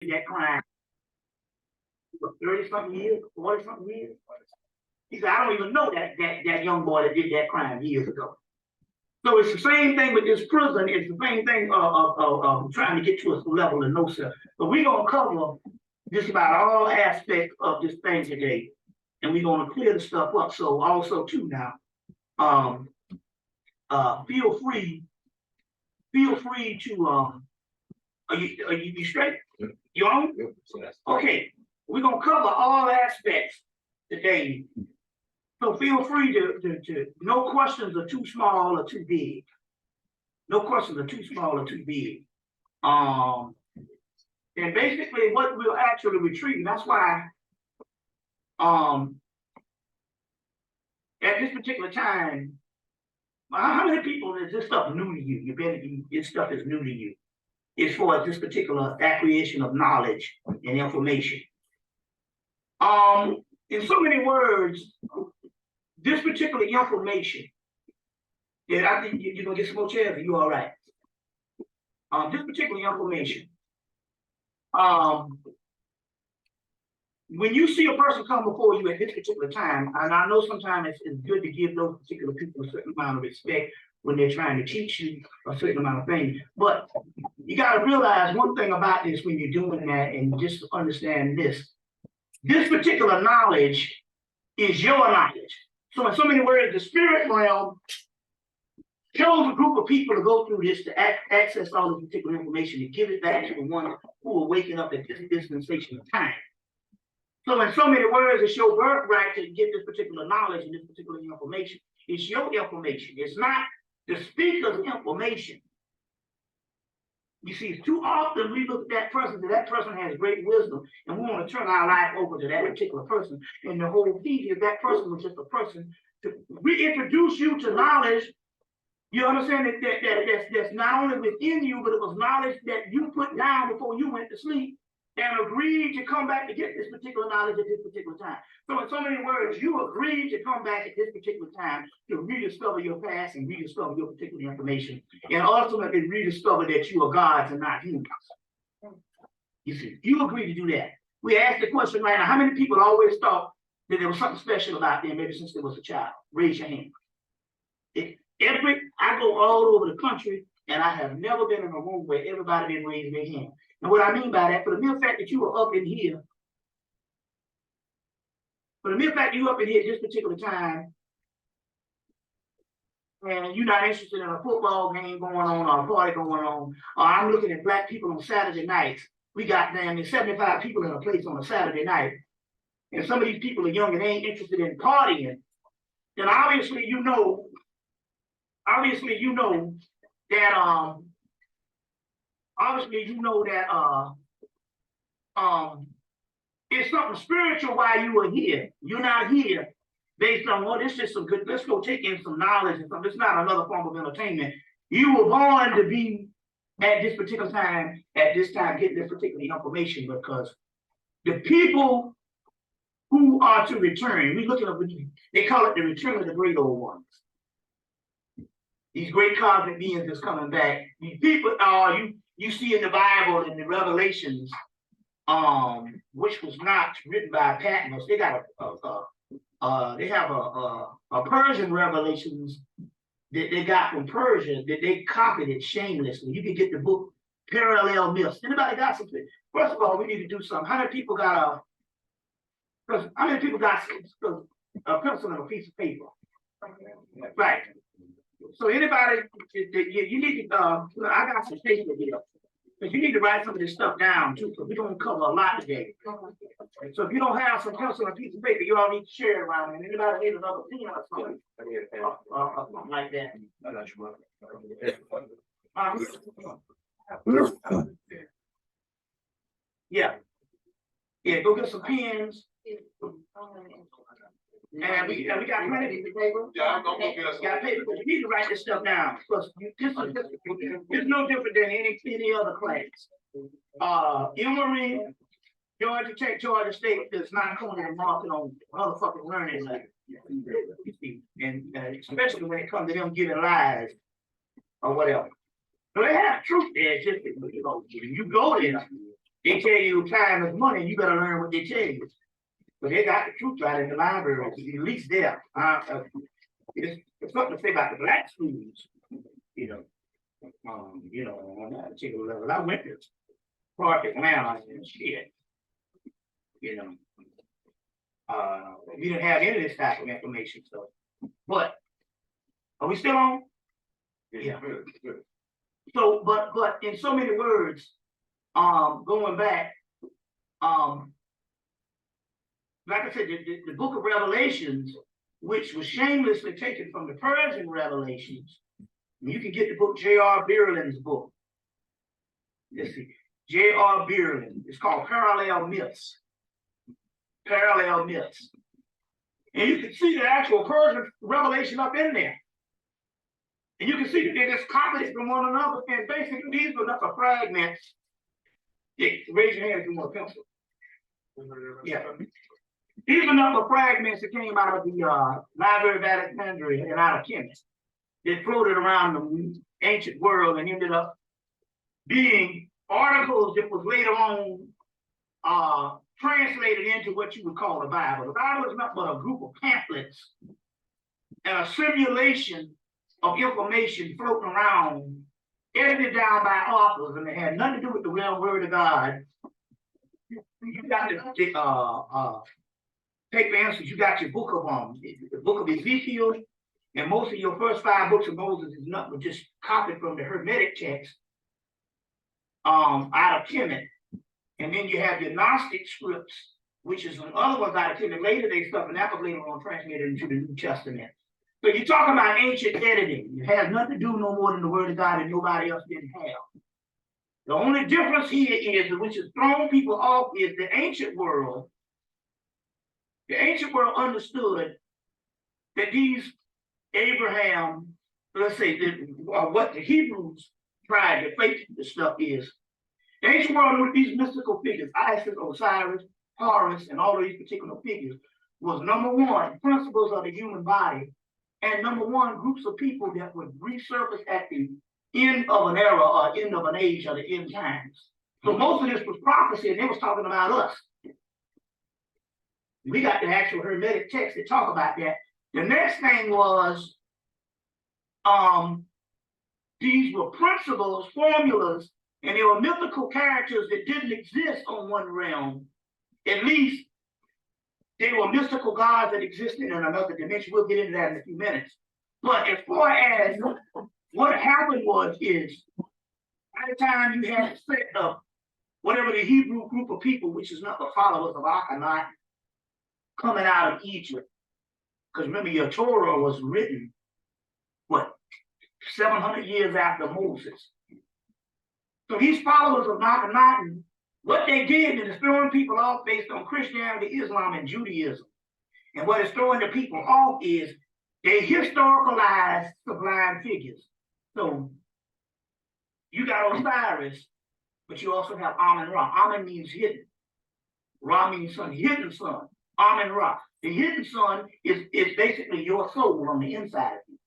that crime 30-something years, 40-something years. He said, I don't even know that young boy that did that crime years ago. So it's the same thing with this prison. It's the same thing of trying to get to a level of no self. But we're going to cover just about all aspects of this thing today. And we're going to clear the stuff up. So also too now, feel free to, are you straight? You on? Okay, we're going to cover all aspects today. So feel free to no questions are too small or too big. No questions are too small or too big. And basically what we'll actually retrieve, that's why at this particular time, how many people is this stuff new to you? This stuff is new to you as far as this particular acquisition of knowledge and information. In so many words, this particular information, yeah, I think you're gonna get some more chairs, you all right. This particular information, when you see a person come before you at this particular time, and I know sometimes it's good to give those particular people a certain amount of respect when they're trying to teach you a certain amount of things, but you got to realize one thing about this when you're doing that, and just understand this particular knowledge is your knowledge. So in so many words, the spirit realm chose a group of people to go through this, to access all this particular information, to give it back to the ones who are waking up at this dispensation of time. So in so many words, it's your birthright to get this particular knowledge and this particular information. It's your information. It's not the speaker's information. You see, too often we look at that person, that person has great wisdom, and we want to turn our life over to that particular person. And the whole key is that person was just a person to reintroduce you to knowledge. You understand that's not only within you, but it was knowledge that you put down before you went to sleep and agreed to come back to get this particular knowledge at this particular time. So in so many words, you agreed to come back at this particular time to rediscover your past and rediscover your particular information, and ultimately rediscover that you are gods and not humans. You see, you agreed to do that. We asked the question right now, how many people always thought that there was something special about them, maybe since they was a child? Raise your hand. I go all over the country, and I have never been in a room where everybody didn't raise their hand. And what I mean by that, for the mere fact that you were up in here, at this particular time, and you're not interested in a football game going on or a party going on, or I'm looking at black people on Saturday nights. We got damn near 75 people in a place on a Saturday night, and some of these people are young and ain't interested in partying, then obviously you know that it's something spiritual why you are here. You're not here based on, well, this is some good, let's go take in some knowledge and something. It's not another form of entertainment. You were born to be at this particular time, getting this particular information, because the people who are to return, we look at it, they call it the return of the great old ones. These great cosmic beings that's coming back. These people you see in the Bible and the Revelations, which was not written by Patmos. They got they have a Persian Revelations that they got from Persia that they copied it shamelessly. You can get the book Parallel Myths. Anybody got something? First of all, we need to do something. How many people got a pencil and a piece of paper? Right. So anybody, you need to, I got some paper here, but you need to write some of this stuff down too, because we're going to cover a lot today. So if you don't have some pencil and a piece of paper, you all need to share it around. And anybody need another pen or something, something like that. Yeah, go get some pens. And we got plenty of paper. Yeah, I'm gonna get us. Got paper, but you need to write this stuff down. Because it's no different than any other class. Emory, Georgia Tech, Georgia State does not come to market on motherfucking learning, like, and especially when it comes to them giving lies or whatever. So they have truth there. It's just, you go there, They tell you time is money, and you better learn what they tell you. But they got the truth right in the library, at least there. It's something to say about the black schools, you know. On that particular level. I went to Park Atlanta and shit. You know. We didn't have any of this type of information, so but are we still on? Yeah. So, but in so many words, going back, like I said, the book of Revelations, which was shamelessly taken from the Persian Revelations. You can get the book J.R. Bierland's book. Let's see, J.R. Bierland. It's called Parallel Myths. Parallel Myths. And you can see the actual Persian Revelation up in there. And you can see that they just copied it from one another. And basically, these were nothing fragments. Yeah, raise your hand if you want a pencil. Yeah. These are not fragments that came out of the Library of Alexandria and Alchemist. They floated around the ancient world and ended up being articles that was later on translated into what you would call the Bible. The Bible is not but a group of pamphlets and a simulation of information floating around, edited down by authors, and it had nothing to do with the real word of God. You got the take for instance, you got your book of the book of Ezekiel, and most of your first 5 books of Moses is nothing but just copied from the HEMMITT text out of HEMMITT. And then you have your Gnostic scripts, which is some other ones out of HEMMITT. Later they stuff, and that was later on translated into the New Testament. So you're talking about ancient editing. It has nothing to do no more than the word of God that nobody else didn't have. The only difference here is, which has thrown people off, is the ancient world. The ancient world understood that these Abraham, let's say, what the Hebrews tried to fake the stuff is. The ancient world with these mystical figures, Isis, Osiris, Horus, and all of these particular figures, was number one, principles of the human body, and number one, groups of people that would resurface at the end of an era or end of an age or the end times. So most of this was prophecy, and they was talking about us. We got the actual Hermetic text that talk about that. The next thing was, these were principles, formulas, and they were mythical characters that didn't exist on one realm. At least they were mystical gods that existed in another dimension. We'll get into that in a few minutes. But as far as what happened is, by the time you had set up whatever the Hebrew group of people, which is not the followers of Alchemist, coming out of Egypt, because remember your Torah was written, what, 700 years after Moses. So these followers of Alchemist, what they did is throwing people off based on Christianity, Islam, and Judaism. And what is throwing the people off is they historicalized sublime figures. So you got Osiris, but you also have Amun-Ra. Amun means hidden. Ra means sun, hidden sun. Amun-Ra. The hidden sun is basically your soul on the inside of you.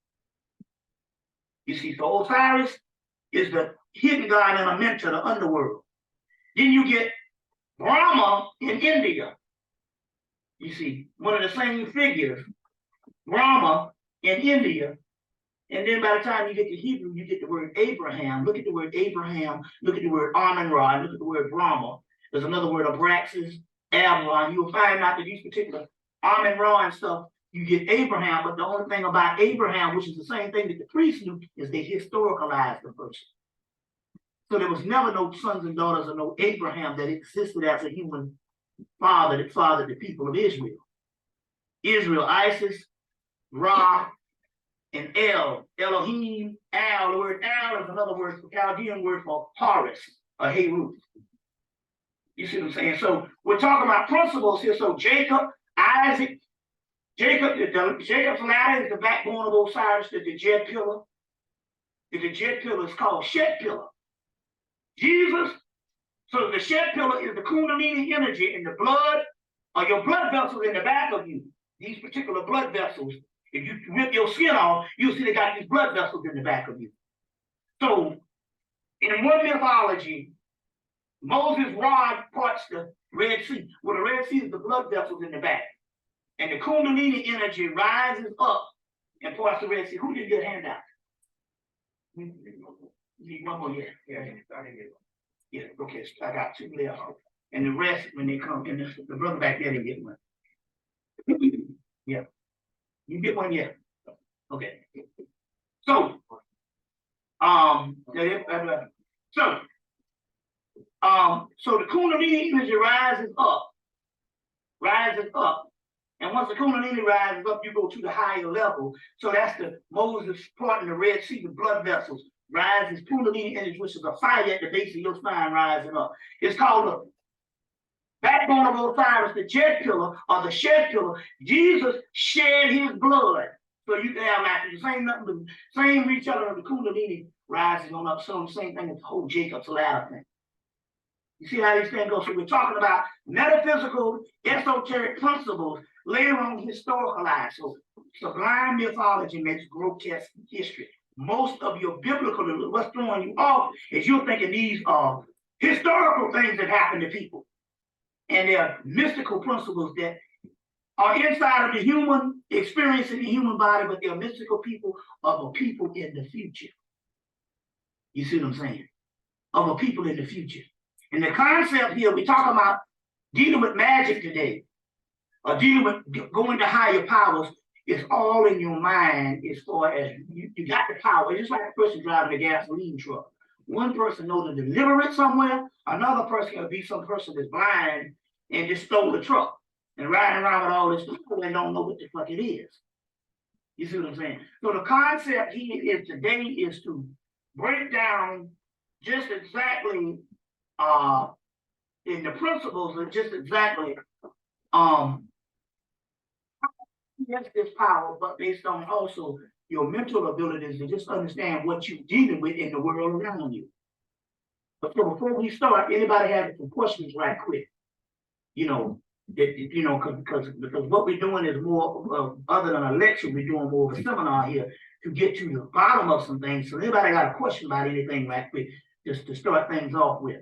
You see, so Osiris is the hidden god in a mentor, the underworld. Then you get Brahma in India. You see, one of the same figures, Brahma in India. And then by the time you get to Hebrew, you get the word Abraham. Look at the word Abraham. Look at the word Amun-Ra. Look at the word Brahma. There's another word, Abraxas, Abraham. You'll find out that these particular Amun-Ra and stuff, you get Abraham, but the only thing about Abraham, which is the same thing that the priests knew, is they historicalized the person. So there was never no sons and daughters of no Abraham that existed as a human father that fathered the people of Israel. Israel, Isis, Ra, and El, Elohim, Al. The word Al is another word, the Chaldean word for Horus, or Heru. You see what I'm saying? So we're talking about principles here. So Jacob, Isaac, Jacob's ladder is the backbone of Osiris, the jet pillar. The jet pillar is called shed pillar. Jesus, so the shed pillar is the Kundalini energy in the blood, or your blood vessels in the back of you. These particular blood vessels, if you rip your skin off, you'll see they got these blood vessels in the back of you. So in one mythology, Moses' rod parts the Red Sea. Well, the Red Sea is the blood vessels in the back. And the Kundalini energy rises up and parts the Red Sea. Who did get a handout? You need one more, yeah. Yeah, okay, so I got two left. And the rest, when they come, and the brother back there didn't get one. Yeah. You get one, yeah. Okay. So, so the Kundalini energy rises up. And once the Kundalini rises up, you go to the higher level. So that's the Moses parting the Red Sea, the blood vessels rises, Kundalini energy, which is a fire at the base of your spine rising up. It's called the backbone of Osiris, the jet pillar or the shed pillar. Jesus shed his blood. So you can have like the same reach out of the Kundalini rising on up. So the same thing as the whole Jacob's ladder thing. You see how these things go? So we're talking about metaphysical, esoteric principles later on historicalized. So sublime mythology makes grotesque history. Most of your biblical, what's throwing you off is you're thinking these are historical things that happen to people. And they're mystical principles that are inside of the human experience in the human body, but they're mystical people of a people in the future. You see what I'm saying? Of a people in the future. And the concept here, we're talking about dealing with magic today, or dealing with going to higher powers, is all in your mind as far as you got the power. It's just like a person driving a gasoline truck. One person knows to deliver it somewhere, another person can be some person that's blind and just stole the truck and riding around with all this people and don't know what the fuck it is. You see what I'm saying? So the concept here is today is to break down just exactly in the principles of just exactly yes, this power, but based on also your mental abilities to just understand what you're dealing with in the world around you. But so before we start, anybody have some questions right quick? Because what we're doing is more other than a lecture, we're doing more of a seminar here to get to the bottom of some things. So anybody got a question about anything right quick, just to start things off with.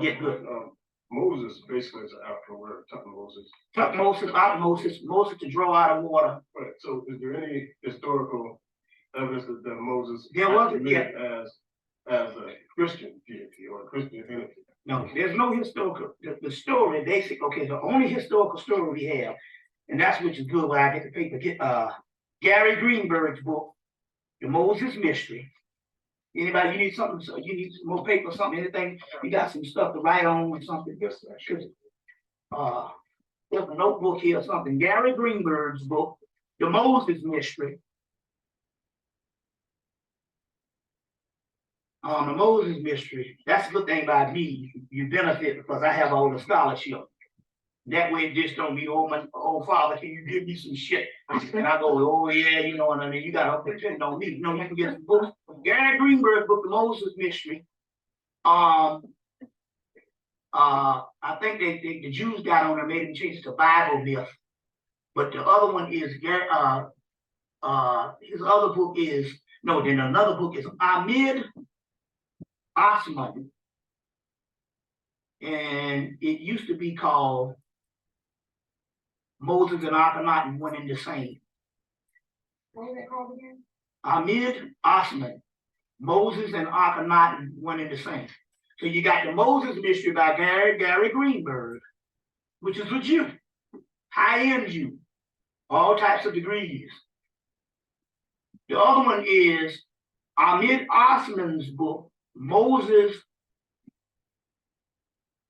Good. Moses basically is an African word, Tutmosis. Moses to draw out of water. Right. So is there any historical evidence that Moses as a Christian deity or a Christian entity? No, there's no historical. The story, basic. Okay, the only historical story we have, and that's which is good when I get the paper. Gary Greenberg's book, The Moses Mystery. Anybody, you need something? So you need some more paper, something, anything? You got some stuff to write on or something? There's a notebook here or something. Gary Greenberg's book, The Moses Mystery. The Moses Mystery. That's a good thing about me. You benefit because I have all the scholarship. That way, it just don't be, my old father, can you give me some shit? And I go, oh yeah, you know, and I mean, you got to depend on me. You know, you can get some books. Gary Greenberg book, The Moses Mystery. I think the Jews got on there, made him change it to Bible myth. But the other one is his other book is then another book is Ahmed Osman, and it used to be called Moses and Akhenaten, one and the same. What was it called again? Ahmed Osman, Moses and Akhenaten, one and the same. So you got the Moses Mystery by Gary Greenberg, which is a Jew, high-end Jew, all types of degrees. The other one is Ahmed Osman's book, Moses,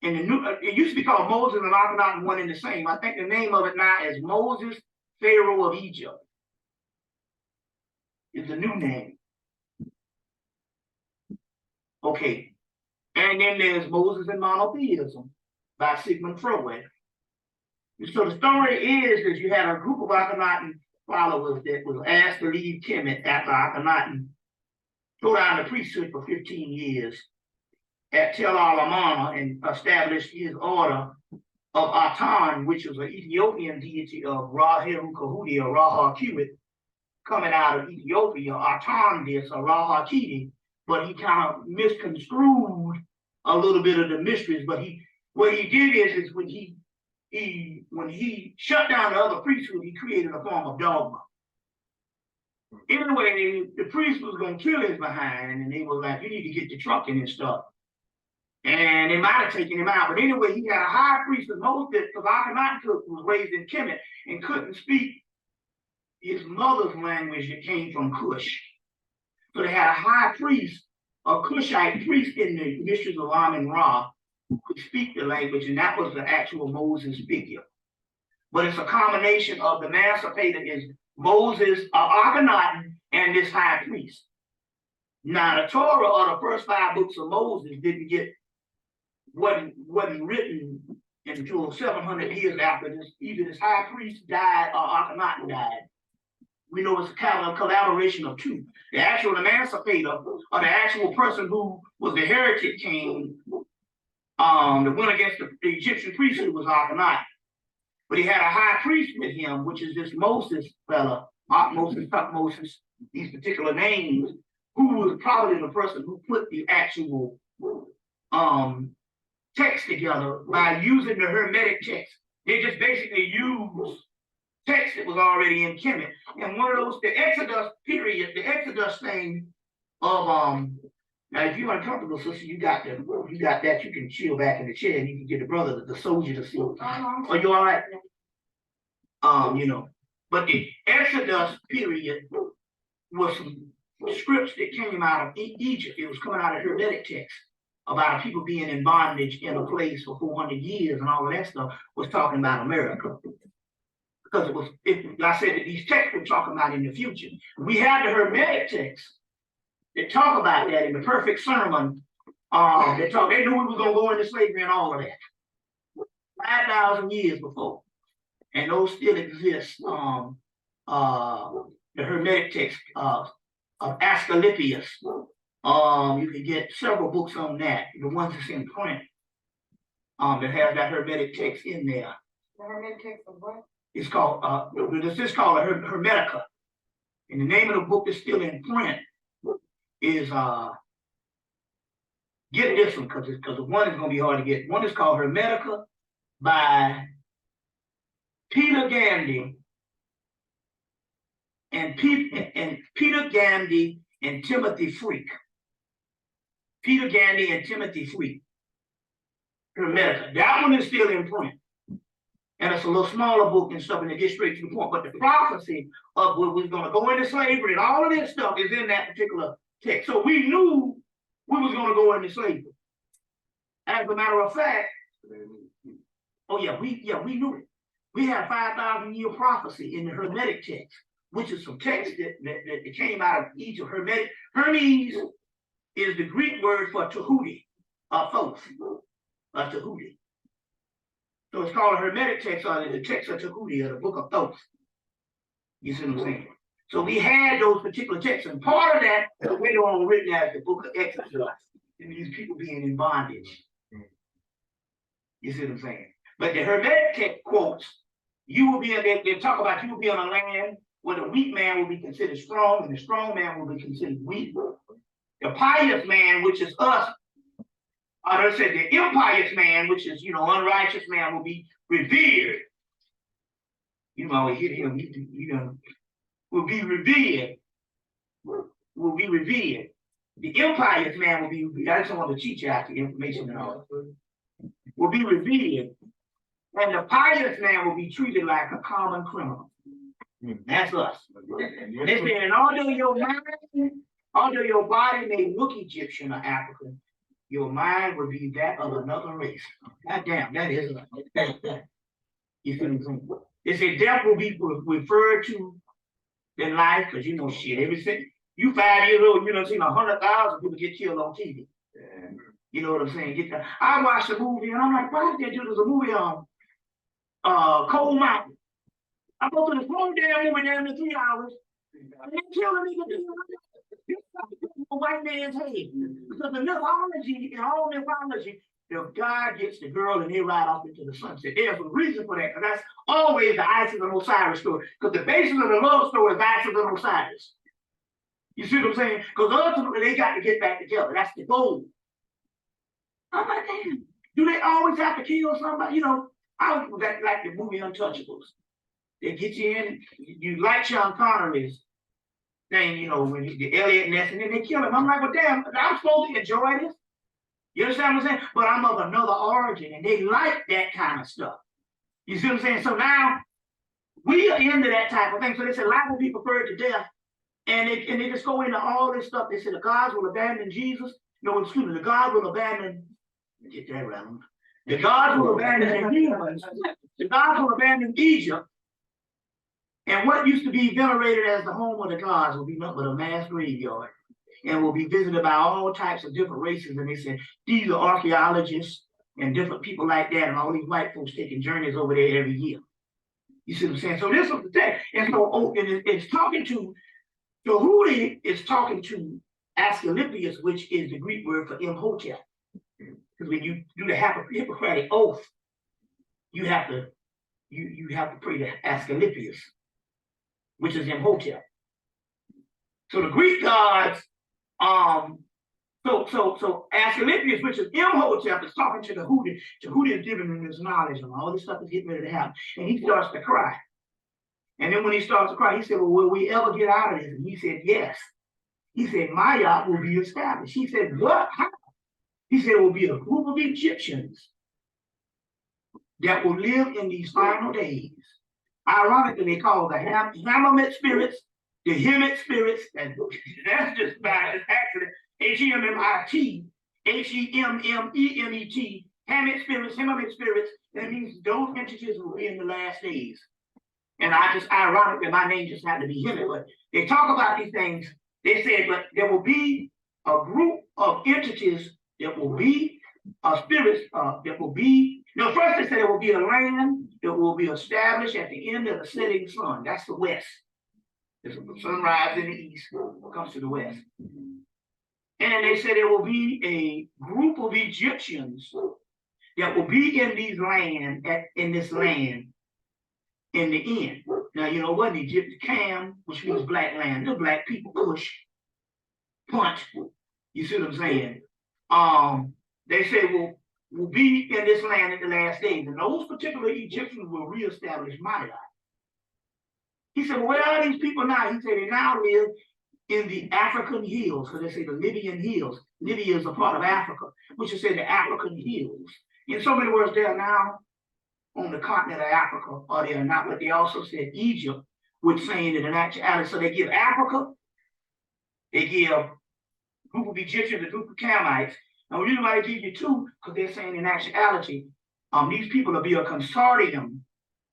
and it used to be called Moses and Akhenaten, one and the same. I think the name of it now is Moses, Pharaoh of Egypt. It's a new name. Okay. And then there's Moses and Monotheism by Sigmund Freud. So the story is that you had a group of Akhenaten followers that was asked to leave Kemet after Akhenaten go down the priesthood for 15 years at Tel al-Amarna and established his order of Aten, which was an Ethiopian deity of Ra-Heru-Kahudi or Ra-Ha-Kewit, coming out of Ethiopia. Aten this, or Ra-Ha-Kidi, but he kind of misconstrued a little bit of the mysteries. But what he did is when he shut down the other priesthood, he created a form of dogma. Anyway, the priest was gonna kill his behind, and they were like, "You need to get the trucking and stuff." And they might have taken him out, but anyway, he had a high priest of Moses because Akhenaten was raised in Kemet and couldn't speak his mother's language that came from Cush. So they had a high priest, a Cushite priest in the mysteries of Amun Ra, who could speak the language, and that was the actual Moses figure. But it's a combination of the emancipator is Moses, Akhenaten, and this high priest. Now the Torah, or the first 5 books of Moses, wasn't written until 700 years after either this high priest died or Akhenaten died. We know it's a kind of collaboration of two. The actual emancipator, or the actual person who was the heretic king, that went against the Egyptian priesthood, was Akhenaten. But he had a high priest with him, which is this Moses fella, Moses, these particular names, who was probably the person who put the actual text together by using the Hermetic text. They just basically used text that was already in Kemet. And one of those, the Exodus period, the Exodus thing of now if you're uncomfortable, sister, you got that, you can chill back in the chair and you can get the brother, the soldier to see. Are you all right? But the Exodus period was some scripts that came out of Egypt. It was coming out of Hermetic text about people being in bondage in a place for 400 years, and all of that stuff was talking about America. Because I said that these texts were talking about in the future. We have the Hermetic texts that talk about that in the perfect sermon. They knew we were going to go into slavery and all of that. 5,000 years before. And those still exist. The Hermetic text of Asclepius. You can get several books on that. The ones that's in print. That have that Hermetic text in there. The Hermetic text of what? It's called this is called a Hermetica. And the name of the book that's still in print is get this one because the one is gonna be hard to get. One is called Hermetica by Peter Gandy and Peter Gandy and Timothy Freak. Peter Gandy and Timothy Freak. Hermetica. That one is still in print. And it's a little smaller book and stuff, and it gets straight to the point. But the prophecy of where we're going to go into slavery and all of this stuff is in that particular text. So we knew we was going to go into slavery. As a matter of fact, we knew it. We had a 5,000-year prophecy in the Hermetic text, which is some text that came out of Egypt. Hermes is the Greek word for Tahuti, Thoth, Tahuti. So it's called a Hermetic text, or the text of Tahuti, or the book of Thoth. You see what I'm saying? So we had those particular texts, and part of that is later on written as the book of Exodus, and these people being in bondage. You see what I'm saying? But the Hermetic text quotes, they talk about you will be on a land where the weak man will be considered strong, and the strong man will be considered weak. The pious man, which is us, I said the impious man, which is, unrighteous man, will be revered. You always hit him, will be revered. Will be revered. The impious man will be revered. I just want to teach you out the information and all. Will be revered. And the pious man will be treated like a common criminal. That's us. They say, and although your body may look Egyptian or African, your mind will be that of another race. God damn, that is you see what I'm saying? They say death will be referred to in life, because everything. You 5 years old, seen 100,000 people get killed on TV. You know what I'm saying? I watched a movie and I'm like, why did they do this? A movie on Cold Mountain. I go to this whole damn movie down to 3 hours, and they kill a nigga. A white man's head. Because in mythology, in all mythology, the guy gets the girl and they ride off into the sunset. There's a reason for that, because that's always the Isis and Osiris story. Because the basis of the love story is Isis and Osiris. You see what I'm saying? Because ultimately they got to get back together. That's the goal. I'm like, damn, do they always have to kill somebody? You know, I was like the movie Untouchables. They get you in, you like Sean Connery's thing, you know, when the Elliot Ness, and then they kill him. I'm like, well, damn, I'm supposed to enjoy this. You understand what I'm saying? But I'm of another origin, and they like that kind of stuff. You see what I'm saying? So now we are into that type of thing. So they said life will be preferred to death. And they just go into all this stuff. They said the gods will abandon Jesus. No, excuse me, the gods will abandon, get that right. The gods will abandon the humans. The gods will abandon Egypt. And what used to be venerated as the home of the gods will be nothing but a mass graveyard. And will be visited by all types of different races. And they said these are archaeologists and different people like that, and all these white folks taking journeys over there every year. You see what I'm saying? So this was the thing. And so it's talking to Tahuti is talking to Asclepius, which is the Greek word for Imhotep. Because when you do the Hippocratic oath, you have to pray to Asclepius, which is Imhotep. So the Greek gods, so Asclepius, which is Imhotep, is talking to Tahuti. Tahuti is giving him this knowledge, and all this stuff is getting ready to happen. And he starts to cry. And then when he starts to cry, he said, well, will we ever get out of this? And he said, yes. He said, Maya will be established. He said, what? How? He said, it will be a group of Egyptians that will live in these final days. Ironically, they call the HEMMITT spirits, the HEMMITT spirits, and that's just bad. It's actually HEMMITT, HEMMET, HEMMITT spirits. That means those entities will be in the last days. And ironically, my name just had to be HEMMITT. But they talk about these things. They said, but there will be a group of entities that will be spirits that will be. No, first they said there will be a land that will be established at the end of the setting sun. That's the west. There's the sunrise in the east, comes to the west. And they said there will be a group of Egyptians that will be in these this land in the end. Now, you know what? Egypt, Cam, which means black land, the black people push, punch. You see what I'm saying? They say will be in this land in the last days. And those particular Egyptians will reestablish Maya. He said, well, where are these people now? He said they now live in the African hills, because they say the Libyan hills. Libya is a part of Africa, which is say the African hills. In so many words, they are now on the continent of Africa, or they are not, but they also said Egypt, which saying that in actuality, so they give Africa, they give a group of Egyptians, a group of Camites. And the reason why they give you two, because they're saying in actuality, these people will be a consortium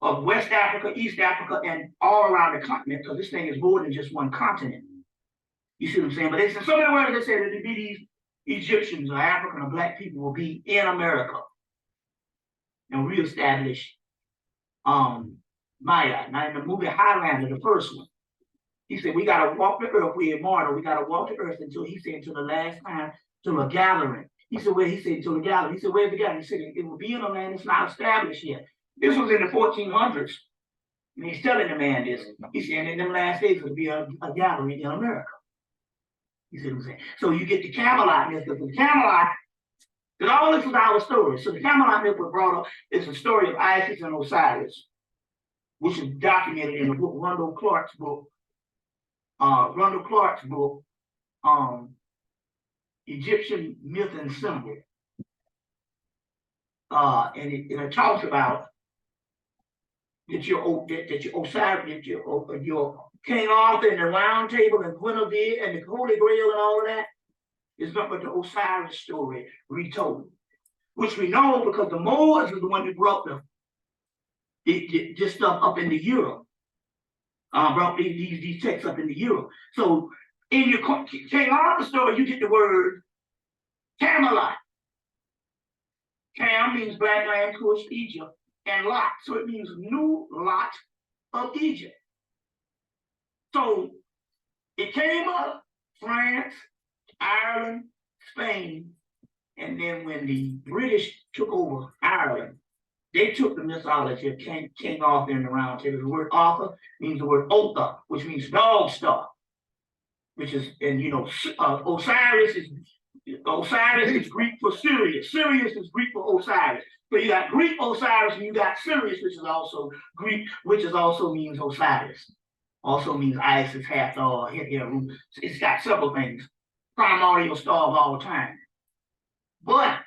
of West Africa, East Africa, and all around the continent, because this thing is more than just one continent. You see what I'm saying? But they said so many words, they said that these Egyptians or African or black people will be in America and reestablish Maya. Now in the movie Highlander, the first one, he said, we got to walk the earth. We're immortal. We got to walk the earth until, he said, until the last time, till a gathering. He said, well, he said, until the gathering. He said, where's the gathering? He said, it will be in a land that's not established yet. This was in the 1400s. And he's telling the man this. He said, in them last days, it'll be a gathering in America. You see what I'm saying? So you get the Camelot myth, because the Camelot, because all this is our story. So the Camelot myth was brought up. It's a story of Isis and Osiris, which is documented in the book, Rundle Clark's book, Egyptian Myth and Symbol. And it talks about that your Osiris, that your King Arthur and the Round Table and Guinevere and the Holy Grail and all of that is not but the Osiris story retold, which we know because the Moors is the one who brought this stuff up into Europe. Brought these texts up into Europe. So in your King Arthur story, you get the word Camelot. Cam means black land, Cush, Egypt, and Lot. So it means new lot of Egypt. So it came up France, Ireland, Spain, and then when the British took over Ireland, they took the mythology of King Arthur and the Round Table. The word Arthur means the word Otha, which means dog star. which is, and you know, Osiris is Greek for Sirius. Sirius is Greek for Osiris. So you got Greek Osiris and you got Sirius, which is also Greek, which is also means Osiris. Also means Isis, Hathor, Heru. It's got several things. Primordial star of all time. But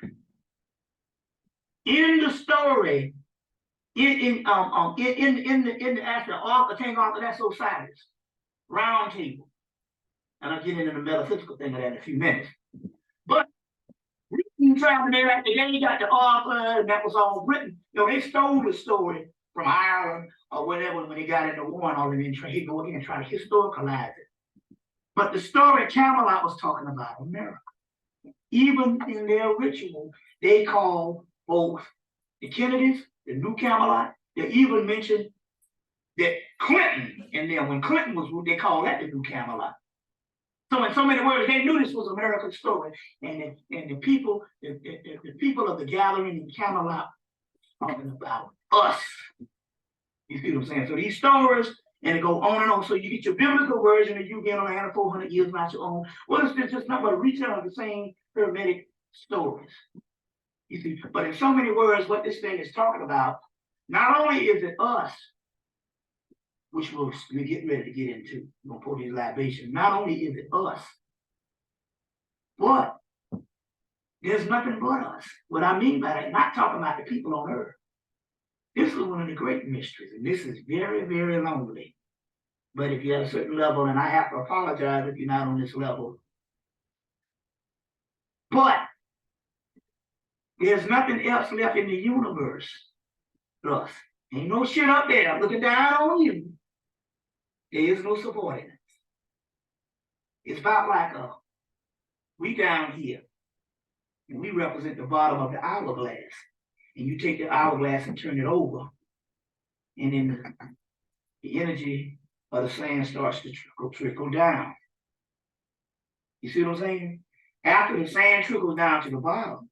in the story, in the actual author, king author, that's Osiris. Round table. And I'll get into the metaphysical thing of that in a few minutes. But you travel there at the day, you got the author, and that was all written. You know, they stole the story from Ireland or whatever when they got into war and all that, and he go again and try to historicalize it. But the story Camelot was talking about America. Even in their ritual, they call both the Kennedys, the New Camelot. They even mentioned that Clinton, and then when Clinton was, they called that the New Camelot. So in so many words, they knew this was America's story, and the people of the gathering in Camelot talking about us. You see what I'm saying? So these stories, and it go on and on. So you get your biblical version of you being on the land of 400 years, not your own. Well, it's just not but a retelling of the same hermetic stories. You see, but in so many words, what this thing is talking about, not only is it us, which we're getting ready to get into, we're gonna pour these libations. Not only is it us, but there's nothing but us. What I mean by that, not talking about the people on earth. This is one of the great mysteries, and this is very, very lonely. But if you're at a certain level, and I have to apologize if you're not on this level, but there's nothing else left in the universe. Plus, ain't no shit up there. I'm looking down on you. There is no subordinates. It's about like we down here, and we represent the bottom of the hourglass. And you take the hourglass and turn it over, and then the energy of the sand starts to trickle down. You see what I'm saying? After the sand trickles down to the bottom,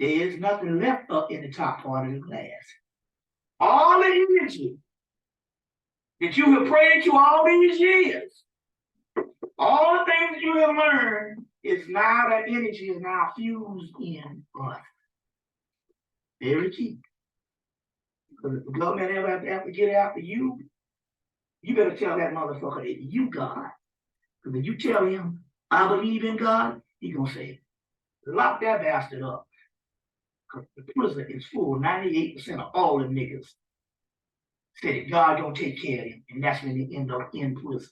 there is nothing left up in the top part of the glass. All the energy that you have prayed to all these years, all the things you have learned, is now that energy is now fused in us. Very key. Because if the government ever have to get after you, you better tell that motherfucker that you God. Because if you tell him, I believe in God, he's going to say, lock that bastard up. Because the prison is full. 98% of all the niggas said that God don't take care of them. And that's when they end up in prison.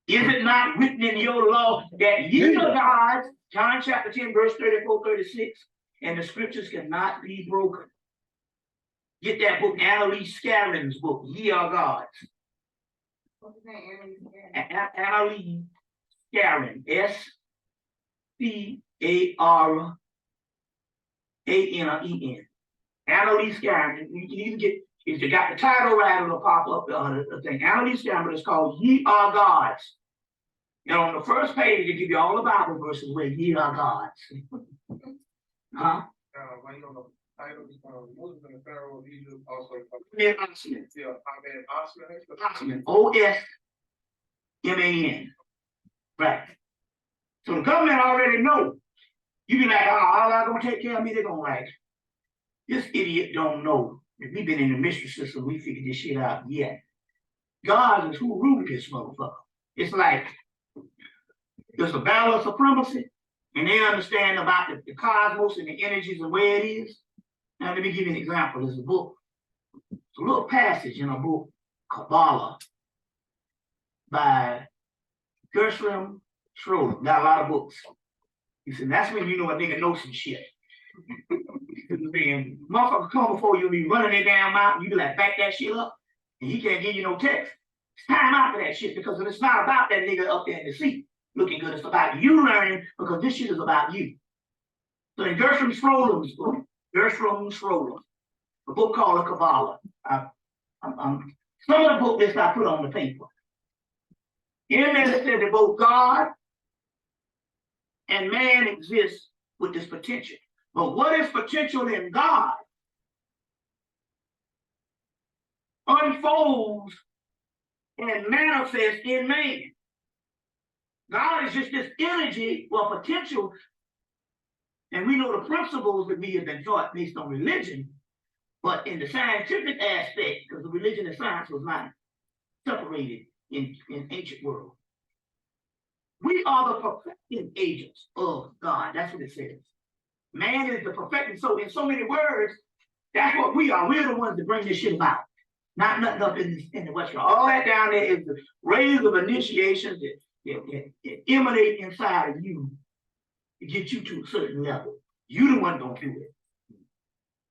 Is it not written in your law that ye are gods? John chapter 10, verse 34, 36. And the scriptures cannot be broken. Get that book, Annalise Scarron's book, Ye Are Gods. What's his name? Annalise Scarron, S-C-A-R-A-N-E-N. Annalise Scarron. You can even get, if you got the title right, it'll pop up the thing. Annalise Scarron is called Ye Are Gods. And on the first page, they give you all the Bible verses where ye are gods. Huh? Why you on the title? Moses and the Pharaoh of Egypt also. Osman. Yeah, Osman. Osman. O-S-M-A-N. Right. So the government already know. You be like, oh, all I gonna take care of me, they're gonna like. This idiot don't know. If we've been in the mystery system, we figured this shit out yet. God is who ruled this motherfucker. It's like there's a battle of supremacy. And they understand about the cosmos and the energies and where it is. Now, let me give you an example. There's a book. It's a little passage in a book, Kabbalah, by Gershom Schroeder. Got a lot of books. He said, that's when you know a nigga knows some shit. Being motherfucker come before you be running it down mountain, you be like, back that shit up, and he can't give you no text. It's time out for that shit because it's not about that nigga up there in the seat looking good. It's about you learning because this shit is about you. So in Gershom Schroeder's book, a book called The Kabbalah. Some of the book lists I put on the paper. In there it said that both God and man exist with this potential. But what is potential in God unfolds and manifests in man. God is just this energy or potential. And we know the principles that we have been taught based on religion, but in the scientific aspect, because the religion and science was not separated in ancient world. We are the perfecting agents of God. That's what it says. Man is the perfecting. So in so many words, that's what we are. We're the ones that bring this shit about. Not nothing up in the West. All that down there is the rays of initiation that emanate inside of you to get you to a certain level. You the one gonna do it.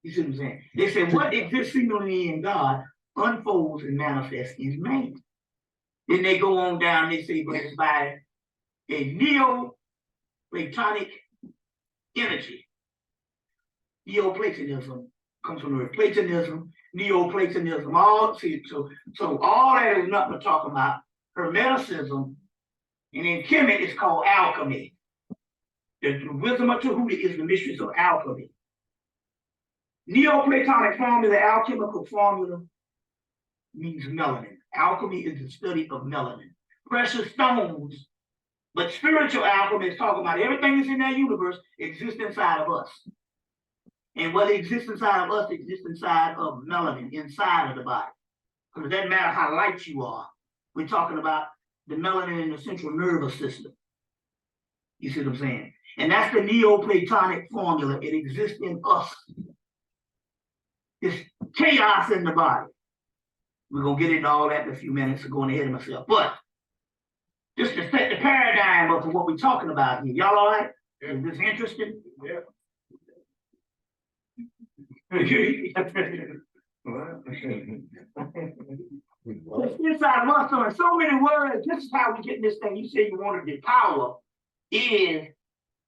You see what I'm saying? They say what exists seemingly in God unfolds and manifests in man. Then they go on down, they say, but it's by a Neo-Platonic energy. Neoplatonism comes from the word Platonism, Neoplatonism, all see, so all that is nothing to talk about Hermeticism, and in HEMMITT it's called alchemy. The wisdom of Tahuti is the mysteries of alchemy. Neoplatonic formula, alchemical formula means melanin. Alchemy is the study of melanin. Precious stones, but spiritual alchemy is talking about everything that's in that universe exists inside of us. And what exists inside of us exists inside of melanin, inside of the body. Because it doesn't matter how light you are. We're talking about the melanin in the central nervous system. You see what I'm saying? And that's the Neoplatonic formula. It exists in us. It's chaos in the body. We're going to get into all that in a few minutes, so going ahead of myself. But just to set the paradigm up of what we're talking about here. Y'all all right? Yeah. Is this interesting? Yeah. It's inside of us. So in so many words, this is how we get this thing. You say you wanted the power. Is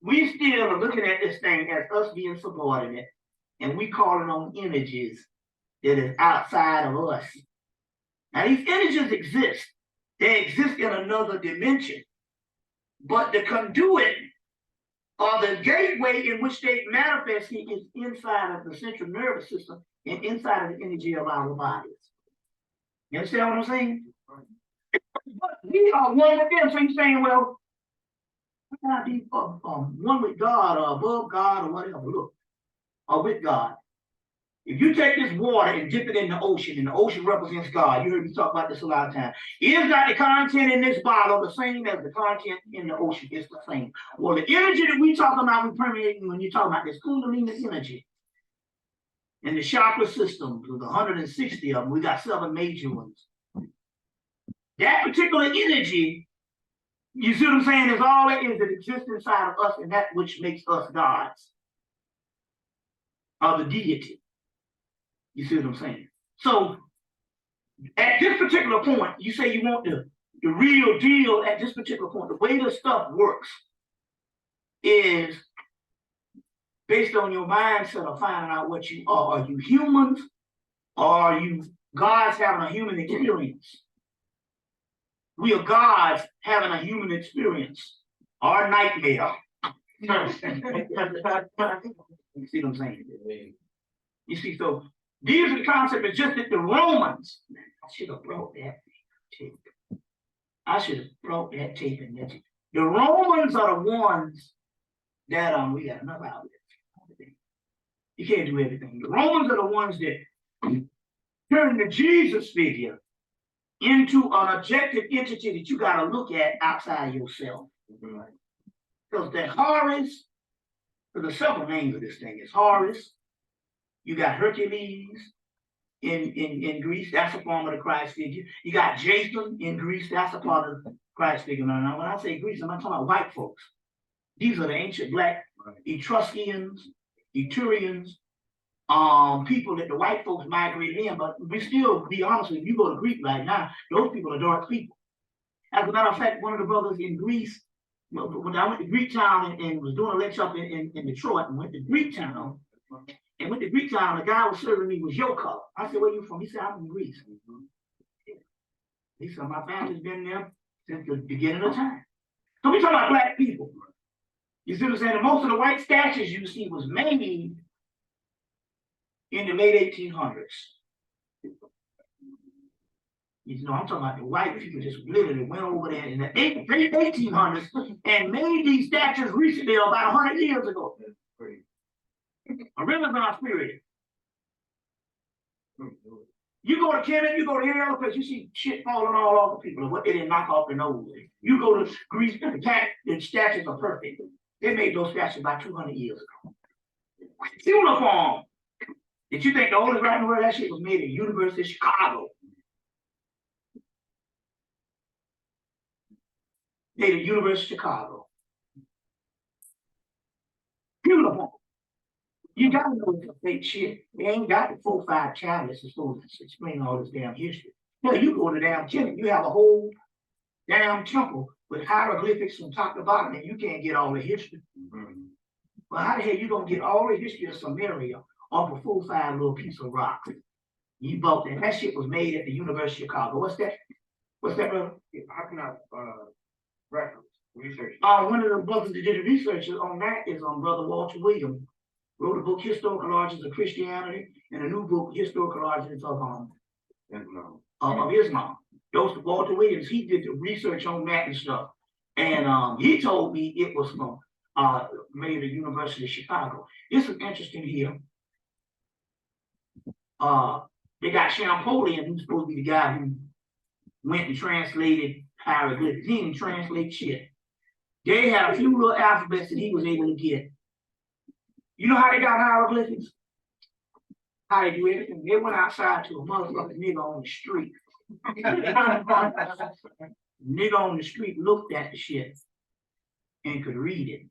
we still are looking at this thing as us being subordinate, and we calling on energies that is outside of us. Now these energies exist. They exist in another dimension. But the conduit or the gateway in which they manifest is inside of the central nervous system and inside of the energy of our bodies. You understand what I'm saying? But we are one with them. So you're saying, well, how can I be one with God or above God or whatever? Look, or with God. If you take this water and dip it in the ocean represents God. You heard me talk about this a lot of times. Is not the content in this bottle the same as the content in the ocean? It's the same. Well, the energy that we talking about, we permeating when you're talking about this Kundalini energy. And the chakra systems, with 160 of them, we got 7 major ones. That particular energy, you see what I'm saying, is all it is that exists inside of us, and that which makes us gods. Or the deity. You see what I'm saying? So, at this particular point, you say you want the real deal at this particular point. The way this stuff works is based on your mindset of finding out what you are. Are you humans? Or are you gods having a human experience? We are gods having a human experience. Our nightmare. You see what I'm saying? You see, so these are the concepts. It's just that the Romans, man, I should have brought that tape. I should have brought that tape in there. The Romans are the ones that we got enough out of it. You can't do everything. The Romans are the ones that turn the Jesus figure into an objective entity that you got to look at outside of yourself. Because that Horus, there's several names of this thing. It's Horus. You got Hercules in Greece. That's a form of the Christ figure. You got Jason in Greece. That's a part of the Christ figure. Now, when I say Greece, I'm not talking about white folks. These are the ancient black Etruscans, Etrurians, people that the white folks migrated in. But we still, be honest with you, you go to Greek right now, those people are dark people. As a matter of fact, one of the brothers in Greece, when I went to Greek town and was doing a lecture up in Detroit and went to Greek town, and went to Greek town, the guy was serving me was your color. I said, where you from? He said, I'm from Greece. He said, my family's been there since the beginning of time. So we talking about black people. You see what I'm saying? Most of the white statues you see was made in the late 1800s. You know, I'm talking about the white people just literally went over there in the 1800s and made these statues recently about 100 years ago. A Renaissance period. You go to Kemet, you go to any other place, you see shit falling all over people, what they didn't knock off their nose. You go to Greece, the statues are perfect. They made those statues about 200 years ago. Uniform. Did you think the oldest right in the world, that shit was made at the University of Chicago? They the University of Chicago. Beautiful. You gotta know it's a fake shit. They ain't got the 4 or 5 tablets that's supposed to explain all this damn history. No, you go to damn Kemet, you have a whole damn temple with hieroglyphics from top to bottom, and you can't get all the history. Well, how the hell you gonna get all the history of Samaria off a 4 or 5 little piece of rock? You bought that. That shit was made at the University of Chicago. What's that? What's that, brother? How can I reference research? One of the brothers that did the research on that is Brother Walter Williams. Wrote a book, Historical Origins of Christianity, and a new book, Historical Origins of Islam. Those Walter Williams, he did the research on that and stuff. And he told me it was from made at the University of Chicago. This is interesting here. They got Champollion, who's supposed to be the guy who went and translated hieroglyphics. He didn't translate shit. They had a few little alphabets that he was able to get. You know how they got hieroglyphics? How they do everything? They went outside to a motherfucking nigga on the street. Nigga on the street looked at the shit and could read it.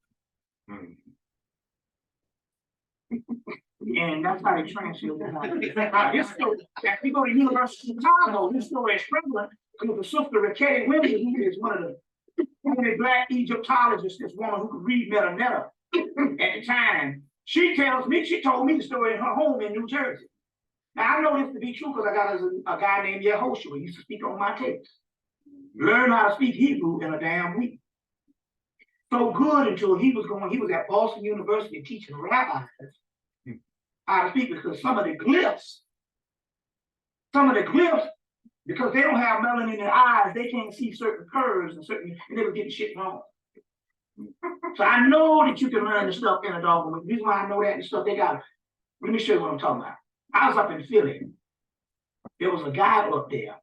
And that's how they translate it. This story, if you go to University of Chicago, this story is prevalent because the sister Rickety Williams, who is one of the only black Egyptologists, this woman who could read meta at the time. She told me the story in her home in New Jersey. Now, I know this to be true because I got a guy named Yehoshua who used to speak on my tapes. Learn how to speak Hebrew in a damn week. So good until he was at Boston University teaching rabbis how to speak because some of the glyphs, because they don't have melanin in their eyes, they can't see certain curves and they were getting shit wrong. So I know that you can learn the stuff in a dog. The reason why I know that and stuff, let me show you what I'm talking about. I was up in Philly. There was a guy up there.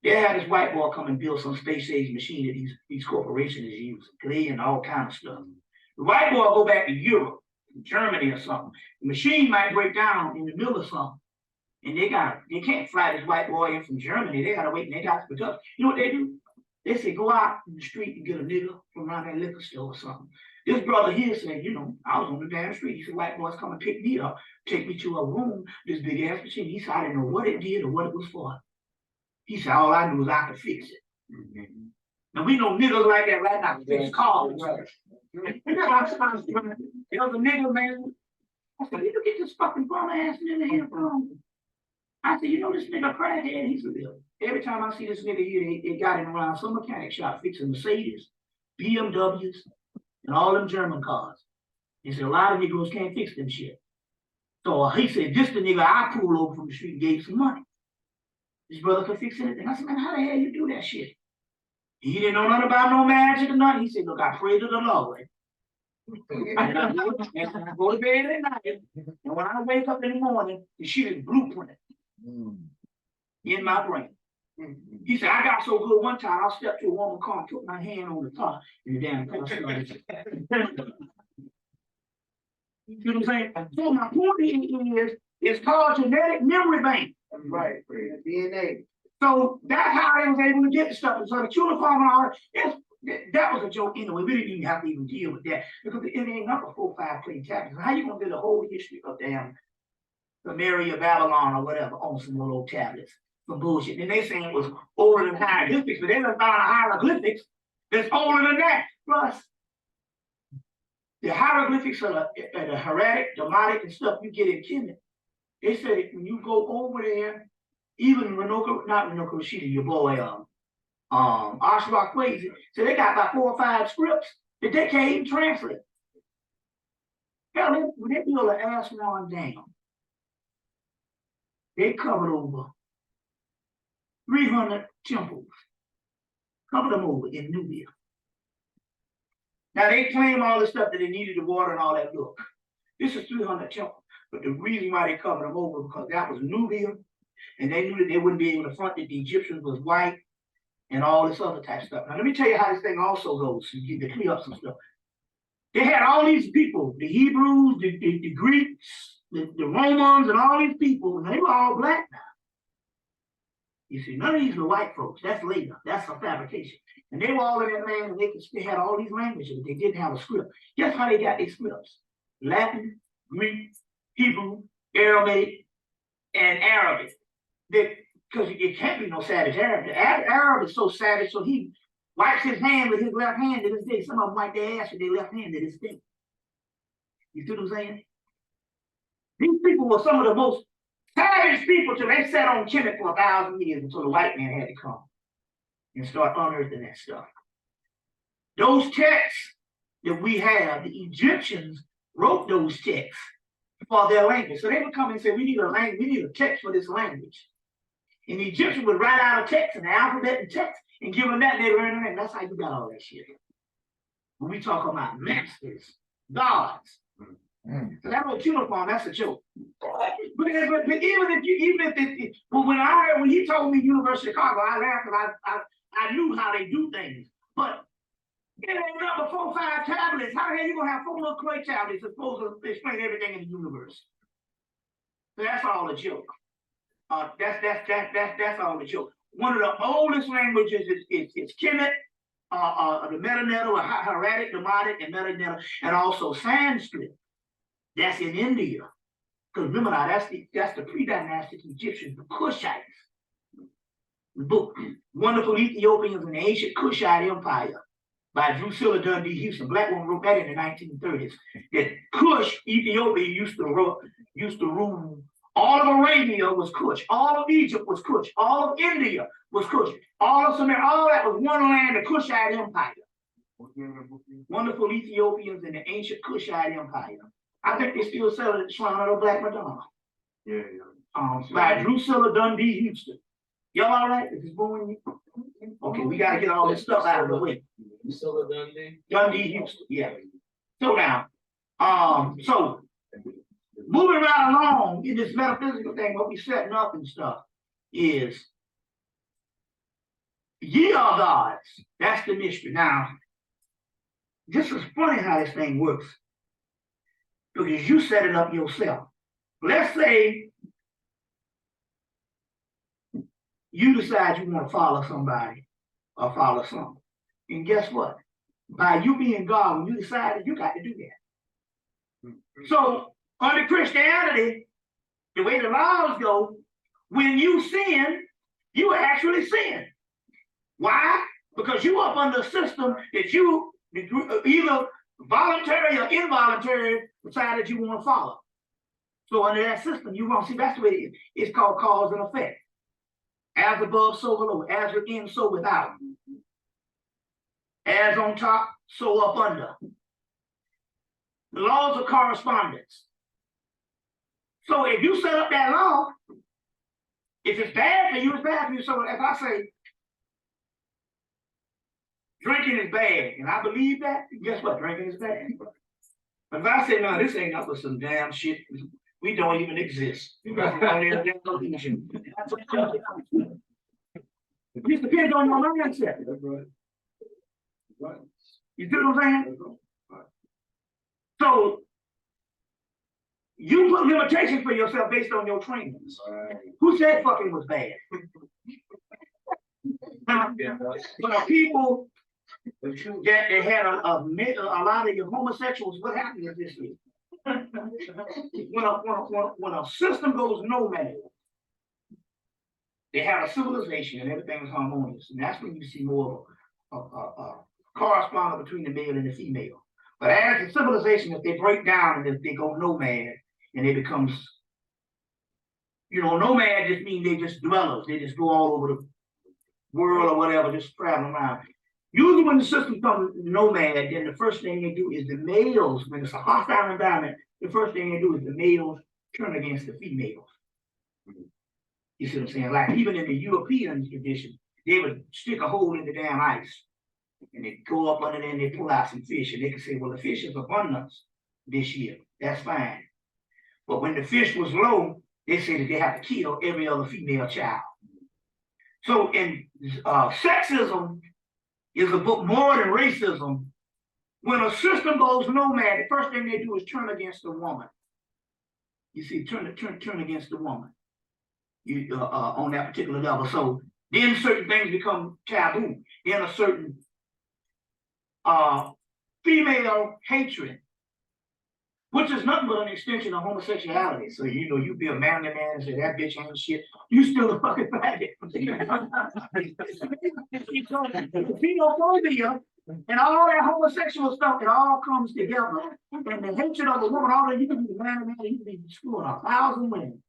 They had this white boy come and build some space age machine that these corporations is using, clay and all kind of stuff. The white boy go back to Europe, Germany or something. The machine might break down in the middle of something. And they can't fly this white boy in from Germany. They gotta wait and they got to pick up. You know what they do? They say, go out in the street and get a nigga from around that liquor store or something. This brother here said, I was on the damn street. He said, white boys come and pick me up, take me to a room, this big ass machine. He said, I didn't know what it did or what it was for. He said, all I knew was I could fix it. Now we know niggas like that right now, fix cars. There was a nigga, man. I said, you get this fucking bum ass nigga here from? I said, this nigga crackhead, he's a little. Every time I see this nigga here, they got him around some mechanic shop fixing Mercedes, BMWs, and all them German cars. He said, a lot of niggas can't fix them shit. So he said, this the nigga I pulled over from the street and gave some money. His brother could fix anything. I said, man, how the hell you do that shit? He didn't know nothing about no magic or nothing. He said, look, I pray to the Lord. And I go to bed at night. And when I wake up in the morning, the shit is blueprint in my brain. He said, I got so good one time, I stepped to a woman's car and put my hand on the top and the damn car started. You know what I'm saying? So my point is, it's called genetic memory bank. Right, DNA. So that's how they was able to get the stuff. And so the cuneiform and all that was a joke anyway. We didn't even have to even deal with that because it ain't not a 4 or 5 plain tablets. How you gonna do the whole history of damn Samaria, Babylon, or whatever on some little old tablets? Some bullshit. And they saying it was older than hieroglyphics, but they done found hieroglyphics that's older than that. Plus, the hieroglyphics are the hieratic, Demotic, and stuff you get in Kemet. They said when you go over there, even not Renoka Rashida, your boy, Ashra Quazy, so they got about 4 or 5 scripts that they can't even translate. Hell, when they build an Aswan Dam, they covered over 300 temples. Cover them over in Nubia. Now they claim all the stuff that they needed the water and all that. Look, this is 300 temples. But the reason why they covered them over because that was Nubia, and they knew that they wouldn't be able to front that the Egyptians was white and all this other type of stuff. Now let me tell you how this thing also goes so you get to clear up some stuff. They had all these people, the Hebrews, the Greeks, the Romans, and all these people, and they were all black now. You see, none of these were white folks. That's later. That's a fabrication. And they were all in that land, and they had all these languages, but they didn't have a script. Guess how they got their scripts? Latin, Greek, Hebrew, Aramaic, and Arabic. Because it can't be no savage Arab. The Arab is so savage, so he wipes his hand with his left hand to this day. Some of them wipe their ass with their left hand to this day. You see what I'm saying? These people were some of the most savage people till they sat on Kemet for 1,000 years until the white man had to come and start unearthing that stuff. Those texts that we have, the Egyptians wrote those texts for their language. So they would come and say, we need a language, we need a text for this language. And the Egyptians would write out a text, an alphabet and text, and give them that, and they learn it. And that's how you got all that shit. When we talk about masters, gods. So that old uniform, that's a joke. But even if when I heard, when he told me University of Chicago, I laughed because I knew how they do things. But it ain't number 4, 5 tablets. How the hell you gonna have 4 little clay tablets that's supposed to explain everything in the universe? So that's all a joke. That's all a joke. One of the oldest languages is Kemet, the Meta-Netta, or Hieratic, Demotic, and Meta-Netta, and also Sanskrit. That's in India. Because remember now, that's the pre-dynastic Egyptians, the Kushites. The book, Wonderful Ethiopians in the Ancient Kushite Empire by Drusilla Dundee Houston. Black woman wrote that in the 1930s. That Kush, Ethiopia used to rule. All of Arabia was Kush. All of Egypt was Kush. All of India was Kush. All of Sumer, all that was one land, the Kushite Empire. Wonderful Ethiopians in the Ancient Kushite Empire. I think they still sell it at the Shrine of the Black Madonna. Yeah. By Drusilla Dundee Houston. Y'all all right? Is this boring you? Okay, we gotta get all this stuff out of the way. Drusilla Dundee? Dundee Houston, yeah. So now, so moving right along in this metaphysical thing, what we setting up and stuff is ye are gods. That's the mystery. Now, this is funny how this thing works. Because you set it up yourself. Let's say you decide you want to follow somebody or follow something. And guess what? By you being God, when you decided, you got to do that. So under Christianity, the way the laws go, when you sin, you actually sin. Why? Because you up under a system that you either voluntary or involuntary decided you want to follow. So under that system, you won't see that's the way it's called cause and effect. As above, so below. As within, so without. As on top, so up under. The laws of correspondence. So if you set up that law, if it's bad for you, it's bad for you. So if I say drinking is bad, and I believe that, guess what? Drinking is bad. But if I say, no, this ain't up with some damn shit, we don't even exist. You got to It just depends on your mindset. Right. You see what I'm saying? So you put limitations for yourself based on your trainings. Right. Who said fucking was bad? But people that they had a lot of your homosexuals, what happened is this year? When a system goes nomad, they have a civilization and everything is harmonious. And that's when you see more of a correspondence between the male and the female. But as a civilization, if they break down and if they go nomad and they becomes, nomad just means they just dwellers. They just go all over the world or whatever, just traveling around. Usually when the system comes nomad, then the first thing they do is the males, when it's a hostile environment, the first thing they do is the males turn against the females. You see what I'm saying? Like even in the European tradition, they would stick a hole in the damn ice and they go up under there and they pull out some fish and they can say, well, the fish is abundance this year. That's fine. But when the fish was low, they said that they have to kill every other female child. So in sexism is a book more than racism. When a system goes nomad, the first thing they do is turn against the woman. You see, turn against the woman. On that particular level. So then certain things become taboo. Then a certain female hatred, which is nothing but an extension of homosexuality. So you be a manly man and say that bitch ain't shit. You still a fucking faggot. Xenophobia and all that homosexual stuff, it all comes together. And the hatred of a woman, all that you can be a manly man, you can be screwing 1,000 women.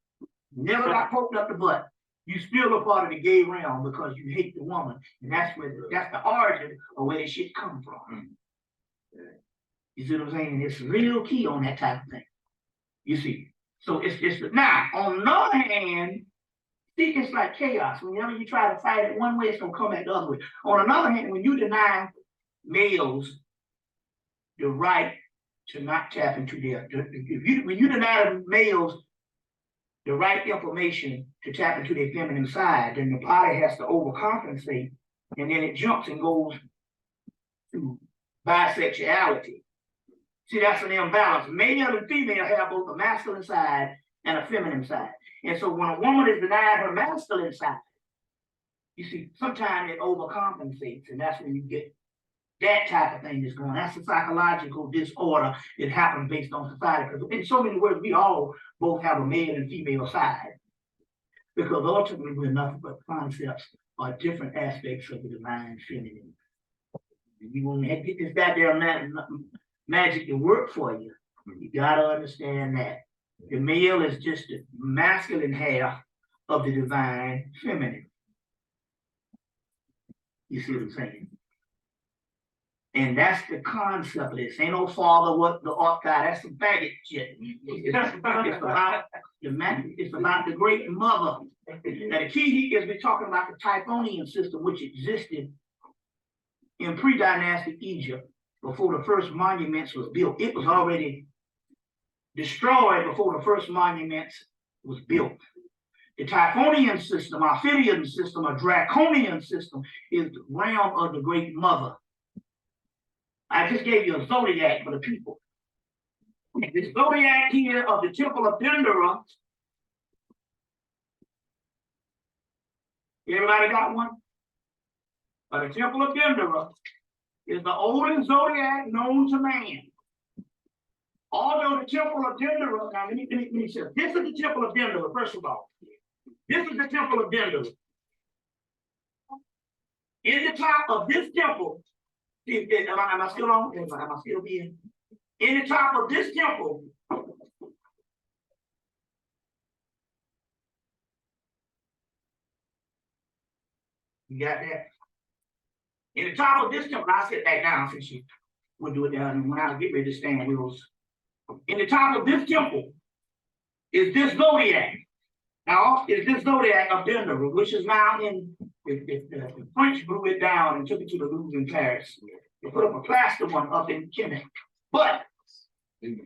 Never got poked up the butt. You still a part of the gay realm because you hate the woman, and that's the origin of where this shit comes from. You see what I'm saying? It's real key on that type of thing. You see, so it's now on the other hand, see, it's like chaos. Whenever you try to fight it one way, it's gonna come back the other way. On another hand, when you deny males the right to not tap into when you deny males the right information to tap into their feminine side, then the body has to overcompensate, and then it jumps and goes to bisexuality. See, that's an imbalance. Male and female have both a masculine side and a feminine side. And so when a woman is denied her masculine side, you see, sometimes it overcompensates, and that's when you get that type of thing that's going on. That's a psychological disorder that happens based on society. Because in so many words, we all both have a male and female side. Because ultimately, we're nothing but concepts or different aspects of the divine feminine. You won't get this goddamn magic to work for you. You gotta understand that. The male is just the masculine half of the divine feminine. You see what I'm saying? And that's the concept of this. Ain't no father, what the art guy, that's some faggot shit. It's about the great mother. Now the key is we're talking about the Typhonian system, which existed in pre-dynastic Egypt before the first monuments was built. It was already destroyed before the first monuments was built. The Typhonian system, Ophidian system, a Draconian system is the realm of the great mother. I just gave you a zodiac for the people. The zodiac here of the Temple of Dendera. Everybody got one? The Temple of Dendera is the oldest zodiac known to man. Although the Temple of Dendera, now let me say, this is the Temple of Dendera, first of all. This is the Temple of Dendera. In the top of this temple, am I still on? Am I still being? In the top of this temple, you got that? In the top of this temple, I'll sit back down since we'll do it down. And when I get ready to stand, in the top of this temple is this zodiac. Now, is this zodiac of Dendera, which is now in the French blew it down and took it to the Louvre in Paris. They put up a plaster one up in HEMMITT. But and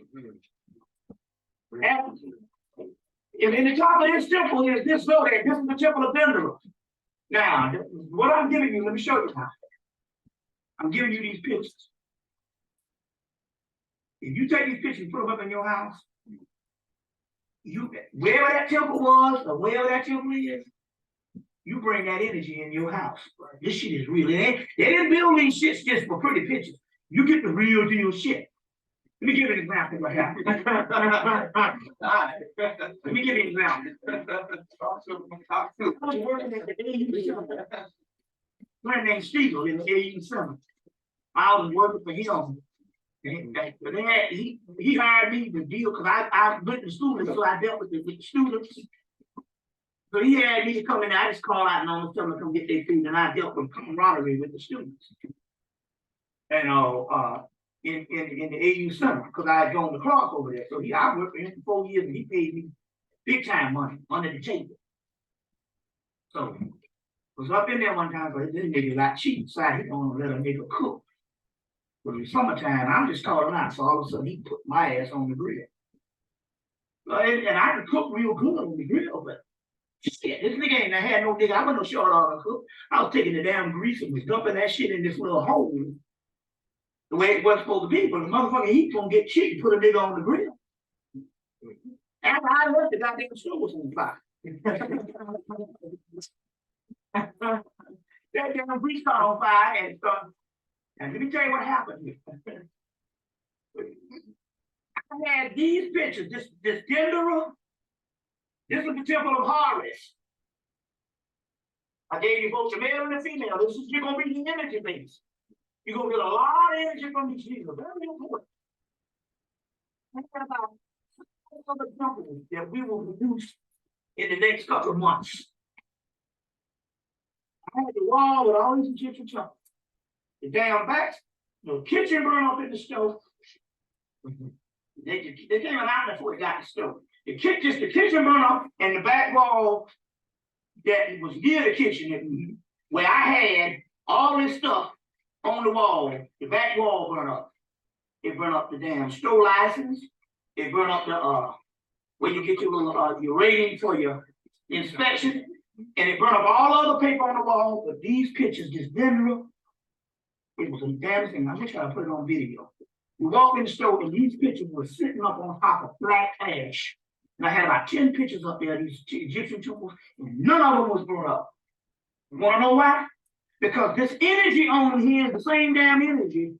in the top of this temple is this zodiac. This is the Temple of Dendera. Now, what I'm giving you, let me show you now. I'm giving you these pictures. If you take these pictures and put them up in your house, wherever that temple was or wherever that temple is, you bring that energy in your house. This shit is real. They didn't build these shits just for pretty pictures. You get the real deal shit. Let me give you an example right here. Let me give you an example. I was working at the AU Center. A friend named Stiegel in the AU Center. I was working for him. But he hired me to deal because I went to school, so I dealt with the students. So he had me to come in. I just call out and almost tell them to come get their food, and I dealt with camaraderie with the students. And in the AU Center, because I had gone to Clark over there. So I worked for him for 4 years, and he paid me big time money under the table. So, was up in there one time, but this nigga like cheap, decided he gonna let a nigga cook. But in the summertime, I'm just calling out, so all of a sudden he put my ass on the grill. And I can cook real good on the grill, but shit, this nigga ain't had no nigga. I wasn't no short order cook. I was taking the damn grease and was dumping that shit in this little hole. The way it was supposed to be, but the motherfucking heat gonna get chicken, put a nigga on the grill. After I left, the goddamn stove was on fire. That damn grease caught on fire and stuff. And let me tell you what happened here. I had these pictures, this Denderer. This is the temple of Horus. I gave you both the male and the female. This is, you're gonna be the energy base. You're gonna get a lot of energy from these people. Very important. I got about 6 other temples that we will produce in the next couple of months. I had the wall with all these Egyptian temples. The damn back, the kitchen burned up in the stove. They came out before it got the stove. The kitchen burned up, and the back wall that was near the kitchen, where I had all this stuff on the wall, the back wall burned up. It burned up the damn store license. It burned up the where you get your little your rating for your inspection, and it burned up all other paper on the wall. But these pictures, this Denver, it was a damn thing. I'm just trying to put it on video. We walked in the store, and these pictures were sitting up on top of black ash. And I had about 10 pictures up there, these Egyptian temples, and none of them was burned up. You want to know why? Because this energy on here is the same damn energy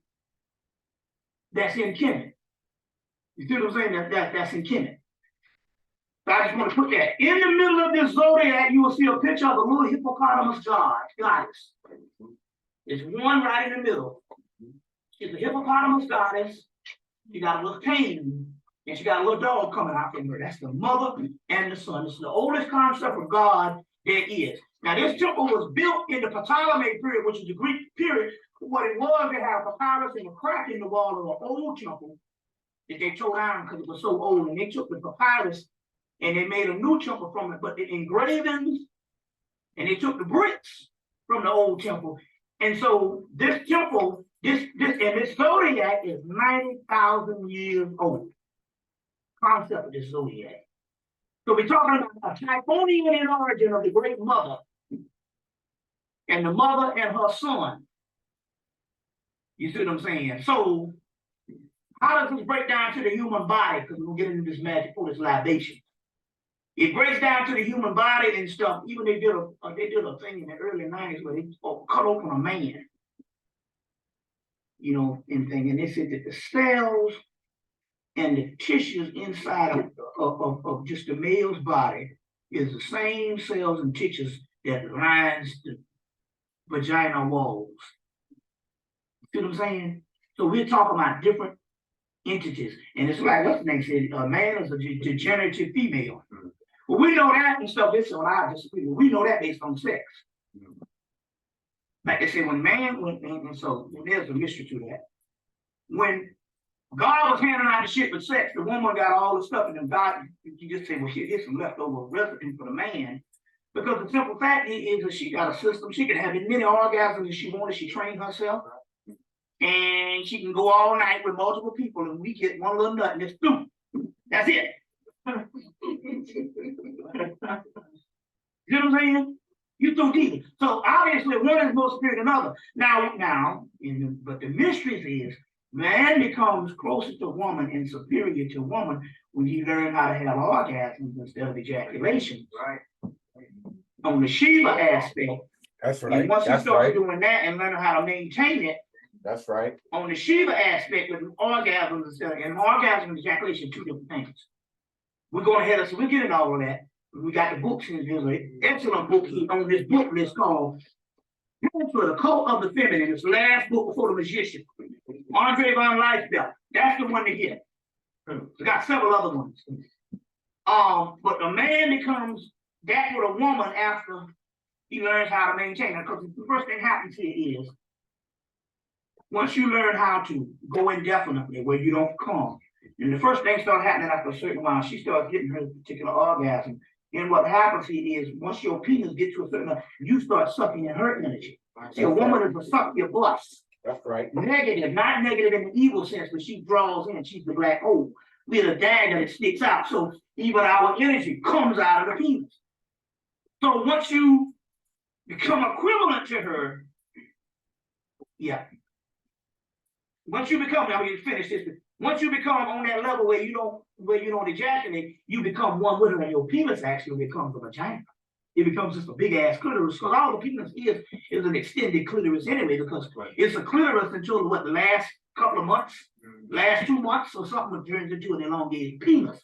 that's in Kemet. You see what I'm saying? That's in Kemet. So I just want to put that. In the middle of this zodiac, you will see a picture of a little hippopotamus goddess. There's one right in the middle. She's a hippopotamus goddess. She got a little cane, and she got a little dog coming out from her. That's the mother and the son. It's the oldest concept of God there is. Now, this temple was built in the Ptolemaic period, which is the Greek period. What it was, they had a papyrus and a crack in the wall of an old temple that they tore down because it was so old. And they took the papyrus and they made a new temple from it, but the engravings, and they took the bricks from the old temple. And so this temple, this zodiac is 90,000 years old. Concept of this zodiac. So we're talking about a Typhonian in origin of the great mother, and the mother and her son. You see what I'm saying? So how does this break down to the human body? Because we'll get into this magic for this libation. It breaks down to the human body and stuff. Even they did a thing in the early 90s where they cut open a man, you know, and they said that the cells and the tissues inside of just the male's body is the same cells and tissues that lines the vaginal walls. See what I'm saying? So we're talking about different entities. And it's like what's the name said, a man is a degenerative female. Well, we know that and stuff. This is what I disagree with. We know that based on sex. Like they say, when man went, and so there's a mystery to that. When God was handing out the shit with sex, the woman got all the stuff, and then God, you just say, well, shit, here's some leftover residue for the man. Because the simple fact is that she got a system. She can have as many orgasms as she wanted. She trained herself. And she can go all night with multiple people, and we get one little nut, and it's through. That's it. You know what I'm saying? You through deep. So obviously one is more spirit than other. But the mystery is man becomes closer to woman and superior to woman when you learn how to have orgasms instead of ejaculation. Right. On the Shiva aspect. That's right. And once you start doing that and learn how to maintain it. That's right. On the Shiva aspect with orgasms and orgasm and ejaculation, two different things. We're going ahead of, so we'll get into all of that. We got the books in here, an excellent book on this book list called For the Cult of the Feminine. It's the last book before the Magician. Andre von Leifeld. That's the one to get. We got several other ones. But a man becomes that with a woman after he learns how to maintain her. Because the first thing happens here is once you learn how to go indefinitely where you don't come, and the first thing starts happening after a certain while, she starts getting her particular orgasm. And what happens is once your penis gets to a certain level, you start sucking in her energy. See, a woman is a suck your bus. That's right. Negative, not negative in the evil sense, but she draws in, she's the black hole. With a dagger that sticks out. So even our energy comes out of the penis. So once you become equivalent to her, yeah. Once you become, I mean, finish this. Once you become on that level where you don't ejaculate, you become one with her, and your penis actually becomes a vagina. It becomes just a big ass clitoris, because all the penis is an extended clitoris anyway, because it's a clitoris until what, the last couple of months, last 2 months or something, turns into an elongated penis,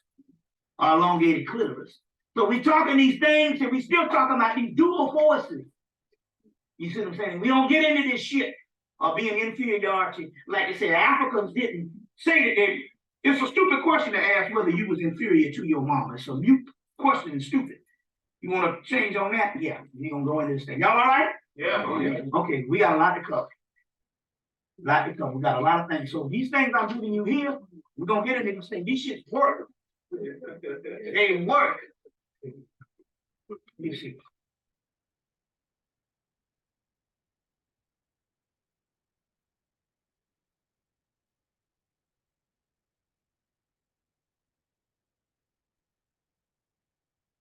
or elongated clitoris. So we talking these things, and we still talking about these dual forces. You see what I'm saying? We don't get into this shit of being inferiority. Like I said, Africans didn't say that they, it's a stupid question to ask whether you was inferior to your mama. It's a mute question and stupid. You want to change on that? Yeah, we're going to go into this thing. Y'all all right? Yeah. Okay, we got a lot to cover. We got a lot of things. So these things I'm giving you here, we're going to get into this thing. These shit work. They work. Let me see.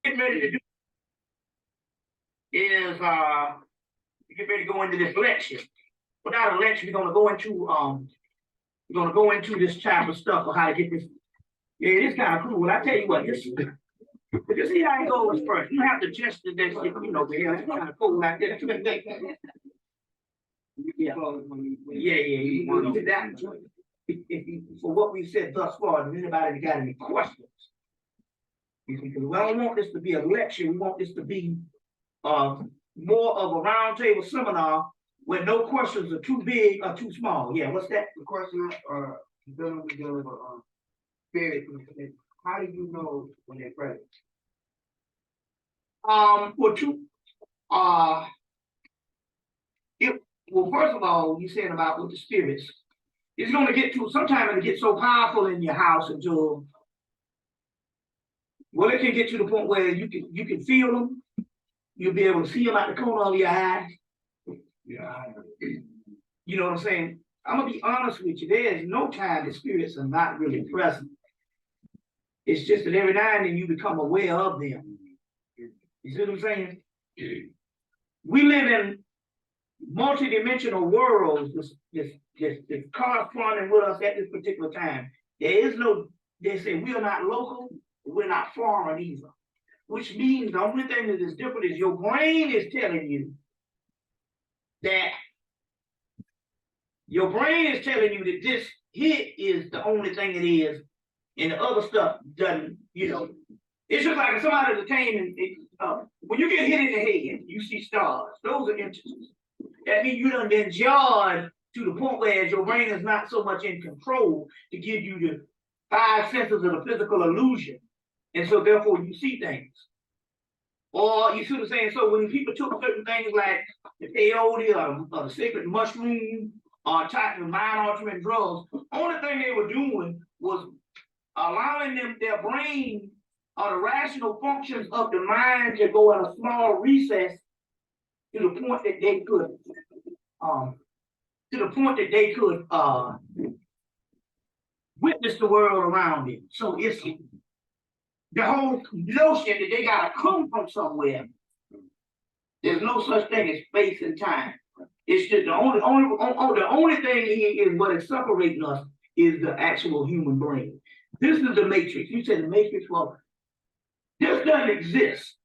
Getting ready to do is get ready to go into this lecture. Without a lecture, we're gonna go into this type of stuff of how to get this. Yeah, it is kind of cool. I tell you what, just see how it goes first. You have to test this, you know, it's kind of cool like this. Yeah, you want to do that. For what we said thus far, does anybody got any questions? Because we don't want this to be a lecture. We want this to be more of a roundtable seminar where no questions are too big or too small. Yeah, what's that? The question dealing with spirit. How do you know when they're present? Well, first of all, you saying about with the spirits, it's going to get to sometimes it'll get so powerful in your house until, well, it can get to the point where you can feel them. You'll be able to see them out the corner of your eye. Yeah. You know what I'm saying? I'm gonna be honest with you. There's no time the spirits are not really present. It's just that every now and then you become aware of them. You see what I'm saying? We live in multi-dimensional worlds that's corresponding with us at this particular time. There is no, they say we are not local, we're not foreign either. Which means the only thing that is different is your brain is telling you that this hit is the only thing it is, and the other stuff doesn't, you know. It's just like if somebody that came and when you get hit in the head, you see stars. Those are instances. That means you done been jarred to the point where your brain is not so much in control to give you the 5 senses of the physical illusion. And so therefore you see things. Or you see what I'm saying? So when people took certain things like the peyote or the sacred mushroom or type of mind altering drugs, only thing they were doing was allowing their brain or the rational functions of the mind to go in a small recess to the point that they could witness the world around them. So it's the whole notion that they gotta come from somewhere. There's no such thing as space and time. It's just the only thing here is what is separating us is the actual human brain. This is the matrix. You said the matrix, well, this doesn't exist.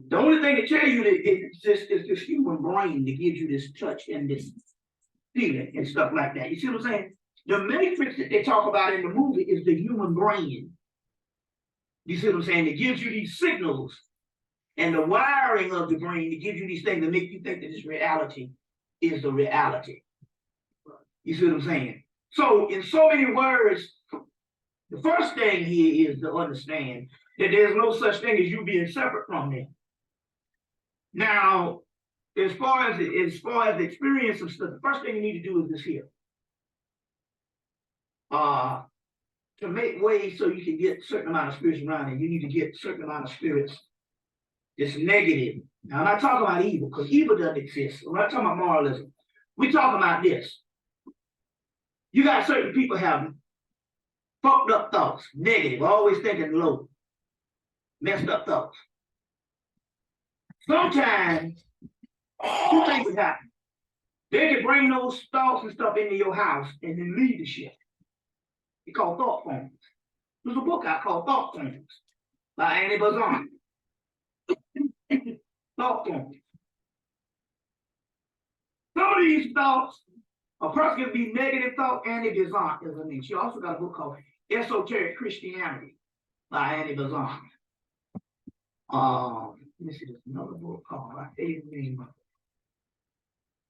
The only thing to tell you that it exists is this human brain that gives you this touch and this feeling and stuff like that. You see what I'm saying? The matrix that they talk about in the movie is the human brain. You see what I'm saying? It gives you these signals and the wiring of the brain that gives you these things that make you think that this reality is the reality. You see what I'm saying? So in so many words, the first thing here is to understand that there's no such thing as you being separate from them. Now, as far as the experience of stuff, the first thing you need to do is this here. To make way so you can get a certain amount of spirits around, and you need to get a certain amount of spirits It's negative. Now, I'm not talking about evil, because evil doesn't exist. We're not talking about moralism. We're talking about this. You got certain people having fucked up thoughts, negative, always thinking low, messed up thoughts. Sometimes, two things can happen. They can bring those thoughts and stuff into your house and then leave the shit. It's called thought forms. There's a book out called Thought Forms by Annie Bazan. Thought forms. Some of these thoughts, a person can be negative thought. Annie Bazan is her name. She also got a book called Esoteric Christianity by Annie Bazan. Let me see, there's another book called, I hate the name of it.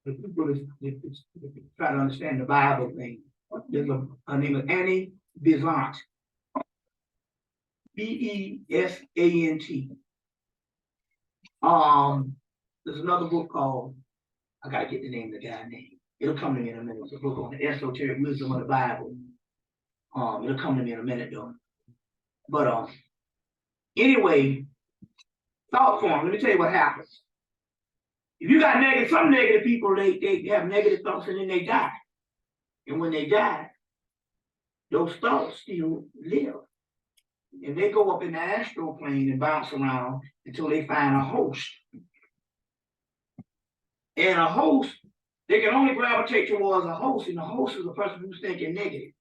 The people that try to understand the Bible thing. There's a name of Annie Besant. B-E-S-A-N-T. There's another book called, I gotta get the name of the guy's name. It'll come to me in a minute. It's a book on the esoteric wisdom of the Bible. It'll come to me in a minute though. But anyway, thought form. Let me tell you what happens. If you got negative, some negative people, they have negative thoughts and then they die. And when they die, those thoughts still live. And they go up in the astral plane and bounce around until they find a host. And a host, they can only gravitate towards a host, and the host is a person who's thinking negative.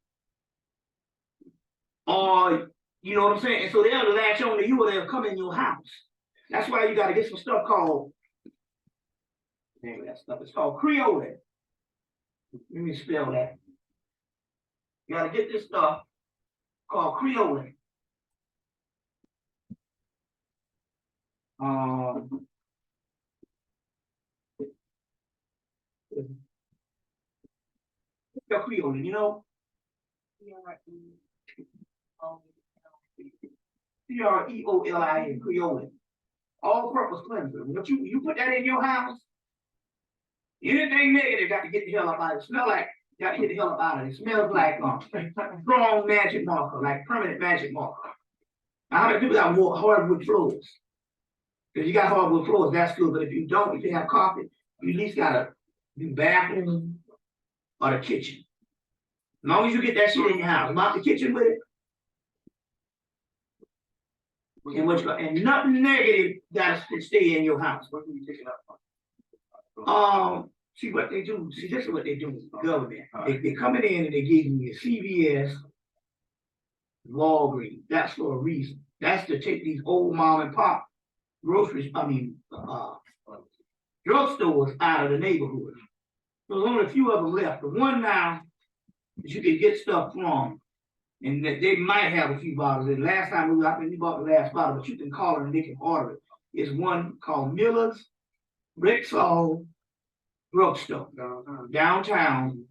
Or, you know what I'm saying? And so they'll latch on to you or they'll come in your house. That's why you got to get some stuff called, name of that stuff, it's called Creole. Let me spell that. You got to get this stuff called Creole. Creole, you know? C-R-E-O-L-I-N, Creole. All-purpose cleanser. But you put that in your house, anything negative got to get the hell up out of it. Smell like, got to get the hell up out of it. It smells like strong magic marker, like permanent magic marker. Now, how many people got hardwood floors? If you got hardwood floors, that's good. But if you don't, if you have carpet, you at least got to do bathroom or the kitchen. As long as you get that shit in your house, mop the kitchen with it. And nothing negative got to stay in your house. What can you pick it up? See what they do. See, this is what they do with the government. They're coming in and they're giving you CVS, Walgreens. That's for a reason. That's to take these old mom and pop drugstores out of the neighborhood. There's only a few of them left. The one now that you can get stuff from, and that they might have a few bottles. And last time we bought the last bottle, but you can call it and they can order it. It's one called Miller's Rexall Drugstore downtown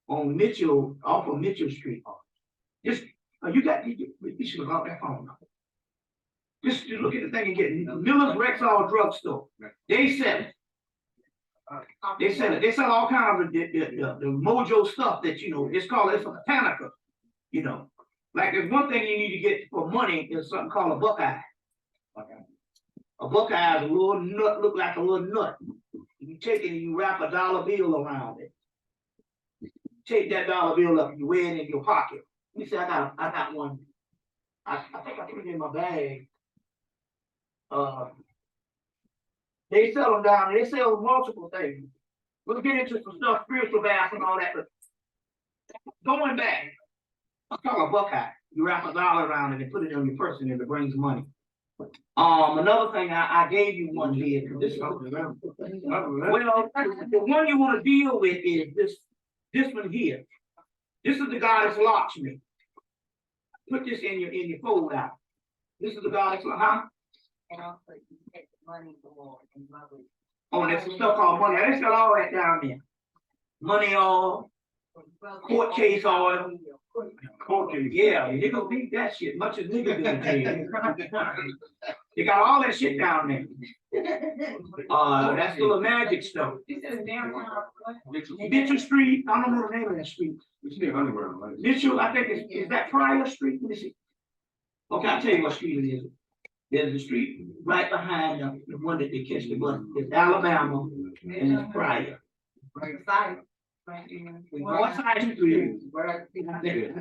on Mitchell, off of Mitchell Street. Just you should have got that phone number. Just look at the thing and get Miller's Rexall Drugstore. They sell it. They sell it. They sell all kinds of the mojo stuff that it's called. It's a botanica. Like there's one thing you need to get for money is something called a buckeye. A buckeye is a little nut, look like a little nut. You take it and you wrap a dollar bill around it. Take that dollar bill up and you wear it in your pocket. Let me see, I got one. I think I put it in my bag. They sell them down there. They sell multiple things. We'll get into some stuff, spiritual baths and all that, but going back, I call a buckeye. You wrap a dollar around it and put it on your person and it brings money. Another thing I gave you one here. This is, well, the one you want to deal with is this one here. This is the goddess Lakshmi. Put this in your fold out. This is the goddess, huh? And also you take money for and money. Oh, there's some stuff called money. They sell all that down there. Money oil, court case oil. Court case. Yeah, they gonna beat that shit much as niggas gonna tell you. They got all that shit down there. That's still a magic stuff. Mitchell Street. I don't know the name of that street. Mitchell, I think is that Pryor Street? Let me see. Okay, I'll tell you what street it is. There's a street right behind the one that they catch the bus. It's Alabama and it's Pryor. Side. What side you do? I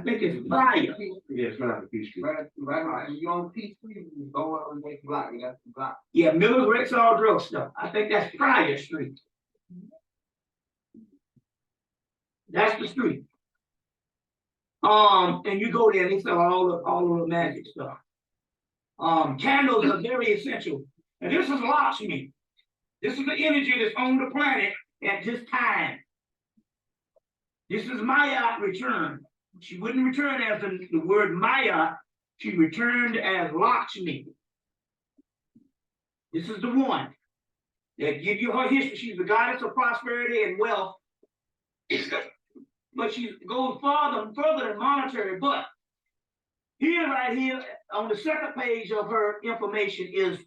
think it's Pryor. Yeah, it's not a piece. Right, you on P Street, you go on the next block, you got the block. Yeah, Miller's Rexall Drugstore. I think that's Pryor Street. That's the street. And you go there and they sell all of the magic stuff. Candles are very essential. And this is Lakshmi. This is the energy that's on the planet at this time. This is Maya return. She wouldn't return as the word Maya. She returned as Lakshmi. This is the one that give you her history. She's the goddess of prosperity and wealth. But she goes further than monetary. But here, right here, on the second page of her information is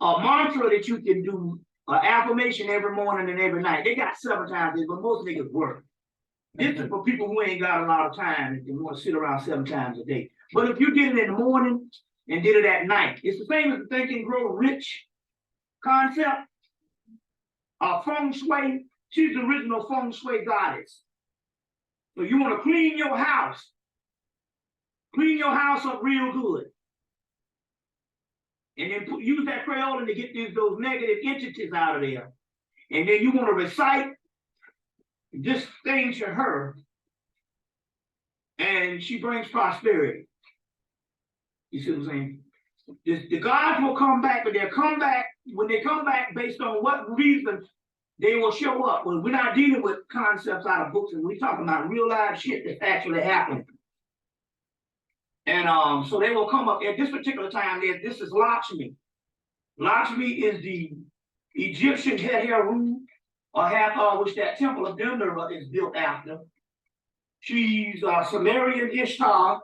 a mantra that you can do, an affirmation every morning and every night. They got several times, but most niggas work. This is for people who ain't got a lot of time and want to sit around 7 times a day. But if you did it in the morning and did it at night, it's the same as the Think and Grow Rich concept. Feng Shui, she's the original Feng Shui goddess. So you want to clean your house. Clean your house up real good. And then use that Crayola to get those negative entities out of there. And then you want to recite this thing to her. And she brings prosperity. You see what I'm saying? The gods will come back, but they'll come back, when they come back based on what reason they will show up. Well, we're not dealing with concepts out of books, and we're talking about real life shit that's actually happening. And so they will come up at this particular time. This is Lakshmi. Lakshmi is the Egyptian Heru, or Hathor, which that temple of Dendera is built after. She's Sumerian Ishtar,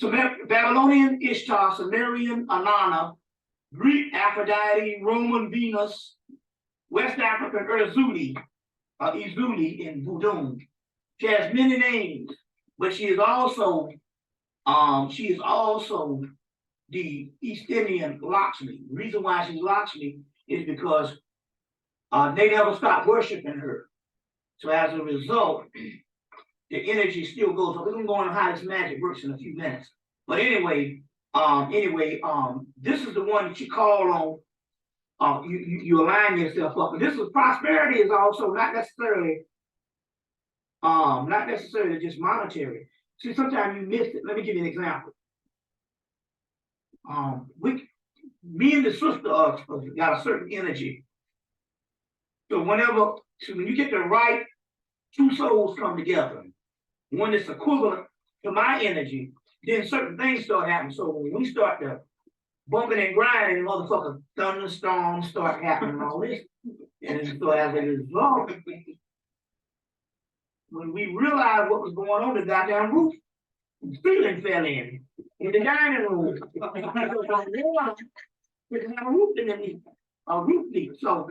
Babylonian Ishtar, Sumerian Anana, Greek Aphrodite, Roman Venus, West African Izuli in Voodoo. She has many names, but she is also the East Indian Lakshmi. The reason why she's Lakshmi is because they never stopped worshiping her. So as a result, the energy still goes. So we're gonna go on how this magic works in a few minutes. But anyway, this is the one that you call on. You align yourself up. But this is prosperity is also not necessarily just monetary. See, sometimes you miss it. Let me give you an example. Me and the sister got a certain energy. So when you get the right two souls come together, one that's equivalent to my energy, then certain things start happening. So when we start to bumping and grinding, motherfucker, thunderstorms start happening and all this. And so as a result, when we realized what was going on, the goddamn roof, the ceiling fell in the dining room. There's a roof in the roof leak. So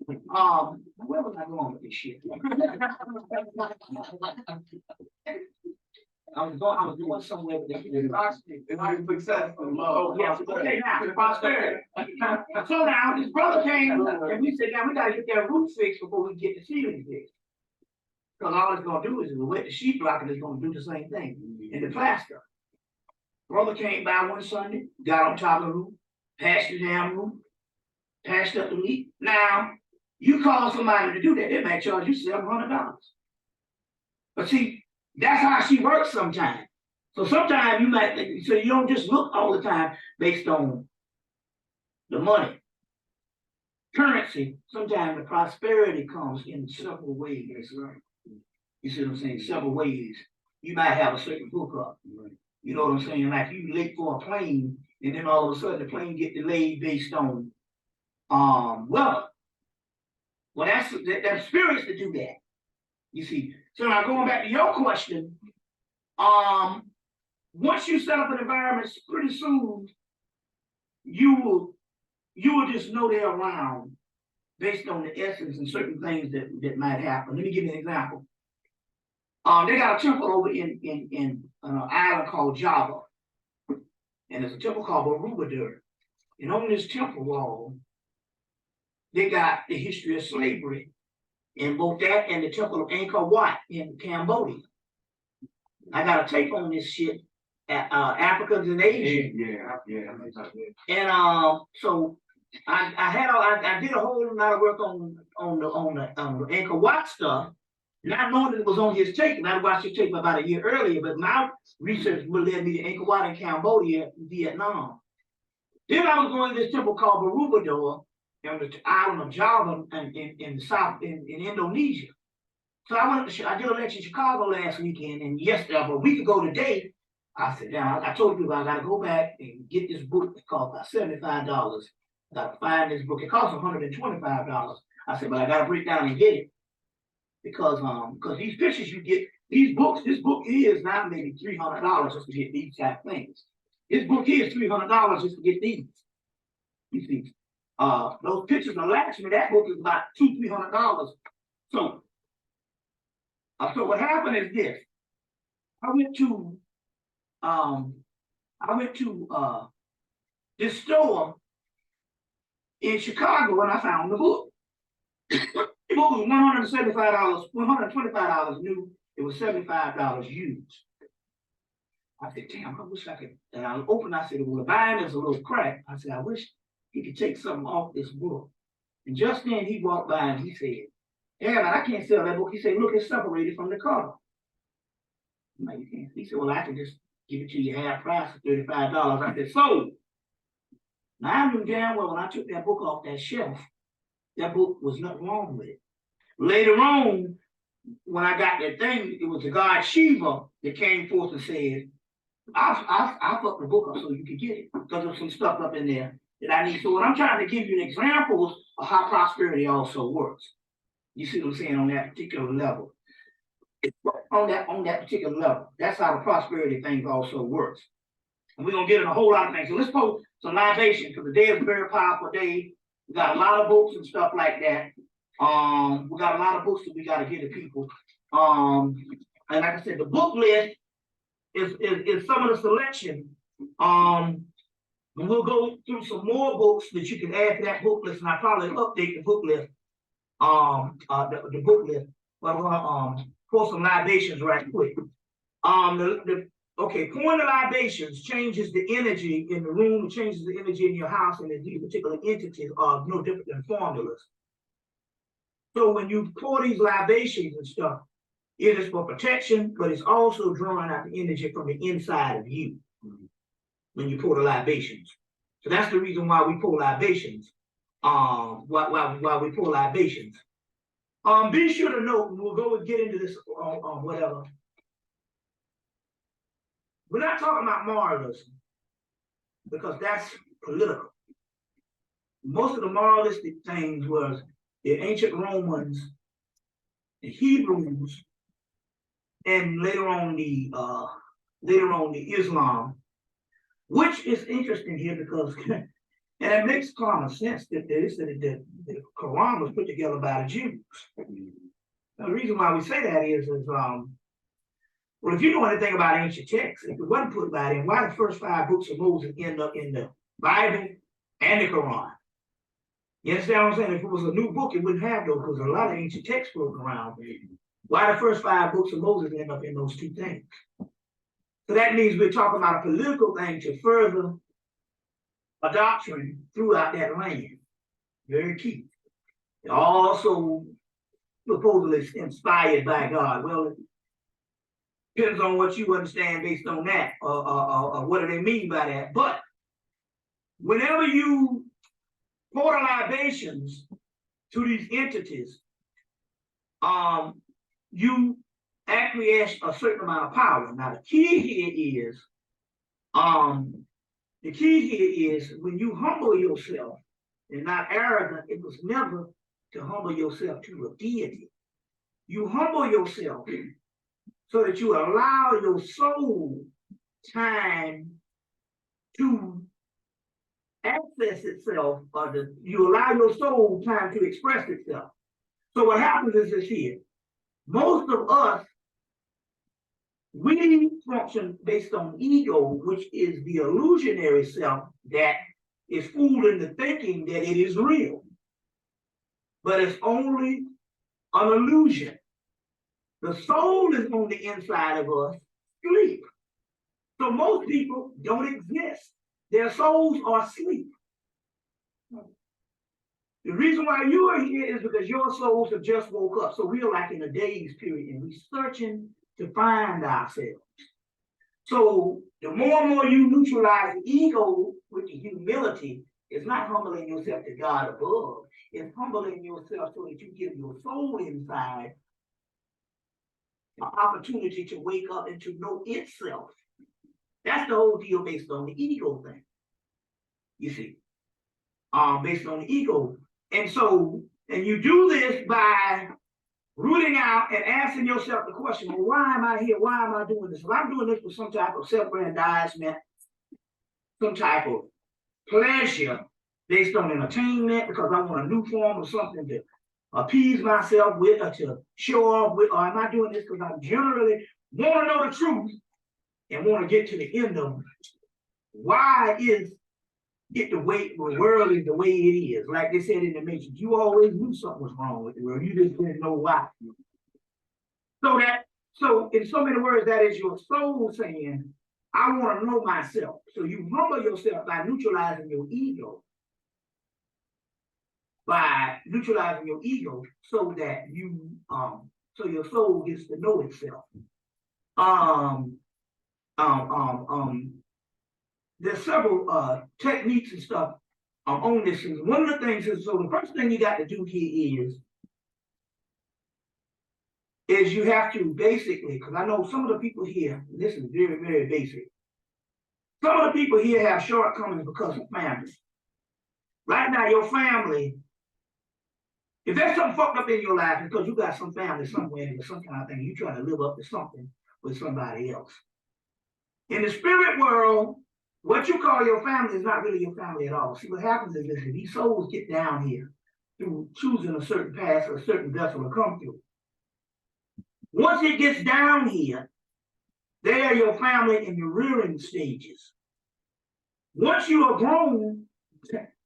where was I going with this shit? I was going somewhere with this. Yeah, okay, now, prosperity. So now, this brother came and we said, now we gotta get that roof fixed before we get the ceiling fixed. Because all it's gonna do is wet the sheetrock and it's gonna do the same thing in the plaster. Brother came by one Sunday, got on top of the roof, patched the damn roof, patched up the leak. Now, you call somebody to do that, they might charge you $700. But see, that's how she works sometimes. So sometimes you might think, so you don't just look all the time based on the money. Currency, sometimes the prosperity comes in several ways. Right? You see what I'm saying? Several ways. You might have a certain hookup. Right? You know what I'm saying? Like you late for a plane, and then all of a sudden the plane get delayed based on weather. Well, that's spirits to do that. You see. So now going back to your question, once you set up an environment, pretty soon you will just know they're around based on the essence and certain things that might happen. Let me give you an example. They got a temple over in an island called Java, and there's a temple called Borobudur. And on this temple wall, they got the history of slavery in both that and the temple of Angkor Wat in Cambodia. I got a tape on this shit at Africans and Asians. And so I did a whole lot of work on the Angkor Wat stuff, not knowing that it was on his tape. And I watched his tape about a year earlier, but my research would led me to Angkor Wat in Cambodia, Vietnam. Then I was going to this temple called Borobudur on the island of Java in the south in Indonesia. So I did a lecture in Chicago last weekend, and yesterday, a week ago today, I said, down. I told people I got to go back and get this book. It cost about $75. I got to find this book. It costs $125. I said, but I got to break down and get it because these pictures you get, these books, this book here is not maybe $300 just to get these type things. This book here is $300 just to get these. You see, those pictures of Lakshmi, that book is about $200-300. So what happened is this. I went to this store in Chicago and I found the book. The book was $175, $125 new. It was $75 used. I said, damn, I wish I could. And I opened, I said, well, the bind is a little cracked. I said, I wish he could take something off this book. And just then he walked by and he said, yeah, man, I can't sell that book. He said, look, it's separated from the cover. I'm like, you can't. He said, well, I can just give it to you half price for $35. I said, sold. Now I knew damn well when I took that book off that shelf, that book was nothing wrong with it. Later on, when I got that thing, it was the god Shiva that came forth and said, I'll fuck the book up so you can get it. Because there's some stuff up in there that I need. So what I'm trying to give you examples of how prosperity also works. You see what I'm saying on that particular level. On that particular level. That's how the prosperity thing also works. And we're gonna get in a whole lot of things. So let's post some libation because the day is a very powerful day. We got a lot of books and stuff like that. We got a lot of books that we gotta give to people. And like I said, the book list is some of the selection. And we'll go through some more books that you can add to that book list, and I'll probably update the book list. The book list. But we're gonna pour some libations right quick. Pouring the libations changes the energy in the room, changes the energy in your house, and these particular entities are no different than formulas. So when you pour these libations and stuff, it is for protection, but it's also drawing out the energy from the inside of you when you pour the libations. So that's the reason why we pour libations. Why we pour libations. Be sure to note, and we'll go and get into this whatever. We're not talking about moralism because that's political. Most of the moralistic things was the ancient Romans, the Hebrews, and later on the Islam, which is interesting here because and it makes common sense that the Quran was put together by the Jews. Now, the reason why we say that is well, if you know anything about ancient texts, if it wasn't put by them, why the first 5 books of Moses end up in the Bible and the Quran? You understand what I'm saying? If it was a new book, it wouldn't have those because a lot of ancient texts floating around. Why the first 5 books of Moses end up in those 2 things? So that means we're talking about a political thing to further a doctrine throughout that land. Very key. Also supposedly inspired by God. Well, it depends on what you understand based on that, or what do they mean by that. But whenever you pour the libations to these entities, you acquiesce a certain amount of power. Now the key here is when you humble yourself and not arrogant, it was never to humble yourself to a deity. You humble yourself so that you allow your soul time to access itself, or you allow your soul time to express itself. So what happens is this here. Most of us, we function based on ego, which is the illusionary self that is fooled into thinking that it is real. But it's only an illusion. The soul is on the inside of us, sleep. So most people don't exist. Their souls are asleep. The reason why you are here is because your souls have just woke up. So we're like in a daze period and we're searching to find ourselves. So the more and more you neutralize the ego with the humility, it's not humbling yourself to God above. It's humbling yourself so that you give your soul inside an opportunity to wake up and to know itself. That's the whole deal based on the ego thing. You see, based on the ego. And so, and you do this by rooting out and asking yourself the question, well, why am I here? Why am I doing this? Well, I'm doing this for some type of self-aggrandizement, some type of pleasure based on an attainment, because I want a new form of something to appease myself with or to show off with, or am I doing this because I generally want to know the truth and want to get to the end of it? Why is it the world is the way it is? Like they said in the Matrix, you always knew something was wrong with the world. You just didn't know why. So in so many words, that is your soul saying, I want to know myself. So you humble yourself by neutralizing your ego. By neutralizing your ego so that you so your soul gets to know itself. There's several techniques and stuff on this. And one of the things is, so the first thing you got to do here is you have to basically, because I know some of the people here, this is very, very basic. Some of the people here have shortcomings because of family. Right now, your family, if there's something fucked up in your life, it's because you got some family somewhere or some kind of thing, you try to live up to something with somebody else. In the spirit world, what you call your family is not really your family at all. See, what happens is this, if these souls get down here through choosing a certain path or a certain vessel to come through, once it gets down here, they are your family in your rearing stages. Once you are grown,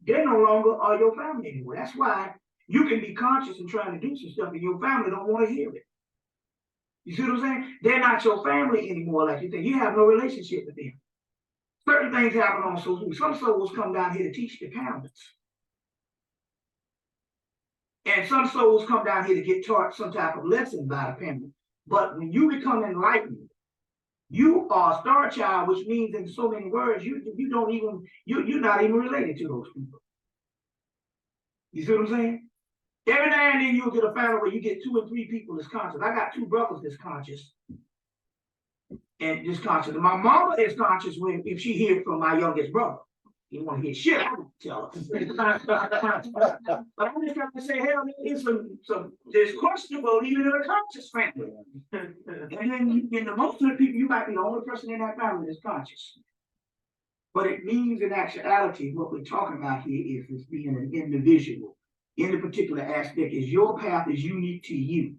they no longer are your family anymore. That's why you can be conscious and trying to do some stuff and your family don't want to hear it. You see what I'm saying? They're not your family anymore like you think. You have no relationship with them. Certain things happen on souls. Some souls come down here to teach the parents. And some souls come down here to get taught some type of lesson by the parent. But when you become enlightened, you are a star child, which means in so many words, you're not even related to those people. You see what I'm saying? Every now and then you'll get a family where you get 2 or 3 people that's conscious. I got 2 brothers that's conscious. And disconscious. And my mama is conscious if she hears from my youngest brother. You want to hear shit, I won't tell her. But I'm just trying to say, hell, there's questionable even in a conscious family. And then in the most of the people, you might be the only person in that family that's conscious. But it means in actuality, what we're talking about here is being an individual. In the particular aspect is your path is unique to you.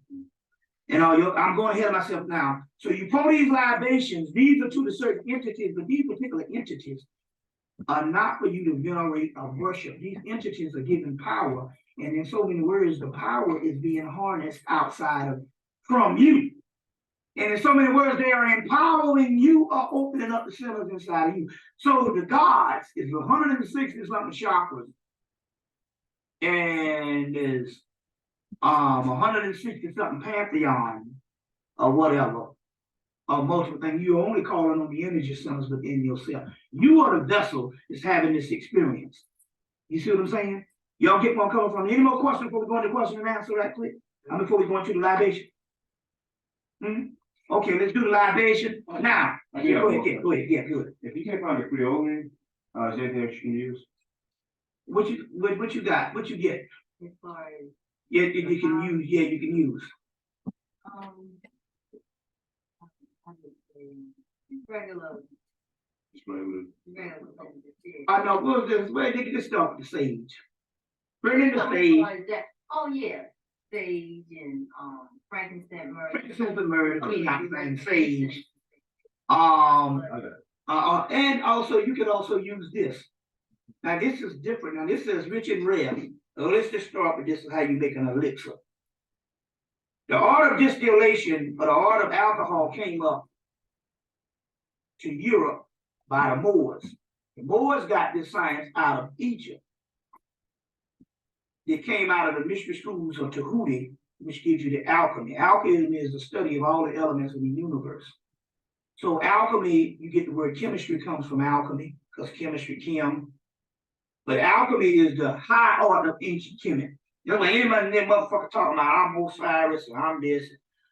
And I'm going ahead of myself now. So you pour these libations, these are to the certain entities, but these particular entities are not for you to venerate or worship. These entities are given power. And in so many words, the power is being harnessed outside from you. And in so many words, they are empowering you or opening up the centers inside of you. So the gods is 160 something chakras. And there's 160 something pantheon or whatever. Or multiple things. You're only calling on the energy centers within yourself. You are the vessel that's having this experience. You see what I'm saying? Y'all get more color from me. Any more questions before we go into question and answer right quick? Before we go into the libation? Okay, let's do the libation. Now, go ahead. Yeah, good. If you can't find a Creole, is there anything else you can use? What you got? What you get? As far as Yeah, you can use. Yeah, you can use. I would say regular. I know. We'll just start with the sage. Bring in the sage. Oh yeah, sage and frankincense, myrrh. Frankincense and myrrh, clean out things, sage. And also you can also use this. Now this is different. Now this is rich and rare. So let's just start with this is how you make an elixir. The art of distillation or the art of alcohol came up to Europe by the Moors. The Moors got this science out of Egypt. It came out of the mystery schools of Tahuti, which gives you the alchemy. Alchemy is the study of all the elements of the universe. So alchemy, you get the word chemistry comes from alchemy, because chemistry, chem. But alchemy is the high art of ancient chemistry. You know, when anybody in that motherfucker talking about I'm Osiris and I'm this,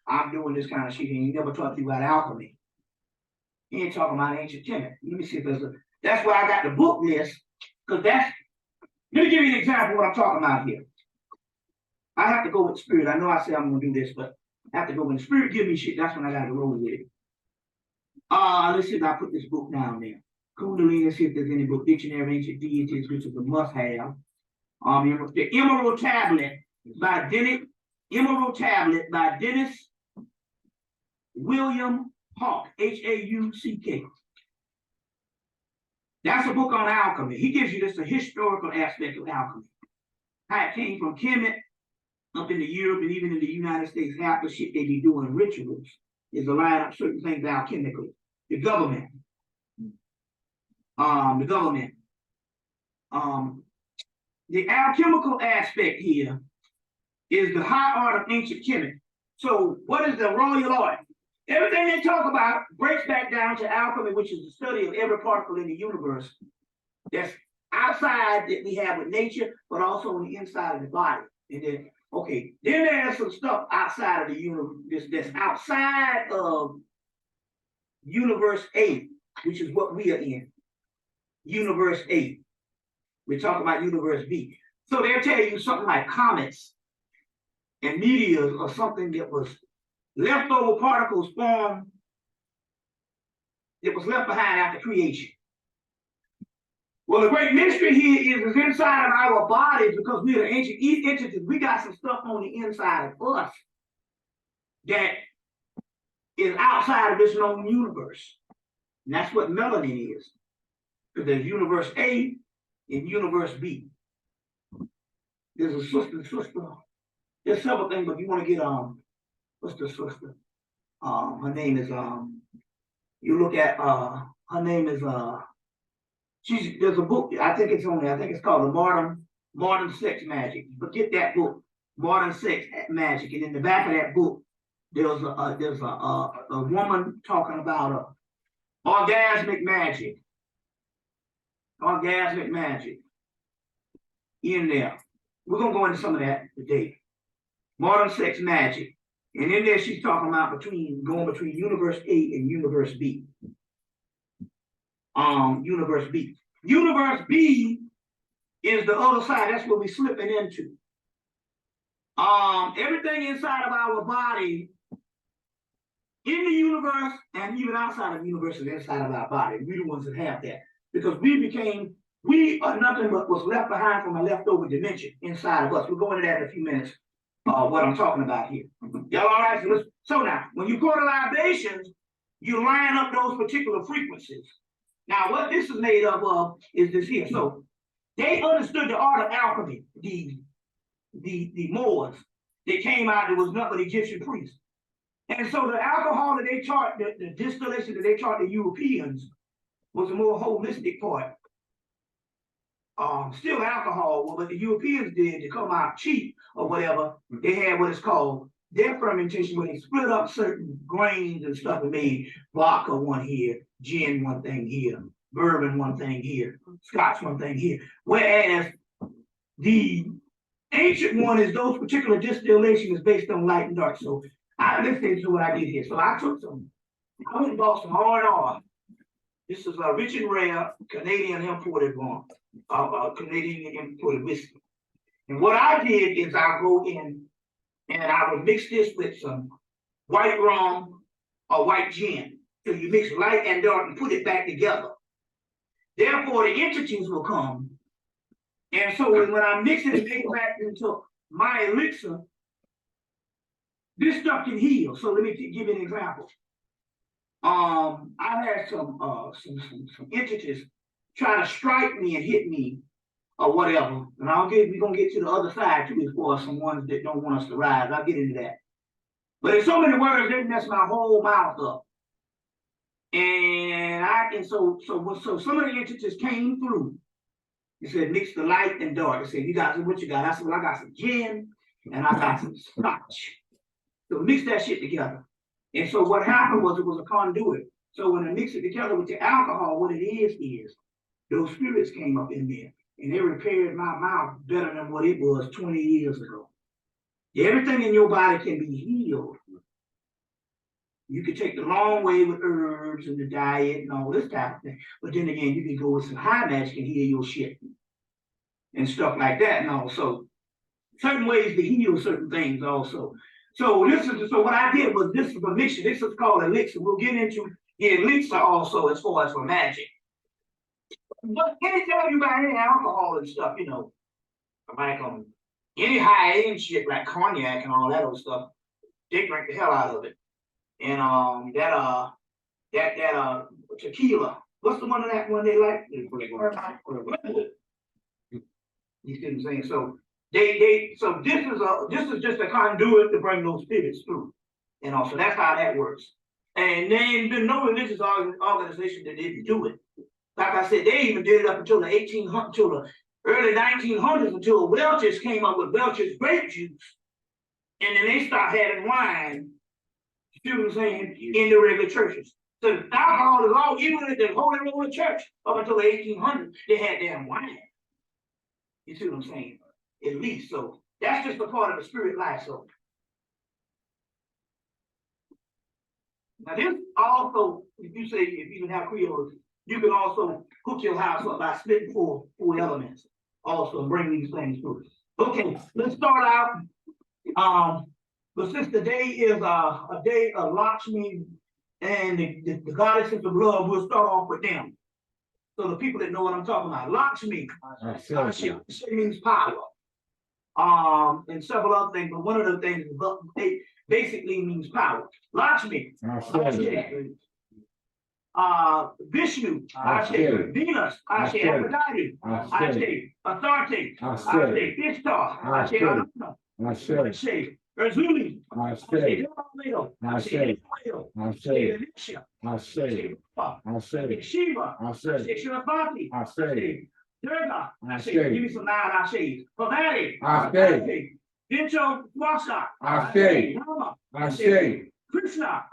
I'm doing this kind of shit, and he never talked to you about alchemy. He ain't talking about ancient chemistry. Let me see if there's a, that's why I got the book list, because that's, let me give you an example of what I'm talking about here. I have to go with spirit. I know I said I'm gonna do this, but I have to go when the spirit give me shit, that's when I gotta roll with it. Let's see if I put this book down there. Kundalini, let's see if there's any book, Dictionary of Ancient Deities, which is a must-have. The Emerald Tablet by Dennis William Hawk, Hauck. That's a book on alchemy. He gives you just a historical aspect of alchemy. How it came from Kemet up into Europe and even in the United States, half the shit they be doing rituals is to line up certain things alchemically. The government. The alchemical aspect here is the high art of ancient chemistry. So what is the royal art? Everything they talk about breaks back down to alchemy, which is the study of every particle in the universe that's outside that we have with nature, but also on the inside of the body. And then, okay, then there's some stuff outside of the universe that's outside of universe A, which is what we are in. Universe A. We're talking about universe B. So they'll tell you something like comets and meteors or something that was leftover particles formed that was left behind after creation. Well, the great mystery here is inside of our bodies, because we're the ancient entities. We got some stuff on the inside of us that is outside of this known universe. And that's what melanin is. Because there's universe A and universe B. There's a sister. There's several things, but you want to get what's the sister? Her name is you look at her name is there's a book, I think it's called The Modern Sex Magic. But get that book, Modern Sex Magic. And in the back of that book, there's a woman talking about orgasmic magic. Orgasmic magic in there. We're gonna go into some of that today. Modern sex magic. And in there she's talking about going between universe A and universe B. Universe B. Universe B is the other side. That's what we're slipping into. Everything inside of our body in the universe and even outside of the universe is inside of our body. We're the ones that have that. Because we are nothing but what's left behind from a leftover dimension inside of us. We'll go into that in a few minutes, what I'm talking about here. Y'all all right? So now, when you go to libations, you line up those particular frequencies. Now, what this is made up of is this here. So they understood the art of alchemy, the Moors. They came out, there was nothing but Egyptian priests. And so the alcohol that they taught, the distillation that they taught the Europeans was a more holistic part. Still alcohol, but the Europeans did to come out cheap or whatever. They had what is called their fermentation, where they split up certain grains and stuff and made vodka one here, gin one thing here, bourbon one thing here, scotch one thing here. Whereas the ancient one is those particular distillation is based on light and dark. So I listened to what I did here. So I went and bought some R&R. This is a rich and rare Canadian imported rum, Canadian imported whiskey. And what I did is I go in and I would mix this with some white rum or white gin. So you mix light and dark and put it back together. Therefore, the entities will come. And so when I mix it and make it back into my elixir, this stuff can heal. So let me give you an example. I had some entities try to strike me and hit me or whatever. And we're gonna get to the other side too, as far as some ones that don't want us to rise. I'll get into that. But in so many words, they mess my whole mouth up. And so some of the entities came through. He said, mix the light and dark. He said, you got what you got? I said, well, I got some gin and I got some scotch. So mix that shit together. And so what happened was it was a conduit. So when I mix it together with the alcohol, what it is those spirits came up in there and they repaired my mouth better than what it was 20 years ago. Everything in your body can be healed. You can take the long way with herbs and the diet and all this type of thing. But then again, you can go with some high magic and heal your shit and stuff like that. And also, certain ways to heal certain things also. So what I did was this is a mixture. This is called elixir. We'll get into the elixir also as far as for magic. But anytime you buy any alcohol and stuff, like any high-end shit like cognac and all that old stuff, they drink the hell out of it. And that tequila. What's the one of that one they like? You see what I'm saying? So so this is just a conduit to bring those spirits through. And also that's how that works. And then there's no religious organization that didn't do it. Like I said, they even did it up until the 1800s, until the early 1900s, until Welch's came up with Welch's grape juice. And then they started having wine. You know what I'm saying? In the regular churches. So alcohol is all, even in the Holy Roman Church up until the 1800s, they had damn wine. You see what I'm saying? At least. So that's just a part of the spirit life. So now this also, if you can have Creole, you can also cook your house up by splitting four elements also and bring these things through. Okay, let's start out. But since the day is a day of Lakshmi and the goddesses of love, we'll start off with them. So the people that know what I'm talking about. Lakshmi, she means power. And several other things, but one of the things basically means power. Lakshmi, Vishnu, Venus, Aphrodite, Astarte, Ishtar, Razuli, Shiva, Shivapati, Durga, give me some nine Pavati, Vincho Wasa, Rama, Krishna,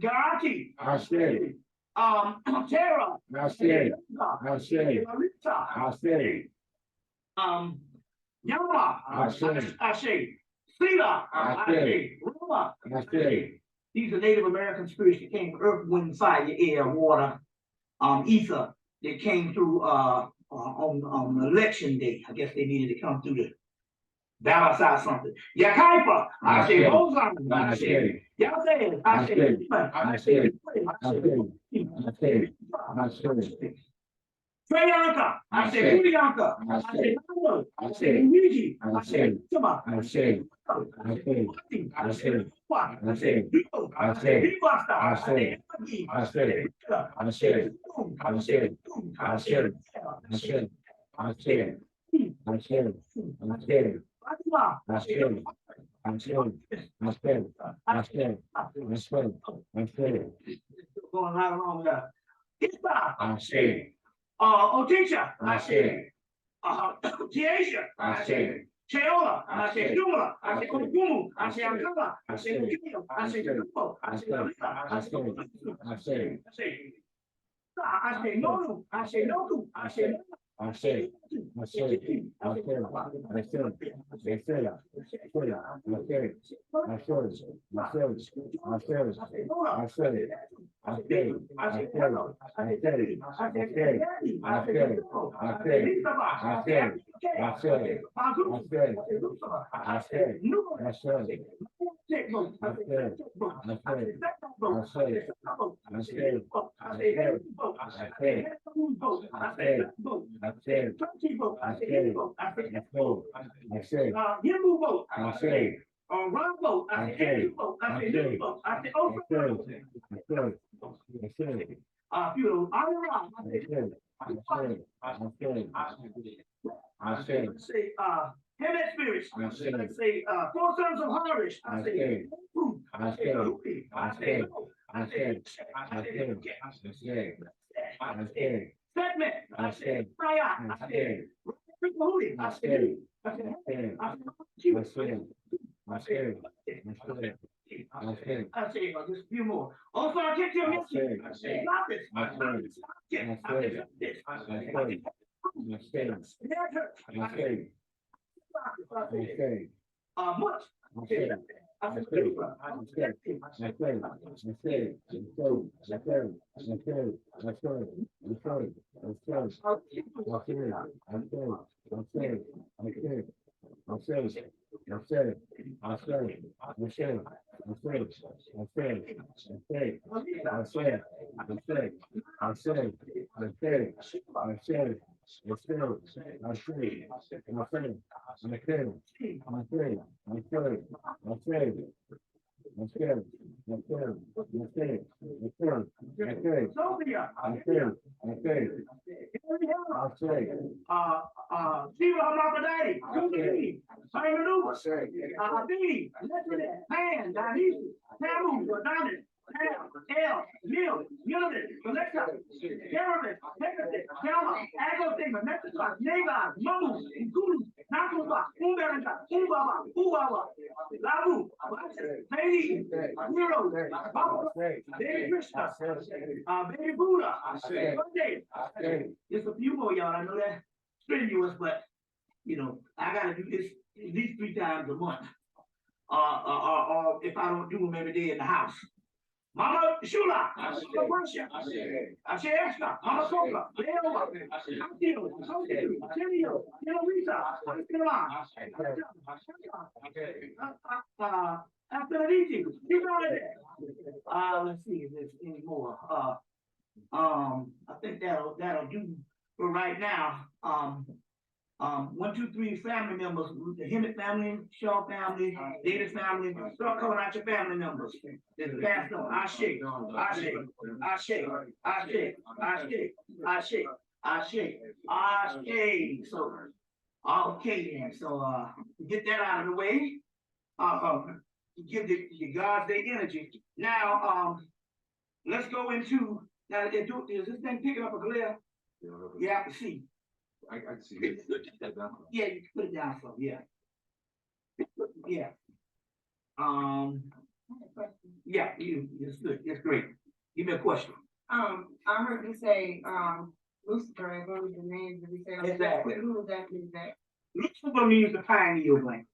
Garati, Tara, Yama, Sila, Roma. These are Native American spirits that came from earth, wind, fire, air, water, ether. They came through on election day. I guess they needed to come through to balance out something. Yakaipa, I say, Ozan, I say, Yasay, I say, Trayanka, I say, Priyanka, I say, Namo, I say, Luigi, I say, Sima, I say, I say, I say, I say, I say, I say, I say, I say, I say, I say, I say, I say, going right along with that. I say, Otisha, I say, Tiasia, I say, Cheola, I say, Jumla, I say, Kumu, I say, Ankara, I say, Mukio, I say, Kupo, I say, Alita, I say, I say, Nonu, I say, Noku, I say, I say, I say, I One vote. I said two votes. I said two votes. I said oh. A few of those. All around. I say, HEMMITT spirits. I say, four sons of Harish. I say, segment. I say, Raya. I say, I say, just a few more. Also, I get your message. I say, not this. Much. Sophia. Steve Hamakadadi, Judy, Simon Abidi, Man, Danishi, Tamu, Adonis, El, Neil, Unit, Alexa, Jeremy, Hecate, Selma, Agostinga, Mexico, Negas, Mamu, Gulu, Nakuba, Uberanta, Ubaba, Labu, Baby, Hero, Baby Krishna, Baby Buddha, Sunday. Just a few more, y'all. I know that's strenuous, but you know, I gotta do this at least 3 times a month. Or if I don't do them every day in the house. Mama Shula, Mama Worship, I say Esther, Mama Soka, Leoma, Antio, Antonio, after the meeting, you know it. Let's see if there's any more. I think that'll do for right now. 1, 2, 3 family members, the HEMMITT family, Shaw family, Davis family, start calling out your family members. It's passed on. I shake. So, okay then. So, get that out of the way. Give the gods their energy. Now, let's go into, now, is this thing picking up a glare? You have to see. I can see it. Yeah, you can put it down some, yeah. Yeah. Yeah, it's good, it's great. Give me a question. I heard you say, Lucifer, and what was the name that we say? Exactly. Who exactly is that? Lucifer means the pioneer blank.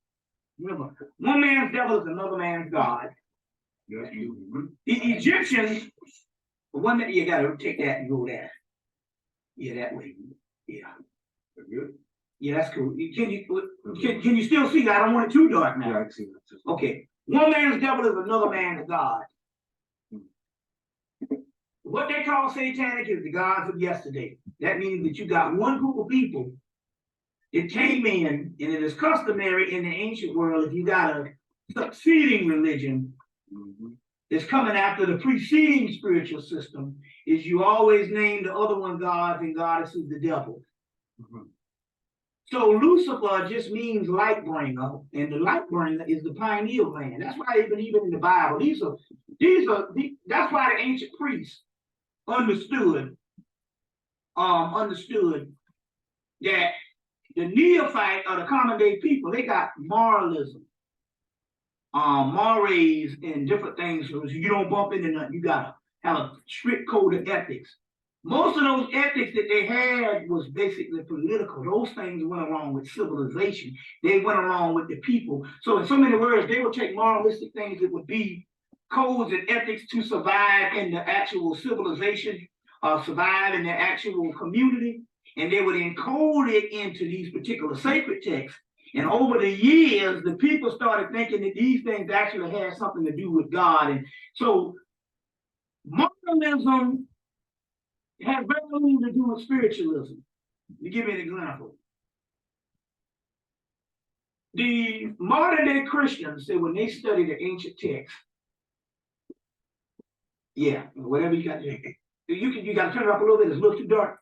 Remember, one man's devil is another man's God. Yes. The Egyptians, one that you gotta take that and go there. Yeah, that way. Yeah. Good. Yeah, that's cool. Can you still see? I don't want it too dark now. Yeah, I can see that too. Okay. One man's devil is another man's God. What they call satanic is the gods of yesterday. That means that you got one group of people that came in, and it is customary in the ancient world, if you got a succeeding religion that's coming after the preceding spiritual system, is you always name the other one gods and goddesses the devil. So Lucifer just means light bringer, and the light bringer is the pineal gland. That's why even in the Bible, that's why the ancient priests understood that the neophyte or the common day people, they got moralism, mores and different things. So you don't bump into nothing. You gotta have a strict code of ethics. Most of those ethics that they had was basically political. Those things went along with civilization. They went along with the people. So in so many words, they would take moralistic things that would be codes and ethics to survive in the actual civilization, survive in the actual community, and they would encode it into these particular sacred texts. And over the years, the people started thinking that these things actually had something to do with God. And so moralism had very little to do with spiritualism. You give me an example. The modern day Christians say when they study the ancient text, yeah, whatever you got to do, you got to turn it up a little bit. It's a little too dark.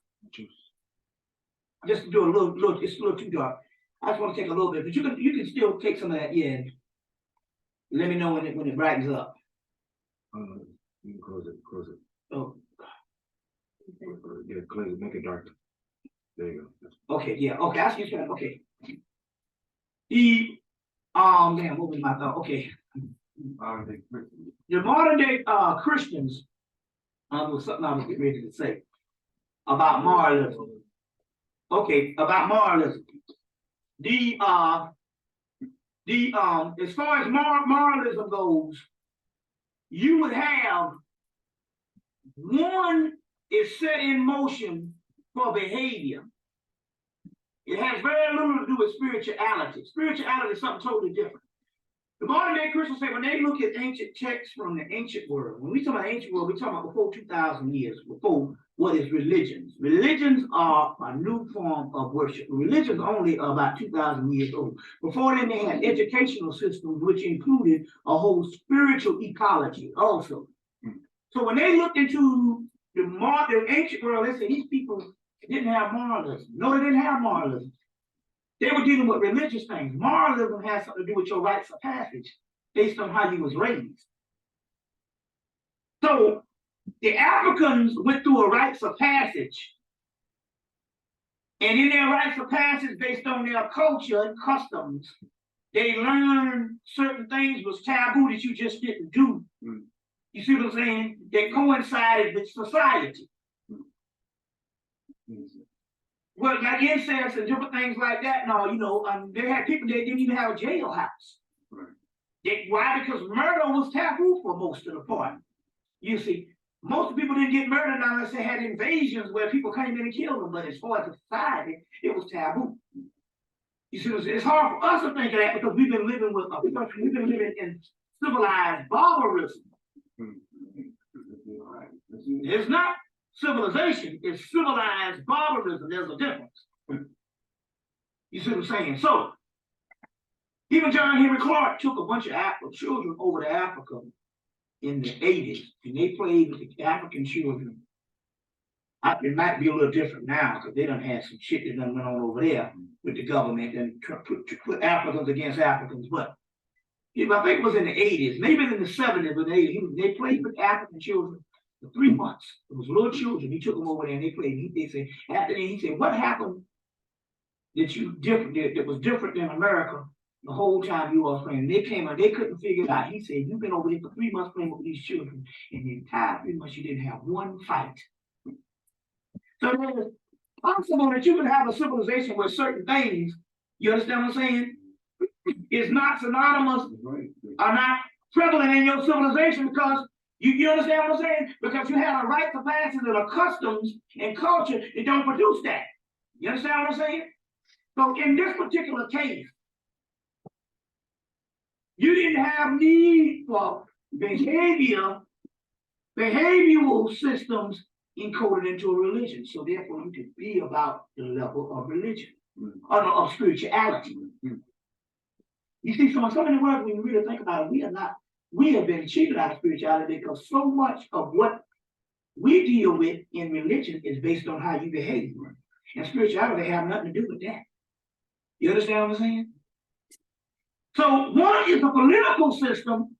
Just do a little. It's a little too dark. I just want to take a little bit, but you can still take some of that. Yeah. Let me know when it brightens up. You can close it. Oh, Yeah, close it, make it darker. There you go. okay, yeah, okay. I see you. Okay. Man, what was my thought? Okay. The modern day Christians, was something I was getting ready to say about moralism. Okay, about moralism. As far as moralism goes, you would have one is set in motion for behavior. It has very little to do with spirituality. Spirituality is something totally different. The modern day Christians say when they look at ancient texts from the ancient world, when we talk about ancient world, we talk about before 2,000 years, before what is religions. Religions are a new form of worship. Religions are only about 2,000 years old. Before then, they had educational systems, which included a whole spiritual ecology also. So when they looked into the ancient world, they said these people didn't have moralism. No, they didn't have moralism. They were dealing with religious things. Moralism has something to do with your rites of passage based on how you was raised. So the Africans went through a rites of passage. And in their rites of passage, based on their culture and customs, they learned certain things was taboo that you just didn't do. You see what I'm saying? They coincided with society. Well, like incest and different things like that. No, they had people that didn't even have a jailhouse. Why? Because murder was taboo for most of the part. You see, most people didn't get murdered unless they had invasions where people came in and killed them. But as far as society, it was taboo. You see, it's hard for us to think of that because we've been living in civilized barbarism. It's not civilization, it's civilized barbarism. There's a difference. You see what I'm saying? So, even John Henry Clark took a bunch of children over to Africa in the 80s, and they played with the African children. It might be a little different now because they done had some shit that done went on over there with the government and put Africans against Africans. But I think it was in the 80s, maybe in the 70s, but they played with African children for 3 months. It was little children. He took them over there and they played. They said, after that, he said, what happened that was different than America the whole time you were playing? They came and they couldn't figure it out. He said, you've been over there for 3 months playing with these children, and the entire 3 months you didn't have one fight. So it's possible that you could have a civilization where certain things, you understand what I'm saying, is not synonymous, are not prevalent in your civilization because you understand what I'm saying? Because you have a right to pass and a customs and culture that don't produce that. You understand what I'm saying? So in this particular case, you didn't have need for behavioral systems encoded into a religion. So therefore you could be about the level of religion, or of spirituality. You see, so in so many words, when you really think about it, we have been cheated out of spirituality because so much of what we deal with in religion is based on how you behave. And spirituality have nothing to do with that. You understand what I'm saying? So one is a political system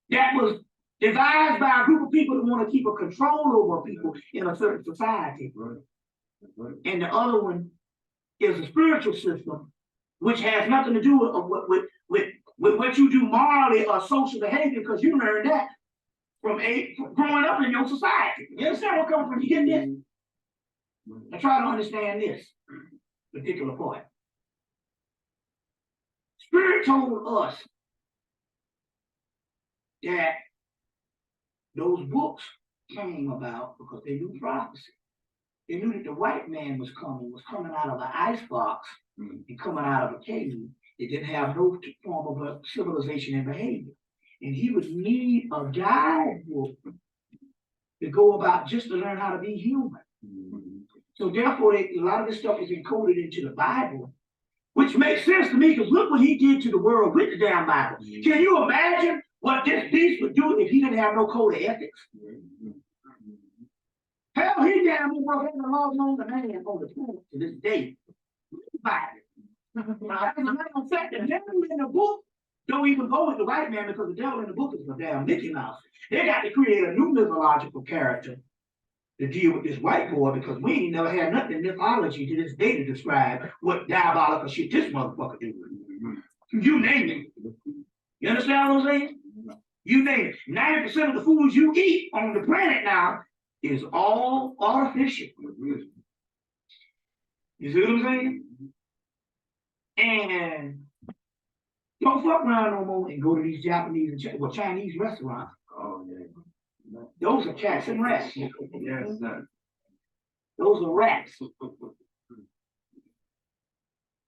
that was devised by a group of people that want to keep a control over people in a certain society. And the other one is a spiritual system, which has nothing to do with what you do morally or social behavior, because you learned that from growing up in your society. You understand what comes from? You get this? I try to understand this particular point. Spirit told us that those books came about because they knew prophecy. They knew that the white man was coming out of an icebox and coming out of a cave. They didn't have no form of a civilization and behavior. And he would need a guidebook to go about just to learn how to be human. So therefore, a lot of this stuff is encoded into the Bible, Which makes sense to me, because look what he did to the world with the damn Bible. Can you imagine what this beast would do if he didn't have no code of ethics? Hell, he damn near broke every law known to man on the planet to this day. Bible. As a matter of fact, the devil in the book don't even go with the white man, because the devil in the book is the damn Mickey Mouse. They got to create a new mythological character to deal with this white boy, because we ain't never had nothing in mythology to this day to describe what diabolical shit this motherfucker do. You name it. You understand what I'm saying? You name it. 90% of the foods you eat on the planet now is all artificial. You see what I'm saying? And don't fuck around no more and go to these Japanese and Chinese restaurants. Oh, yeah. Those are cats and rats. Yes, sir. Those are rats.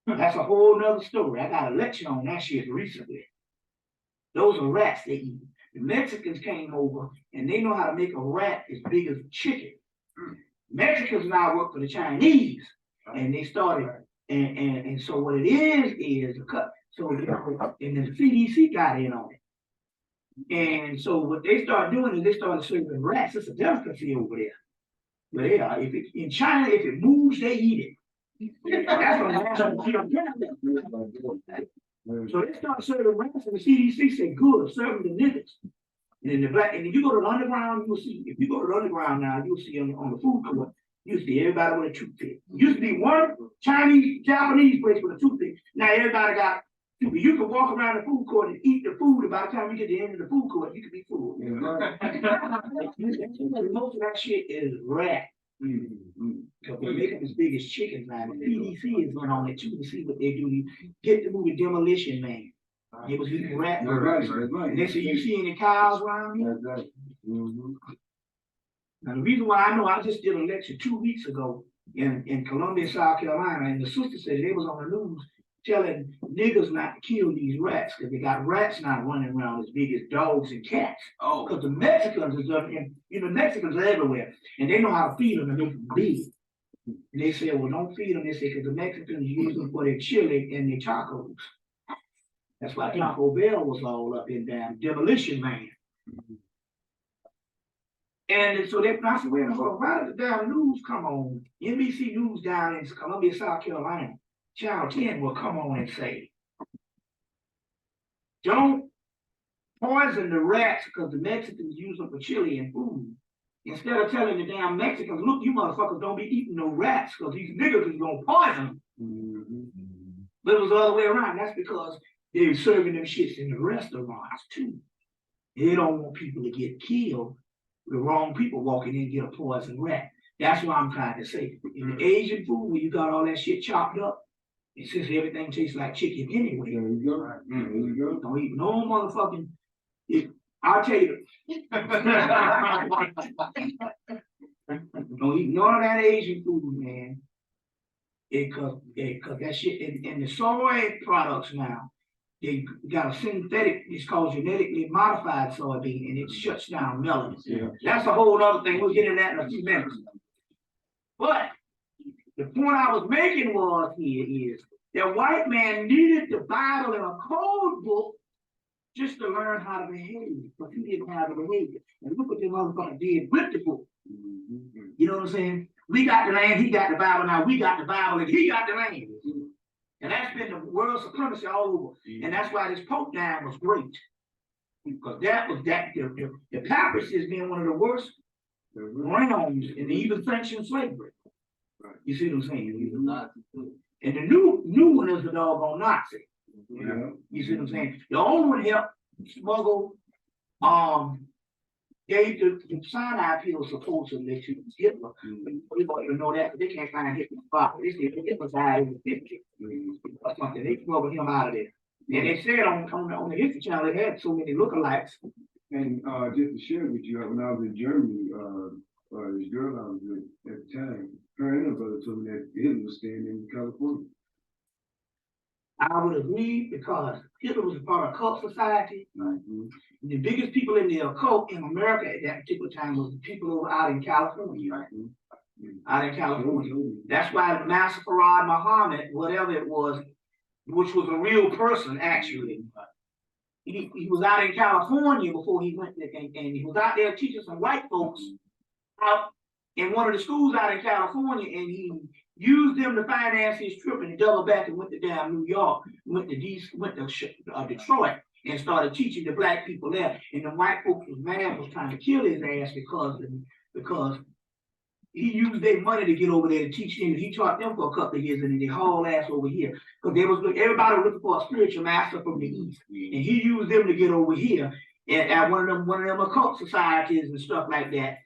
That's a whole nother story. I got a lecture on that shit recently. Those are rats they eat. The Mexicans came over and they know how to make a rat as big as a chicken. Mexicans now work for the Chinese, and they started, and so what it is a cut. So and the CDC got in on it. And so what they started doing is they started serving rats. It's a delicacy over there. But they are, if it, in China, if it moves, they eat it. That's what national So they started serving rats, and the CDC said, good, serve them the niggas. And then the black, and if you go to the underground, you'll see, if you go to the underground now, you'll see on the food court, you'll see everybody with a toothpick. Used to be one Chinese, Japanese place with a toothpick. Now everybody got toothpick. You can walk around the food court and eat the food, and by the time you get to the end of the food court, you can be full. Most of that shit is rat. Because they make them as big as chickens now. The PDC is going on it too to see what they do. Get the movie Demolition Man. It was eating rat burgers. And they say, you see any cows around here? Now the reason why I know, I just did a lecture 2 weeks ago in Columbia, South Carolina, and the sister said they was on the news telling niggas not to kill these rats, because they got rats now running around as big as dogs and cats. Oh, because the Mexicans is up, and you know, Mexicans are everywhere, and they know how to feed them and make them big. And they say, well, don't feed them. They say, because the Mexicans use them for their chili and their tacos. That's why Taco Bell was all up in damn Demolition Man. And so they, I said, wait a minute, why did the damn news come on? NBC News down in Columbia, South Carolina, Channel 10 will come on and say, don't poison the rats because the Mexicans use them for chili and food. Instead of telling the damn Mexicans, look, you motherfuckers don't be eating no rats because these niggas is gonna poison them. But it was the other way around. That's because they're serving them shits in the restaurants too. They don't want people to get killed. The wrong people walking in and get a poison rat. That's what I'm trying to say. In the Asian food, where you got all that shit chopped up, and since everything tastes like chicken anyway, There you go. There you go. don't eat no motherfucking. I'll tell you. Don't eat none of that Asian food, man. Because that shit, and the soy products now, they got a synthetic, it's called genetically modified soybean, and it shuts down melanin. Yeah. That's a whole other thing. We'll get into that in a few minutes. But the point I was making was here is that white man needed the Bible in a code book just to learn how to behave, but he didn't have the behavior. And look what the motherfucker did with the book. You know what I'm saying? We got the land, he got the Bible, now we got the Bible, and he got the land. And that's been the world supremacy all over. And that's why this Pope down was great. Because that was the papacy has been one of the worst realms in the even sanctioned slavery. You see what I'm saying? And the new one is the doggone Nazi. You see what I'm saying? The old one helped smuggle, gave the Sinai people supposedly to Hitler. We don't even know that, but they can't find Hitler's body. They said Hitler died in the 50s. Or something. They smuggled him out of there. And they said on the History Channel, they had so many lookalikes. And just to share with you, when I was in Germany, this girl I was with at the time, her and her brother told me that Hitler was staying in California. I would agree because Hitler was a part of cult society. The biggest people in the occult in America at that particular time was the people over out in California. Out in California. That's why Master Farad Muhammad, whatever it was, which was a real person actually. He was out in California before he went there, and he was out there teaching some white folks out in one of the schools out in California, and he used them to finance his trip, and he doubled back and went to down New York, went to Detroit, and started teaching the black people there. And the white folks was mad, was trying to kill his ass because he used their money to get over there to teach them. He taught them for a couple of years, and then they hauled ass over here because everybody was looking for a spiritual master from the east, and he used them to get over here at one of them occult societies and stuff like that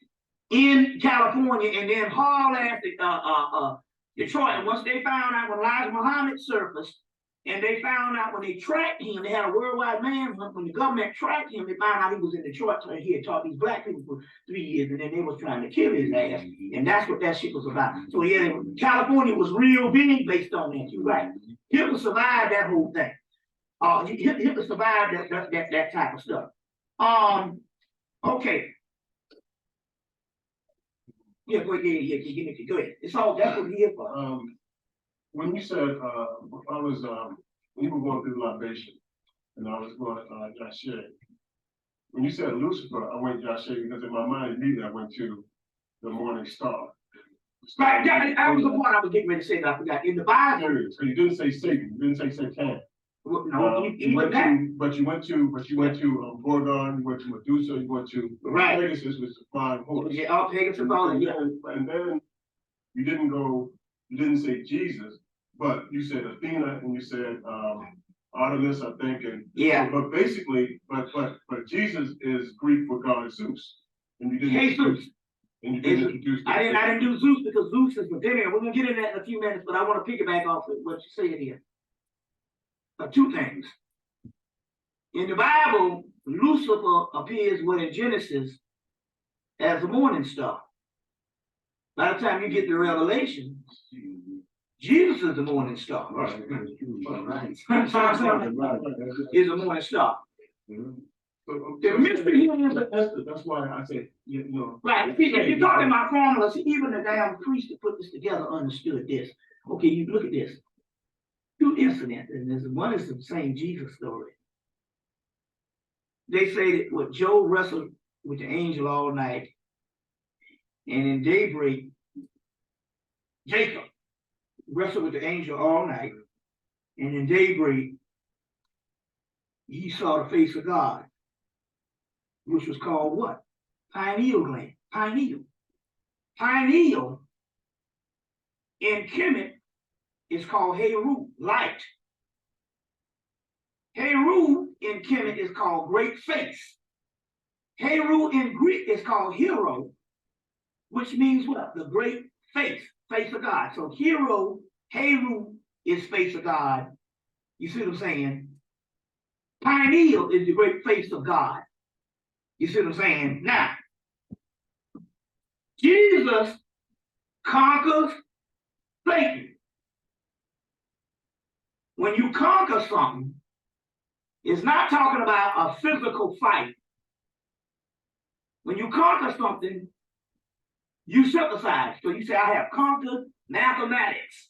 in California, and then haul ass to Detroit. And once they found out, when Elijah Muhammad surfaced, and they found out when they tracked him, they had a worldwide manhunt. When the government tracked him, they found out he was in Detroit. So he had taught these black people for 3 years, and then they was trying to kill his ass. And that's what that shit was about. So yeah, California was real big based on that. You're right. Hitler survived that whole thing. Hitler survived that type of stuff. Okay. Yeah, go ahead. Yeah, go ahead. It's all that's what we're here for. When you said, I was, we were going through libation, and I was going Jashe. When you said Lucifer, I went Jashe because in my mind immediately I went to the morning star. Right, that was the point I was getting ready to say that I forgot. In the Bible, So you didn't say Satan, you didn't say Satan. No, you went to Gorgon, you went to Medusa, you went to Pegasus, which is the flying horse. Yeah, all Pegasus, all and then you didn't say Jesus, but you said Athena and you said Artemis, I think, and yeah. But basically, but Jesus is Greek for God Zeus, and you didn't. Jesus. And you didn't introduce. I didn't do Zeus because Zeus is the dinner. We're gonna get into that in a few minutes, but I want to piggyback off of what you said here. Two things. In the Bible, Lucifer appears in Genesis as the morning star. By the time you get to Revelation, Jesus is the morning star. Right. Is a morning star. The mystery here is that's why I said, you know. Right. If you're talking about formulas, even the damn priest that put this together understood this. Okay, you look at this. Two incidents, and one is the same Jesus story. They say that what Job wrestled with the angel all night, and in daybreak, Jacob wrestled with the angel all night, and in daybreak, he saw the face of God, which was called what? Pineal gland. Pineal. Pineal in Kemet is called Heru, light. Heru in Kemet is called great face. Heru in Greek is called hero, which means what? The great face, face of God. So Heru is face of God. You see what I'm saying? Pineal is the great face of God. You see what I'm saying? Now, Jesus conquers Satan. When you conquer something, it's not talking about a physical fight. When you conquer something, you synthesize. So you say, I have conquered mathematics.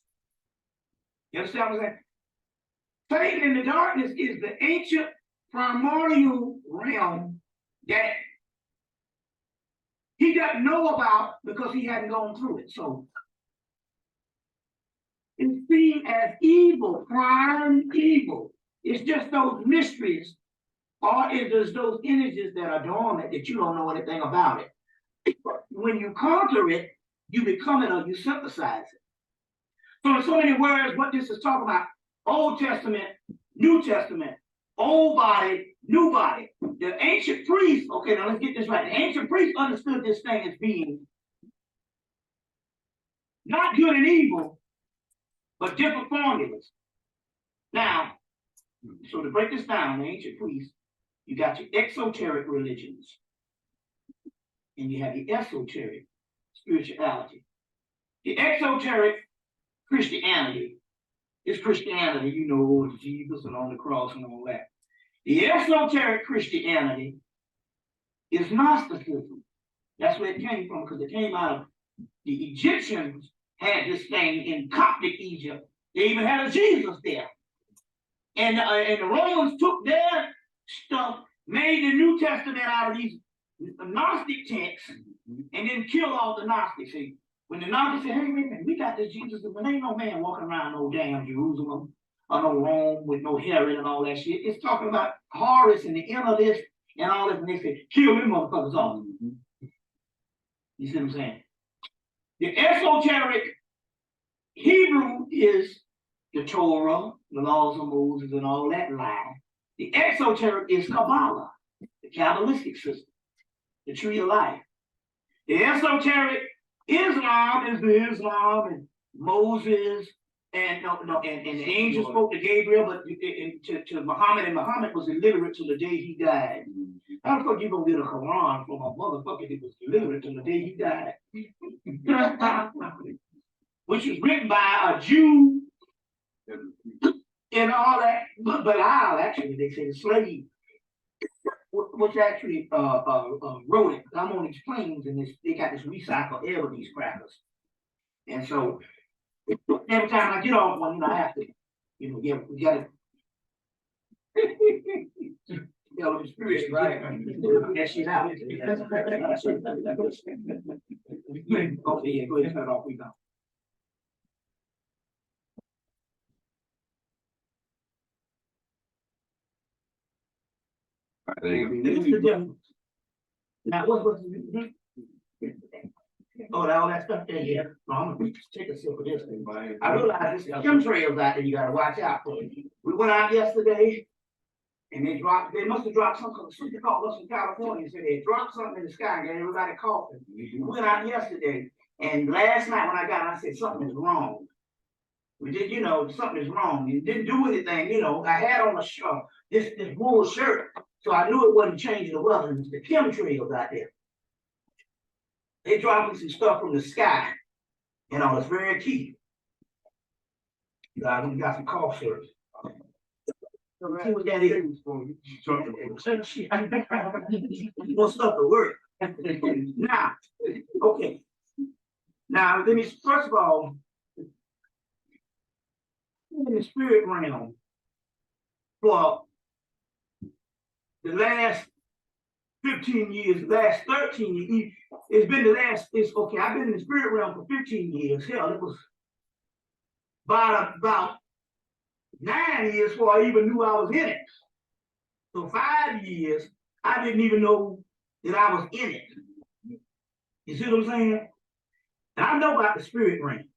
You understand what I'm saying? Satan in the darkness is the ancient primordial realm that he doesn't know about because he hadn't gone through it. So it's seen as evil, prime evil. It's just those mysteries, or it is those images that are dormant that you don't know anything about it. When you conquer it, you become it or you synthesize it. So in so many words, what this is talking about, Old Testament, New Testament, old body, new body. The ancient priests, okay, now let's get this right. The ancient priests understood this thing as being not good and evil, but different formulas. Now, so to break this down, the ancient priests, you got your exoteric religions, and you have your esoteric spirituality. The exoteric Christianity is Christianity, you know, Jesus and on the cross and all that. The esoteric Christianity is Gnosticism. That's where it came from, because it came out of the Egyptians had this thing in Coptic Egypt. They even had a Jesus there. And the Romans took their stuff, made the New Testament out of these Gnostic texts, and then killed all the Gnostics. See, when the Gnostics said, hey, wait a minute, we got this Jesus, but ain't no man walking around no damn Jerusalem or no Rome with no Herod and all that shit. It's talking about Horus and the end of this and all this, and they said, kill them motherfuckers off. You see what I'm saying? The esoteric Hebrew is the Torah, the laws of Moses, and all that lie. The exoteric is Kabbalah, the Kabbalistic system, the tree of life. The esoteric Islam is the Islam and Moses and the angel spoke to Gabriel, but to Muhammad, and Muhammad was illiterate till the day he died. How the fuck you gonna get a Quran from a motherfucker that was illiterate till the day he died? Which was written by a Jew and all that, but I'll actually, they say the slave, which actually wrote it. I'm on these planes and they got this recycled air with these crackers. And so every time I get off one, I have to, yeah, we gotta. The spirit, right? Yeah, she's out. Okay, yeah, go ahead and turn it off. We go. Now, what's all that stuff there, yeah. No, I'm gonna take a sip of this thing. I realize there's chemtrails out there you gotta watch out for. We went out yesterday and they must have dropped something. Something called us in California, said they dropped something in the sky and got everybody coughing. We went out yesterday, and last night when I got out, I said something is wrong. We did, something is wrong. It didn't do anything, I had on a shirt, this wool shirt, so I knew it wasn't changing the weather. It was the chemtrails out there. They dropping some stuff from the sky, it's very key. We got some cough syrup. See what that is. You want stuff to work. Now, okay. Now, let me, first of all, in the spirit realm, for the last 15 years, last 13 years, it's been I've been in the spirit realm for 15 years. Hell, it was about 9 years before I even knew I was in it. So 5 years, I didn't even know that I was in it. You see what I'm saying? And I know about the spirit realm.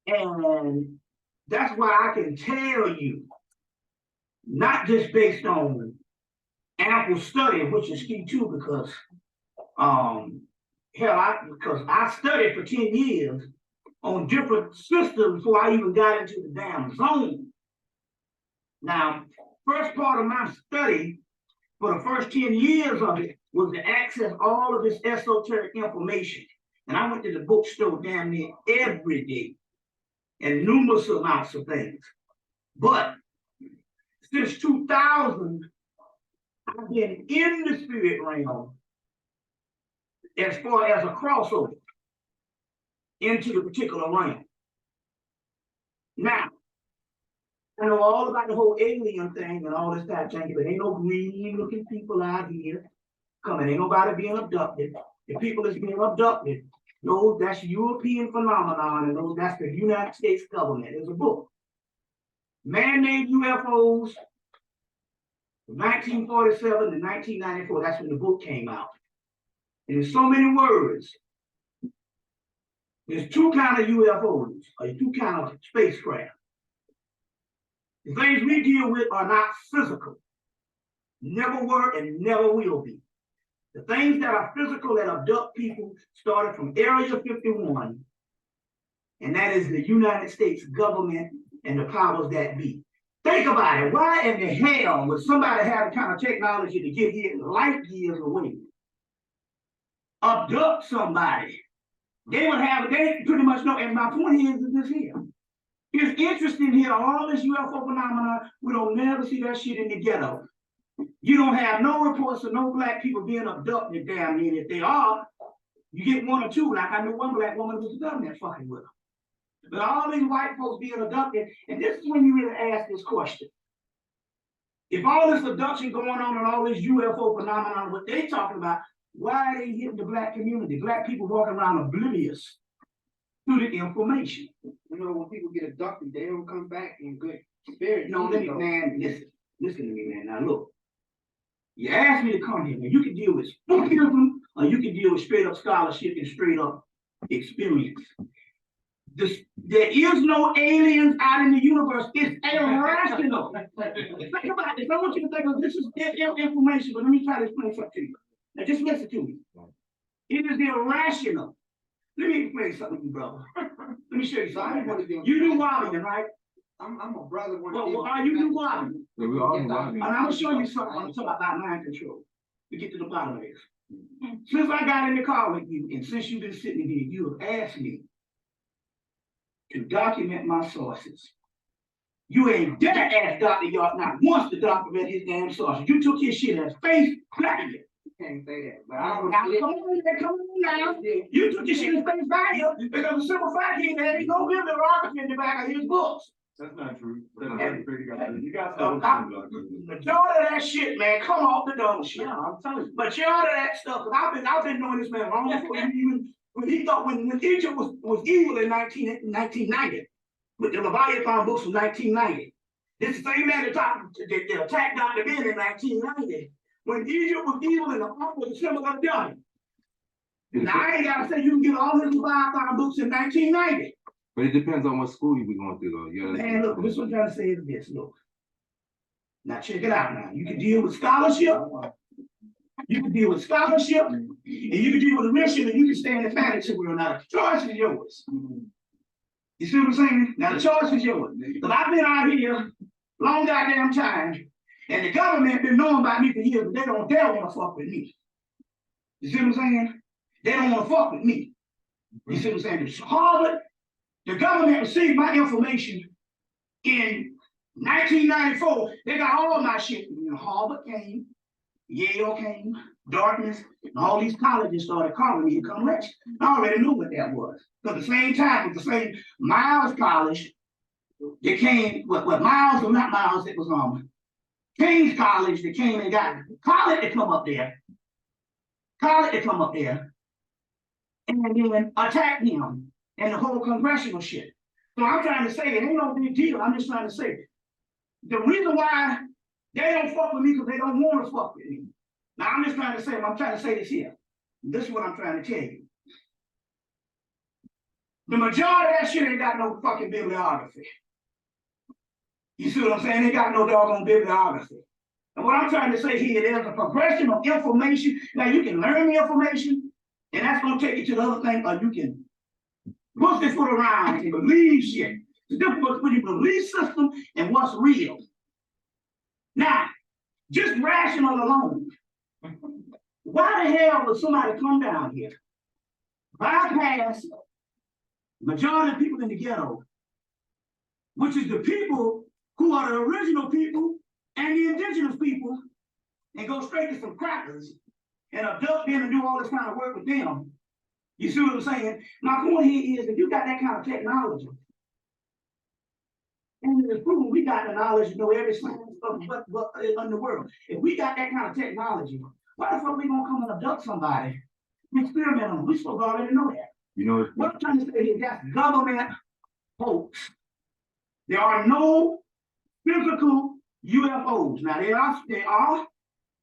And that's why I can tell you, not just based on ample study, which is key too, because because I studied for 10 years on different systems before I even got into the damn zone. Now, first part of my study for the first 10 years of it was to access all of this esoteric information. And I went to the bookstore damn near every day and numerous amounts of things. But since 2000, I've been in the spirit realm as far as a crossover into the particular realm. Now, I know all about the whole alien thing and all this type of thing, but ain't no green looking people out here coming. Ain't nobody being abducted. The people that's being abducted, no, that's European phenomenon, and that's the United States government. There's a book, Man-Made UFOs, from 1947 to 1994. That's when the book came out. And there's so many words. There's two kinds of UFOs, or two kinds of spacecraft. The things we deal with are not physical. Never were and never will be. The things that are physical that abduct people started from Area 51, and that is the United States government and the powers that be. Think about it. Why in the hell would somebody have the kind of technology to get here light years away? Abduct somebody. They pretty much know, and my point is this here. It's interesting here, all this UFO phenomenon, we don't never see that shit in the ghetto. You don't have no reports of no black people being abducted down here. If they are, you get one or two. Like I knew one black woman who was the government fucking with her. But all these white folks being abducted, and this is when you really ask this question. If all this abduction going on and all this UFO phenomenon, what they talking about, why are they hitting the black community? Black people walking around oblivious to the information. You know, when people get abducted, they don't come back in good spirit. No, let me, man, listen to me, man. Now look, you asked me to come here, man. You can deal with spookyism, or you can deal with straight up scholarship and straight up experience. There is no aliens out in the universe. It's irrational. Think about this. I want you to think of this is information, but let me try to explain something to you. Now just listen to me. It is irrational. Let me explain something to you, brother. Let me show you something. You NUWAUBIAN, right? I'm a brother. Well, are you NUWAUBIan? Yeah, we all Yes, NUWAUBIAN. And I'm gonna show you something. I'm talking about mind control. To get to the bottom of this. Since I got in the car with you, and since you've been sitting here, you have asked me to document my sources. You ain't dare ask Dr. York not once to document his damn sources. You took his shit as face value. Can't say that, but I Now, come on now. You took your shit as face value because the simple fact is there ain't no bibliography in the back of his books. That's not true. You got majority of that shit, man, come off the dumb shit. I'm telling you. Majority of that stuff, because I've been knowing this man long before you even, when he thought when Egypt was evil in 1990, with the Leviathan books from 1990. This is the same man that attacked Dr. Ben in 1990. When Egypt was evil and the ark was a symbol of done. Now I ain't gotta say you can get all his Leviathan books in 1990. But it depends on what school you be going through, though. Yeah. Man, look, this is what I'm trying to say is this. Look. Now check it out now. You can deal with scholarship. You can deal with scholarship, and you can deal with a mission, and you can stay in the fantasy world. Now the choice is yours. You see what I'm saying? Now the choice is yours. Because I've been out here long goddamn time, and the government been knowing about me for years, but they don't dare want to fuck with me. You see what I'm saying? They don't want to fuck with me. You see what I'm saying? It's Harvard. The government received my information in 1994. They got all my shit. Harvard came, Yale came, Dartmouth, and all these colleges started calling me to come lecture. I already knew what that was. Because at the same time, with the same Miles College, they came, what Miles or not Miles, it was King's College, they came and got college to come up there. College to come up there. And then attack him. And the whole congressional shit. So I'm trying to say it ain't no big deal. I'm just trying to say the reason why they don't fuck with me because they don't want to fuck with me. Now I'm just trying to say, I'm trying to say this here. This is what I'm trying to tell you. The majority of that shit ain't got no fucking bibliography. You see what I'm saying? They got no doggone bibliography. And what I'm trying to say here, there's a progression of information. Now you can learn the information, and that's gonna take you to the other thing, or you can push their foot around and believe shit. The difference between your belief system and what's real. Now, just rational alone. Why the hell would somebody come down here, bypass majority of people in the ghetto, which is the people who are the original people and the indigenous people, and go straight to some crackers and abduct them and do all this kind of work with them? You see what I'm saying? My point here is if you got that kind of technology, and it's proven we got the knowledge to know every science of what in the world. If we got that kind of technology, why the fuck we gonna come and abduct somebody and experiment on them? We supposed to already know that. You know what I'm trying to say is that's government hoax. There are no physical UFOs. Now there are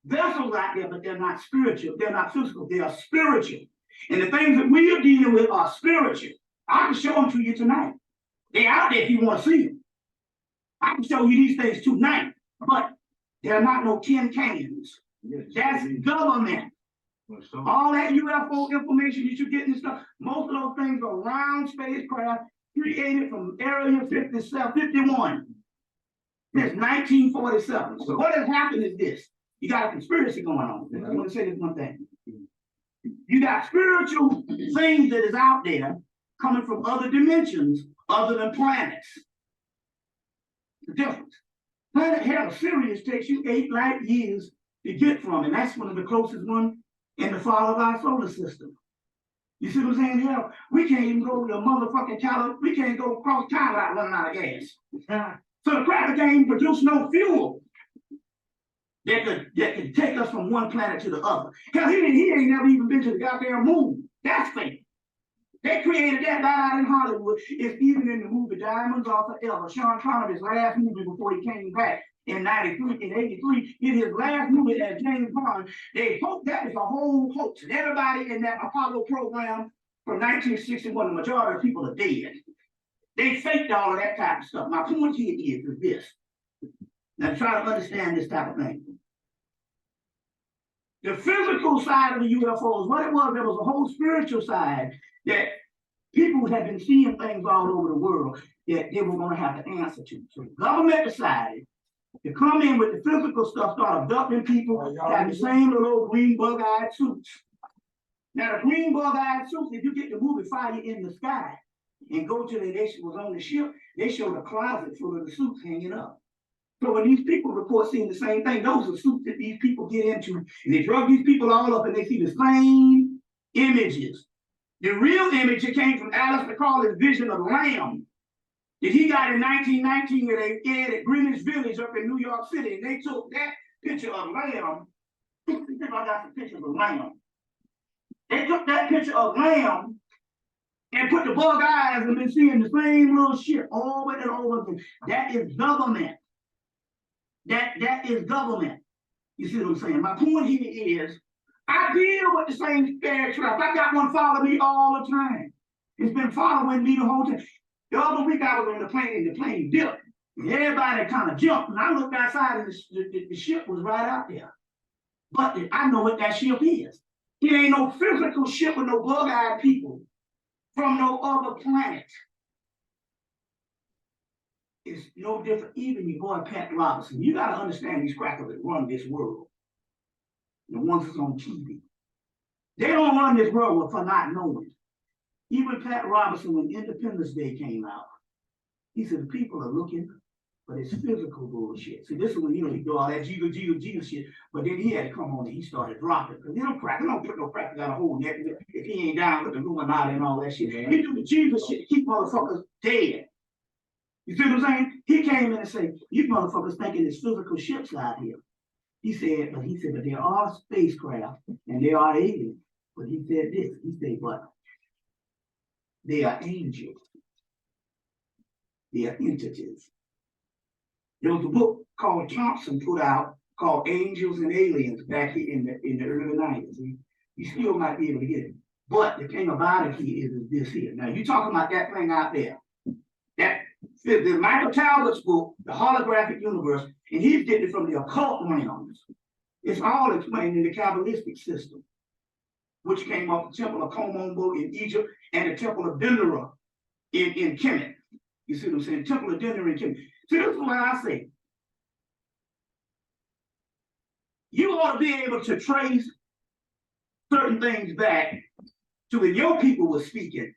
vessels out there, but they're not spiritual. They're not physical. They are spiritual. And the things that we are dealing with are spiritual. I can show them to you tonight. They're out there if you want to see them. I can show you these things tonight, but they're not no tin cans. That's government. All that UFO information that you're getting and stuff, most of those things are round spacecraft created from Area 51. Since 1947. So what has happened is this. You got a conspiracy going on. I want to say this one thing. You got spiritual things that is out there coming from other dimensions other than planets. The difference. Planet hell, Sirius takes you 8 light years to get from, and that's one of the closest one in the fall of our solar system. You see what I'm saying? Hell, we can't even go to motherfucking California. We can't go across town without running out of gas. So the cracker can't even produce no fuel that could take us from one planet to the other. Hell, he ain't never even been to the goddamn moon. That's fake. They created that right out in Hollywood. It's even in the movie Diamonds Are Forever. Sean Connery's last movie before he came back in 83, in his last movie as James Bond, they hope that is a whole hoax. And everybody in that Apollo program from 1961, the majority of people are dead. They faked all of that type of stuff. My point here is this. Now try to understand this type of thing. The physical side of the UFOs, what it was, there was a whole spiritual side that people had been seeing things all over the world that they were going to have to answer to. So the government decided to come in with the physical stuff, start abducting people, have the same little green bug-eyed suits. Now the green bug-eyed suits, if you get the movie Fire in the Sky and go to the, they was on the ship, they showed a closet full of the suits hanging up. So when these people report seeing the same thing, those are suits that these people get into. And they drug these people all up and they see the same images. The real image that came from Alistair Crowley's vision of Lamb that he got in 1919 where they aired at Greenwich Village up in New York City. And they took that picture of Lamb. I got some pictures of Lamb. They took that picture of Lamb and put the bug eyes and been seeing the same little shit over and over again. That is government. That is government. You see what I'm saying? My point here is, I deal with the same scare trap. I got one follow me all the time. It's been following me the whole time. The other week I was on the plane and the plane dipped. And everybody kind of jumped. And I looked outside and the ship was right out there. But I know what that ship is. It ain't no physical ship with no bug-eyed people from no other planet. It's no different. Even your boy Pat Robertson. You got to understand these crackers that run this world. The ones that's on TV. They don't run this world for not knowing. Even Pat Robertson, when Independence Day came out, he said the people are looking for this physical bullshit. See, this is when, he do all that jiggle shit, but then he had to come on and he started dropping. Because they don't put no crackers out of whole neck if he ain't down with the Illuminati and all that shit. He do the Jesus shit to keep motherfuckers dead. You see what I'm saying? He came in and said, you motherfuckers thinking it's physical ships out here. He said, but there are spacecraft and there are aliens. But he said this, he said, but they are angels. They are entities. There was a book called Thompson put out called Angels and Aliens back in the early 90s. You still might be able to get it. But the thing about it here is this here. Now you talking about that thing out there. That the Michael Talbot's book, The Holographic Universe, and he's getting it from the occult realms. It's all explained in the Kabbalistic system, which came off the Temple of Komombo in Egypt and the Temple of Dendera in Kemet. You see what I'm saying? Temple of Dendera in Kemet. See, this is what I say. You ought to be able to trace certain things back to when your people were speaking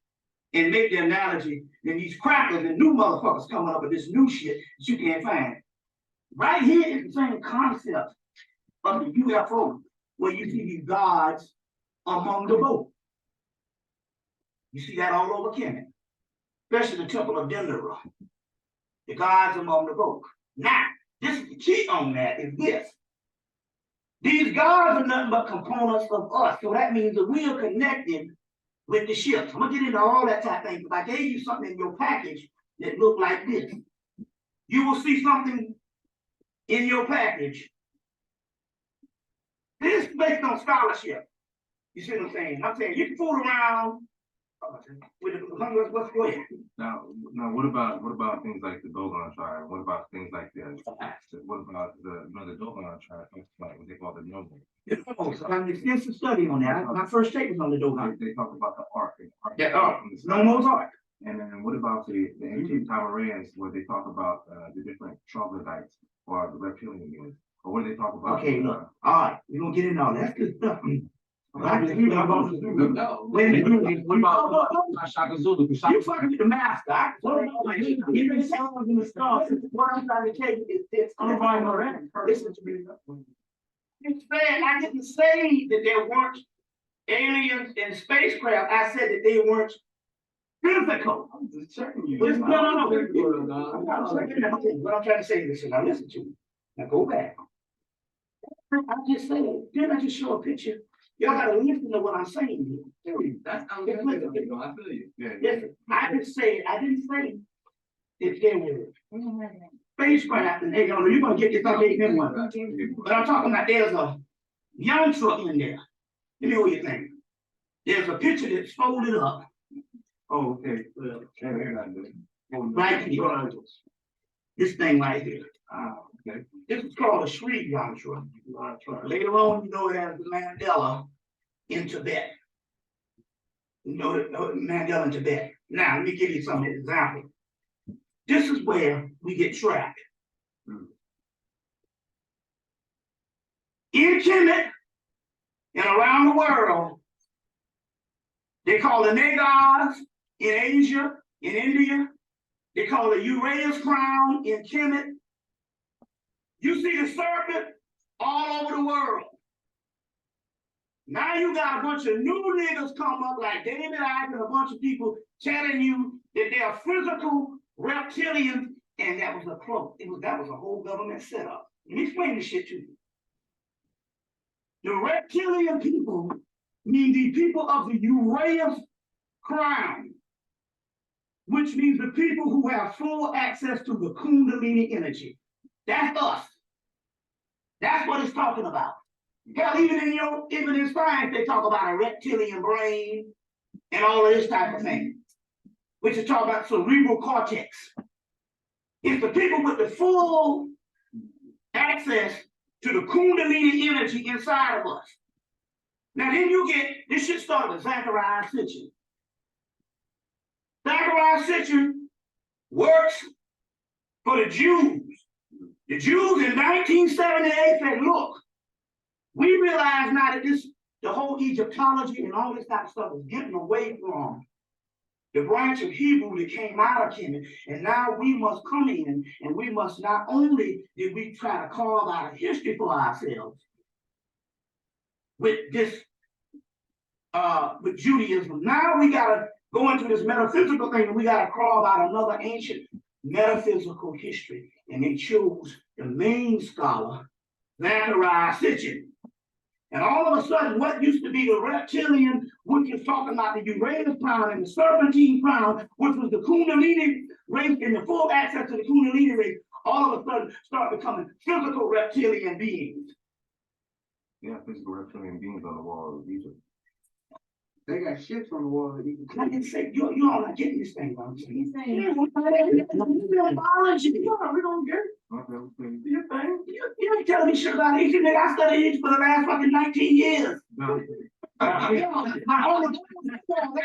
and make the analogy, then these crackers and new motherfuckers coming up with this new shit that you can't find. Right here is the same concept of the UFO, where you see these gods among the boat. You see that all over Kemet, especially the Temple of Dendera. The gods among the boat. Now, this is the key on that is this. These gods are nothing but components of us. So that means that we are connected with the ships. I'm gonna get into all that type of thing, but I gave you something in your package that looked like this. You will see something in your package. This is based on scholarship. You see what I'm saying? I'm saying you can fool around with the what's going on. Now, what about things like the Dogon tribe? What about things like this? What about the Dogon tribe? Like what they call the Noble. So I have an extensive study on that. My first take was on the Dogon. They talk about the Ark. No more Ark. And then what about the ancient Tamarans, where they talk about the different troglodytes or the reptilian beings? Or what do they talk about? Okay, look. All right, we're gonna get into all that good stuff. What about Shaka Zulu? You fucking with the master. Even songs in the stars. What I'm trying to tell you is this. Listen to me. I didn't say that there weren't aliens and spacecraft, I said that they weren't physical. I'm just checking you. Listen, no. What I'm trying to say is this, now listen to me. Now go back. I just said, didn't I just show a picture? Y'all gotta listen to what I'm saying here. That's how Yes, listen. I feel you. Yeah. Listen, I didn't say if there were spacecraft and you're gonna get this, I'll get them one. But I'm talking about there's a young truck in there. Let me know what you think. There's a picture that's folded up. Oh, okay, well, they're not doing. Right here. This thing right here. Okay. This is called a Sri Yantra. Later on, you know it as the Mandela in Tibet. You know it, Mandela in Tibet. Now, let me give you some examples. This is where we get trapped. In HEMMITT and around the world, they call the Nagas in Asia, in India. They call the Uranus crown in HEMMITT. You see the serpent all over the world. Now you got a bunch of new niggas come up like David Icke and a bunch of people telling you that they are physical reptilians, and that was a cloak. That was a whole government setup. Let me explain this shit to you. The reptilian people mean the people of the Uranus crown, which means the people who have full access to the Kundalini energy. That's us. That's what it's talking about. Hell, even in science, they talk about a reptilian brain and all of this type of thing, which is talking about cerebral cortex. It's the people with the full access to the Kundalini energy inside of us. Now then you get, this shit started with Zachariah Sitchin. Zachariah Sitchin works for the Jews. The Jews in 1978 said, look, we realize now that the whole Egyptology and all this type of stuff is getting away from the branch of Hebrew that came out of Kemet, and now we must come in and we must not only did we try to carve out a history for ourselves with this, with Judaism, now we gotta go into this metaphysical thing and we gotta carve out another ancient metaphysical history. And they chose the main scholar, Zachariah Sitchin. And all of a sudden, what used to be the reptilian, which is talking about the Uranus crown and the serpentine crown, which was the Kundalini race and the full access to the Kundalini race, all of a sudden start becoming physical reptilian beings. Yeah, physical reptilian beings on the wall of Egypt. They got shit on the wall. I didn't say, you all not getting this thing, bro. He's saying, Biology. We don't get it. Okay. You ain't telling me shit about Egypt, nigga. I studied Egypt for the last fucking 19 years. No. I only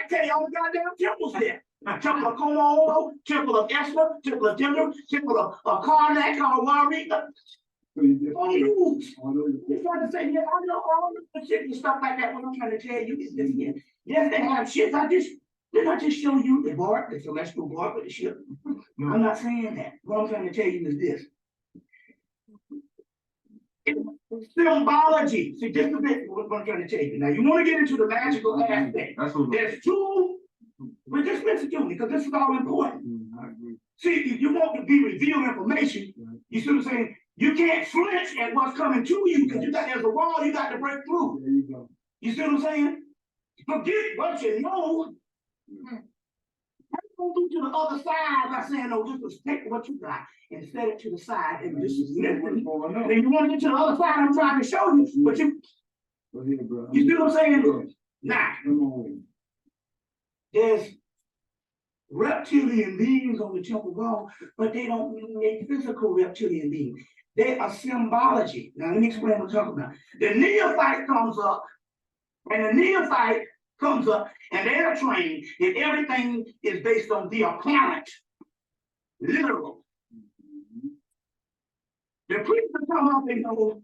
tell you all the goddamn temples there. Temple of Komodo, Temple of Esma, Temple of Dimmer, Temple of Karnak, Warika. On the rules. You're trying to say, yeah, I know all the shit and stuff like that. What I'm trying to tell you is this here. Yes, they have shit. Didn't I just show you the bark, the celestial bark with the ship? No. I'm not saying that. What I'm trying to tell you is this. It's symbology. See, this is what I'm trying to tell you. Now, you want to get into the magical aspect. There's two, but just listen to me, because this is all important. See, if you want to be revealed information, you see what I'm saying? You can't flinch at what's coming to you, because there's a wall you got to break through. There you go. You see what I'm saying? Forget what you know. Don't do to the other side by saying, no, just respect what you got and set it to the side and just listen. And then you want to get to the other side, I'm trying to show you, but you see what I'm saying? Now, there's reptilian beings on the temple wall, but they don't mean a physical reptilian being. They are symbology. Now, let me explain what I'm talking about. The neophyte comes up, and they're trained, and everything is based on the apparent, literal. The priests come up and go,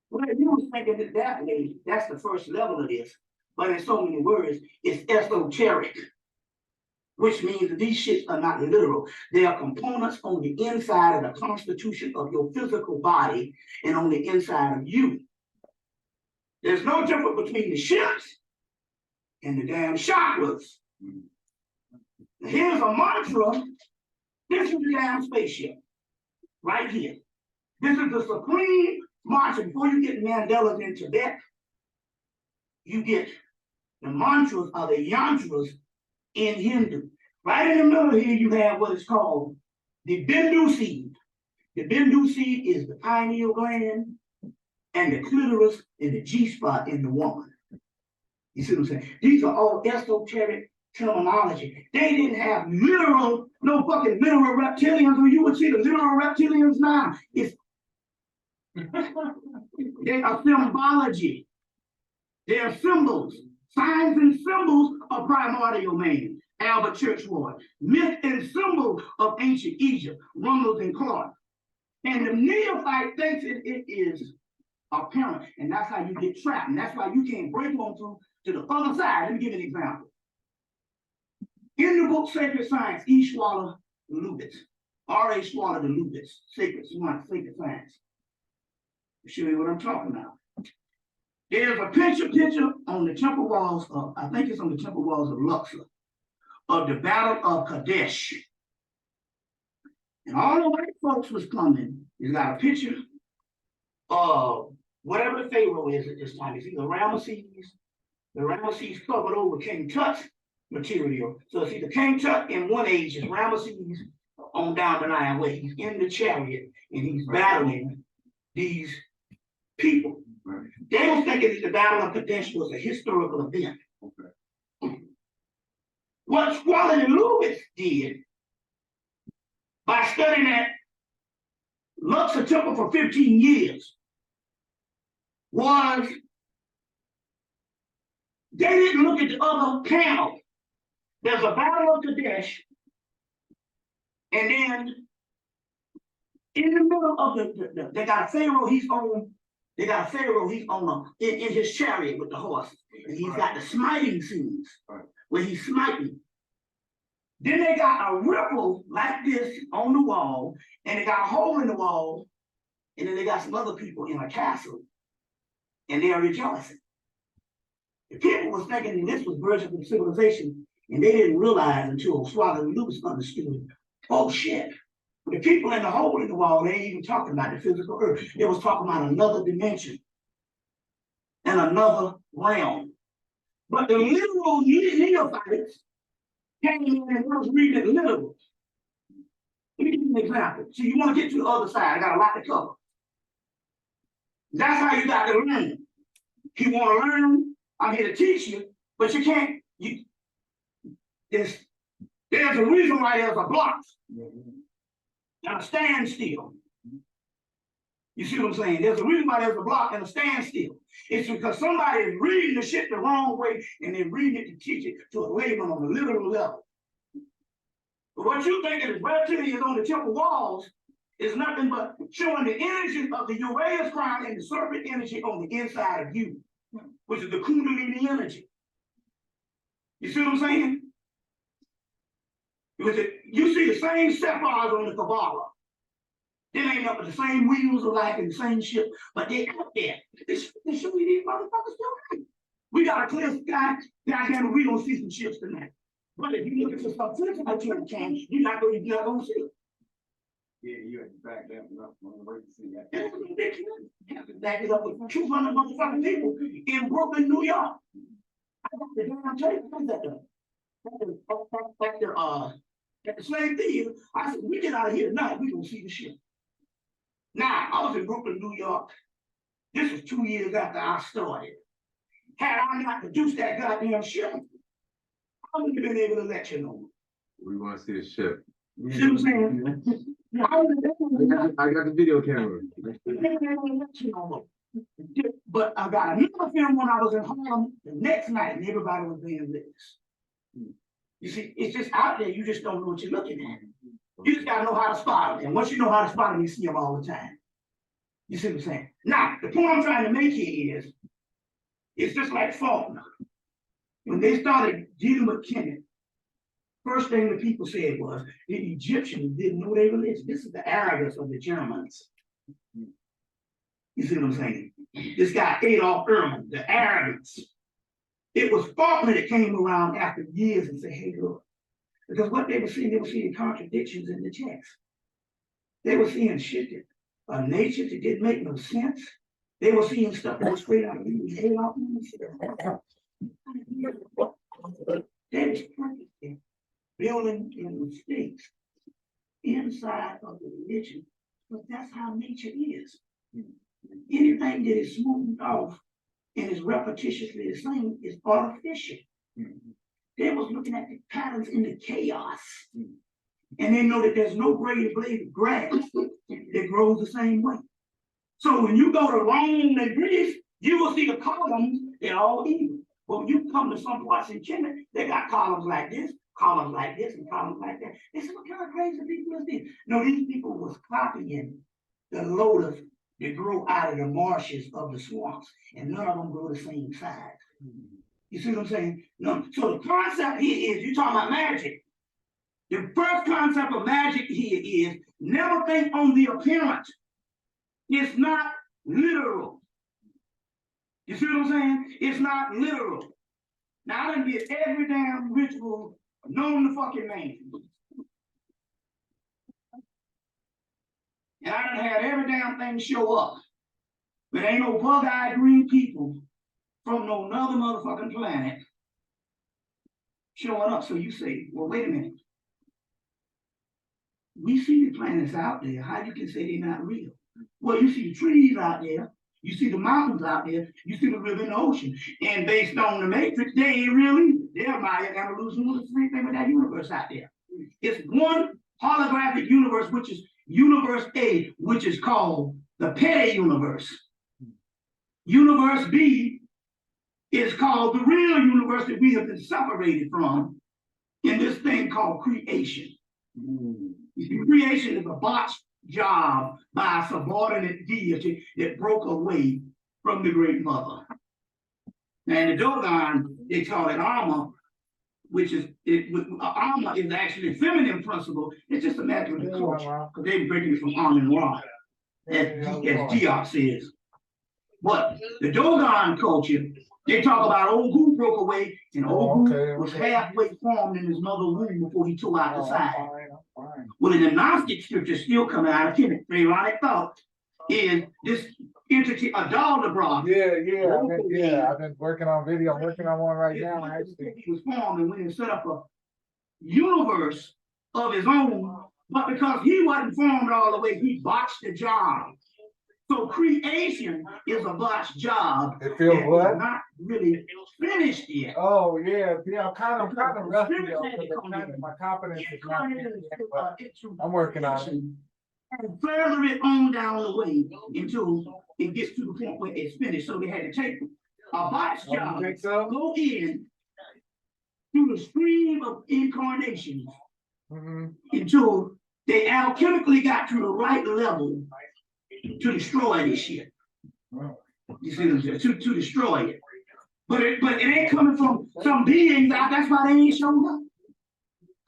well, you was thinking that way, that's the first level of this, but in so many words, it's esoteric, which means that these shits are not literal. They are components on the inside of the constitution of your physical body and on the inside of you. There's no difference between the ships and the damn chakras. Here's a mantra. This is the damn spaceship. Right here. This is the supreme mantra. Before you get Mandela's in Tibet, you get the mantras or the yantras in Hindu. Right in the middle here, you have what is called the Bindu seed. The Bindu seed is the pineal gland and the clitoris and the G-spot in the woman. You see what I'm saying? These are all esoteric terminology. They didn't have literal, no fucking literal reptilians, or you would see the literal reptilians now. It's they are symbology. They are symbols, signs and symbols of primordial man. Albert Churchward, myth and symbol of ancient Egypt, Runnels and Clark. And the neophyte thinks it is apparent, and that's how you get trapped. And that's why you can't break on through to the other side. Let me give you an example. In the book Sacred Science, E. Schwaller Lubitz, R.A. Schwaller the Lubitz, Sacred Science. I'll show you what I'm talking about. There's a picture on the temple walls of, I think it's on the temple walls of Luxor, of the Battle of Kadesh. And all the white folks was coming. He's got a picture of whatever the Pharaoh is at this time. It's either Ramesses. The Ramesses covered over King Tut's material. So it's either King Tut in one age is Ramesses on down the line where he's in the chariot and he's battling these people. They was thinking that the Battle of Kadesh was a historical event. What Schwaller and Lubitz did by studying at Luxor Temple for 15 years was they didn't look at the other panel. There's a Battle of Kadesh, and then in the middle of they got a Pharaoh, he's on in his chariot with the horses. And he's got the smiting scenes where he's smiting. Then they got a ripple like this on the wall, and they got a hole in the wall, and then they got some other people in a castle, and they are rejoicing. The people was thinking this was virgin of civilization, and they didn't realize until Schwaller and Lubitz understood, oh shit. The people in the hole in the wall, they ain't even talking about the physical earth. They was talking about another dimension and another realm. But the literal neophytes came in and was reading it literal. Let me give you an example. See, you want to get to the other side. I got a lot to cover. That's how you got to learn. If you want to learn, I'm here to teach you, but you can't. There's a reason why there's a block. And a standstill. You see what I'm saying? There's a reason why there's a block and a standstill. It's because somebody is reading the shit the wrong way and they're reading it to teach it to a layman on a literal level. But what you think is reptilians on the temple walls is nothing but showing the energy of the Uranus crown and the serpent energy on the inside of you, which is the Kundalini energy. You see what I'm saying? Because you see the same sapphires on the Kabbalah. They ain't up with the same wheels of life and the same ship, but they out there. They show you these motherfuckers still right. We got a clear sky, goddamn, we don't see some ships tonight. But if you look at some physical terms, you're not gonna see it. Yeah, you have to back that up on the way to see that. You have to back it up with 200 motherfucking people in Brooklyn, New York. I got the damn tape. At the same thing, I said, we get out of here tonight, we gonna see the ship. Now, I was in Brooklyn, New York. This was 2 years after I started. Had I not produced that goddamn ship, I wouldn't have been able to let you know. We want to see the ship. See what I'm saying? I got the video camera. But I got another film when I was in Harlem the next night, and everybody was being witness. You see, it's just out there. You just don't know what you're looking at. You just gotta know how to spot them. And once you know how to spot them, you see them all the time. You see what I'm saying? Now, the point I'm trying to make here is, it's just like Faulkner. When they started dealing with Kemet, first thing the people said was, the Egyptians didn't know their religion. This is the arrogance of the Germans. You see what I'm saying? This guy Adolf Ehrman, the arrogance. It was Faulkner that came around after years and said, hey, look, because what they were seeing contradictions in the text. They were seeing shit that nature that didn't make no sense. They were seeing stuff that was straight out of the head off. They was practicing building in mistakes inside of the religion, but that's how nature is. Anything that is smoothed off and is repetitiously the same is artificial. They was looking at the patterns in the chaos. And they know that there's no greater blade of grass that grows the same way. So when you go to Rome and Greece, you will see the columns, they're all even. But when you come to some parts in China, they got columns like this, and columns like that. They said, what kind of crazy people is this? No, these people was copying the lotus that grew out of the marshes of the swamps, and none of them grow the same size. You see what I'm saying? No. So the concept here is, you're talking about magic. The first concept of magic here is never think on the appearance. It's not literal. You see what I'm saying? It's not literal. Now I done did every damn ritual known to fucking man. And I done had every damn thing show up. But ain't no bug-eyed green people from no other motherfucking planet showing up. So you say, well, wait a minute. We see the planets out there. How you can say they're not real? Well, you see the trees out there. You see the mountains out there. You see the river and the ocean. And based on the matrix, they ain't real either. They're Maya evolution was the same thing with that universe out there. It's one holographic universe, which is universe A, which is called the petty universe. Universe B is called the real universe that we have been separated from in this thing called creation. Creation is a botched job by a subordinate deity that broke away from the great mother. And the Dogon, they call it armor, which is, armor is actually a feminine principle. It's just a matter of the culture, because they're breaking it from arm and rod, as Diop says. But the Dogon culture, they talk about old Gu broke away, and old Gu was halfway formed in his mother's womb before he tore out the side. Well, in the Gnostic scriptures still coming out of HEMMITT, the ironic thought is this entity, a Daldabra. I've been working on video. I'm working on one right now. Actually, he was formed and went and set up a universe of his own, but because he wasn't formed all the way, he botched the job. So creation is a botched job. It feels what? Not really finished yet. Oh yeah, I'm kind of rusty though, my confidence is not there yet, but I'm working on it. And further it on down the way until it gets to the point where it's finished. So they had to take a botched job, go in through the stream of incarnations until they alchemically got to the right level to destroy this shit. You see what I'm saying? To destroy it. But it ain't coming from some beings out. That's why they ain't showing up.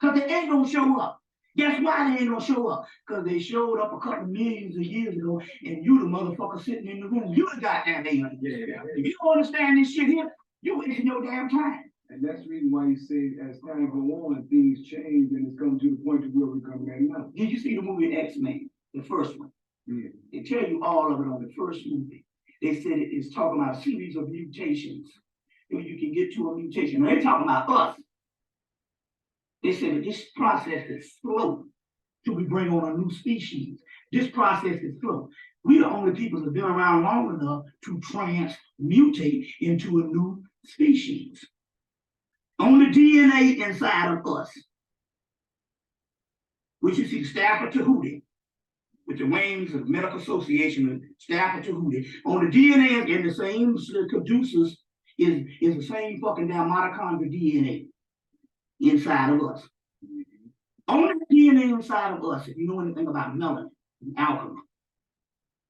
Because they ain't gonna show up. Guess why they ain't gonna show up? Because they showed up a couple millions of years ago, and you the motherfucker sitting in the room. You the goddamn alien. If you don't understand this shit here, you wasting your damn time. And that's the reason why you say as time go on, things change and it's come to the point of where we're coming at now. Did you see the movie X-Men, the first one? Yeah. They tell you all of it on the first movie. They said it is talking about a series of mutations. When you can get to a mutation. Now, they're talking about us. They said that this process is slow till we bring on a new species. This process is slow. We the only people that have been around long enough to transmutate into a new species. On the DNA inside of us, which you see Stafford Tahuti, with the wings of the Medical Association of Stafford Tahuti, on the DNA and the same caduceus is the same fucking damn mitochondrial DNA inside of us. On the DNA inside of us, if you know anything about melanin and alchemy,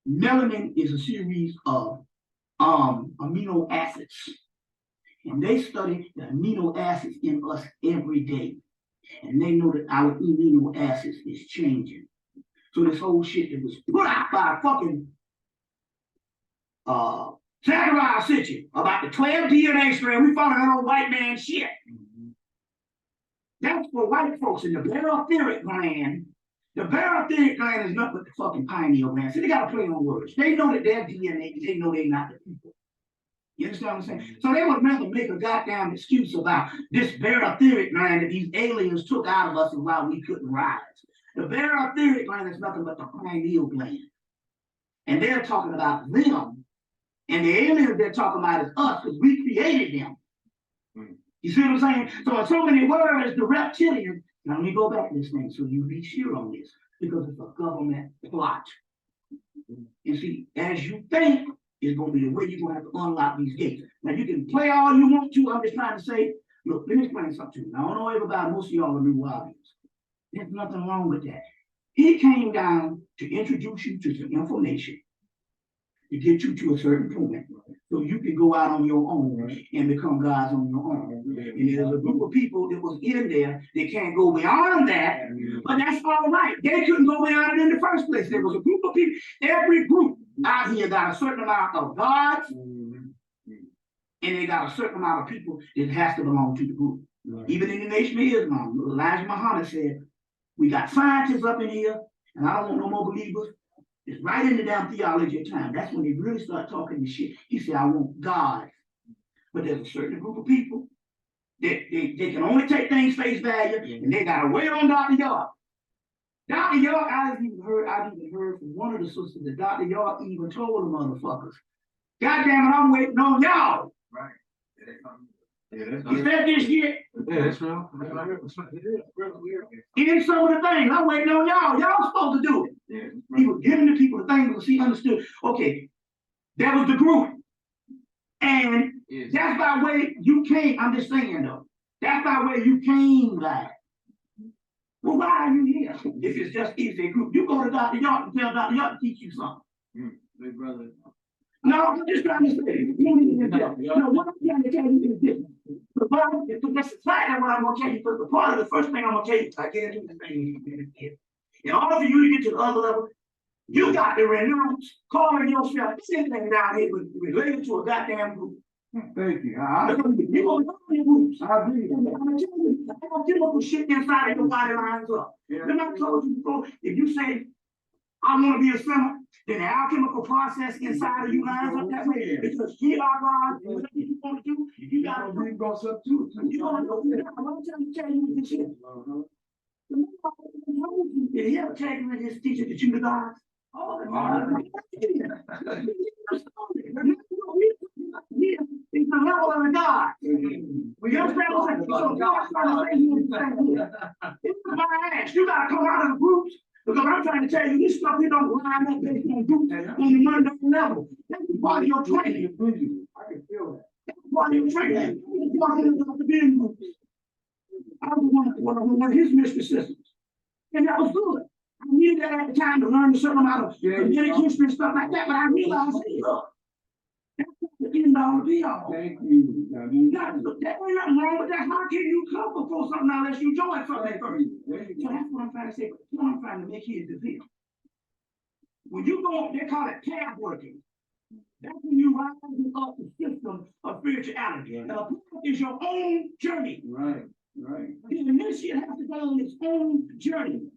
melanin is a series of amino acids. And they study the amino acids in us every day. And they know that our amino acids is changing. So this whole shit that was put out by fucking Zachariah sent you about the 12 DNA strand. We following that old white man shit. That's for white folks in the barotheric gland. The barotheric gland is nothing but the fucking pineal gland. So they got to play on words. They know that their DNA, they know they're not the people. You understand what I'm saying? So they would never make a goddamn excuse about this barotheric gland that these aliens took out of us and why we couldn't rise. The barotheric gland is nothing but the pineal gland. And they're talking about them. And the aliens they're talking about is us because we created them. You see what I'm saying? So in so many words, the reptilian, now let me go back to this thing so you be sure on this, because it's a government plot. You see, as you think, is going to be the way you're going to have to unlock these gates. Now you can play all you want to. I'm just trying to say, look, let me explain something to you. Now, I don't know everybody, most of y'all are NUWAUBIANS. There's nothing wrong with that. He came down to introduce you to some information to get you to a certain point, so you can go out on your own and become gods on your own. And there's a group of people that was in there that can't go beyond that, but that's all right. They couldn't go beyond it in the first place. There was a group of people, every group out here got a certain amount of gods, and they got a certain amount of people that has to belong to the group. Even in the Nation of Islam, Elijah Muhammad said, we got scientists up in here, and I don't want no more believers. It's right in the damn theology of time. That's when they really start talking this shit. He said, I want God. But there's a certain group of people that they can only take things face value, and they got to wait on Dr. York. Dr. York, I've even heard from one of the sisters that Dr. York even told the motherfuckers, God damn it, I'm waiting on y'all. Right. He said this shit Yeah, that's real. in some of the things. I'm waiting on y'all. Y'all supposed to do it. Yeah. He was giving the people the things because he understood. Okay, that was the group. And that's by way you came. I'm just saying though. That's by way you came back. Well, why are you here? If it's just a group, you go to Dr. York and tell Dr. York to teach you something. Big brother. No, I'm just trying to say. No, what I'm trying to tell you is this. That's exactly what I'm going to tell you. But the part of the first thing I'm going to tell you, I can't do the thing. In order for you to get to the other level, you got to renounce calling yourself anything down here related to a goddamn group. Thank you. You're going to know your groups. I agree. I'm going to tell you, I'm going to chemical shit inside of your body lines up. Remember I told you before, if you say, I want to be a sinner, then the alchemical process inside of you lines up that way. Because you are God, whatever you want to do, you got to bring us up too. You don't know that. I'm trying to tell you this shit. Did he ever tell you in his teacher that you the gods? All the time. It's the level of the God. We understand what I'm saying? So God's trying to say you the same thing. It's my ass. You got to come out of the groups. Because I'm trying to tell you, this stuff you don't line up based on groups on the mundane level. That's part of your training. I can feel that. That's part of your training. That's part of the being groups. I was one of his mystery systems. And that was good. I needed that at the time to learn a certain amount of genetic history and stuff like that, but I realized, hey, look, that's not the end all to be all. Thank you. That ain't nothing wrong with that. How can you come before something unless you join something first? So that's what I'm trying to say. What I'm trying to make here is the deal. When you go, they call it path working. That's when you rise up the system of spirituality. Now, a path is your own journey. Right, right. The initiate has to go on its own journey.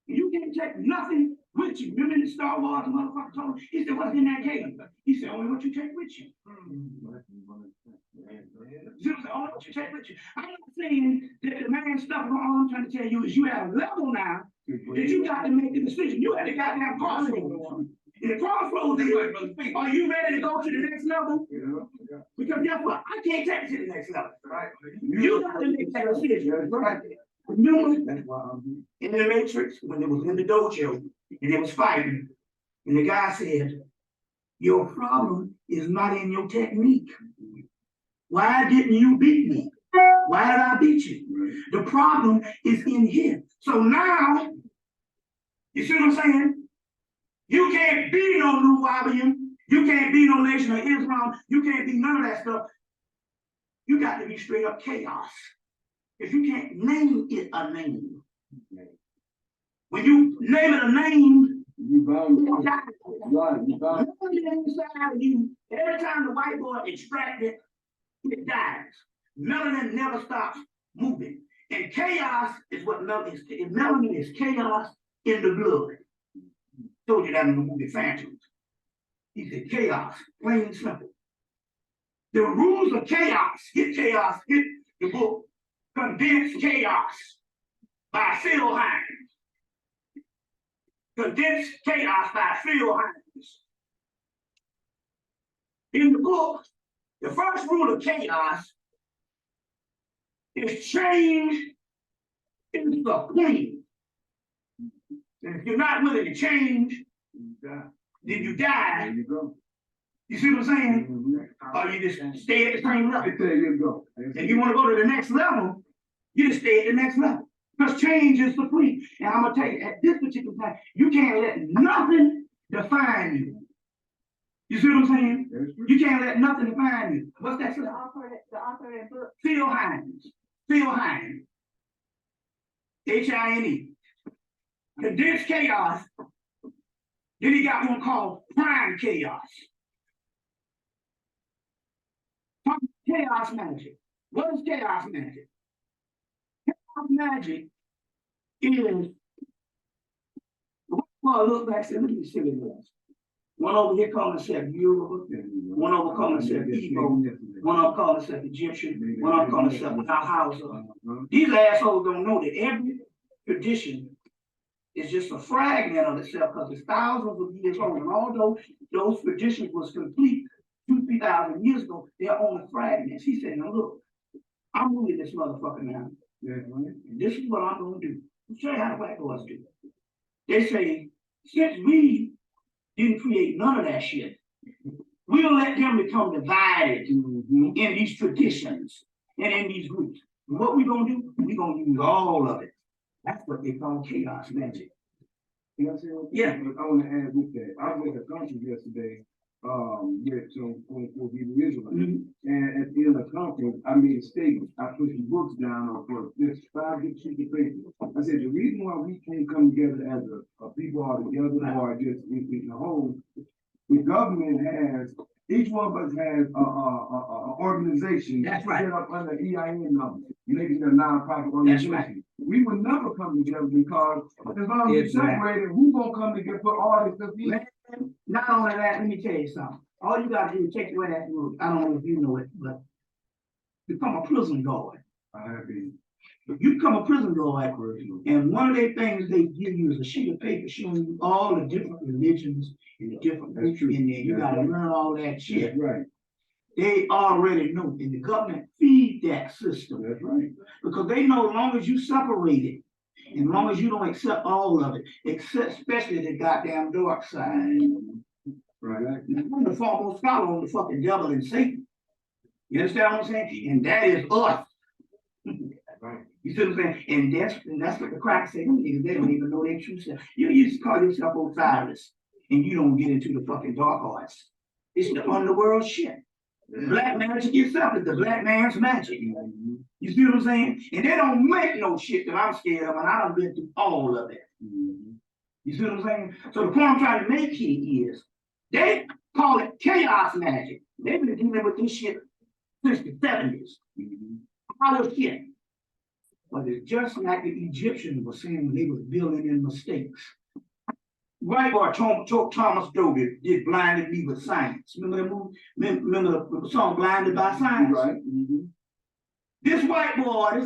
You can't take nothing with you. Remember in Star Wars, the motherfucker told him, he said, what's in that cave? He said, only what you take with you. Only what you take with you. I'm not saying that the man stuff, all I'm trying to tell you is you have a level now that you got to make the decision. You had to goddamn crossroads. In the crossroads, are you ready to go to the next level? Because guess what? I can't take you to the next level. Right? You got to make that decision. Right? Remember in the Matrix when it was in the dojo and they was fighting, and the guy said, your problem is not in your technique. Why didn't you beat me? Why did I beat you? The problem is in here. So now, you see what I'm saying? You can't be no NUWAUBIAN. You can't be no Nation of Islam. You can't be none of that stuff. You got to be straight up chaos. If you can't name it a name. When you name it a name, You bound, You die. right, you bound. Melanin inside of you, every time the white boy extracted, it dies. Melanin never stops moving. And chaos is what melanin is. Melanin is chaos in the blood. Told you that in the movie Phantoms. He said chaos, plain and simple. The rules of chaos, hit the book, Condensed Chaos by Phil Hines. Condensed Chaos by Phil Hines. In the book, the first rule of chaos is change is the queen. And if you're not willing to change, then you die. There you go. You see what I'm saying? Mhm. Or you just stay at the same level. There you go. If you want to go to the next level, you just stay at the next level. Because change is the queen. And I'm gonna tell you, at this particular time, you can't let nothing define you. You see what I'm saying? That's true. You can't let nothing define you. What's that? The author of that book. Phil Hines. Phil Hines. Hine. Condensed chaos. Then he got one called prime chaos. Chaos magic. What is chaos magic? Chaos magic is, well, look back, say, look at the silly ones. One over here calling himself Yoruba, one over calling himself Igbo, one over calling himself Egyptian, one over calling himself Hausa. These assholes don't know that every tradition is just a fragment of itself because it's thousands of years old. And although those traditions was complete 2,000-3,000 years ago, they're only fragments. He said, now look, I'm ruling this motherfucker now. And this is what I'm gonna do. I'll show you how the black boys do. They say, since we didn't create none of that shit, we'll let them become divided in these traditions and in these groups. And what we gonna do? We're gonna use all of it. That's what they call chaos magic. You know what I'm saying? Yeah. I want to add with that. I was at a conference yesterday, with some Hebrew Israelites. And at the end of the conference, I made a statement. I put some books down on for this 5 big sheets of paper. I said, the reason why we can't come together as a people all together or just in the whole, the government has, each one of us has a organization. That's right. Set up under EIN number, making it a nonprofit organization. That's right. We would never come together because as long as we separated, who gonna come together for all this stuff? Man, not only that, let me tell you something. All you gotta do is take your ass, I don't know if you know it, but become a prison guard. I have been. You become a prison guard, and one of the things they give you is a sheet of paper showing you all the different religions and the different groups in there. You gotta learn all that shit. That's right. They already know, and the government feed that system. That's right. Because they know as long as you separate it, and as long as you don't accept all of it, except especially the goddamn dark side. Right. I'm the foremost scholar on the fucking devil and Satan. You understand what I'm saying? And that is us. Right. You see what I'm saying? And that's what the crackers say. Them niggas, they don't even know their true self. You used to call yourself Osiris, and you don't get into the fucking dark arts. It's the underworld shit. Black magic itself is the black man's magic. You see what I'm saying? And they don't make no shit that I'm scared of, and I done been through all of it. You see what I'm saying? So the point I'm trying to make here is, they call it chaos magic. They've been dealing with this shit since the 70s. Our shit. But it's just like the Egyptians were saying when they were building in mistakes. White boy Thomas Doe did Blinded Me with Science. Remember the movie? Remember the song Blinded by Science? Right. This white boy,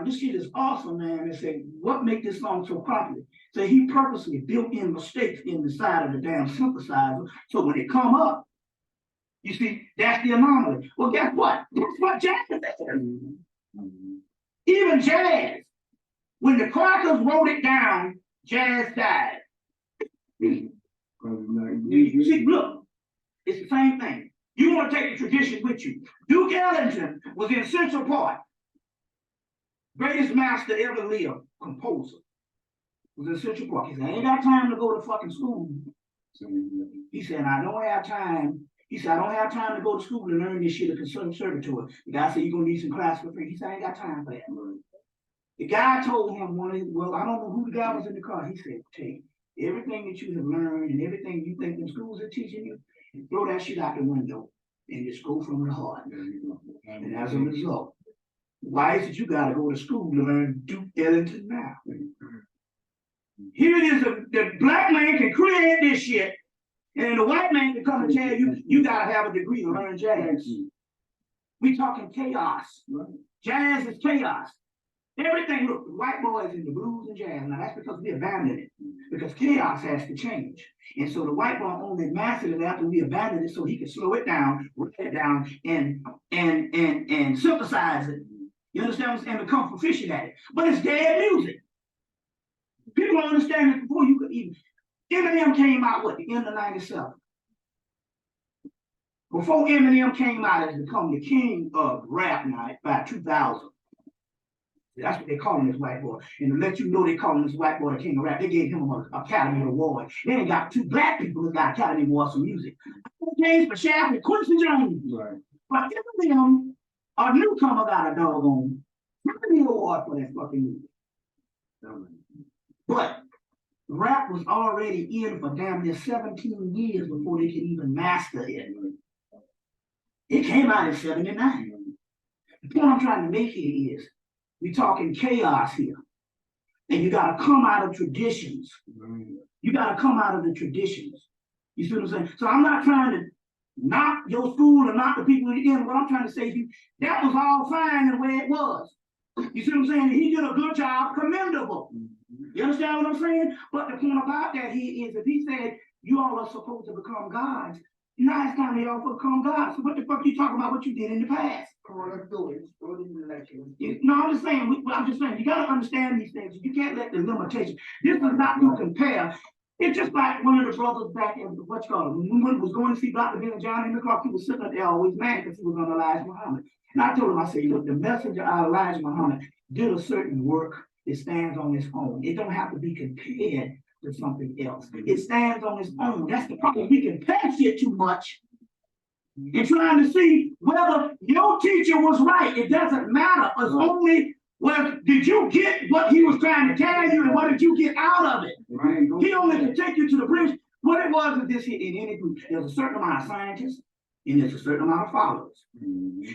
this shit is awesome, man. They say, what make this song so popular? So he purposely built in mistakes in the side of the damn synthesizer. So when it come up, you see, that's the anomaly. Well, guess what? That's what jazz is. Even jazz. When the crackers wrote it down, jazz died. You see, look, it's the same thing. You want to take the tradition with you. Duke Ellington was in Central Park. Greatest master ever lived, composer. Was in Central Park. He said, I ain't got time to go to fucking school. He said, I don't have time. He said, I don't have time to go to school and learn this shit at the conservatory. The guy said, you're going to need some class for free. He said, I ain't got time for that. The guy told him, well, I don't know who the guy was in the car. He said, take Everything that you have learned and everything you think the schools are teaching you, throw that shit out the window and just go from the heart. And as a result, why is it you gotta go to school to learn Duke Ellington now? Here it is, the black man can create this shit, and the white man can come and tell you, you gotta have a degree to learn jazz. We talking chaos. Jazz is chaos. Everything, look, the white boys in the blues and jazz, now that's because we abandoned it. Because chaos has to change. And so the white boy only mastered it after we abandoned it so he could slow it down, write it down, and synthesize it. You understand what I'm saying? And become proficient at it. But it's dead music. People don't understand it before you could even. Eminem came out what, the end of '97. Before Eminem came out as become the king of rap now by 2000. That's what they call him, this white boy. And to let you know they call him this white boy the king of rap, they gave him an Academy Award. Then they got 2 black people that got Academy Awards for music. James Bashaf and Quincy Jones. Right. But Eminem, a newcomer, got a doggone Academy Award for that fucking music. But rap was already in for damn near 17 years before they could even master it. It came out in '79. The point I'm trying to make here is, we're talking chaos here. And you gotta come out of traditions. You gotta come out of the traditions. You see what I'm saying? So I'm not trying to knock your school or knock the people in. What I'm trying to say is that was all fine the way it was. You see what I'm saying? He did a good job, commendable. You understand what I'm saying? But the point about that here is if he said you all are supposed to become gods, now it's time y'all to become gods. So what the fuck you talking about what you did in the past? Come on, let's do it. Throw it in the lecture. No, I'm just saying, you gotta understand these things. You can't let the limitations. This is not to compare. It's just like one of the brothers back in what's called when was going to see Dr. Ben and John in the clock, he was sitting up there always mad because he was on Elijah Muhammad. And I told him, I said, look, the messenger of Elijah Muhammad did a certain work that stands on its own. It don't have to be compared to something else. It stands on its own. That's the problem. We compare shit too much. And trying to see whether your teacher was right. It doesn't matter. It's only, well, did you get what he was trying to tell you and what did you get out of it? He only can take you to the bridge. What it was is this here in any group. There's a certain amount of scientists and there's a certain amount of followers.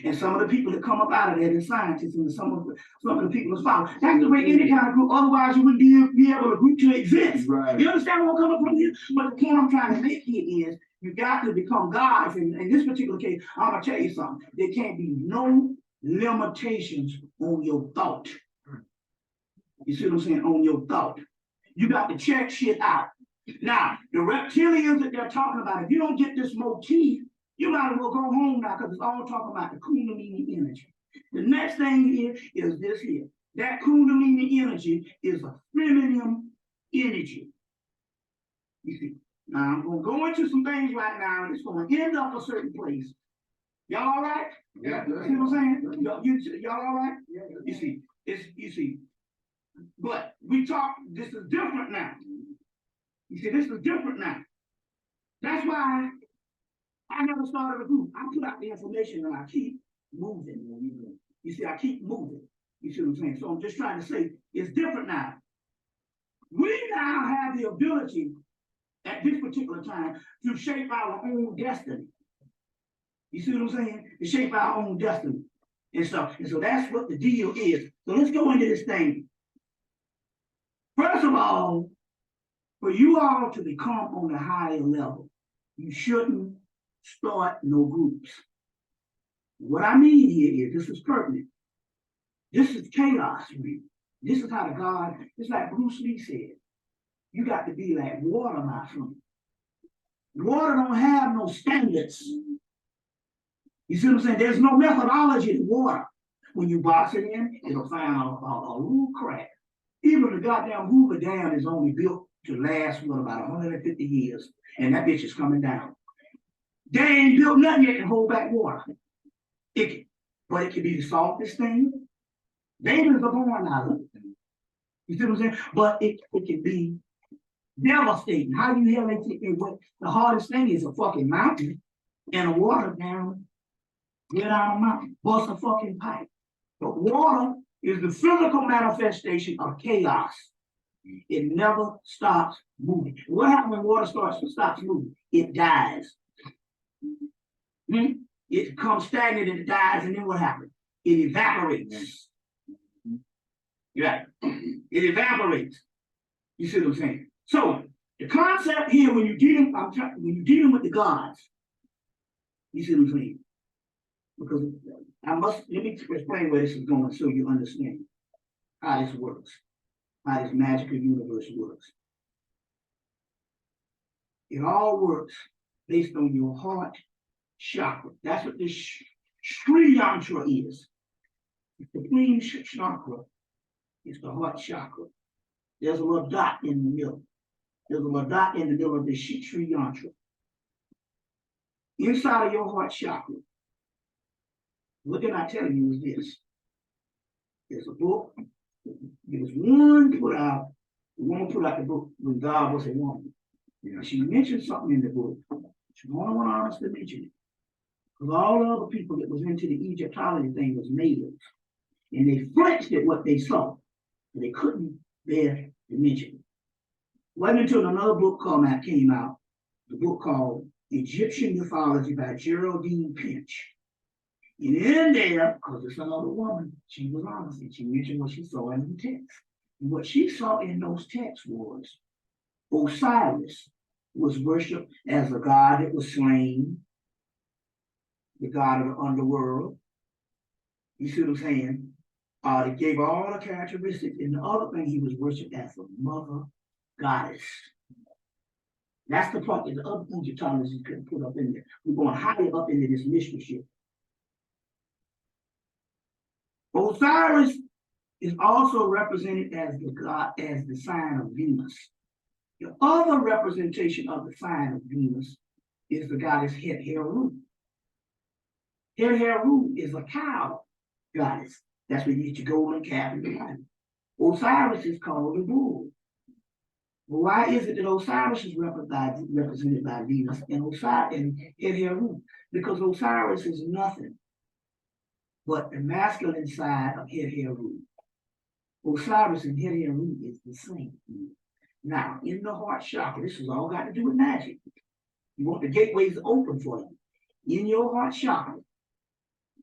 And some of the people that come up out of there, the scientists and some of the people that follow. That's the way any kind of group, otherwise you wouldn't be able to group to exist. Right. You understand where I'm coming from here? But the point I'm trying to make here is you got to become gods. And in this particular case, I'm gonna tell you something. There can't be no limitations on your thought. You see what I'm saying? On your thought. You got to check shit out. Now, the reptilians that they're talking about, if you don't get this motif, you might as well go home now because it's all talking about the Kundalini energy. The next thing is this here. That Kundalini energy is a feminine energy. You see. Now, I'm going to go into some things right now, and it's going to end up a certain place. Y'all all right? Yeah. See what I'm saying? Y'all all right? Yeah. You see. But we talk, this is different now. You see, this is different now. That's why I never started a group. I put out the information and I keep moving. You see, I keep moving. You see what I'm saying? So I'm just trying to say it's different now. We now have the ability at this particular time to shape our own destiny. You see what I'm saying? To shape our own destiny and stuff. And so that's what the deal is. So let's go into this thing. First of all, for you all to become on a higher level, you shouldn't start no groups. What I mean here is this is pertinent. This is chaos. This is how the God, it's like Bruce Lee said. You got to be like water, my friend. Water don't have no standards. You see what I'm saying? There's no methodology in water. When you box it in, it'll find a little crack. Even the goddamn Hoover Dam is only built to last, what, about 150 years. And that bitch is coming down. They ain't built nothing yet can hold back water. But it can be the softest thing. Babies are born out of it. You see what I'm saying? But it can be devastating. How do you hell the hardest thing is a fucking mountain and a water down, get out a mountain, bust a fucking pipe. But water is the physical manifestation of chaos. It never stops moving. What happens when water stops moving? It dies. It becomes stagnant and it dies, and then what happens? It evaporates. Yeah, it evaporates. You see what I'm saying? So the concept here, when you're dealing with the gods, you see what I'm saying? Because let me explain where this is going so you understand how this works, how this magical universe works. It all works based on your heart chakra. That's what this Sri Yantra is. The supreme chakra is the heart chakra. There's a little dot in the middle. There's a little dot in the middle of the Sri Yantra. Inside of your heart chakra, what can I tell you is this. There's a book. There was one put out. The woman put out the book when God was a woman. Yeah. She mentioned something in the book. She only one honest to mention it. Because all the other people that was into the Egyptology thing was natives. And they flinched at what they saw. And they couldn't bear to mention it. Wasn't until another book came out, the book called Egyptian Mythology by Geraldine Pinch. And in there, because it's another woman, she was honest, and she mentioned what she saw in the text. And what she saw in those texts was Osiris was worshipped as a god that was slain, the god of the underworld. You see what I'm saying? It gave all the characteristics. And the other thing, he was worshipped as a mother goddess. That's the part that the other Egyptologists couldn't put up in there. We're going higher up into this mystery ship. Osiris is also represented as the god, as the sign of Venus. The other representation of the sign of Venus is the goddess Het-Heru. Het-Heru is a cow goddess. That's where you get your golden calf in the Bible. Osiris is called the bull. Well, why is it that Osiris is represented by Venus and Het-Heru? Because Osiris is nothing but the masculine side of Het-Heru. Osiris and Het-Heru is the same. Now, in the heart chakra, this has all got to do with magic. You want the gateways open for you. In your heart chakra,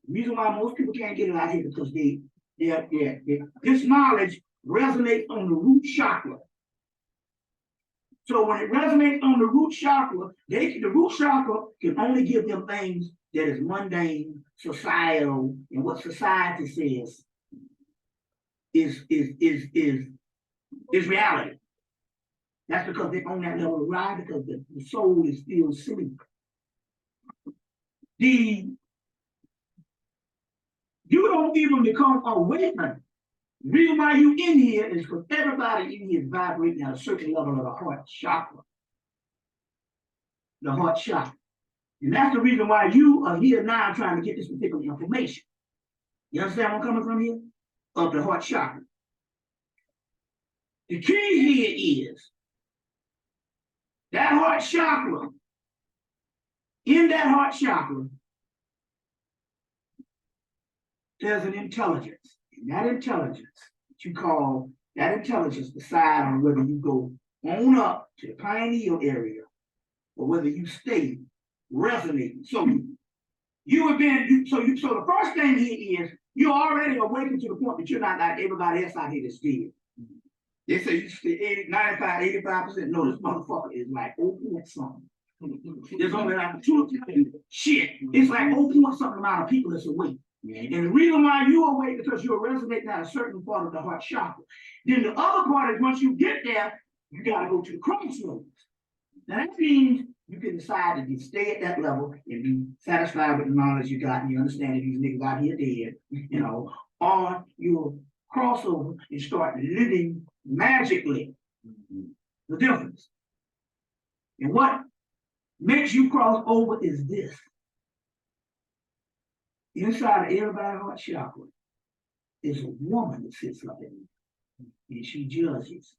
the reason why most people can't get it out here because this knowledge resonates on the root chakra. So when it resonates on the root chakra, the root chakra can only give them things that is mundane, societal, and what society says is reality. That's because they're on that level of ride, because the soul is still asleep. You don't even become awakened. The reason why you in here is because everybody in here is vibrating at a certain level of the heart chakra. The heart chakra. And that's the reason why you are here now trying to get this particular information. You understand where I'm coming from here? Of the heart chakra. The key here is that heart chakra. In that heart chakra, there's an intelligence. And that intelligence, you call that intelligence decide on whether you go on up to the pineal area or whether you stay resonating. So the first thing here is you're already awakened to the point that you're not like everybody else out here that's dead. They say you stay 95, 85%. No, this motherfucker is like 0 point something. There's only like 2 shit. It's like 0 point something amount of people that's awake. And the reason why you awake is because you're resonating at a certain part of the heart chakra. Then the other part is once you get there, you gotta go to the crossroads. Now that means you can decide to stay at that level and be satisfied with the knowledge you got and you understand that these niggas out here dead, or you'll cross over and start living magically. The difference. And what makes you cross over is this. Inside of everybody's heart chakra is a woman that sits up in it, and she judges.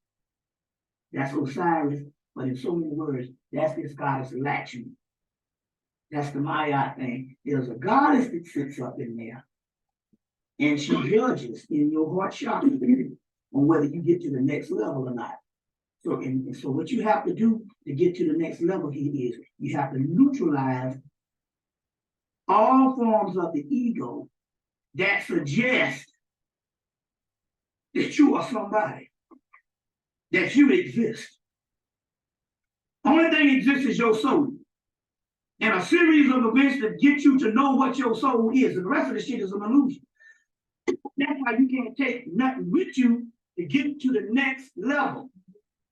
That's Osiris, but in so many words, that's this goddess Lakshmi. That's the Maya thing. There's a goddess that sits up in there, and she judges in your heart chakra on whether you get to the next level or not. So what you have to do to get to the next level here is you have to neutralize all forms of the ego that suggest that you are somebody, that you exist. Only thing exists is your soul. And a series of events that get you to know what your soul is. And the rest of the shit is an illusion. That's why you can't take nothing with you to get to the next level.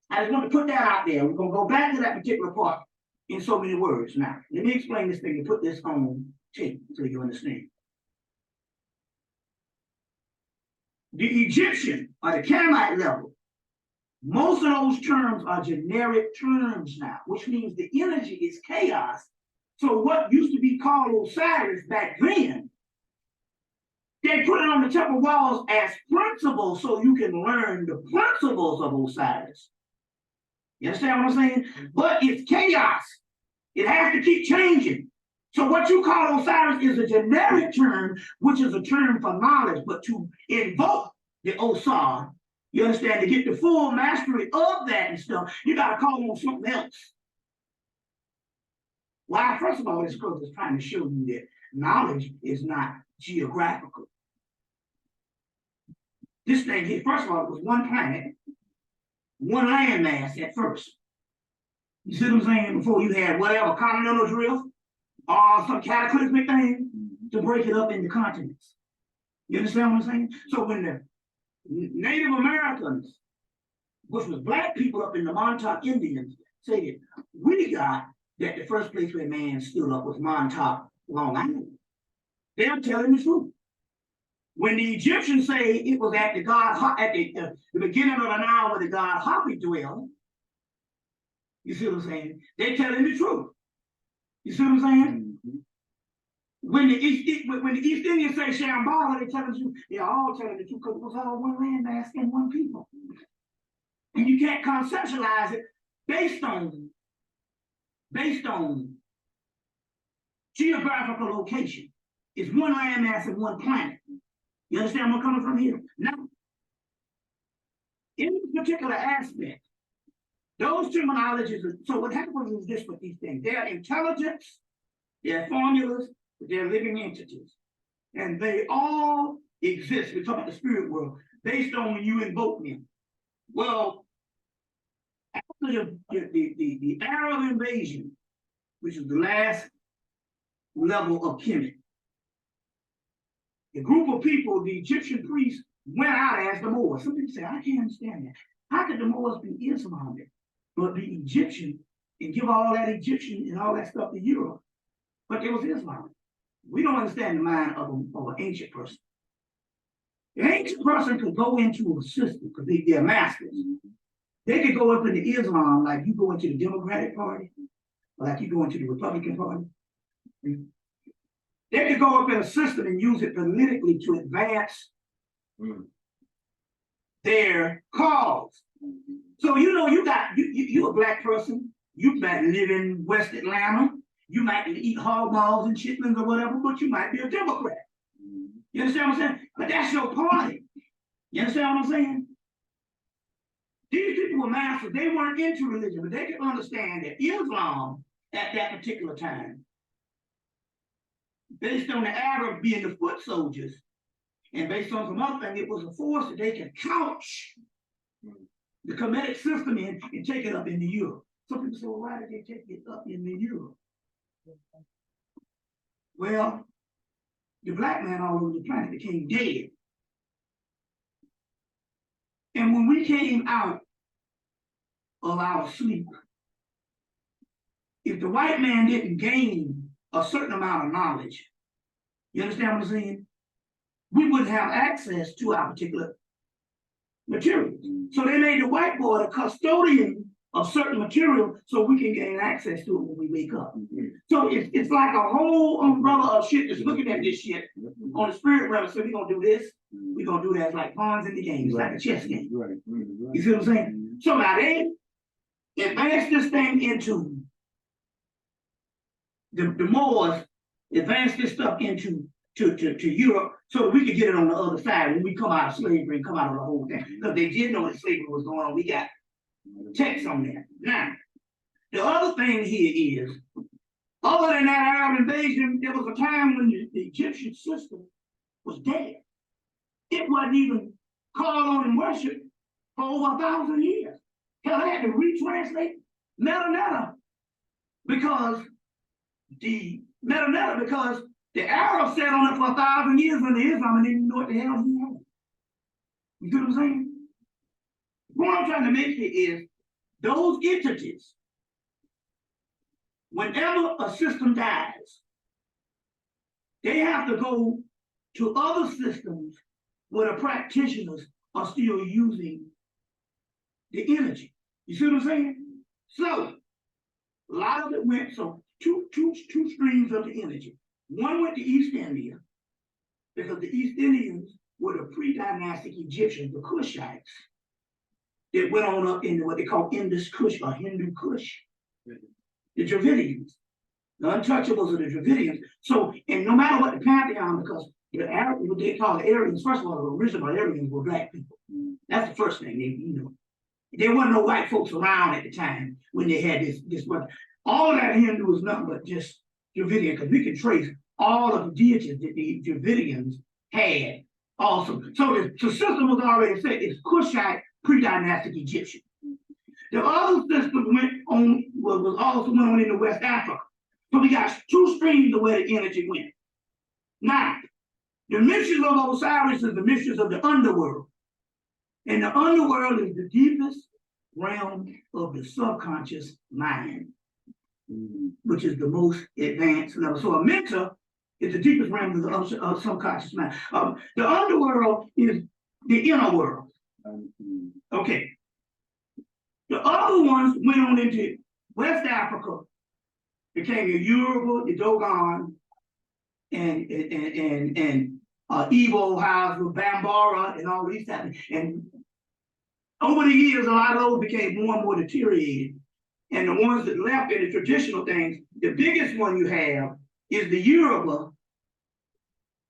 I just want to put that out there. We're going to go back to that particular part in so many words. Now, let me explain this thing and put this on tape so you understand. The Egyptian or the Canaanite level, most of those terms are generic terms now, which means the energy is chaos. So what used to be called Osiris back then, they put it on the temple walls as principles so you can learn the principles of Osiris. You understand what I'm saying? But it's chaos. It has to keep changing. So what you call Osiris is a generic term, which is a term for knowledge, but to invoke the Osar, you understand, to get the full mastery of that and stuff, you got to call on something else. Why? First of all, it's because it's trying to show you that knowledge is not geographical. This thing here, first of all, it was one planet, one landmass at first. You see what I'm saying? Before you had whatever continental drift or some cataclysmic thing to break it up into continents. You understand what I'm saying? So when the Native Americans, which was black people up in the Montauk Indians, say that we got that the first place where man stood up was Montauk, Long Island. They're telling the truth. When the Egyptians say it was at the god at the beginning of the Nile where the god Hapi dwelled, you see what I'm saying? They're telling the truth. You see what I'm saying? Mm-hmm. When the East Indians say Shambhala, they're telling you, they're all telling the truth because it was all one landmass and one people. And you can't conceptualize it based on geographical location. It's one landmass and one planet. You understand where I'm coming from here? Now, in this particular aspect, those terminologies, so what happens is this with these things. They're intelligence, they're formulas, they're living entities. And they all exist, we're talking about the spirit world, based on when you invoke them. Well, after the Arab invasion, which is the last level of HEMMITT, the group of people, the Egyptian priests, went out as the Moors. Some people say, I can't understand that. How could the Moors be Islamic, but be Egyptian and give all that Egyptian and all that stuff to Europe? But it was Islam. We don't understand the mind of an ancient person. The ancient person could go into a system because they're masters. They could go up into Islam like you go into the Democratic Party, or like you go into the Republican Party. They could go up in a system and use it politically to advance their cause. So you know you're a black person, you might live in West Atlanta, you might eat hog maws and chitlins or whatever, but you might be a Democrat. You understand what I'm saying? But that's your party. You understand what I'm saying? These people were masters, they weren't into religion, but they could understand that Islam at that particular time, based on the Arabs being the foot soldiers, and based on some other thing, it was a force that they could couch the Kemetic system in and take it up into Europe. Some people say, well, why did they take it up into Europe? Well, the black man all over the planet became dead. And when we came out of our sleep, if the white man didn't gain a certain amount of knowledge, you understand what I'm saying? We wouldn't have access to our particular materials. So they made the white boy the custodian of certain material so we can gain access to it when we wake up. So it's like a whole umbrella of shit that's looking at this shit on the spirit realm. So we're going to do this, we're going to do that. It's like pawns in the game. It's like a chess game. You see what I'm saying? So now they advance this thing into the Moors, advance this stuff into to Europe so we could get it on the other side when we come out of slavery and come out of the whole thing. Because they did know that slavery was going on. We got text on that. Now, the other thing here is, other than that Arab invasion, there was a time when the Egyptian system was dead. It wasn't even called on in worship for over 1,000 years. Hell, they had to retranslate Metanetta because the Arabs sat on it for 1,000 years under Islam and didn't know what the hell he had. You see what I'm saying? What I'm trying to make here is those entities, whenever a system dies, they have to go to other systems where the practitioners are still using the energy. You see what I'm saying? So a lot of it went, so two streams of the energy. One went to East India, because the East Indians were the pre-dynastic Egyptians, the Kushites, that went on up into what they call Indus Kush or Hindu Kush. The Dravidians, the untouchables of the Dravidians. So, and no matter what the pantheon, because the Arab, what they call the Aryans, first of all, the original Aryans were black people. That's the first thing there wasn't no white folks around at the time when they had this weapon. All of that Hindu was nothing but just Dravidian, because we can trace all of the deities that the Dravidians had also. So the system was already set. It's Kushite pre-dynastic Egyptian. The other system was also went on into West Africa. So we got two streams of where the energy went. Now, the mysteries of Osiris is the mysteries of the underworld. And the underworld is the deepest realm of the subconscious mind, which is the most advanced level. So a mentor is the deepest realm of the subconscious mind. The underworld is the inner world. Okay. The other ones went on into West Africa, became the Yoruba, the Dogon, and Igbo, Hausa, Bambara, and all these things. And over the years, a lot of those became more and more deteriorated. And the ones that left in the traditional things, the biggest one you have is the Yoruba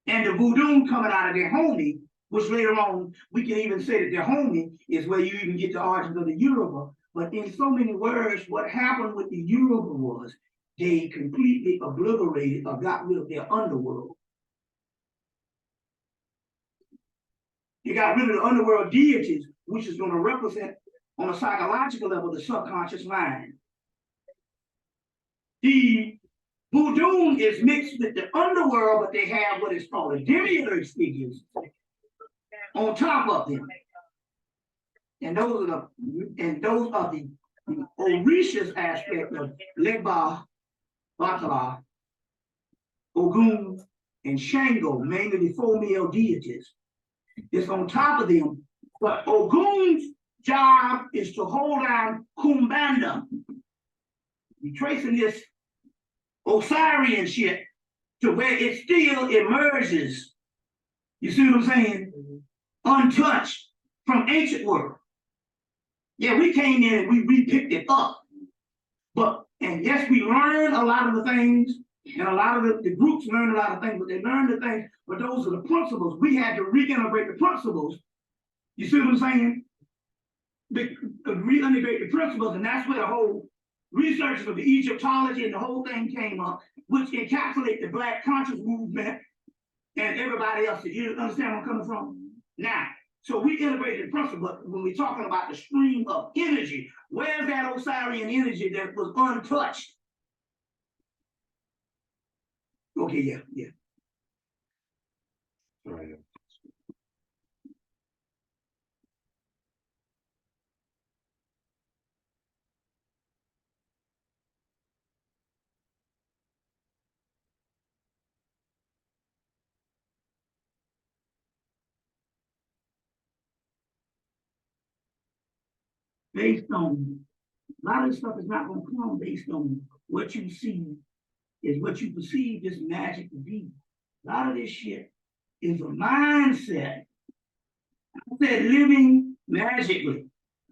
and the Voodoo coming out of their homie, which later on, we can even say that their homie is where you even get the origins of the Yoruba. But in so many words, what happened with the Yoruba was they completely obliterated or got rid of their underworld. You got rid of the underworld deities, which is going to represent on a psychological level the subconscious mind. The Voodoo is mixed with the underworld, but they have what is called a demiurge figures on top of them. And those are the Orishas aspect of Legba, Batala, Ogun, and Shango, mainly the 4 male deities. It's on top of them. But Ogun's job is to hold down Kumbanda. You're tracing this Osirian shit to where it still emerges. You see what I'm saying? Untouched from ancient world. Yeah, we came in and we picked it up. And yes, we learned a lot of the things, and a lot of the groups learned a lot of things, but they learned the things, but those are the principles. We had to reintegrate the principles. You see what I'm saying? Reintegrate the principles, and that's where the whole research of the Egyptology and the whole thing came up, which encapsulate the Black conscious movement and everybody else. You understand where I'm coming from? Now, so we integrated the principle, but when we're talking about the stream of energy, where's that Osirian energy that was untouched? Okay, yeah. Right. Based on, a lot of this stuff is not going to come based on what you see, is what you perceive this magic to be. A lot of this shit is a mindset. I said living magically.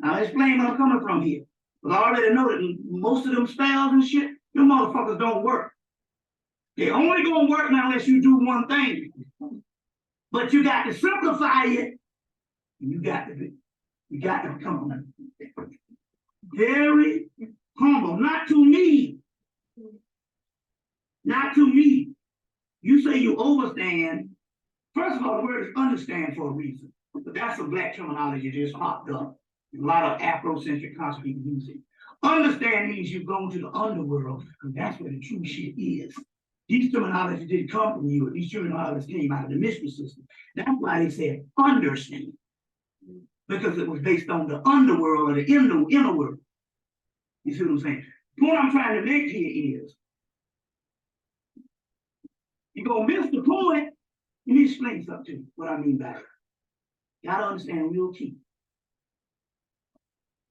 I'll explain where I'm coming from here. But I already know that most of them spells and shit, them motherfuckers don't work. They only gonna work now unless you do one thing. But you got to simplify it. You got to come on. Very humble, not to me. Not to me. You say you overstand. First of all, the word is understand for a reason. But that's some black terminology just hopped up. A lot of Afrocentric concepts people use it. Understand means you go to the underworld, because that's where the true shit is. These terminologies didn't come from you, these terminologies came out of the mystery system. That's why they said understand. Because it was based on the underworld or the inner world. You see what I'm saying? The point I'm trying to make here is, you're gonna miss the point. Let me explain something to you, what I mean by it. You gotta understand real key.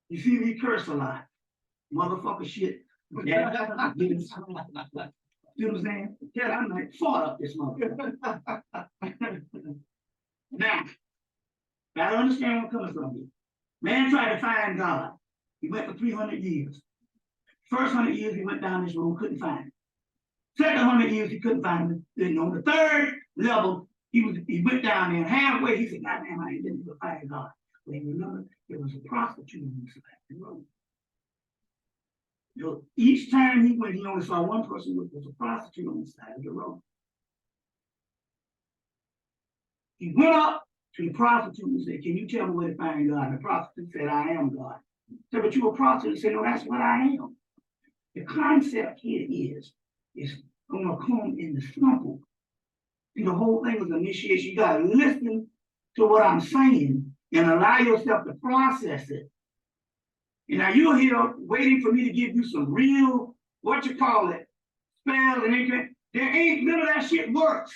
You see me curse a lot. Motherfucker shit. Yeah. You know what I'm saying? Yeah, I'm like, fought up this motherfucker. Now, gotta understand where I'm coming from here. Man tried to find God. He went for 300 years. First 100 years, he went down this road, couldn't find him. Second 100 years, he couldn't find him. Then on the third level, he went down there, and halfway, he said, God damn, I ain't been able to find God. But remember, there was a prostitute on the side of the road. You know, each time he went, he only saw one person, which was a prostitute on the side of the road. He went up to the prostitute and said, can you tell me where to find God? And the prostitute said, I am God. He said, but you a prostitute? He said, no, that's what I am. The concept here is going to come in the simple. And the whole thing is initiation. You got to listen to what I'm saying and allow yourself to process it. And now you're here waiting for me to give you some real, what you call it, spells and anything. There ain't none of that shit works.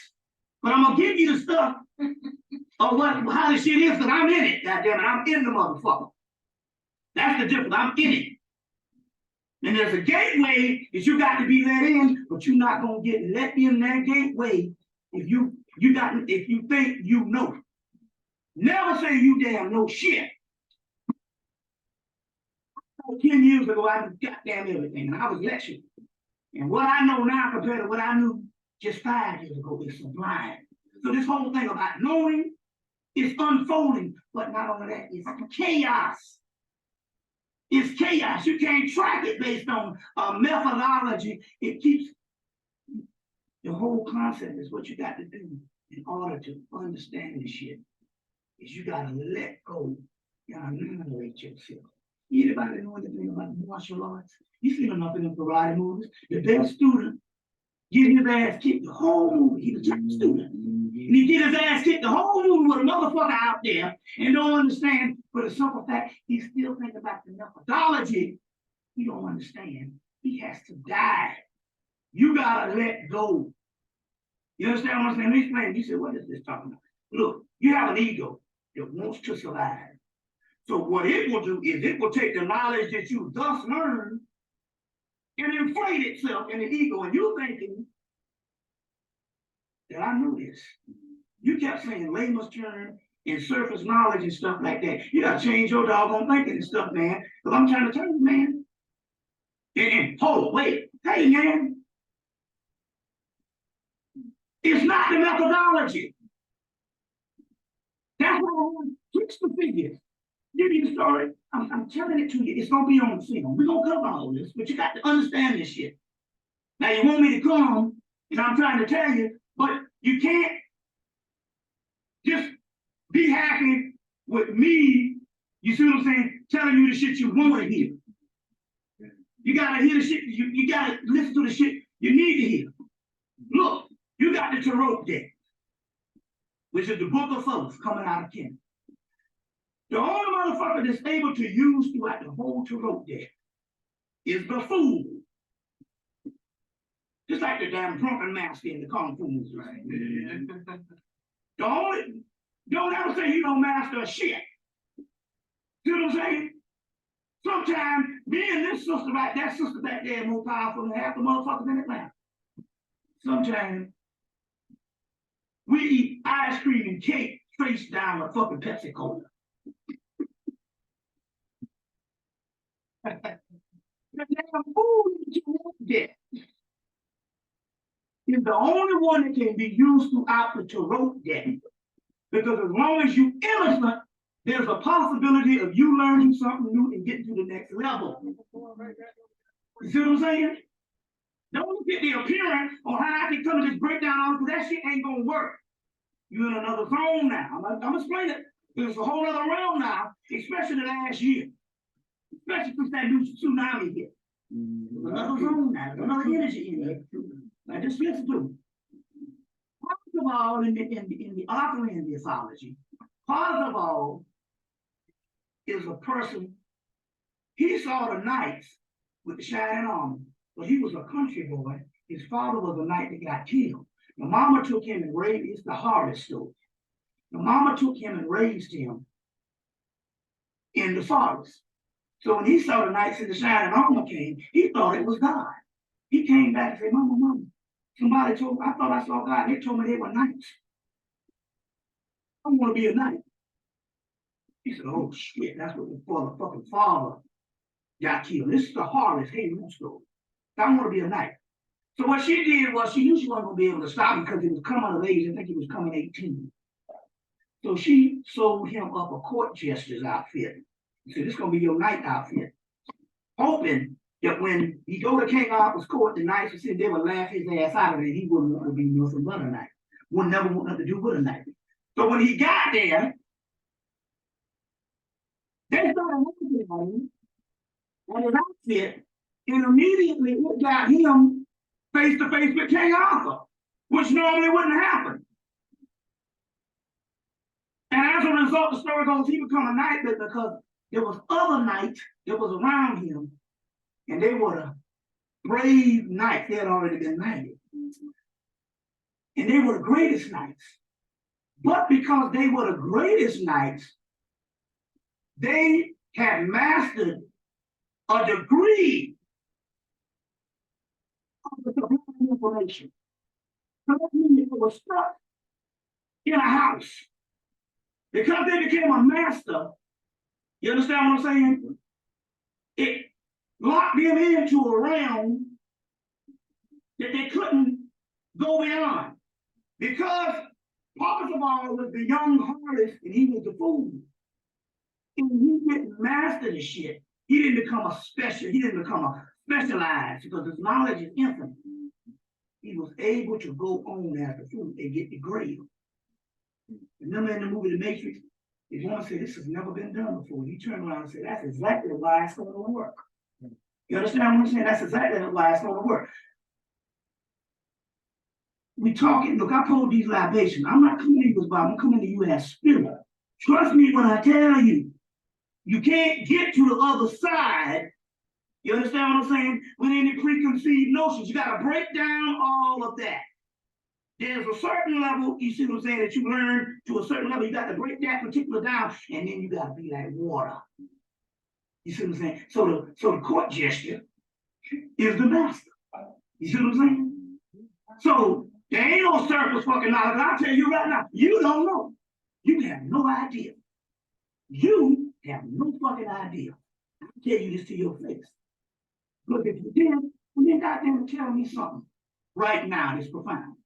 But I'm gonna give you the stuff of how the shit is, because I'm in it, goddammit. I'm in the motherfucker. That's the difference. I'm in it. And there's a gateway that you got to be let in, but you're not gonna get let in that gateway if you think you know. Never say you damn know shit. 10 years ago, I knew goddamn everything, and I was lecturing. And what I know now compared to what I knew just 5 years ago is sublime. So this whole thing about knowing is unfolding, but not only that, it's chaos. It's chaos. You can't track it based on a methodology. It keeps, the whole concept is what you got to do in order to understand this shit, is you got to let go and annihilate yourself. Anybody know anything about martial arts? You seen enough of them karate movies. The best student get his ass kicked the whole movie. He's a top student. And he get his ass kicked the whole movie with a motherfucker out there and don't understand, for the simple fact, he still thinking about the methodology. He don't understand. He has to die. You gotta let go. You understand what I'm saying? Let me explain. You said, what is this talking about? Look, you have an ego that wants to survive. So what it will do is it will take the knowledge that you thus learned and inflate itself in the ego. And you're thinking that I know this. You kept saying layman's term and surface knowledge and stuff like that. You gotta change your doggone thinking and stuff, man. Because I'm trying to tell you, man. And hold, wait, hey, man. It's not the methodology. That's what I want to fix the figures. Give you the story. I'm telling it to you. It's gonna be on the film. We're gonna cover all this, but you got to understand this shit. Now you want me to come, and I'm trying to tell you, but you can't just be happy with me. You see what I'm saying? Telling you the shit you want to hear. You gotta hear the shit. You gotta listen to the shit you need to hear. Look, you got the Tarot deck, which is the book of souls coming out of Kemet. The only motherfucker that's able to use throughout the whole Tarot deck is the fool. Just like the damn drunken master in the Kung Fu movies. Right? Don't ever say you don't master a shit. See what I'm saying? Sometimes me and this sister right, that sister back there is more powerful than half the motherfuckers in Atlanta. Sometimes we eat ice cream and cake face down a fucking Pepsi Cola. The damn food that you won't get is the only one that can be used throughout the Tarot deck. Because as long as you innocent, there's a possibility of you learning something new and getting to the next level. You see what I'm saying? Don't look at the appearance or how I can come and just break down all, because that shit ain't gonna work. You're in another zone now. I'm explaining it. There's a whole other realm now, especially the last year. Especially since that new tsunami hit. There's another zone now, there's another energy in here. Now just listen to me. First of all, in the Arthurian mythology, Parzival is a person, he saw the knights with the shining armor, but he was a country boy. His father was a knight that got killed. The mama took him and raised, it's the hardest story. The mama took him and raised him in the forest. So when he saw the knights in the shining armor came, he thought it was God. He came back and said, Mama, somebody told me, I thought I saw God. They told me they were knights. I want to be a knight. He said, oh shit, that's what the fucking father got killed. This is the hardest Haven story. I want to be a knight. So what she did was she knew she wasn't going to be able to stop him because he was coming of age. I think he was coming 18. So she sold him up a court jester's outfit. She said, this is going to be your knight outfit. Hoping that when he go to King Arthur's court, the knights would say they would laugh his ass out of it. He wouldn't want to be nothing but a knight. Would never want nothing to do with a knight. So when he got there, they started looking at him and his outfit, and immediately it got him face to face with King Arthur, which normally wouldn't happen. And as a result, the story goes, he become a knight because there was other knights that was around him, and they were the brave knights. They had already been knighted. And they were the greatest knights. But because they were the greatest knights, they had mastered a degree of the sublime information. So that means they were stuck in a house. Because they became a master, you understand what I'm saying? It locked them into a realm that they couldn't go beyond. Because Parzival was the young harlot and he was the fool. And he didn't master the shit. He didn't become a specialized because his knowledge is infinite. He was able to go on as the fool and get degraded. Remember in the movie The Matrix, the woman said, this has never been done before. He turned around and said, that's exactly why it's going to work. You understand what I'm saying? That's exactly why it's going to work. We talking, look, I told these libations, I'm not coming to you as Bob, I'm coming to you as spirit. Trust me when I tell you, you can't get to the other side. You understand what I'm saying? With any preconceived notions, you got to break down all of that. There's a certain level, you see what I'm saying, that you learn to a certain level. You got to break that particular down, and then you got to be like water. You see what I'm saying? So the court gesture is the master. You see what I'm saying? So there ain't no surface fucking knowledge. I'll tell you right now, you don't know. You have no idea. You have no fucking idea. I'll tell you this to your face. Look, if you did, well, then goddamn tell me something right now that's profound.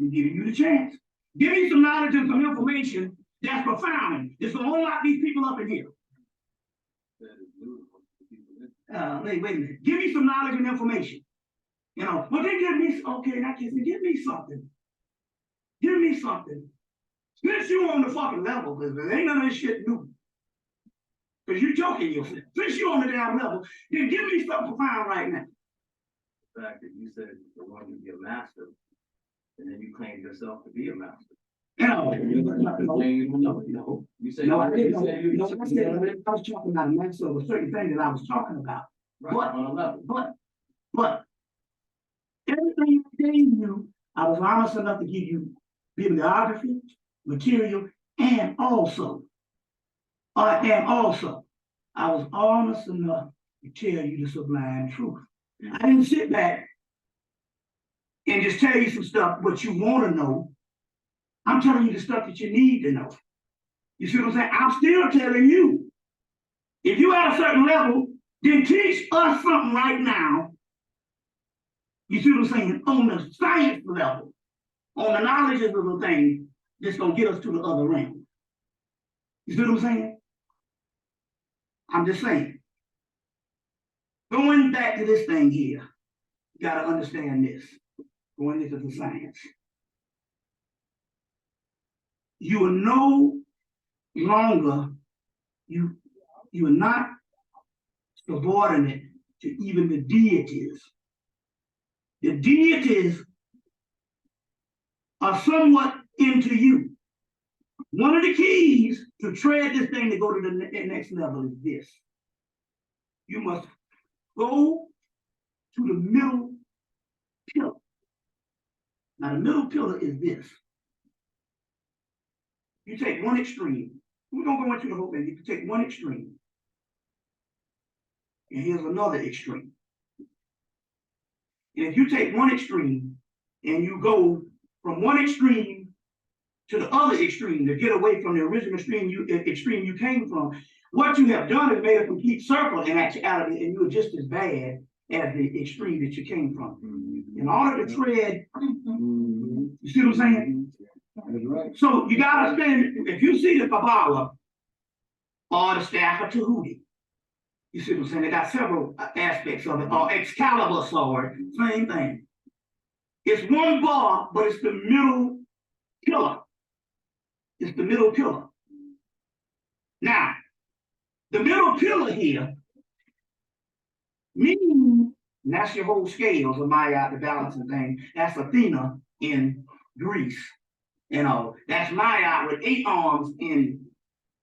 I'm giving you the chance. Give me some knowledge and some information that's profound. It's going to unlock these people up in here. Wait a minute. Give me some knowledge and information. You know, well, then give me, okay, now give me something. Give me something. Since you on the fucking level, because there ain't none of this shit new. Because you're joking yourself. Since you on the damn level, then give me something profound right now. The fact that you said you wanted to be a master, and then you claimed yourself to be a master. No, You said no, I didn't. No, I said I was talking about a master of a certain thing that I was talking about. Right, on a level. But everything I gave you, I was honest enough to give you bibliography, material, and also, I was honest enough to tell you the sublime truth. I didn't sit back and just tell you some stuff what you want to know. I'm telling you the stuff that you need to know. You see what I'm saying? I'm still telling you. If you're at a certain level, then teach us something right now. You see what I'm saying? On the science level, on the knowledge of the thing that's going to get us to the other realm. You see what I'm saying? I'm just saying. Going back to this thing here, you gotta understand this. Going into the science. You are no longer, you are not subordinate to even the deities. The deities are somewhat into you. One of the keys to tread this thing to go to the next level is this. You must go to the middle pillar. Now, the middle pillar is this. You take one extreme. We're going to go into the whole thing. You can take one extreme. And here's another extreme. And if you take one extreme and you go from one extreme to the other extreme to get away from the original extreme you came from, what you have done is made a complete circle in actuality, and you're just as bad as the extreme that you came from. In order to tread, you see what I'm saying? That's right. So you gotta spend, if you see the Kabbalah or the Staff of Tahuti, you see what I'm saying? They got several aspects of it, or Excalibur sword, same thing. It's one bar, but it's the middle pillar. It's the middle pillar. Now, the middle pillar here means that's your whole scales of Maya, the balancing thing. That's Athena in Greece. You know, that's Maya with 8 arms in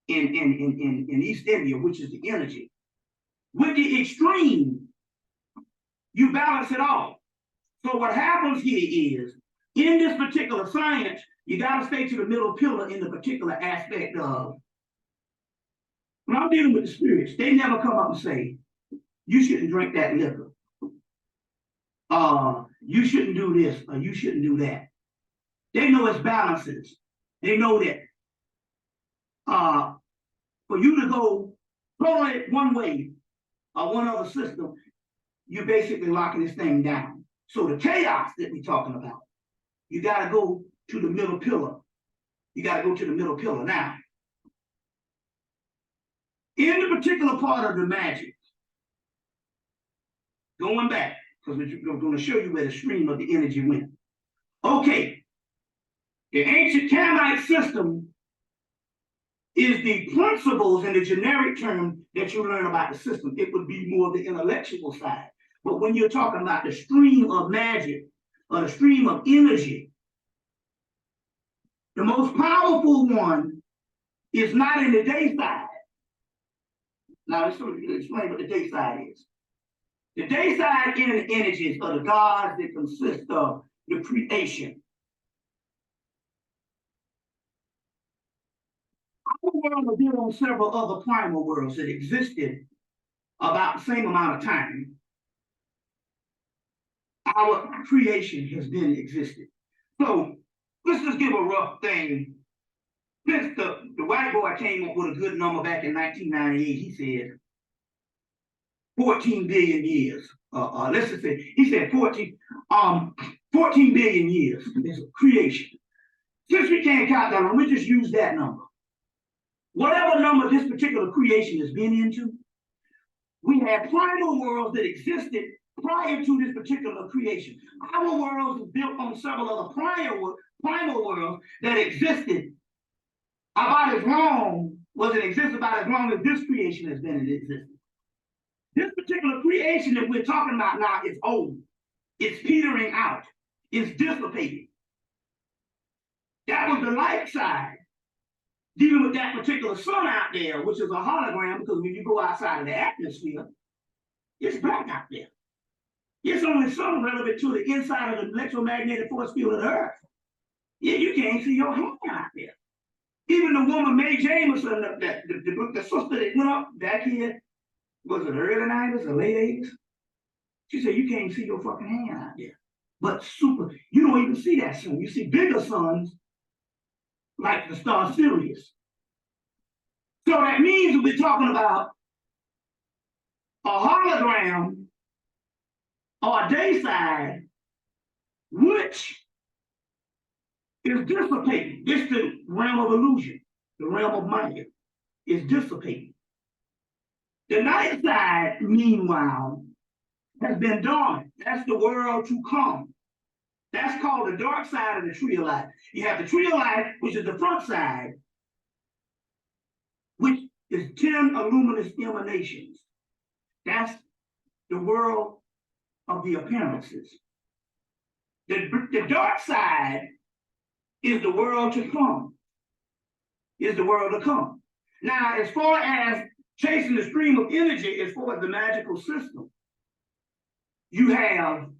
East India, which is the energy. With the extreme, you balance it off. So what happens here is, in this particular science, you got to stay to the middle pillar in the particular aspect of, when I'm dealing with the spirits, they never come up and say, you shouldn't drink that liquor. You shouldn't do this, or you shouldn't do that. They know it's balances. They know that for you to go totally one way or one other system, you're basically locking this thing down. So the chaos that we're talking about, you got to go to the middle pillar. You got to go to the middle pillar. Now, in the particular part of the magic, going back, because we're going to show you where the stream of the energy went. Okay. The ancient Kamite system is the principles and the generic term that you learn about the system. It would be more the intellectual side. But when you're talking about the stream of magic or the stream of energy, the most powerful one is not in the day side. Now, let's explain what the day side is. The day side energies are the gods that consist of the creation. Our world was built on several other primal worlds that existed about the same amount of time. Our creation has been existed. So let's just give a rough thing. Since the white boy came up with a good number back in 1998, he said 14 billion years. Let's just say, he said 14 billion years is creation. Since we can't count that, we just use that number. Whatever number this particular creation has been into, we had primal worlds that existed prior to this particular creation. Our world is built on several other primal worlds that existed about as long, about as long as this creation has been in existence. This particular creation that we're talking about now is old. It's petering out. It's dissipating. That was the light side. Dealing with that particular sun out there, which is a hologram, because when you go outside of the atmosphere, it's black out there. It's only sun relevant to the inside of the electromagnetic force field of the earth. Yeah, you can't see your hand out there. Even the woman, Mae Jameson, the sister that went up back here, was it early 90s or late 80s? She said, you can't see your fucking hand out there. But you don't even see that sun. You see bigger suns, like the star Sirius. So that means that we're talking about a hologram or a day side, which is dissipating. It's the realm of illusion, the realm of Maya. is dissipating. The night side, meanwhile, has been dormant. That's the world to come. That's called the dark side of the tree of life. You have the tree of life, which is the front side, which is 10 luminous emanations. That's the world of the appearances. The dark side is the world to come. Is the world to come. Now, as far as chasing the stream of energy, as far as the magical system, you have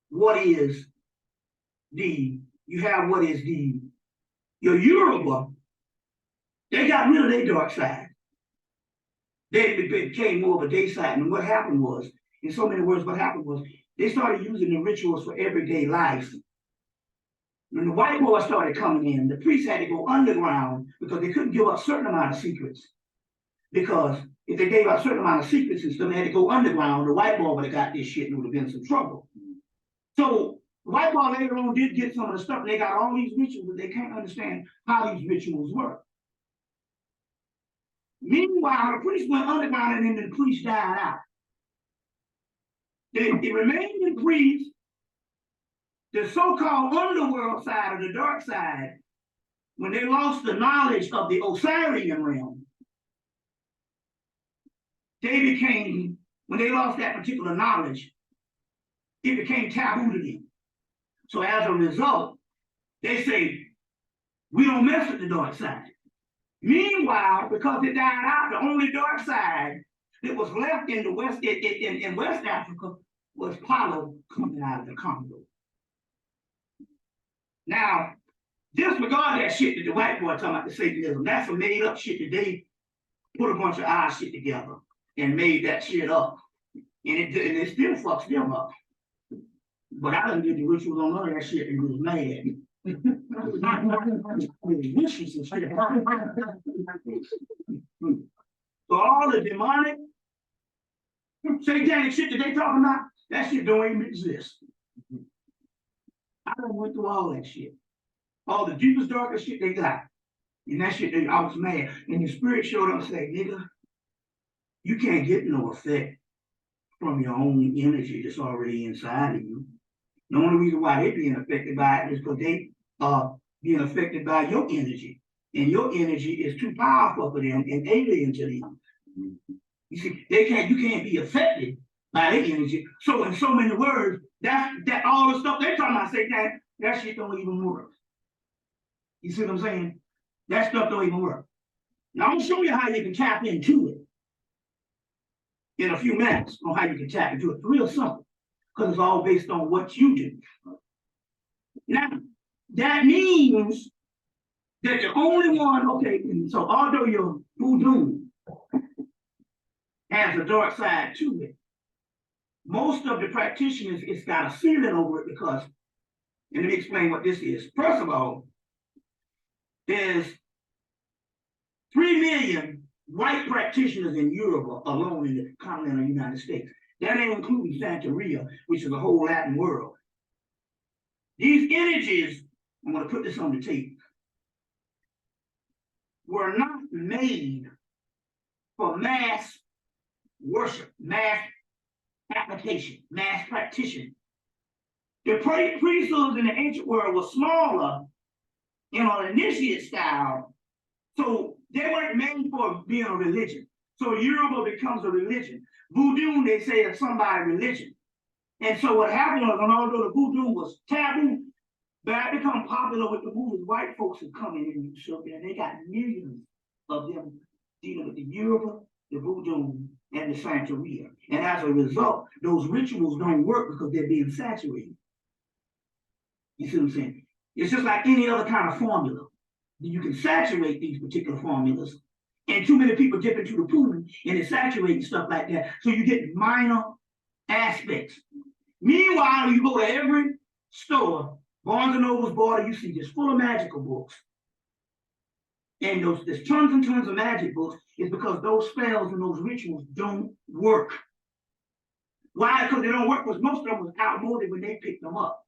what is your Yoruba, they got rid of their dark side. They became more of a day side. And what happened was, in so many words, what happened was they started using the rituals for everyday life. When the white boys started coming in, the priests had to go underground because they couldn't give up a certain amount of secrets. Because if they gave out a certain amount of secrets and stuff, they had to go underground. The white boy would have got this shit and would have been some trouble. So the white boy later on did get some of the stuff. And they got all these rituals, but they can't understand how these rituals work. Meanwhile, the priest went underground and then the priest died out. The remaining priests, the so-called underworld side or the dark side, when they lost the knowledge of the Osirian realm, when they lost that particular knowledge, it became taboo to them. So as a result, they say, we don't mess with the dark side. Meanwhile, because it died out, the only dark side that was left in the West, in West Africa was Palo coming out of the Congo. Now, disregard that shit that the white boy talking about the Satanism. That's a made up shit that they put a bunch of our shit together and made that shit up. And it still fucks them up. But I done did the rituals on none of that shit and was mad at me. So all the demonic, satanic shit that they talking about, that shit don't even exist. I done went through all that shit. All the deepest, darkest shit they got. And that shit, I was mad. And the spirit showed up and said, nigga, you can't get no effect from your own energy that's already inside of you. The only reason why they're being affected by it is because they are being affected by your energy. And your energy is too powerful for them and alien to them. You see, you can't be affected by their energy. So in so many words, that all the stuff they're talking about, say that shit don't even work. You see what I'm saying? That stuff don't even work. Now I'm gonna show you how you can tap into it in a few minutes on how you can tap into it. It's real simple, because it's all based on what you do. Now, that means that the only one, okay, so although your voodoo has a dark side to it, most of the practitioners, it's got a ceiling over it because, and let me explain what this is. First of all, there's 3 million white practitioners in Europe alone in the continental United States. That ain't including Santeria, which is the whole Latin world. These energies, I'm going to put this on the tape, were not made for mass worship, mass application, mass practitioner. The priesthoods in the ancient world were smaller in an initiate style, so they weren't made for being a religion. So Yoruba becomes a religion. Voodoo, they say, is somebody's religion. And so what happened was, and although the voodoo was taboo, that become popular with the voodoo. White folks have come in and show there, and they got millions of them dealing with the Yoruba, the voodoo, and the Santeria. And as a result, those rituals don't work because they're being saturated. You see what I'm saying? It's just like any other kind of formula. You can saturate these particular formulas, and too many people dip into the pool and it's saturating stuff like that. So you get minor aspects. Meanwhile, you go to every store, Barnes and Noble's border, you see just full of magical books. And there's tons and tons of magic books is because those spells and those rituals don't work. Why? Because they don't work, because most of them was outmoded when they picked them up.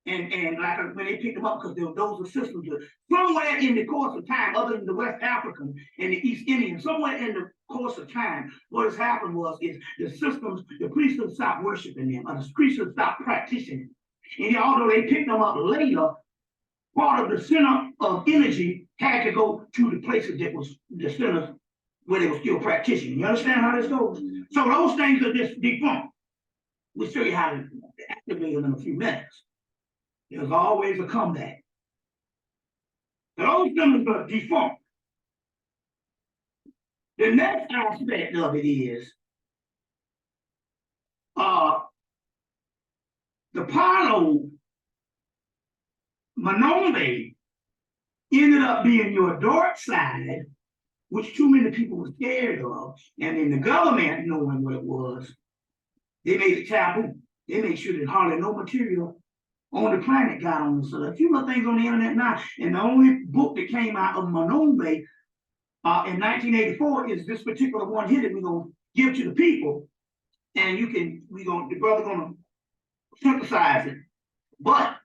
And like when they picked them up, because those are systems that somewhere in the course of time, other than the West African and the East Indian, somewhere in the course of time, what has happened is the systems, the priests have stopped worshiping them, or the priests have stopped practicing. And although they picked them up later, part of the center of energy had to go to the places that was the centers where they were still practicing. You understand how this goes? So those things are just defunct. We'll show you how to activate them in a few minutes. There's always a comeback. Those centers are defunct. The next aspect of it is the Palo Manombe ended up being your dark side, which too many people were scared of, and then the government, knowing what it was, they made it taboo. They made sure that hardly no material on the planet got on. So a few other things on the internet now, and the only book that came out of Manombe in 1984 is this particular one here that we're gonna give to the people, and the brother gonna synthesize it, but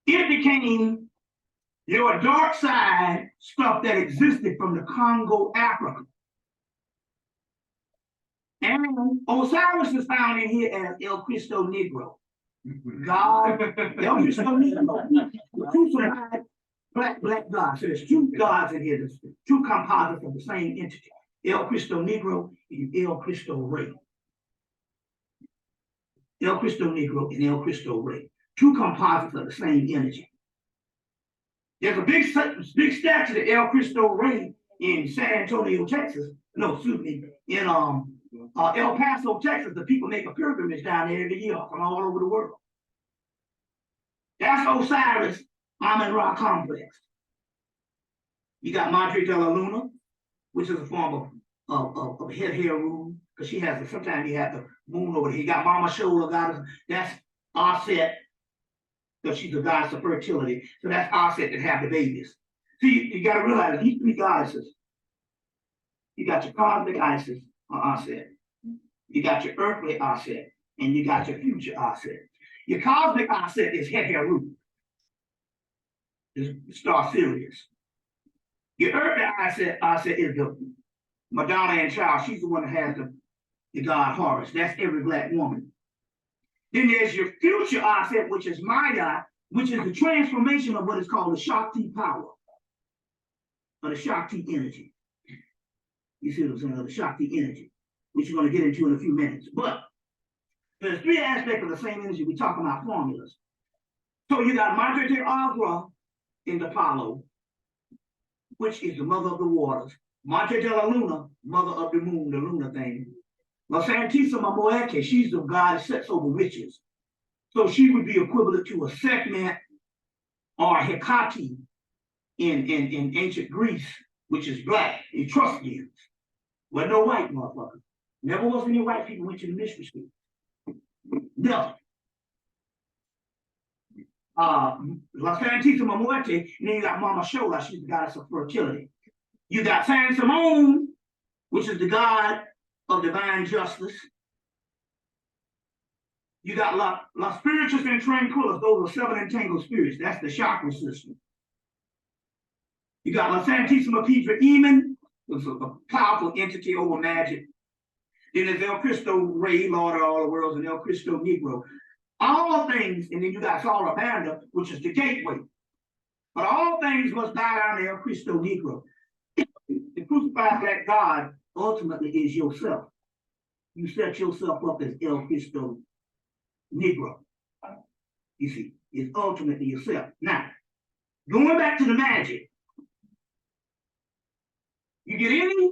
it became your dark side stuff that existed from the Congo, Africa. And Osiris is found in here as El Cristo Negro. God, El Cristo Negro. The crucified black God. So there's two gods in here, there's two composites of the same entity. El Cristo Negro and El Cristo Rey. El Cristo Negro and El Cristo Rey. Two composites of the same energy. There's a big statue of El Cristo Rey in San Antonio, Texas. No, excuse me, in El Paso, Texas. The people make a pilgrimage down there every year from all over the world. That's Osiris Amun-Ra complex. You got Madre de la Luna, which is a form of head hair rule, because she has sometimes you have the moon over there. You got Mama Shola goddess, that's Aset, because she's the goddess of fertility. So that's Aset that have the babies. See, you got to realize these three goddesses. You got your cosmic Isis or Aset. You got your earthly Aset, and you got your future Aset. Your cosmic Aset is Heheru, the star Sirius. Your earthly Aset is the Madonna and Child. She's the one that has the god Horus. That's every black woman. Then there's your future Aset, which is Maya, which is the transformation of what is called the Shakti power, or the Shakti energy. You see what I'm saying? Of the Shakti energy, which we're going to get into in a few minutes. But there's three aspects of the same energy. We talk about formulas. So you got Madre de Agra in the Palo, which is the mother of the waters. Madre de la Luna, mother of the moon, the lunar thing. La Santissima Muerte, she's the goddess sets over witches. So she would be equivalent to a Sekhmet or Hecate in ancient Greece, which is black, Etruscans. Well, no white motherfuckers. Never was any white people went to the mystery school. Never. La Santissima Muerte, and then you got Mama Shola, she's the goddess of fertility. You got San Simon, which is the god of divine justice. You got La Spiritus and Tranquilis, those are seven entangled spirits. That's the chakra system. You got La Santissima Piedra Eamon, which is a powerful entity over magic. Then there's El Cristo Rey, Lord of all the worlds, and El Cristo Negro. All things, and then you got Salamander, which is the gateway. But all things must bow down to El Cristo Negro. The crucified black God ultimately is yourself. You set yourself up as El Cristo Negro. You see, it's ultimately yourself. Now, going back to the magic, you get any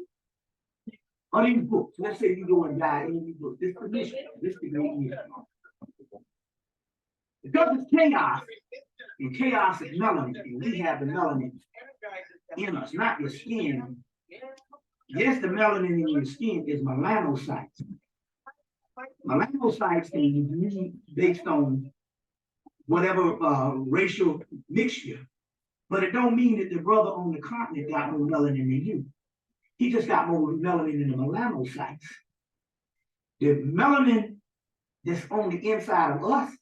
of these books. Let's say you go and buy any of these books. This commission, this degree, because it's chaos, and chaos is melanin, and we have the melanin in us, not your skin. Yes, the melanin in your skin is melanocytes. Melanocytes can be used based on whatever racial mixture, but it don't mean that the brother on the continent got more melanin than you. He just got more melanin in the melanocytes. The melanin that's on the inside of us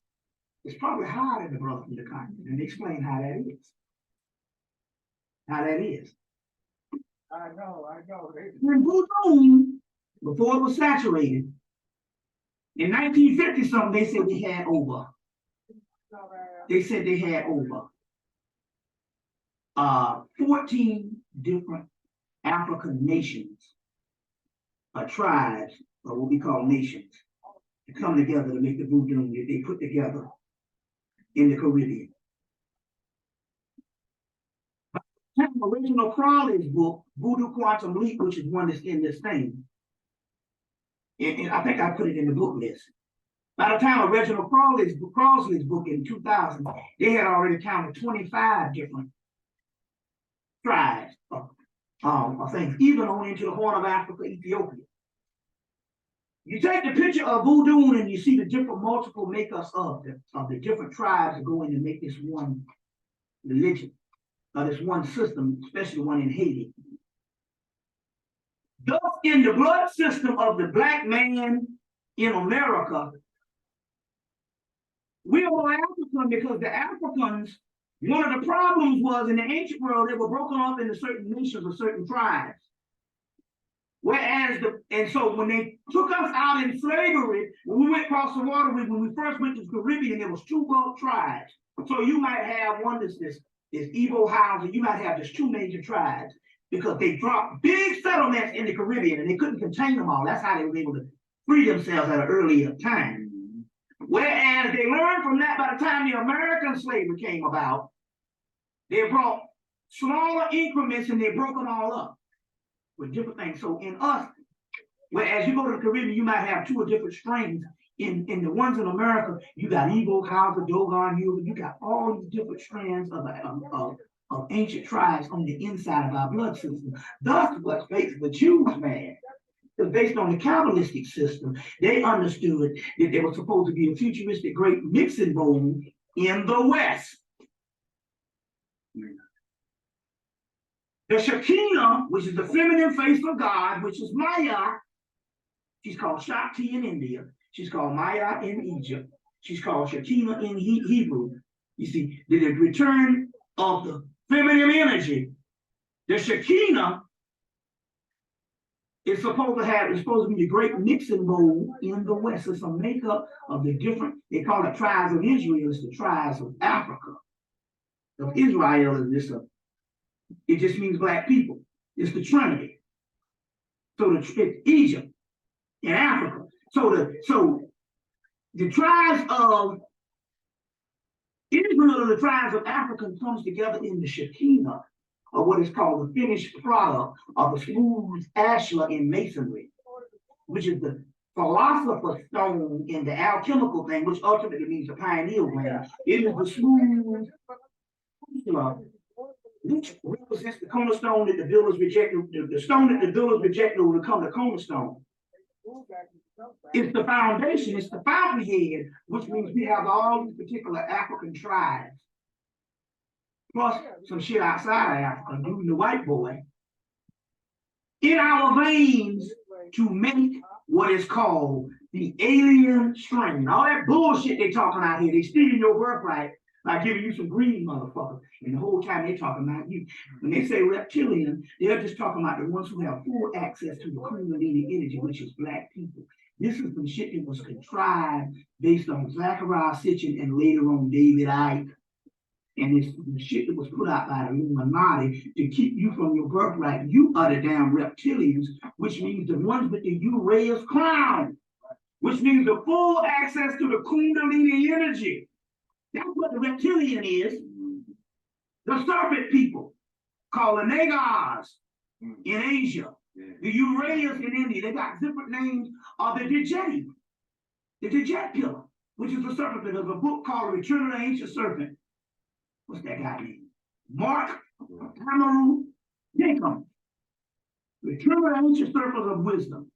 It's probably higher than the brother from the continent, and they explain how that is. How that is. I know. When voodoo, before it was saturated, in 1950 something, they said they had over. They said they had over 14 different African nations, tribes, or what we call nations, to come together to make the voodoo that they put together in the Caribbean. Original Crowley's book, Voodoo Quantum Leap, which is one that's in this thing. And I think I put it in the book list. By the time of Reginald Crossley's book in 2000, they had already counted 25 different tribes of things, even on into the Horn of Africa, Ethiopia. You take the picture of voodoo and you see the different multiple makeups of the different tribes that go in to make this one religion, this one system, especially the one in Haiti. Thus, in the blood system of the black man in America, we are more African because the Africans, one of the problems was in the ancient world, they were broken up into certain nations or certain tribes. Whereas, and so when they took us out in slavery, when we went across the water, when we first went to the Caribbean, there was 2 bulk tribes. So you might have one that's this Igbo house, you might have just 2 major tribes because they dropped big settlements in the Caribbean and they couldn't contain them all. That's how they were able to free themselves at an earlier time. Whereas they learned from that by the time the American slavery came about, they brought smaller increments and they broke them all up with different things. So in us, whereas you go to the Caribbean, you might have 2 different strains. In the ones in America, you got Igbo, Hausa, Dogon, you got all these different strands of ancient tribes on the inside of our blood system. Thus, what makes the Jews mad. Because based on the Kabbalistic system, they understood that there was supposed to be a futuristic great mixing bowl in the West. The Shekinah, which is the feminine face of God, which is Maya, she's called Shakti in India. She's called Maya in Egypt. She's called Shekinah in Hebrew. You see, the return of the feminine energy. The Shekinah is supposed to be the great mixing bowl in the West. It's a makeup of the different, they call it tribes of Israel, it's the tribes of Africa. Of Israel is this, it just means black people. It's the Trinity. So it's Egypt and Africa. So the tribes of Israel and the tribes of Africa comes together in the Shekinah, or what is called the finished product of the smooth ashlar in masonry, which is the philosopher's stone in the alchemical thing, which ultimately means the pineal gland. It is the smooth ashlar, which represents the cornerstone that the builders rejected, the stone that the builders rejected will become the cornerstone. It's the foundation, it's the fountainhead, which means we have all these particular African tribes. Plus some shit outside of Africa, including the white boy, in our veins to make what is called the alien strain. All that bullshit they talking out here, they stealing your birthright by giving you some green motherfuckers. And the whole time they talking about you. When they say reptilian, they're just talking about the ones who have full access to the Kundalini energy, which is black people. This is some shit that was contrived based on Zachariah Sitchin and later on David Icke. And it's the shit that was put out by the Illuminati to keep you from your birthright. You are the damn reptilians, which means the ones with the Uraeus crown, which means the full access to the Kundalini energy. That's what the reptilian is. The serpent people, called the Nagars in Asia, the Uraeus in India. They got different names of the Djeti, the Djet pillar, which is the serpent. There's a book called Return of the Ancient Serpent. What's that guy name? Mark Amaru Dinkum. Return of the Ancient Serpent of Wisdom.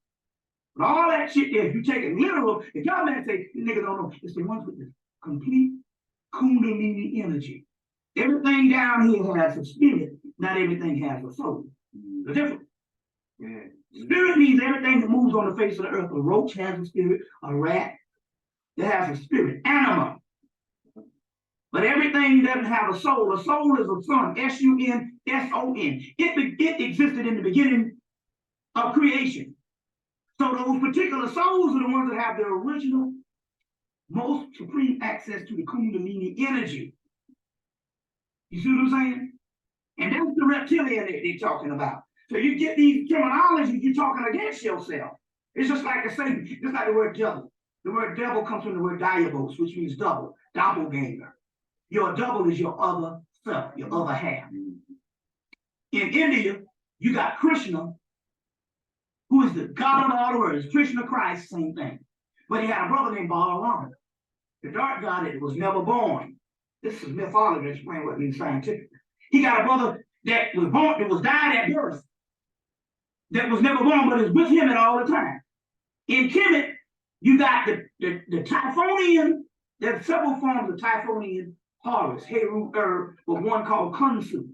But all that shit there, if you take it literal, the government say, niggas don't know, it's the ones with the complete Kundalini energy. Everything down here has a spirit, not everything has a soul. The difference. Spirit means everything that moves on the face of the earth. A roach has a spirit, a rat that has a spirit. Anima But everything doesn't have a soul. A soul is a sun, S-U-N-S-O-N. It existed in the beginning of creation. So those particular souls are the ones that have the original, most supreme access to the Kundalini energy. You see what I'm saying? And that's the reptilian that they're talking about. So you get these terminologies, you're talking against yourself. It's just like a Satan, just like the word devil. The word devil comes from the word diabos, which means double, doppelganger. Your double is your other self, your other half. In India, you got Krishna, who is the God of all the worlds. Krishna, Christ, same thing. But he had a brother named Balaram, the dark god that was never born. This is mythology, explain what it means scientifically. He got a brother that was born, that was died at birth, that was never born, but is with him at all the time. In HEMMITT, you got the Typhonian, there's several forms of Typhonian horrors, Heru, but one called Kunsu.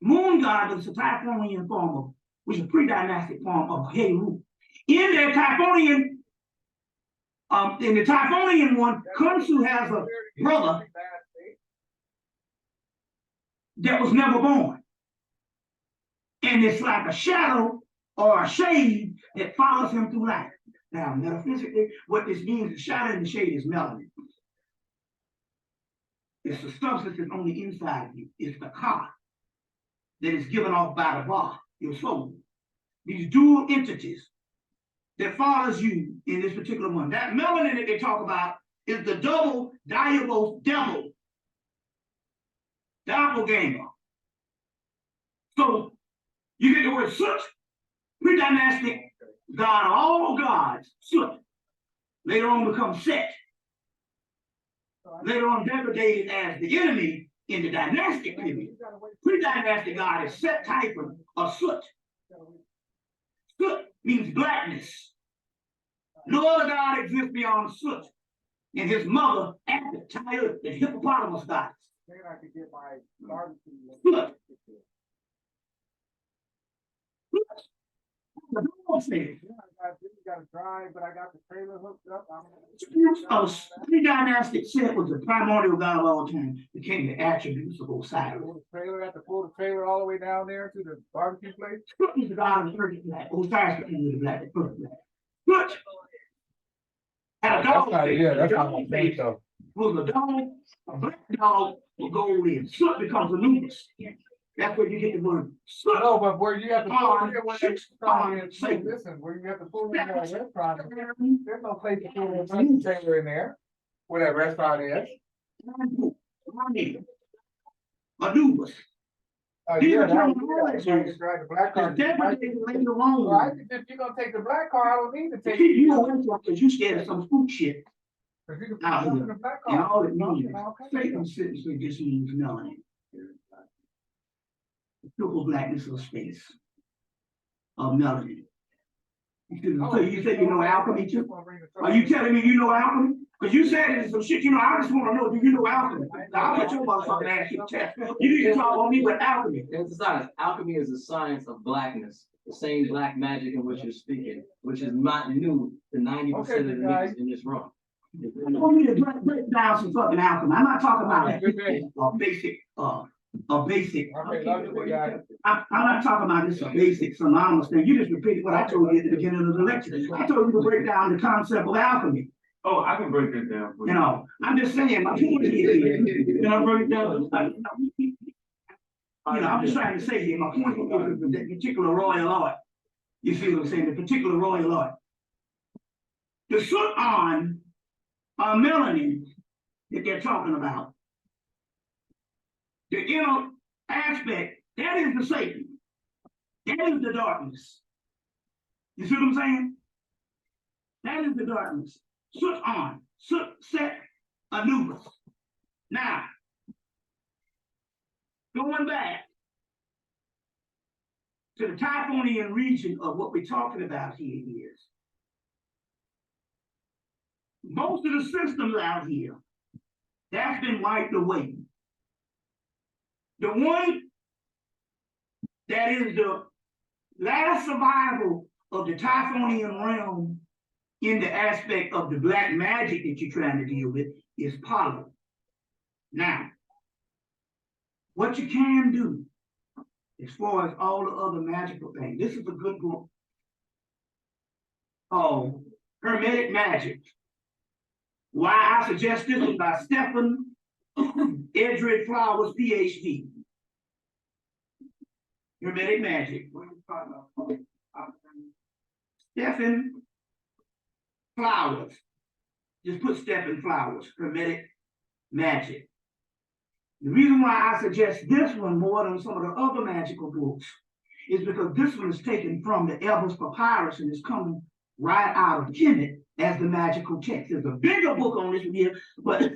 Moon god is a Typhonian form of, which is a pre-dynastic form of Heru. In the Typhonian one, Kunsu has a brother that was never born. And it's like a shadow or a shade that follows him through life. Now, metaphysically, what this means, the shadow and the shade is melanin. It's the substance that's on the inside of you. It's the car that is given off by the bar, your soul. These dual entities that follows you in this particular one. That melanin that they talk about is the double diabos devil, doppelganger. So you get the word soot, pre-dynastic god of all gods, soot. Later on becomes Set. Later on degradated as the enemy in the dynastic period. Pre-dynastic god is Set Typhon or soot. Soot means blackness. No other god exists beyond soot. And his mother, Tyre, the hippopotamus goddess. Maybe I could get my barbecue. Soot. You got to drive, but I got the trailer hooked up. Pre-dynastic Set was the primordial god of all time. Became the attributes of Osiris. Pull the trailer all the way down there to the barbecue place. Soot was the god of the perfect black. Osiris became the black, the perfect black. Soot had a dog face. That's not my face though. Was a dog, a black dog will go in. Soot becomes Anubis. That's where you get the word soot. No, but where you have to pull on, Satan. Listen, where you have to pull in that restaurant, there's no place to pull in trailer in there, where that restaurant is. Anubis. Yeah, that's right, the black car. Definitely later on. Right, if you're gonna take the black car, I don't need to take. You don't want to, because you scared of some spook shit. If you can put Out something here. in the black And car. all it means, Satan sits and just means melanin. The triple blackness of space. Of melanin. So you said you know alchemy too? Are you telling me you know alchemy? Because you said it is some shit, I just want to know, do you know alchemy? I'll put your motherfucking ass in the test. You need to talk on me with alchemy. It's a science. Alchemy is a science of blackness, the same black magic in which you're speaking, which is not new to 90% of the niggas in this room. I want you to break down some fucking alchemy. I'm not talking about a basic. I'm not talking about this a basic synonymous thing. You just repeated what I told you at the beginning of the lecture. I told you to break down the concept of alchemy. Oh, I can break that down for you. You know, I'm just saying, my point is, can I break it down? I'm just trying to say here, my point is the particular royal art. You see what I'm saying? The particular royal art. The soot on melanin that they're talking about, the inner aspect, that is the Satan. That is the darkness. You see what I'm saying? That is the darkness. Soot on, soot Set, Anubis. Now, going back to the Typhonian region of what we're talking about here is, most of the systems out here, that's been wiped away. The one that is the last survival of the Typhonian realm in the aspect of the black magic that you're trying to deal with is Palo. Now, what you can do as far as all the other magical things. This is a good book. Oh, Hermetic Magic. Why I suggest this is by Stephen Edred Flowers, PhD. Hermetic Magic. Stephen Flowers. Just put Stephen Flowers, Hermetic Magic. The reason why I suggest this one more than some of the other magical books is because this one is taken from the Evans Papyrus and is coming right out of HEMMITT as the magical text. There's a bigger book on this one here, but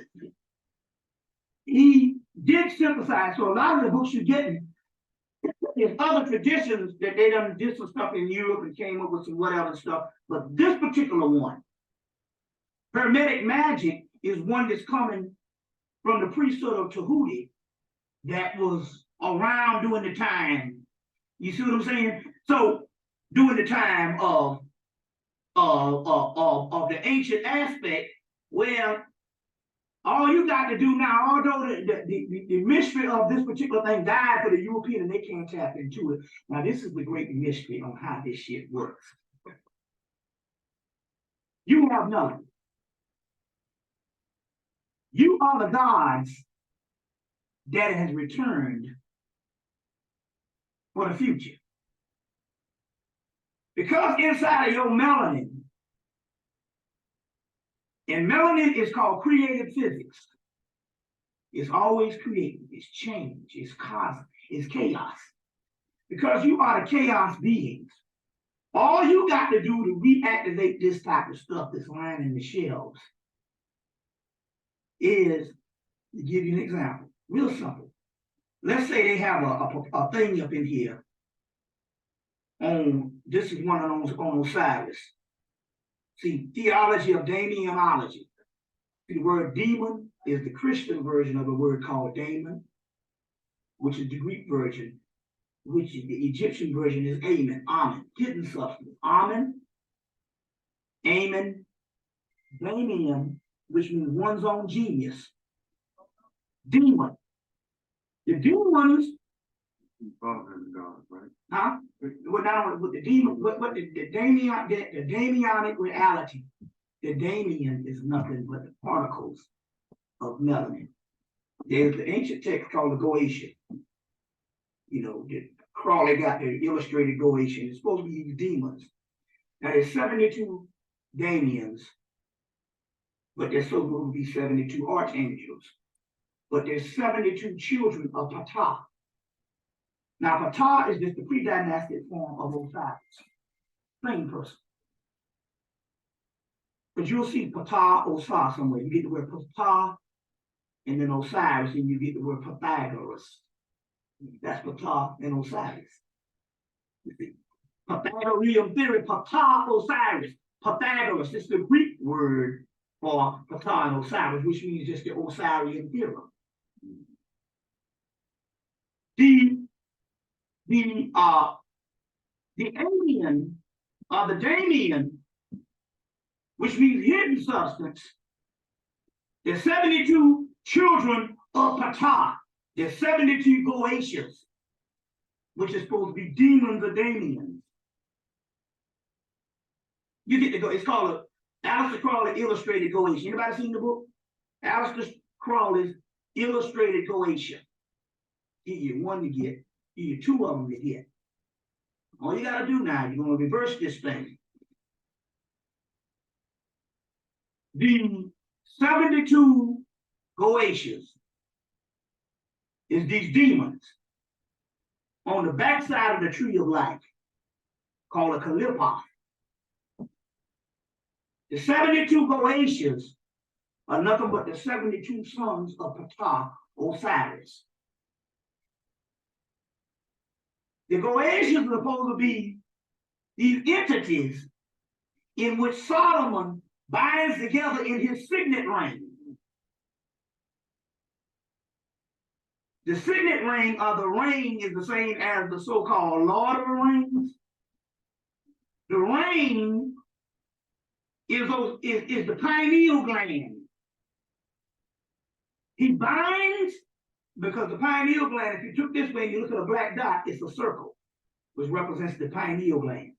he did synthesize, so a lot of the books you're getting is other traditions that they done did some stuff in Europe and came up with some whatever stuff, but this particular one, Hermetic Magic, is one that's coming from the priesthood of Tahuti that was around during the time. You see what I'm saying? So during the time of the ancient aspect, where all you got to do now, although the mystery of this particular thing died for the European and they can't tap into it. Now this is the great mystery on how this shit works. You have none. You are the gods that has returned for the future. Because inside of your melanin, and melanin is called creative physics. It's always creating, it's change, it's cosmic, it's chaos. Because you are the chaos beings. All you got to do to reactivate this type of stuff that's lying in the shelves is, to give you an example, real simple. Let's say they have a thing up in here on, this is one of those on Osiris. See, theology of daemonology. The word demon is the Christian version of the word called daemon, which is the Greek version, which is the Egyptian version is Amen, hidden substance. Amen, daemon, which means one's own genius. Demon. The demons. Huh? Well, now with the demon, what the daemonic reality, the daemon is nothing but the particles of melanin. There's the ancient text called the Goetian. You know, the Crawley got the illustrated Goetian. It's supposed to be these demons. Now there's 72 daemons, but there's supposed to be 72 archangels. But there's 72 children of Ptah. Now, Ptah is just the pre-dynastic form of Osiris. Same person. But you'll see Ptah, Osiris somewhere. You get the word Ptah, and then Osiris, and you get the word Pythagoras. That's Ptah and Osiris. You see? Pythagorean theory, Ptah, Osiris. Pythagoras is the Greek word for Ptah and Osiris, which means just the Osirian theorem. The alien, or the daemon, which means hidden substance, there's 72 children of Ptah. There's 72 Goetians, which is supposed to be demons or daemons. You get to go, it's called Aleister Crowley Illustrated Goetian. Anybody seen the book? Aleister Crowley's Illustrated Goetian. Give you one to get, give you two of them to get. All you gotta do now, you're gonna reverse this thing. The 72 Goetians is these demons on the backside of the tree of life, called a Kalipah. The 72 Goetians are nothing but the 72 sons of Ptah, Osiris. The Goetians are supposed to be these entities in which Solomon binds together in his signet ring. The signet ring, or the ring, is the same as the so-called Lord of the Rings. The ring is the pineal gland. He binds because the pineal gland, if you took this way and you look at a black dot, it's a circle, which represents the pineal gland.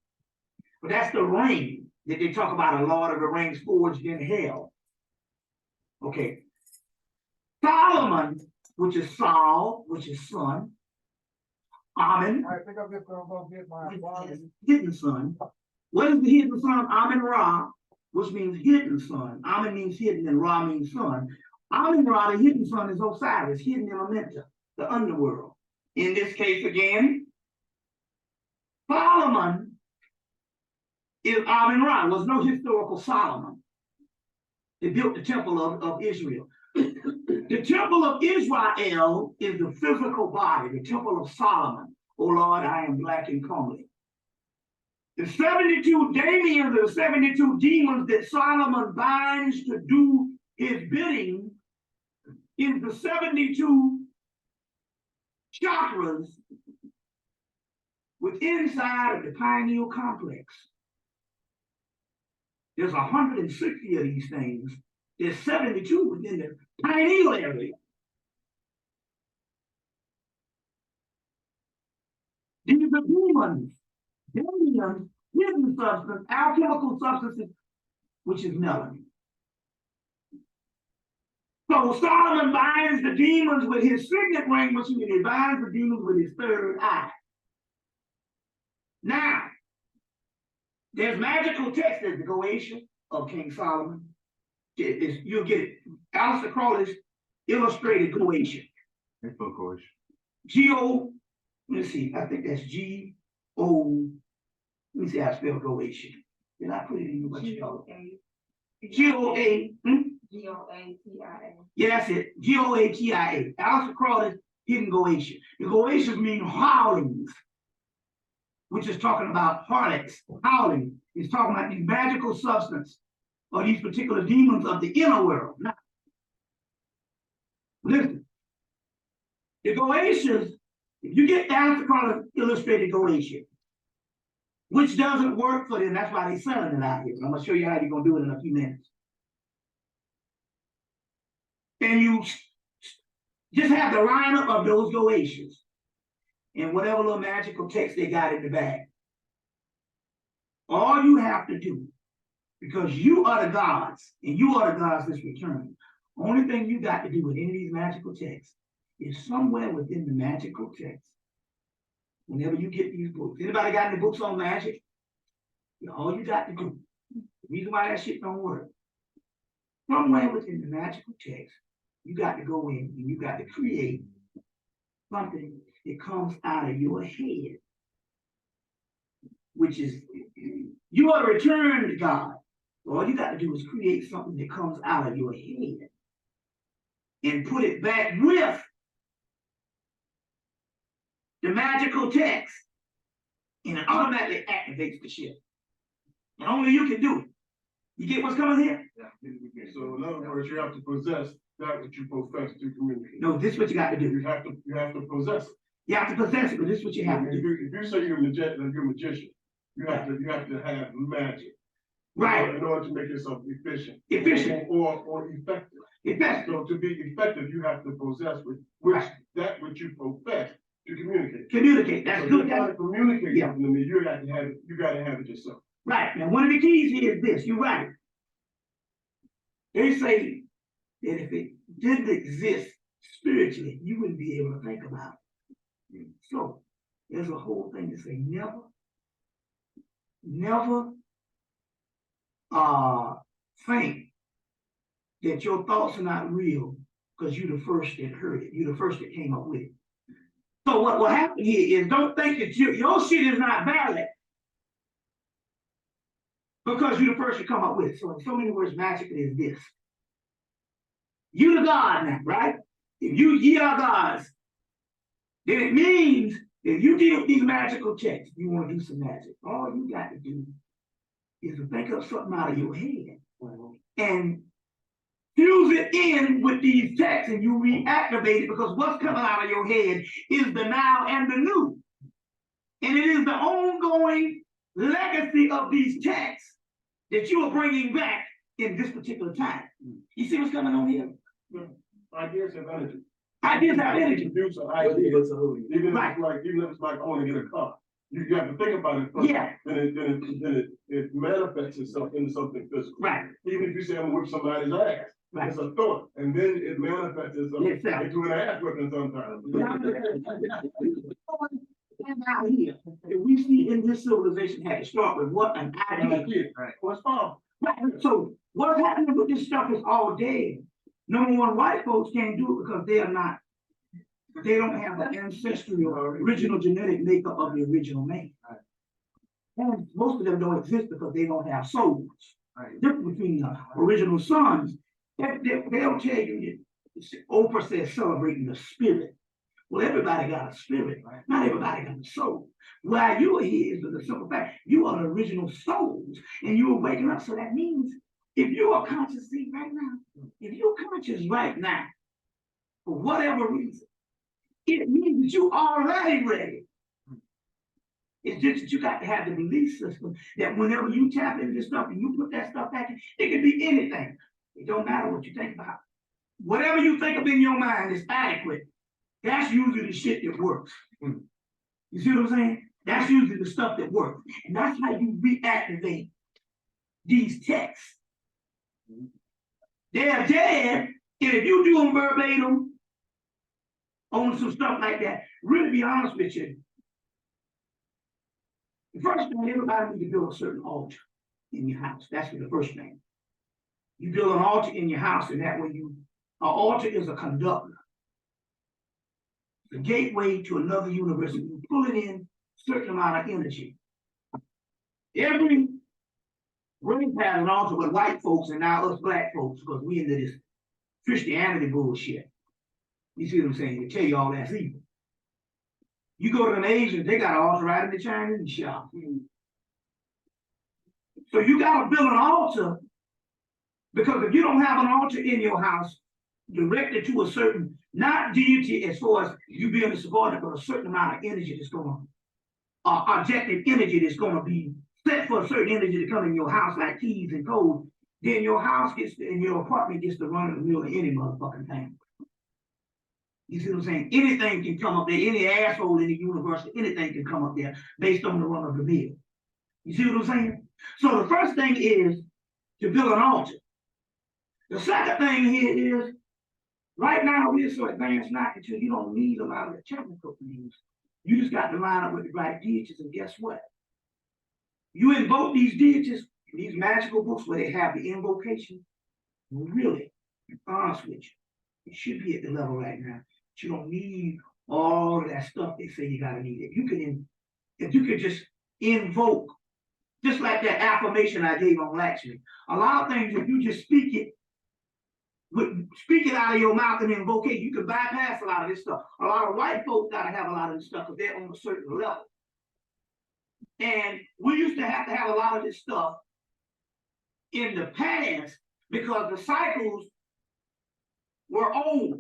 But that's the ring that they talk about, a Lord of the Rings forged in hell. Okay. Solomon, which is Saul, which is son. Amen. I think I'm just gonna go get my wallet. Hidden son. What is the hidden son? Amen Ra, which means hidden son. Amen means hidden and Ra means son. Amen Ra, the hidden son, is Osiris, hidden elementa, the underworld. In this case again, Solomon is Amen Ra. There was no historical Solomon. They built the temple of Israel. The temple of Israel is the physical body, the temple of Solomon. Oh Lord, I am black and comely. The 72 Damians are the 72 demons that Solomon binds to do his bidding is the 72 chakras within inside of the pineal complex. There's 160 of these things. There's 72 within the pineal area. These are demons, demians, hidden substance, alchemical substances, which is melanin. So Solomon binds the demons with his signet ring, which means he binds the demons with his third eye. Now, there's magical text, there's the Goetia of King Solomon. You'll get it. Aleister Crowley's illustrated Goetia. G-O, let's see, I think that's G-O, let me see how I spell Goetia. Did I put it in what you call it? G-O-A, G-O-A-T-I-A. Yeah, that's it. G-O-A-T-I-A. Aleister Crowley's hidden Goetia. The Goetias mean howlings, which is talking about harlots, howling. It's talking about these magical substance or these particular demons of the inner world. Now, listen, the Goetias, if you get down to call it illustrated Goetia, which doesn't work for them, that's why they're selling it out here. I'm gonna show you how you're gonna do it in a few minutes. And you just have the lineup of those Goetias and whatever little magical text they got in the bag. All you have to do, because you are the gods, and you are the gods that's returning. Only thing you got to do with any of these magical texts is somewhere within the magical text. Whenever you get these books, anybody got any books on magic? All you got to do, the reason why that shit don't work, somewhere within the magical text, you got to go in and you got to create something that comes out of your head, which is, you are returned to God. All you got to do is create something that comes out of your head and put it back with the magical text, and it automatically activates the shit. And only you can do it. You get what's coming here? So in other words, you have to possess that which you profess to communicate. No, this is what you got to do. You have to possess it. You have to possess it, but this is what you have to do. If you say you're a magician, you have to have magic. Right. In order to make yourself efficient. Efficient. Or effective. Effective. So to be effective, you have to possess that which you profess to communicate. Communicate. That's so good. You got to communicate something to me. You got to have it yourself. Right. Now, one of the keys here is this. You're right. They say that if it didn't exist spiritually, you wouldn't be able to think about it. So there's a whole thing to say never think that your thoughts are not real because you're the first that heard it. You're the first that came up with it. So what will happen here is don't think that your shit is not valid because you're the first to come up with it. So in so many words, magically is this. You the God now, right? If ye are gods, then it means if you deal with these magical texts, you want to do some magic. All you got to do is to think of something out of your head and fuse it in with these texts, and you reactivate it because what's coming out of your head is the now and the new. And it is the ongoing legacy of these texts that you are bringing back in this particular time. You see what's coming on here? Ideas have energy. Ideas have energy. Produce an What idea, is a hoodie? even Right. if it's like, I wanna get a car. You have to think about it first. Yeah. Then it manifests itself into something physical. Right. Even if you say I'm gonna whip somebody's ass, Right. it's a thought, and then it manifests itself Exactly. into an ass whipping sometimes. And out here, that we see in this civilization had to start with what an idea. Right. What's wrong? Right, so what's happening with this stuff is all dead. Number one, white folks can't do it because they don't have the ancestral or original genetic makeup of the original man. And most of them don't exist because they don't have souls. The difference between the original sons, they'll tell you, Oprah says celebrating the spirit. Well, everybody got a spirit, not everybody got a soul. Why you are here is the simple fact, you are the original souls and you are waking up. So that means if you are conscious right now, if you're conscious right now, for whatever reason, it means that you already ready. It's just that you got to have the belief system that whenever you tap into this stuff and you put that stuff back in, it can be anything. It don't matter what you think about. Whatever you think of in your mind is adequate. That's usually the shit that works. You see what I'm saying? That's usually the stuff that works. And that's how you reactivate these texts. They're dead, and if you do them verbatim on some stuff like that, really be honest with you, the first thing, everybody needs to build a certain altar in your house. That's the first thing. You build an altar in your house, and that way an altar is a conductor. The gateway to another universe, and you pull it in a certain amount of energy. Every race has an altar with white folks and now us black folks, because we into this Christianity bullshit. You see what I'm saying? They tell you all that's evil. You go to them Asians, they got an altar right in the Chinese shop. So you gotta build an altar, because if you don't have an altar in your house directed to a certain, not deity as far as you being a subordinate, but a certain amount of energy that's gonna, objective energy that's gonna be set for a certain energy to come in your house, like keys and codes, then your house gets, and your apartment gets to run in the middle of any motherfucking thing. You see what I'm saying? Anything can come up there, any asshole in the universe, anything can come up there based on the run of the mill. You see what I'm saying? So the first thing is to build an altar. The second thing here is, right now we're so advanced now until you don't need a lot of the technical things. You just got to line up with the right deities, and guess what? You invoke these deities, these magical books where they have the invocation. Really, to be honest with you, it should be at the level right now. But you don't need all of that stuff they say you gotta need. If you could just invoke, just like that affirmation I gave on Lakshmi. A lot of things, if you just speak it out of your mouth and invoke it, you can bypass a lot of this stuff. A lot of white folks gotta have a lot of this stuff because they're on a certain level. And we used to have a lot of this stuff in the past because the cycles were old,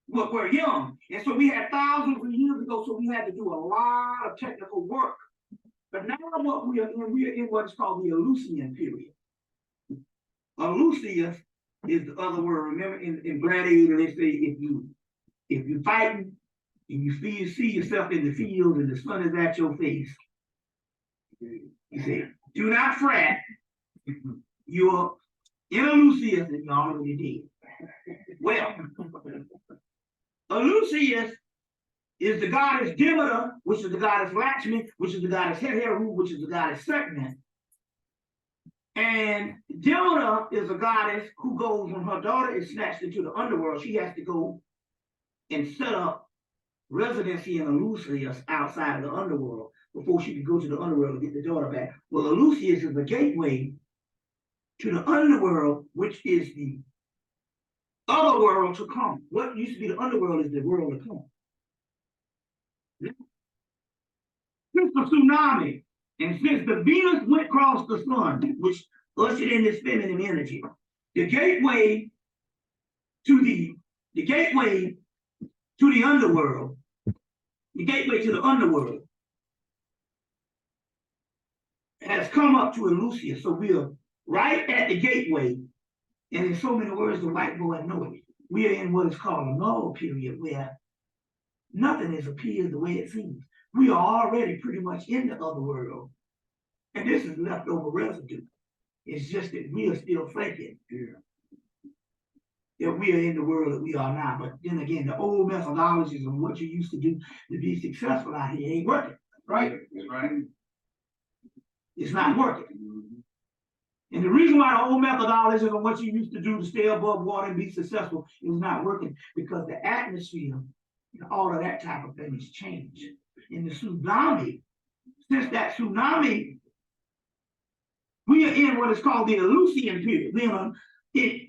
but we're young. And so we had thousands of years ago, so we had to do a lot of technical work. But now what we are in what's called the Eleusinian period. Eleusius is the other word. Remember in Gladiator, they say if you fighting and you see yourself in the field and the sun is at your face, you say, do not fret. You're in Eleusius and you're already dead. Well, Eleusius is the goddess Demeter, which is the goddess Lakshmi, which is the goddess Heru, which is the goddess Serpent. And Demeter is a goddess who goes, when her daughter is snatched into the underworld, she has to go and set up residency in Eleusius outside of the underworld before she could go to the underworld to get the daughter back. Well, Eleusius is the gateway to the underworld, which is the other world to come. What used to be the underworld is the world to come. Since the tsunami, and since the Venus went across the sun, which ushered in this feminine energy, the gateway to the underworld, has come up to Eleusius. So we are right at the gateway, and in so many words, the white boy knows it. we are in what is called a null period where nothing has appeared the way it seems. We are already pretty much in the other world. And this is leftover residue. It's just that we are still thinking that we are in the world that we are now. But then again, the old methodologies of what you used to do to be successful out here ain't working, right? That's right. It's not working. And the reason why the old methodologies of what you used to do to stay above water and be successful is not working because the atmosphere and all of that type of thing has changed. In the tsunami, since that tsunami, we are in what is called the Aleutian period. We are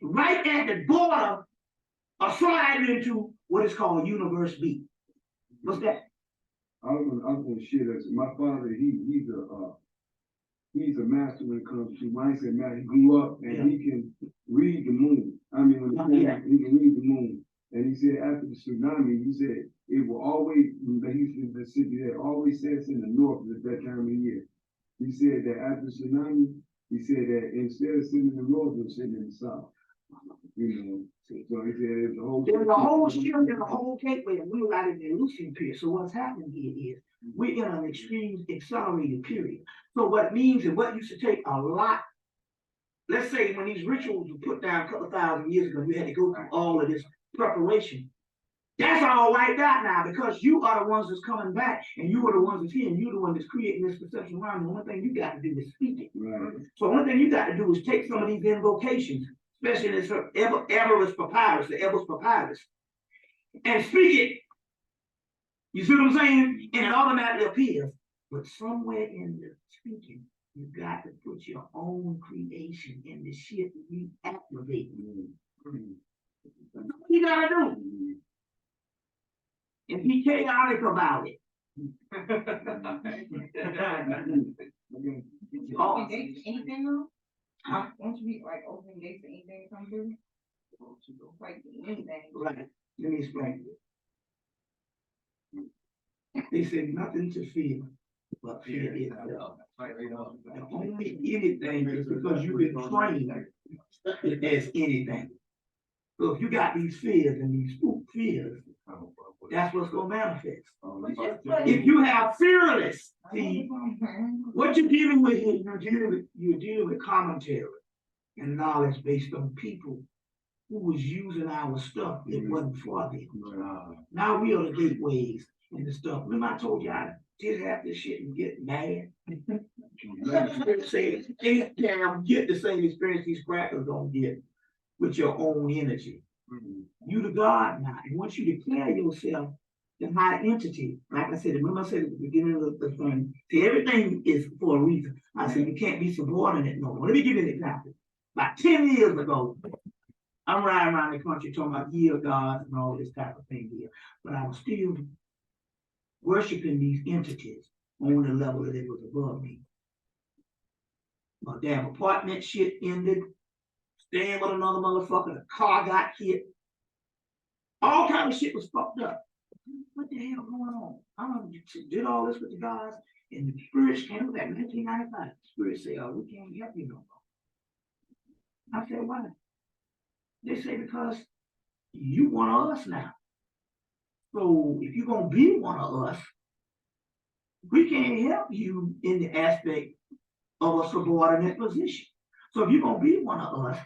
right at the border of sliding into what is called Universe B. What's that? I was gonna share this. My father, he's a master when it comes to mindset. Man, he grew up and he can read the moon. I mean, when he can read the moon. And he said after the tsunami, he said it will always. He's in the city that always sets in the north at that time of year. He said that after the tsunami, he said that instead of sitting in the north, they'll sit in the south. You know, so he said there's a whole. There's a whole shift and a whole gateway, and we were out in the Aleutian period. So what's happening here is we're in an extreme accelerated period. So what it means is what used to take a lot. Let's say when these rituals were put down a couple of thousand years ago, we had to go through all of this preparation. That's all wiped out now because you are the ones that's coming back and you are the ones that's here and you're the one that's creating this perception around. The only thing you got to do is speak it. Right. So the only thing you got to do is take some of these invocations, especially in this Everest papyrus, the Everest papyrus, and speak it. You see what I'm saying? And it automatically appears. But somewhere in the speaking, you got to put your own creation in the shit that you activate. That's what you gotta do. And be chaotic about it. Open gates, anything else? Huh? Won't you be like open gates for anything to come through? Like anything. Right. Let me explain. They said nothing to fear, but fear itself. The only anything is because you've been trained as anything. So if you got these fears and these spook fears, that's what's gonna manifest. If you have fearless, see, what you're dealing with is you're dealing with commentary and knowledge based on people who was using our stuff that wasn't for them. Now we are the gateways and the stuff. Remember I told you I did have this shit and get mad. Say, damn, get the same experience these crackers don't get with your own energy. You the God now. And once you declare yourself the high entity, like I said, remember I said at the beginning of the thing, see, everything is for a reason. I said you can't be subordinate no more. Let me give you an example. About 10 years ago, I'm riding around the country talking about year gods and all this type of thing here. But I was still worshiping these entities on the level that it was above me. My damn apartment shit ended. Staying with another motherfucker, the car got hit. All kind of shit was fucked up. What the hell going on? I did all this with the guys, and the spirits came back in 1995. The spirits say, oh, we can't help you no more. I said, why? They say, because you one of us now. So if you're gonna be one of us, we can't help you in the aspect of a subordinate position. So if you're gonna be one of us,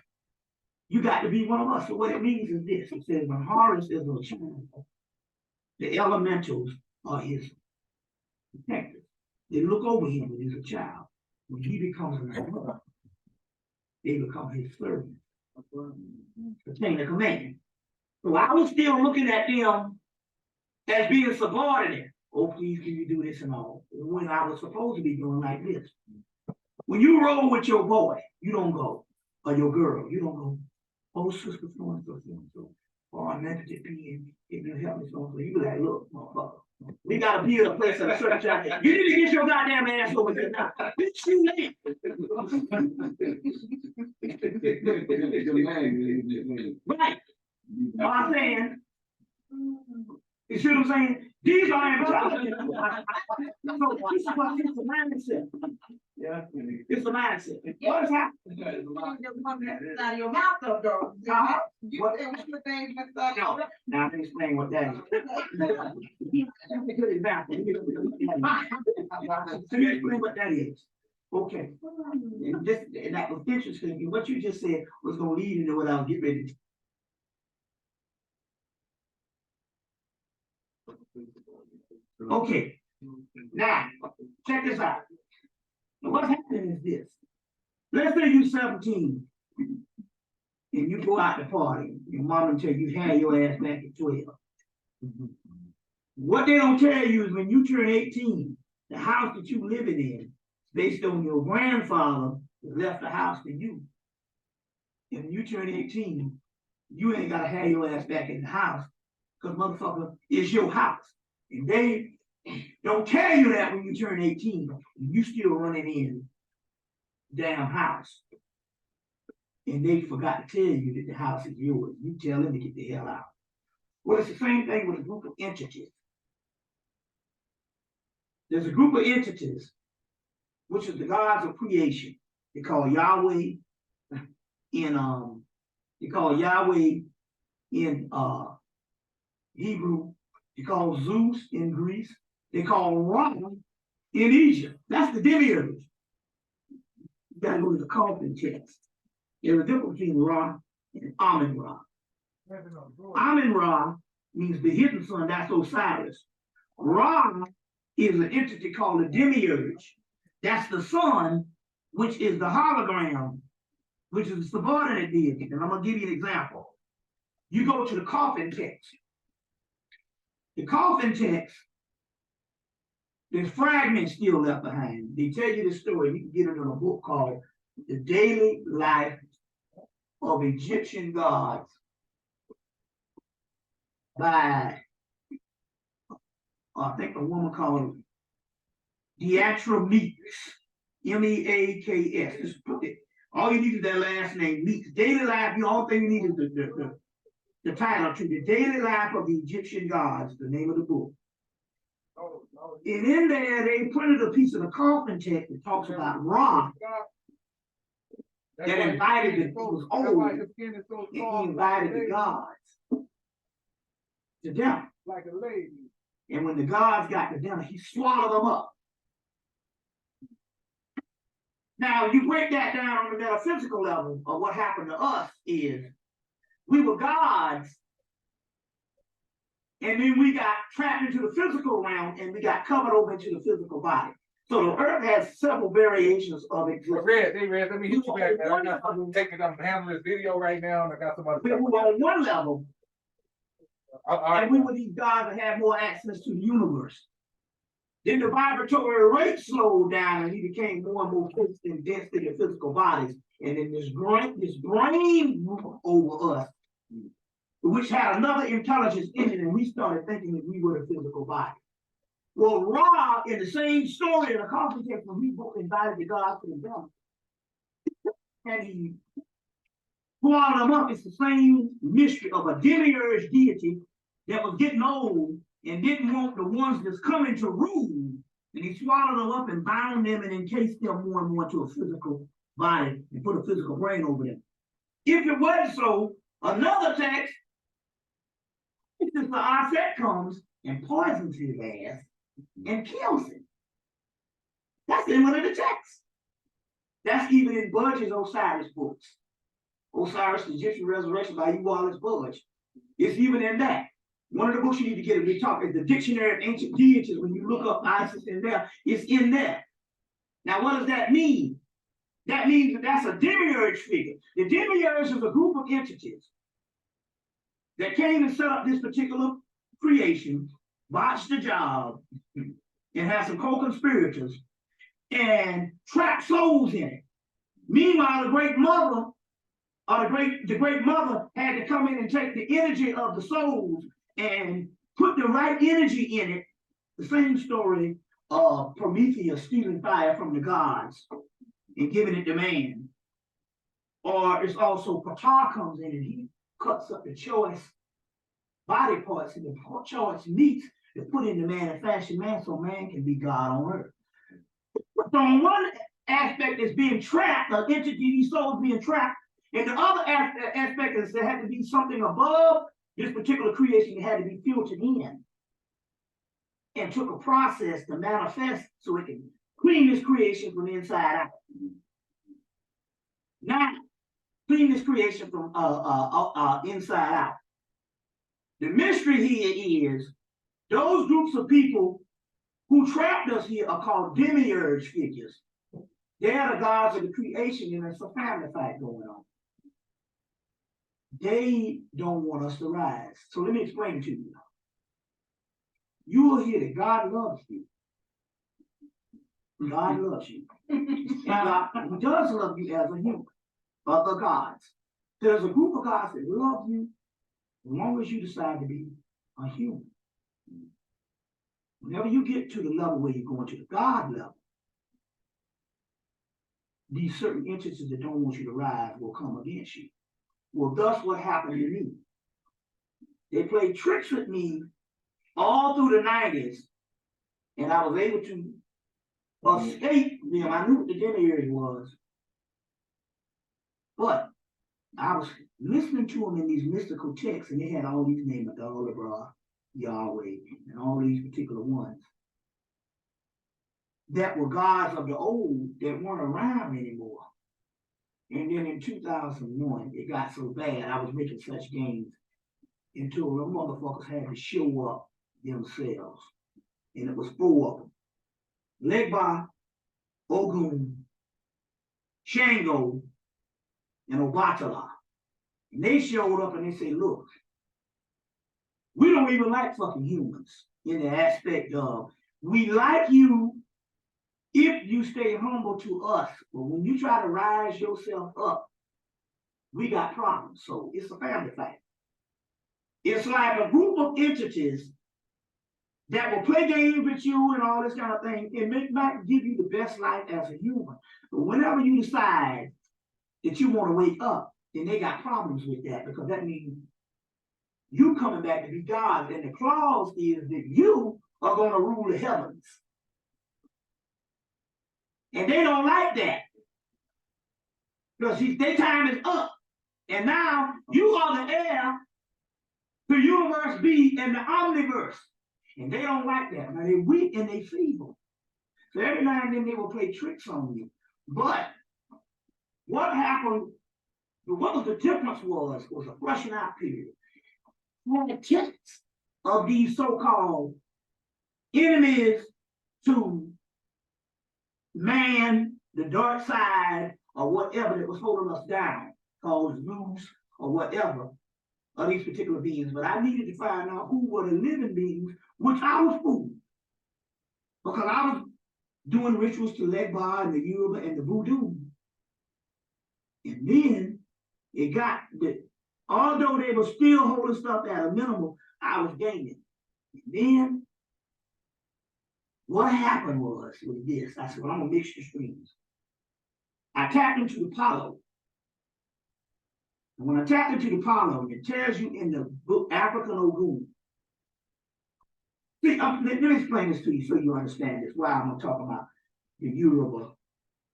you got to be one of us. So what it means is this. It says when Horus is a child, the elementals are his protectors. They look over him when he's a child. When he becomes an adult, they become his servants. The chain of command. So I was still looking at them as being subordinate. Oh, please, can you do this and all? When I was supposed to be doing like this. When you roll with your boy, you don't go. Or your girl, you don't go. Oh, sister, so and so, so and so. Or I'm negative being, if you help me, so and so. You be like, look, motherfucker. We gotta be in a place at a certain time. You need to get your goddamn ass over here now. It's too late. Right. What I'm saying. You see what I'm saying? These are intelligent. So this is what it's a mindset. Yeah. It's a mindset. What is happening? Out of your mouth though, though. Uh-huh. You What? say what the things that's out of your No, now let me explain what that is. That's a good example. Let me explain what that is. Okay. And that was interesting. And what you just said was gonna lead into what I'll get ready to. Okay. Now, check this out. Now, what's happening is this. Let's say you're 17 and you go out to party. Your mama tell you had your ass back at 12. What they don't tell you is when you turn 18, the house that you living in, based on your grandfather that left the house to you. And when you turn 18, you ain't gotta have your ass back in the house, because motherfucker, it's your house. And they don't tell you that when you turn 18, you still running in damn house. And they forgot to tell you that the house is yours. You tell them to get the hell out. Well, it's the same thing with a group of entities. There's a group of entities, which is the gods of creation. They call Yahweh in Hebrew. They call Zeus in Greece. They call Ra in Egypt. That's the demiurge. You gotta go to the coffin text. There's a difference between Ra and Amen Ra. Amen Ra means the hidden sun, that's Osiris. Ra is an entity called the demiurge. That's the sun, which is the hologram, which is a subordinate deity. And I'm gonna give you an example. You go to the coffin text. The coffin text, there's fragments still left behind. They tell you the story. You can get it in a book called The Daily Life of Egyptian Gods by, I think, a woman called HEMMITT, M-E-A-K-S. Just put it. All you need is that last name, Meeks. Daily Life, the only thing you need is the title to The Daily Life of the Egyptian Gods, the name of the book. And in there, they printed a piece of the coffin text that talks about Ra, that invited the, it was old, and he invited the gods to dinner. Like a lady. And when the gods got to dinner, he swallowed them up. Now, you break that down on the metaphysical level of what happened to us is we were gods, and then we got trapped into the physical realm, and we got covered over into the physical body. So the earth has several variations of existence. Red, let me hit you back, man. I got something taking, I'm handling this video right now, and I got somebody. We were on one level, and we were these gods that had more access to the universe. Then the vibratory rate slowed down, and he became more and more fixed in density of physical bodies. And then this brain grew over us, which had another intelligence in it, and we started thinking that we were the physical body. Well, Ra, in the same story in the coffin text, when he invited the gods to the dinner, and he swallowed them up, it's the same mystery of a demiurge deity that was getting old and didn't want the ones that's coming to rule, and he swallowed them up and bound them and encased them more and more to a physical body and put a physical brain over them. If it wasn't so, another text, the Aset comes and poisons his ass and kills him. That's in one of the texts. That's even in Budge's Osiris books. Osiris, the Egyptian Resurrection by E. Wallace Budge. It's even in that. One of the books you need to get, we talk, is the Dictionary of Ancient Deities. When you look up Isis in there, it's in there. Now, what does that mean? That means that that's a demiurge figure. The demiurge is a group of entities that came and set up this particular creation, botched the job, and had some co-conspirators, and trapped souls in it. Meanwhile, the great mother, the great mother had to come in and take the energy of the souls and put the right energy in it. The same story of Prometheus stealing fire from the gods and giving it to man. Or it's also Ptah comes in and he cuts up the choice body parts and the choice meats to put into man and fashion man so man can be God on earth. So on one aspect is being trapped, the entity, these souls being trapped. And the other aspect is there had to be something above this particular creation that had to be filtered in and took a process to manifest so it can clean this creation from inside out. Now, clean this creation from inside out. The mystery here is those groups of people who trapped us here are called demiurge figures. They're the gods of the creation, and there's a family fight going on. They don't want us to rise. So let me explain to you. You will hear that God loves you. God loves you. Now, He does love you as a human, other gods. There's a group of gods that love you as long as you decide to be a human. Whenever you get to the level where you're going to the God level, these certain entities that don't want you to rise will come against you. Well, thus what happened to me. They played tricks with me all through the 90s, and I was able to escape them. I knew what the demiurge was, but I was listening to them in these mystical texts, and they had all these names, Adolabra, Yahweh, and all these particular ones that were gods of the old that weren't around anymore. And then in 2001, it got so bad, I was making such gains until the motherfuckers had to show up themselves. And it was 4 of them. Legba, Ogun, Shango, and Obatala. And they showed up and they said, look, we don't even like fucking humans in the aspect of, we like you if you stay humble to us, but when you try to rise yourself up, we got problems. So it's a family fight. It's like a group of entities that will play games with you and all this kind of thing. It might give you the best life as a human. But whenever you decide that you want to wake up, then they got problems with that, because that means you coming back to be God. And the clause is that you are going to rule the heavens. And they don't like that, because their time is up. And now you are the heir to universe B and the omniverse. And they don't like that. Now they're weak and they feeble. So every now and then they will play tricks on you. But what happened, what was the difference was a flushing out period. One attempts of these so-called enemies to man, the dark side, or whatever that was holding us down, called Zeus or whatever, of these particular beings. But I needed to find out who were the living beings, which I was fooling. Because I was doing rituals to Legba and the Yoruba and the Voodoo. And then it got that, although they were still holding stuff at a minimum, I was gaining. And then what happened was with this, I said, well, I'm gonna mix the streams. I tapped into the Palo. And when I tapped into the Palo, it tells you in the book African Ogun. See, let me explain this to you so you understand this, why I'm gonna talk about the Yoruba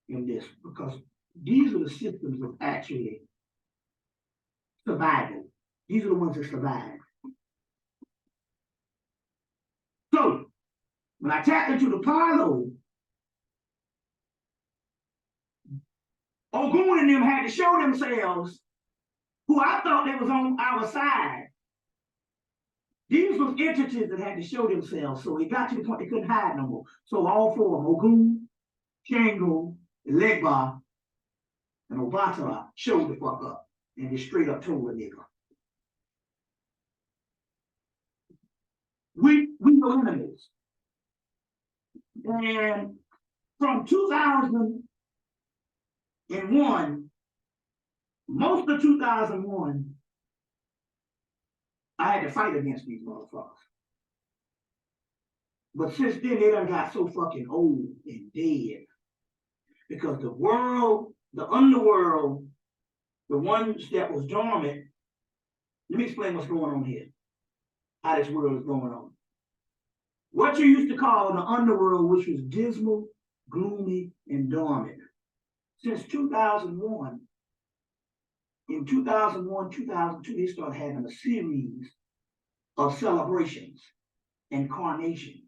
in this, because these are the systems of actually survival. These are the ones that survive. So, when I tapped into the Palo, Ogun and them had to show themselves, who I thought they was on our side. These was entities that had to show themselves, so it got to the point they couldn't hide no more. So all 4 of them, Ogun, Shango, Legba, and Obatala showed the fuck up. And they straight up told a nigga, we were enemies. And from 2001, most of 2001, I had to fight against these motherfuckers. But since then, they done got so fucking old and dead. Because the world, the underworld, the ones that was dormant, let me explain what's going on here. How this world is going on. What you used to call the underworld, which was dismal, gloomy, and dormant. Since 2001, in 2001, 2002, they started having a series of celebrations and carnations.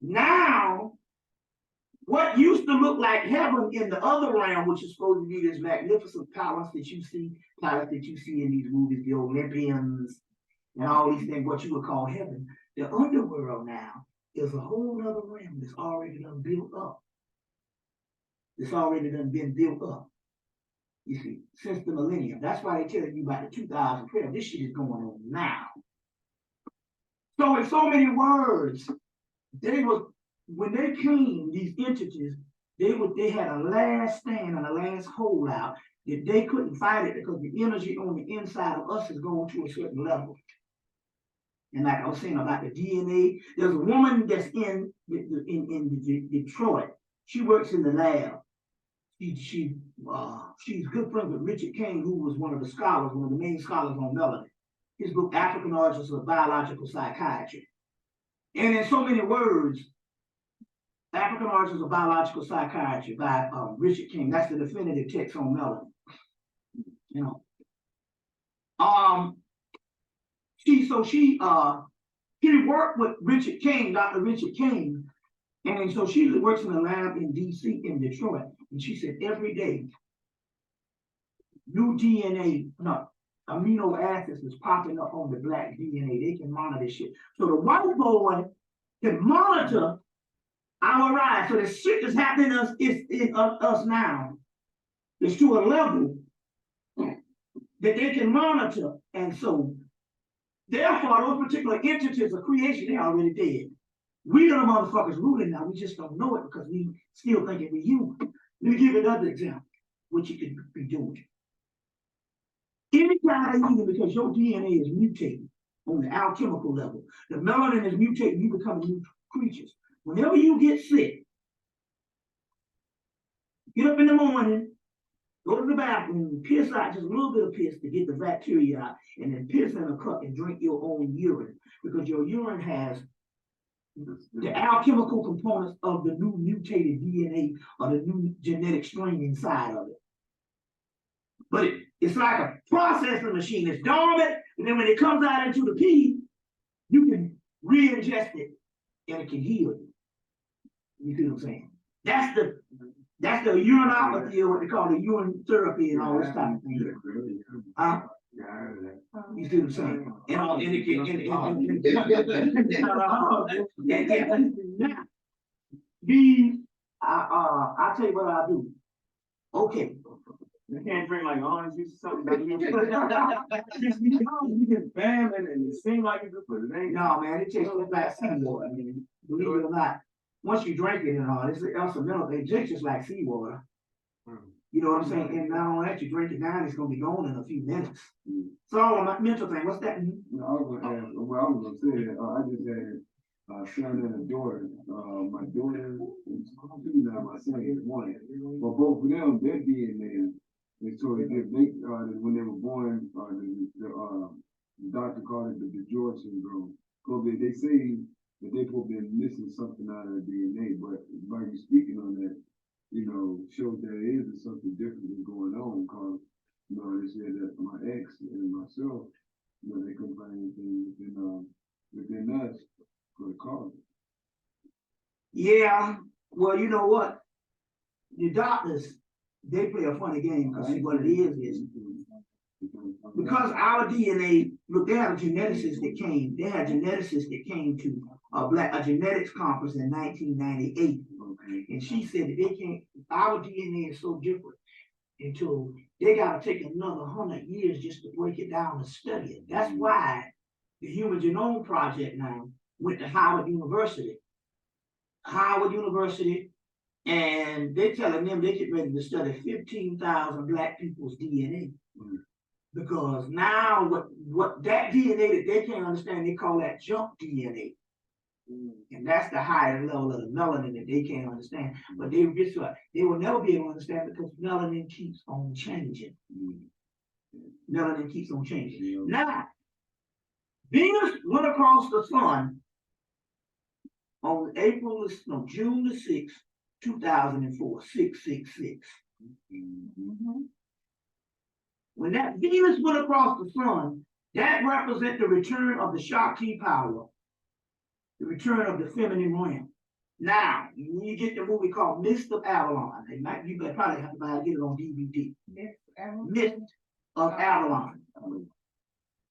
Now, what used to look like heaven in the other realm, which is supposed to be this magnificent palace that you see in these movies, the Olympians and all these things, what you would call heaven, the underworld now is a whole other realm that's already done built up. It's already done been built up. You see, since the millennium. That's why they tell you about the 2012. This shit is going on now. So in so many words, when they came, these entities, they had a last stand and a last holdout that they couldn't fight it because the energy on the inside of us is going to a certain level. And like I was saying about the DNA, there's a woman that's in Detroit. She works in the lab. She's good friends with Richard King, who was one of the scholars, one of the main scholars on melanin. His book, African Origins of Biological Psychiatry. And in so many words, African Origins of Biological Psychiatry by Richard King. That's the definitive text on melanin. You know. She worked with Richard King, Dr. Richard King, and so she works in a lab in DC, in Detroit, and she said every day, new DNA, amino acids is popping up on the black DNA. They can monitor this shit. So the white boy can monitor our rise. So the shit that's happening to us is in us now. It's to a level that they can monitor. And so, therefore, those particular entities of creation, they're already dead. We are the motherfuckers ruling now. We just don't know it because we still thinking we're human. Let me give you another example, which you could be doing. Any kind of healing, because your DNA is mutating on the alchemical level. The melanin is mutating, you become new creatures. Whenever you get sick, get up in the morning, go to the bathroom, piss out just a little bit of piss to get the bacteria out, and then piss in a cup and drink your own urine, because your urine has the alchemical components of the new mutated DNA or the new genetic strain inside of it. But it's like a processing machine. It's dormant, and then when it comes out into the pee, you can re-ingest it, and it can heal you. You see what I'm saying? That's the urinopathy, or what they call the urine therapy and all this type of thing. You see what I'm saying? And it can, I'll tell you what I'll do. Okay. You can't drink like orange juice or something. You just bam and it seems like it's good, but it ain't. No, man, it tastes like seawater. I mean, believe it or not, once you drink it and all, it's also mental. It tastes just like seawater. You know what I'm saying? And not only that, you drink it down, it's gonna be gone in a few minutes. It's all a mental thing. What's that mean? No, I was gonna say that I just had a son and a daughter. My daughter is 2 now, my son is 1. But both of them, their DNA is sort of when they were born, the doctor called it the DeGeorge syndrome. So they say that they've been missing something out of the DNA, but by you speaking on that, shows that it is something different that's going on. Because they said that my ex and myself, they couldn't find anything within us for the cause. Yeah, well, you know what? The doctors, they play a funny game, because what it is because our DNA, look, they had geneticists that came to a genetics conference in 1998. And she said that they can't, our DNA is so different until they got to take another 100 years just to break it down and study it. That's why the Human Genome Project now went to Howard University. And they're telling them they get ready to study 15,000 black people's DNA. Because now what that DNA that they can't understand, they call that junk DNA. And that's the higher level of the melanin that they can't understand. But they will never be able to understand, because melanin keeps on changing. Melanin keeps on changing. Now, Venus went across the sun on June the 6th, 2004, 666. When that Venus went across the sun, that represents the return of the Shakti power, the return of the feminine realm. Now, when you get the movie called Mist of Avalon, you better probably have to buy it, get it on DVD. Mist of Avalon.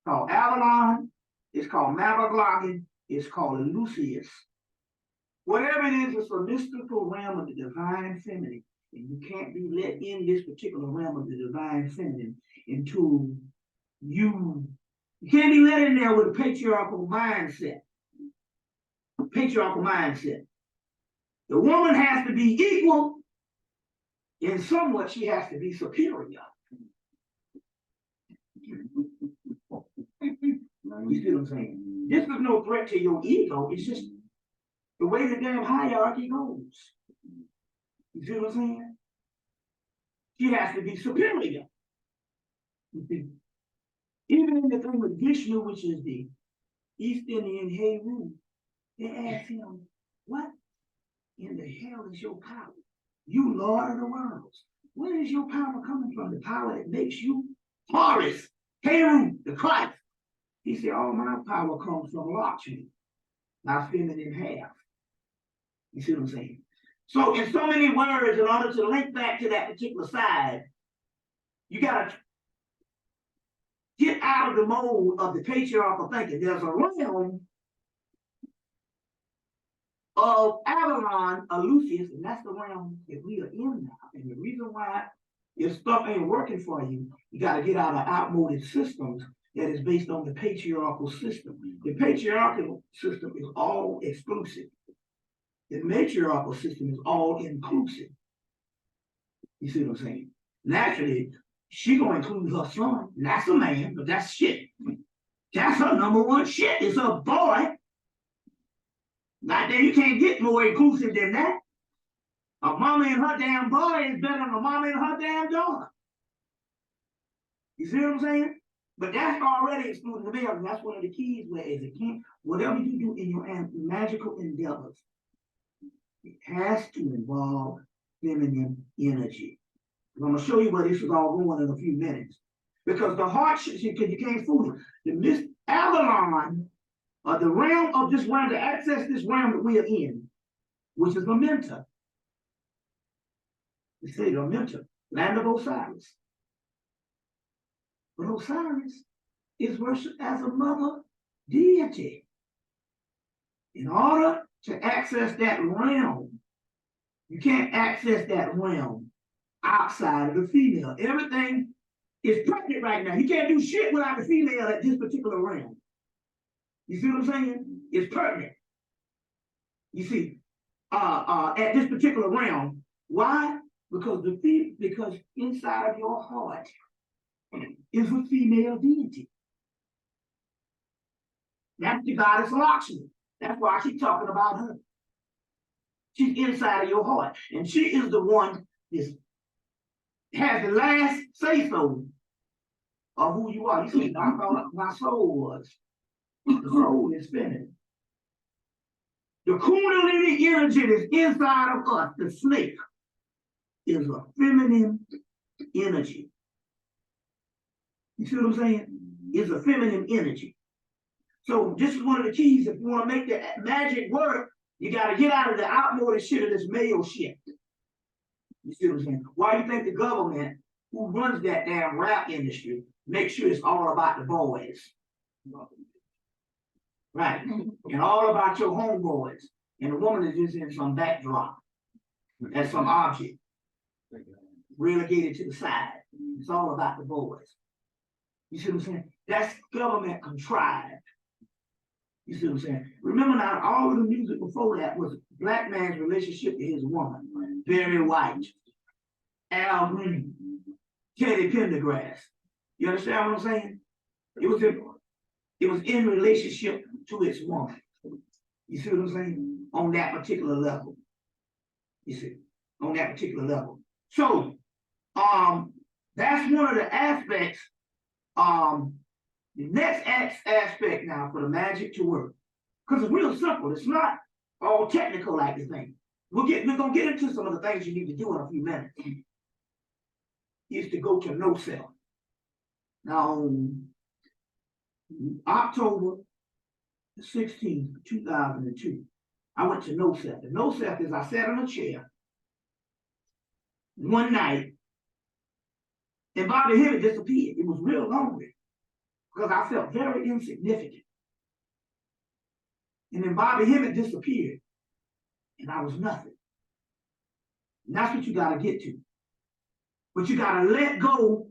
Called Avalon, it's called Mabagloggin, it's called Lucius. Whatever it is, it's a mystical realm of the divine feminine. And you can't be let in this particular realm of the divine feminine until you can't be let in there with a patriarchal mindset. Patriarchal mindset. The woman has to be equal, and somewhat she has to be superior. You see what I'm saying? This is no threat to your ego, it's just the way the damn hierarchy goes. You see what I'm saying? She has to be superior. Even in the thing with Vishnu, which is the East Indian Heru, they ask him, what in the hell is your power? You Lord of the worlds. Where is your power coming from? The power that makes you Horus, Heru, the Christ. He said, all my power comes from Lakshmi, my feminine half. You see what I'm saying? So in so many words, in order to link back to that particular side, you got to get out of the mode of the patriarchal thinking. There's a realm of Avalon, Lucius, and that's the realm that we are in now. And the reason why your stuff ain't working for you, you got to get out of outmoded systems that is based on the patriarchal system. The patriarchal system is all exclusive. The matriarchal system is all inclusive. You see what I'm saying? Naturally, she gonna include her son. And that's a man, but that's shit. That's her number one shit. It's a boy. Now then, you can't get more inclusive than that. A mama and her damn boy is better than a mama and her damn daughter. You see what I'm saying? But that's already excluding the male, and that's one of the keys. Whereas it can't, whatever you do in your magical endeavors, it has to involve feminine energy. I'm going to show you where this is all going in a few minutes. Because the heart, because you can't fool it. The Miss Avalon, or the realm of this realm, to access this realm that we are in, which is the mentor. You say the mentor, land of Osiris. But Osiris is worshipped as a mother deity. In order to access that realm, you can't access that realm outside of the female. Everything is pregnant right now. You can't do shit without the female at this particular realm. You see what I'm saying? It's pertinent. You see, at this particular realm. Why? Because because inside of your heart is a female deity. That's the goddess Lakshmi. That's why I keep talking about her. She's inside of your heart. And she is the one that has the last say-so of who you are. You see, I thought my soul was. The soul is feminine. The Kundalini energy that's inside of us, the snake, is a feminine energy. You see what I'm saying? It's a feminine energy. So this is one of the keys. If you want to make the magic work, you got to get out of the outmoded shit of this male shit. You see what I'm saying? Why do you think the government, who runs that damn rap industry, makes sure it's all about the boys? Right. And all about your homeboys. And the woman is just in some backdrop as some object, relegated to the side. It's all about the boys. You see what I'm saying? That's government contrived. You see what I'm saying? Remember now, all of the music before that was black man's relationship to his woman. Barry White, Al Green, Teddy Pendergrass. You understand what I'm saying? It was in relationship to its woman. You see what I'm saying? On that particular level. You see, on that particular level. So, that's one of the aspects. The next aspect now for the magic to work, because it's real simple. It's not all technical like you think. we're gonna get into some of the things you need to do in a few minutes. Is to go to no self. Now, on October 16th, 2002, I went to no self. The no self is I sat in a chair one night, and Bobby HEMMITT disappeared. It was real lonely because I felt very insignificant. And then Bobby HEMMITT disappeared, and I was nothing. And that's what you gotta get to. But you gotta let go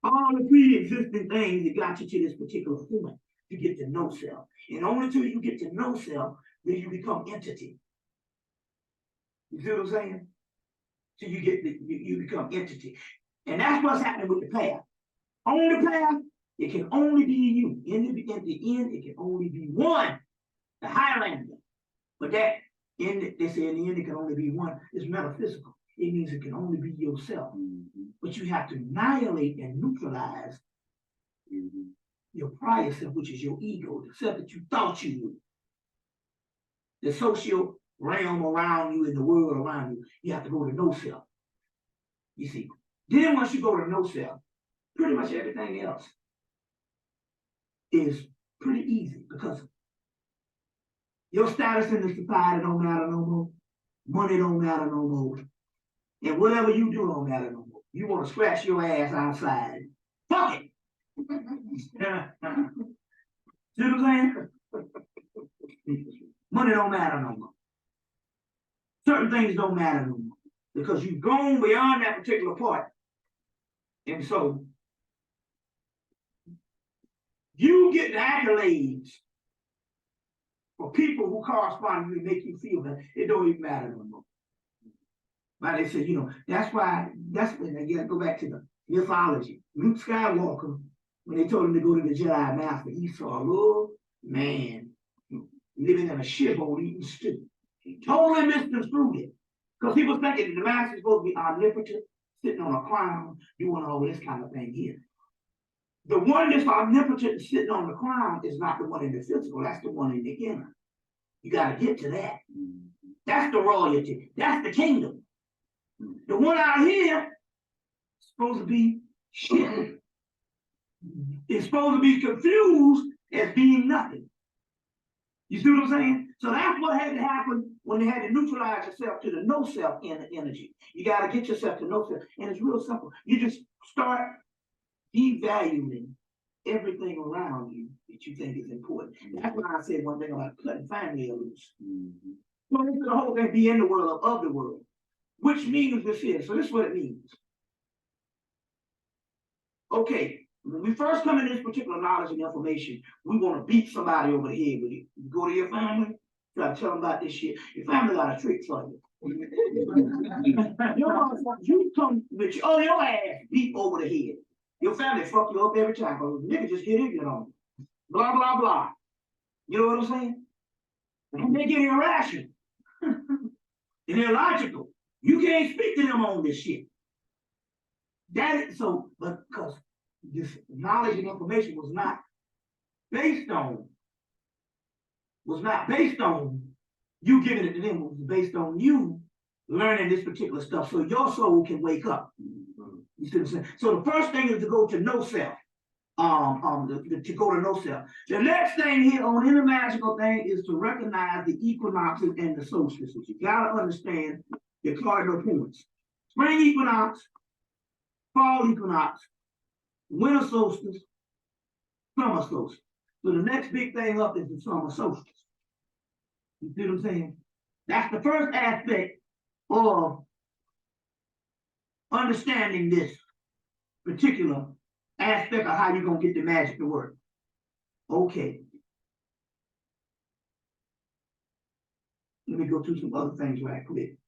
all the pre-existing things that got you to this particular point to get to no self. And only until you get to no self, then you become entity. You see what I'm saying? So you become entity. And that's what's happening with the path. On the path, it can only be you. In the end, it can only be one, the Highlander. But that, they say in the end, it can only be one. It's metaphysical. It means it can only be yourself. But you have to annihilate and neutralize your prior self, which is your ego, the self that you thought you knew. The social realm around you and the world around you, you have to go to no self. You see. Then once you go to no self, pretty much everything else is pretty easy because your status in the society don't matter no more. Money don't matter no more. And whatever you do don't matter no more. You want to scratch your ass outside. Fuck it. See what I'm saying? Money don't matter no more. Certain things don't matter no more because you've gone beyond that particular part. And so you get the accolades for people who correspond to you and make you feel that it don't even matter no more. But they said, that's when they go back to the mythology. Luke Skywalker, when they told him to go to the Jedi Master, he saw a little man living in a shithole eating stew. He totally misconstrued it. Because he was thinking that the Master is supposed to be omnipotent, sitting on a crown, doing all this kind of thing here. The one that's omnipotent sitting on the crown is not the one in the physical, that's the one in the inner. You got to get to that. That's the royalty. That's the kingdom. The one out here is supposed to be shit. It's supposed to be confused as being nothing. You see what I'm saying? So that's what had to happen when they had to neutralize yourself to the no self energy. You got to get yourself to no self. And it's real simple. You just start devaluing everything around you that you think is important. That's why I said one thing about cutting family loose. So this is the whole thing, be in the world of the world. Which means this here. So this is what it means. Okay, when we first come in this particular knowledge and information, we want to beat somebody over the head with it. You go to your family, try to tell them about this shit. Your family got a trick for you. You come with your ass beat over the head. Your family fuck you up every time because niggas just get ignorant on you. Blah, blah, blah. You know what I'm saying? And they get irrational. And they're logical. You can't speak to them on this shit. That is so, but because this knowledge and information was not based on you giving it to them, it was based on you learning this particular stuff so your soul can wake up. You see what I'm saying? So the first thing is to go to no self. To go to no self. The next thing here on any magical thing is to recognize the equinoxes and the solstices. You gotta understand the cardinal points. Spring equinox, fall equinox, winter solstice, summer solstice. So the next big thing up is the summer solstice. You see what I'm saying? That's the first aspect of understanding this particular aspect of how you're going to get the magic to work. Okay. Let me go through some other things right quick.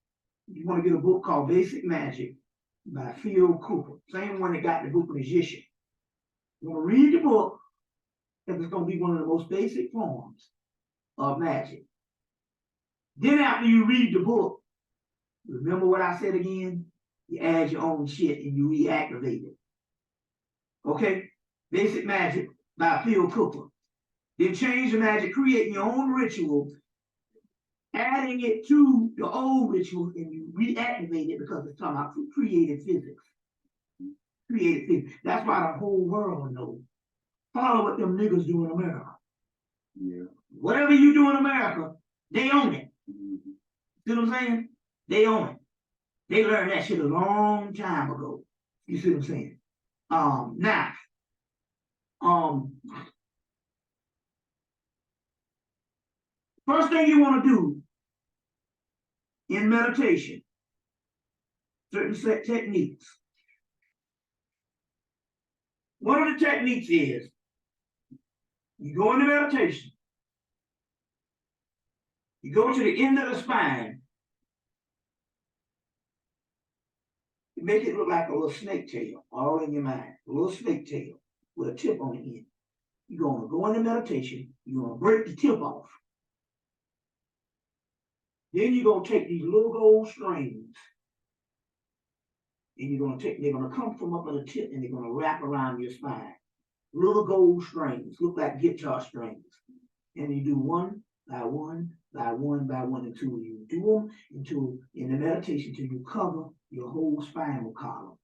You want to get a book called Basic Magic by Phil Cooper. Same one that got the book Magician. You want to read the book because it's going to be one of the most basic forms of magic. Then after you read the book, remember what I said again? You add your own shit and you reactivate it. Okay? Basic Magic by Phil Cooper. Then change the magic, creating your own ritual adding it to the old ritual and you reactivate it because it's talking about creative physics. Creative physics. That's why the whole world knows. Follow what them niggas do in America. Yeah. Whatever you do in America, they own it. Mhm. See what I'm saying? They own it. They learned that shit a long time ago. You see what I'm saying? Now, first thing you want to do in meditation, certain set techniques. One of the techniques is you go into meditation, you go to the end of the spine, you make it look like a little snake tail, all in your mind, a little snake tail with a tip on the end. You're gonna go into meditation, you're gonna break the tip off. Then you're gonna take these little gold strings, and they're gonna come from up on the tip and they're gonna wrap around your spine. Little gold strings, look like guitar strings. And you do one by one, by one, by one, until you do them until in the meditation till you cover your whole spinal column.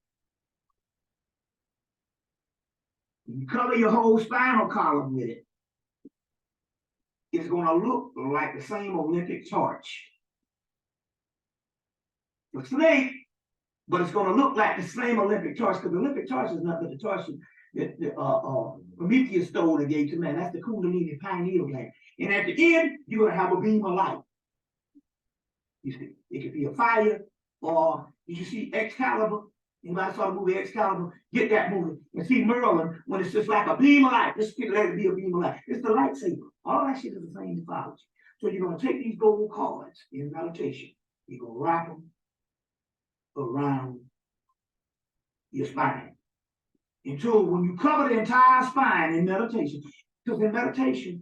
When you cover your whole spinal column with it, it's gonna look like the same Olympic torch. The snake, but it's gonna look like the same Olympic torch, because the Olympic torch is not but the torch that Prometheus stole and gave to man. That's the Kundalini pineal gland. And at the end, you're gonna have a beam of light. You see, it could be a fire, or did you see Excalibur? Anybody saw the movie Excalibur? Get that movie and see Merlin when it's just like a beam of light. Just let it be a beam of light. It's the lightsaber. All that shit is the same mythology. So you're gonna take these gold cards in meditation. You're gonna wrap them around your spine. Until when you cover the entire spine in meditation, because in meditation,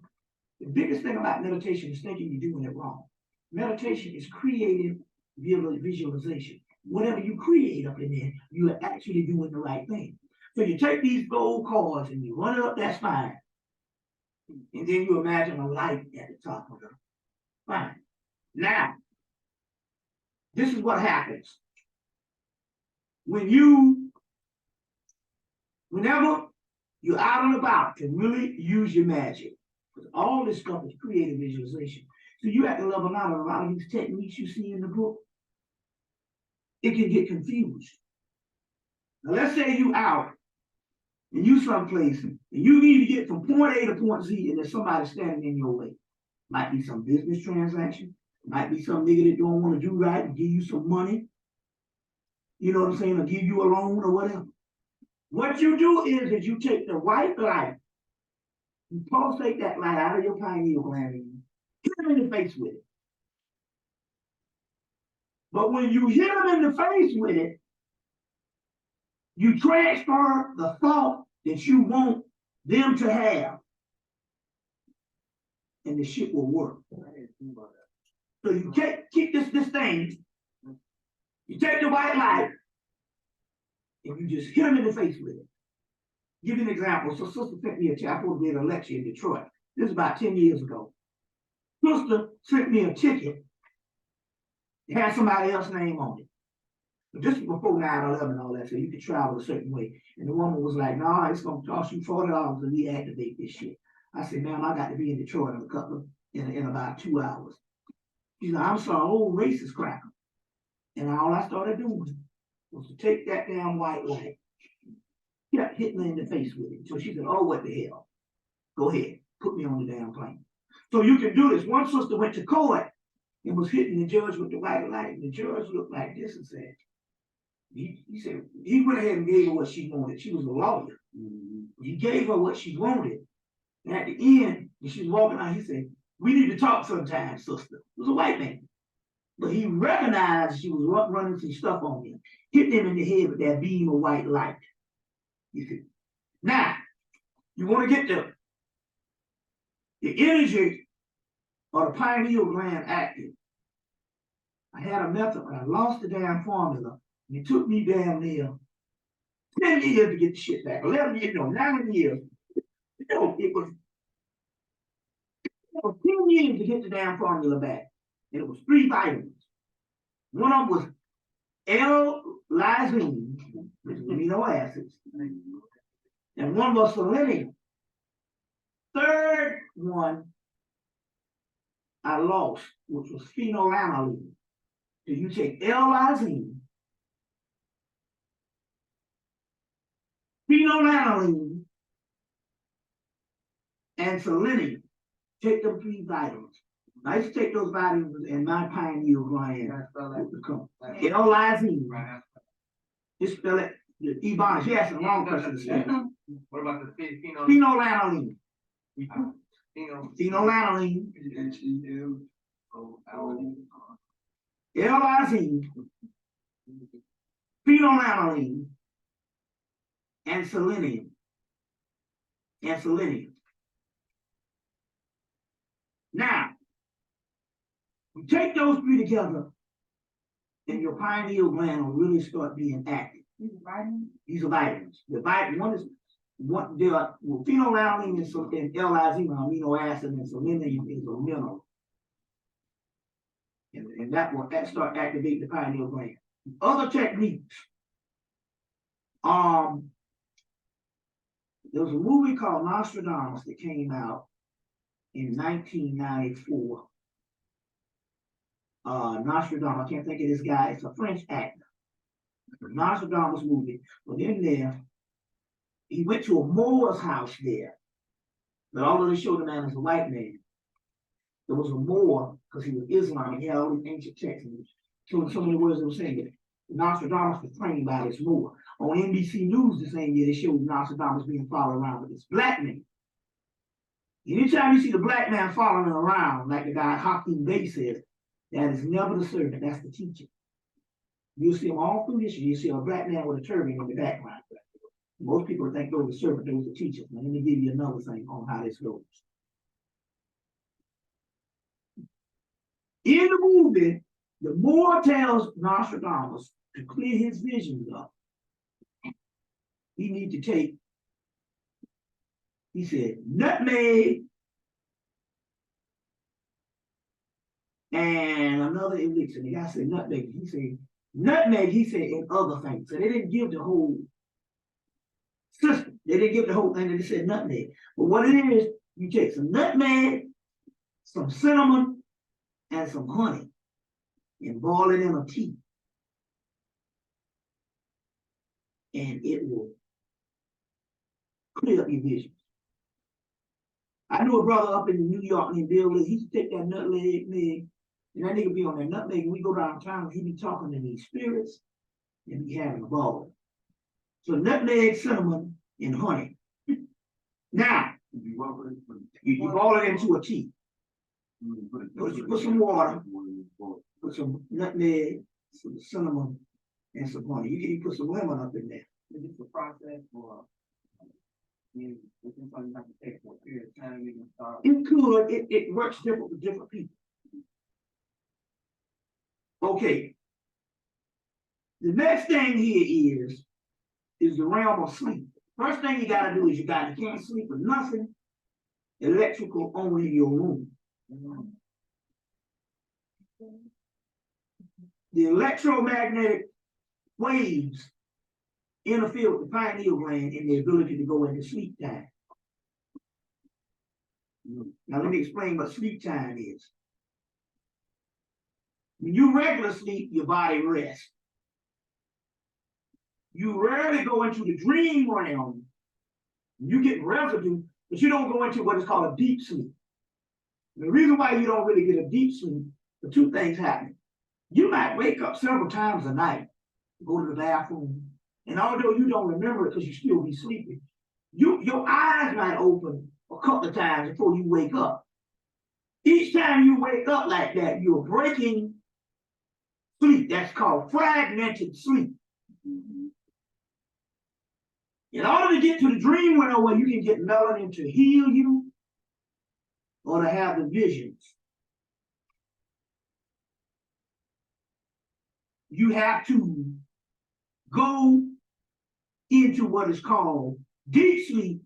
the biggest thing about meditation is thinking you're doing it wrong. Meditation is creative visualization. Whatever you create up in there, you are actually doing the right thing. So you take these gold cards and you run it up that spine, and then you imagine a light at the top of the spine. Now, this is what happens. Whenever you're out and about to really use your magic, because all this stuff is creative visualization. So you have to level out a lot of these techniques you see in the book. It can get confused. Now let's say you out and you someplace and you need to get from point A to point Z and there's somebody standing in your way. Might be some business transaction, might be some nigga that don't want to do right and give you some money. You know what I'm saying? Or give you a loan or whatever. What you do is you take the white light, you pulsate that light out of your pineal gland and you hit them in the face with it. But when you hit them in the face with it, you transfer the thought that you want them to have. And the shit will work. So you keep this thing, you take the white light, and you just hit them in the face with it. Give you an example. So sister sent me I supposed to be at a lecture in Detroit. This is about 10 years ago. Sister sent me a ticket. It had somebody else's name on it. But this was before 9/11 and all that, so you could travel a certain way. And the woman was like, "No, it's gonna cost you $40 to reactivate this shit." I said, "Ma'am, I got to be in Detroit in about 2 hours." She's like, "I'm sorry, old racist cracker." And all I started doing was to take that damn white light, kept hitting her in the face with it. So she said, "Oh, what the hell? Go ahead, put me on the damn plane." So you can do this. One sister went to court and was hitting the judge with the white light. And the judge looked like this and said, he said, he went ahead and gave her what she wanted. She was a lawyer. He gave her what she wanted. And at the end, when she was walking out, he said, "We need to talk sometime, sister." It was a white man. But he recognized she was running some stuff on him, hit him in the head with that beam of white light. You see. Now, you want to get the energy or the pineal gland active. I had a method, but I lost the damn formula. And it took me damn near 10 years to get the shit back. 11 years, no, 9 years. No, it was 10 years to get the damn formula back. And it was 3 vitamins. One of them was L-lysine, which is amino acids, and one was selenium. Third one I lost, which was phenylalanine. So you take L-lysine, phenylalanine, and selenium. Take them 3 vitamins. I used to take those vitamins and my pineal gland would become L-lysine. Just spell it, the Ebonics, yes, the wrong person to say. What about the Phenylalanine. phenol? Phenylalanine, L-lysine, phenylalanine, and selenium. Now, you take those 3 together, and your pineal gland will really start being active. These are vitamins. The vitamin one is what there are phenylalanine and L-lysine amino acid, and selenium is a mineral. And that will start activating the pineal gland. Other techniques. There was a movie called Nostradamus that came out in 1994. Nostradamus, I can't think of this guy, it's a French actor. Nostradamus movie. But in there, he went to a Moor's house there. But although they showed the man as a white man, there was a Moor, because he was Islam, and he had all these ancient texts. So many words they were saying that Nostradamus was trained by this Moor. On NBC News the same year, they showed Nostradamus being followed around with this black man. Anytime you see the black man following around, like the guy Hakeem Bey says, that is never the servant, that's the teacher. You'll see them all through this. You see a black man with a turban in the background. Most people think those are servants, those are teachers. Now, let me give you another thing on how this goes. In the movie, the Moor tells Nostradamus to clear his visions up. He needs to take, he said, nutmeg and another elixir. The guy said nutmeg. He said nutmeg, he said, and other things. So they didn't give the whole system. They didn't give the whole thing. They said nutmeg. But what it is, you take some nutmeg, some cinnamon, and some honey, and boil it in a tea. And it will clear up your vision. I knew a brother up in New York named Bill Lee. He used to take that nutmeg, and that nigga be on that nutmeg, and we go downtown, and he be talking to these spirits, and be having a ball. So nutmeg, cinnamon, and honey. Now, you boil it into a tea. Put some water, put some nutmeg, some cinnamon, and some honey. You put some lemon up in there. Is this a process for you have to take for a period of time you can start? It could, it works different with different people. Okay. The next thing here is the realm of sleep. First thing you gotta do is you can't sleep with nothing electrical only in your room. The electromagnetic waves interfere with the pineal gland in the ability to go into sleep time. Now let me explain what sleep time is. When you regular sleep, your body rests. You rarely go into the dream realm. You get residue, but you don't go into what is called a deep sleep. The reason why you don't really get a deep sleep, the 2 things happen. You might wake up several times a night, go to the bathroom, and although you don't remember it because you still be sleeping, your eyes might open a couple of times before you wake up. Each time you wake up like that, you're breaking sleep. That's called fragmented sleep. In order to get to the dream window where you can get melanin to heal you or to have the visions, you have to go into what is called deep sleep.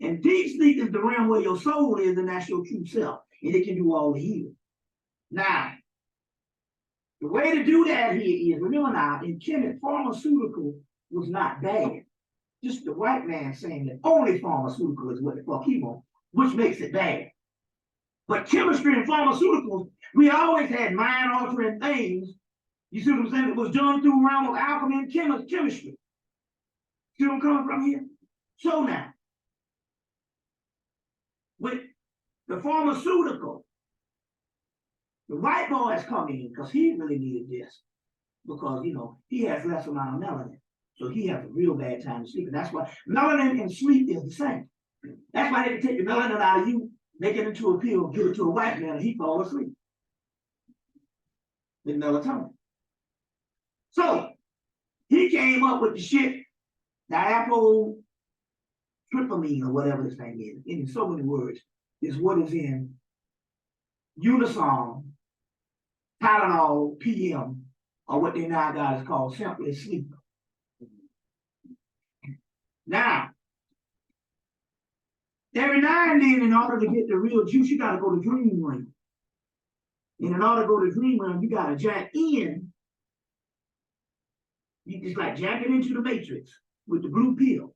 And deep sleep is the realm where your soul is, and that's your true self. And it can do all the healing. Now, the way to do that here is, remember now, in Kemet, pharmaceutical was not bad. Just the white man saying that only pharmaceutical is what the fuck he wants, which makes it bad. But chemistry and pharmaceuticals, we always had mind-altering things. You see what I'm saying? It was done through the realm of alchemy and chemistry. See where I'm coming from here? So now, with the pharmaceutical, the white boys come in because he really needed this. Because, you know, he has less amount of melanin. So he has a real bad time sleeping. That's why melanin and sleep is the same. That's why they can take the melanin out of you, make it into a pill, give it to a white man, and he fall asleep. With melatonin. So he came up with the shit, diapotrypamine or whatever this thing is, in so many words, is what is in Unison, Tylenol, PM, or what they now got is called simply sleep. Now, every now and then, in order to get the real juice, you got to go to dream realm. And in order to go to dream realm, you got to jack in. You just like jacking into the matrix with the blue pill.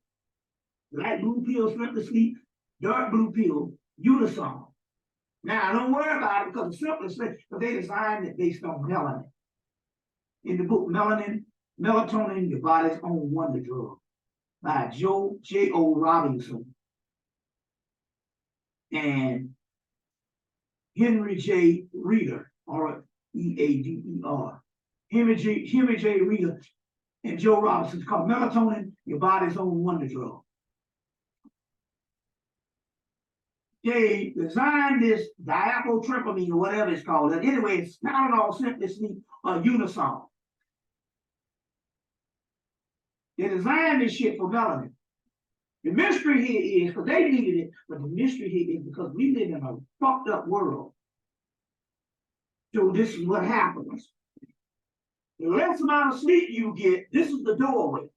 Light blue pill, simply sleep, dark blue pill, Unison. Now, don't worry about it because it's simply sleep, but they designed it based on melanin. In the book Melatonin, Your Body's Own Wonder Drug, by J.O. Robinson and Henry J. Reeder, R-E-A-D-E-R. Henry J. Reeder and Joe Robinson. It's called Melatonin, Your Body's Own Wonder Drug. They designed this diapotrypamine or whatever it's called. And anyway, it's Tylenol, simply sleep, Unison. They designed this shit for melanin. The mystery here is, because they needed it, but the mystery here is because we live in a fucked up world. So this is what happens. The less amount of sleep you get, this is the doorway.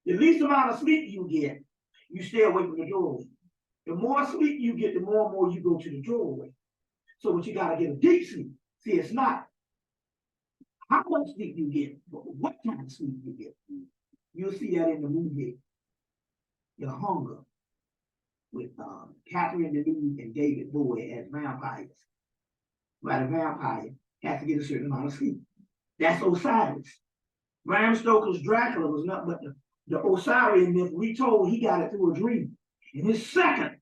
The least amount of sleep you get, you stay away from the doorway. The more sleep you get, the more and more you go to the doorway. So what you gotta get a deep sleep. See, it's not how much sleep you get, but what kind of sleep you get. You'll see that in the movie, The Hunger, with Catherine Deneuve and David Bowie as vampires. Where the vampire has to get a certain amount of sleep. That's Osiris. Bram Stoker's Dracula was nothing but the Osirian myth retold. He got it through a dream. And his second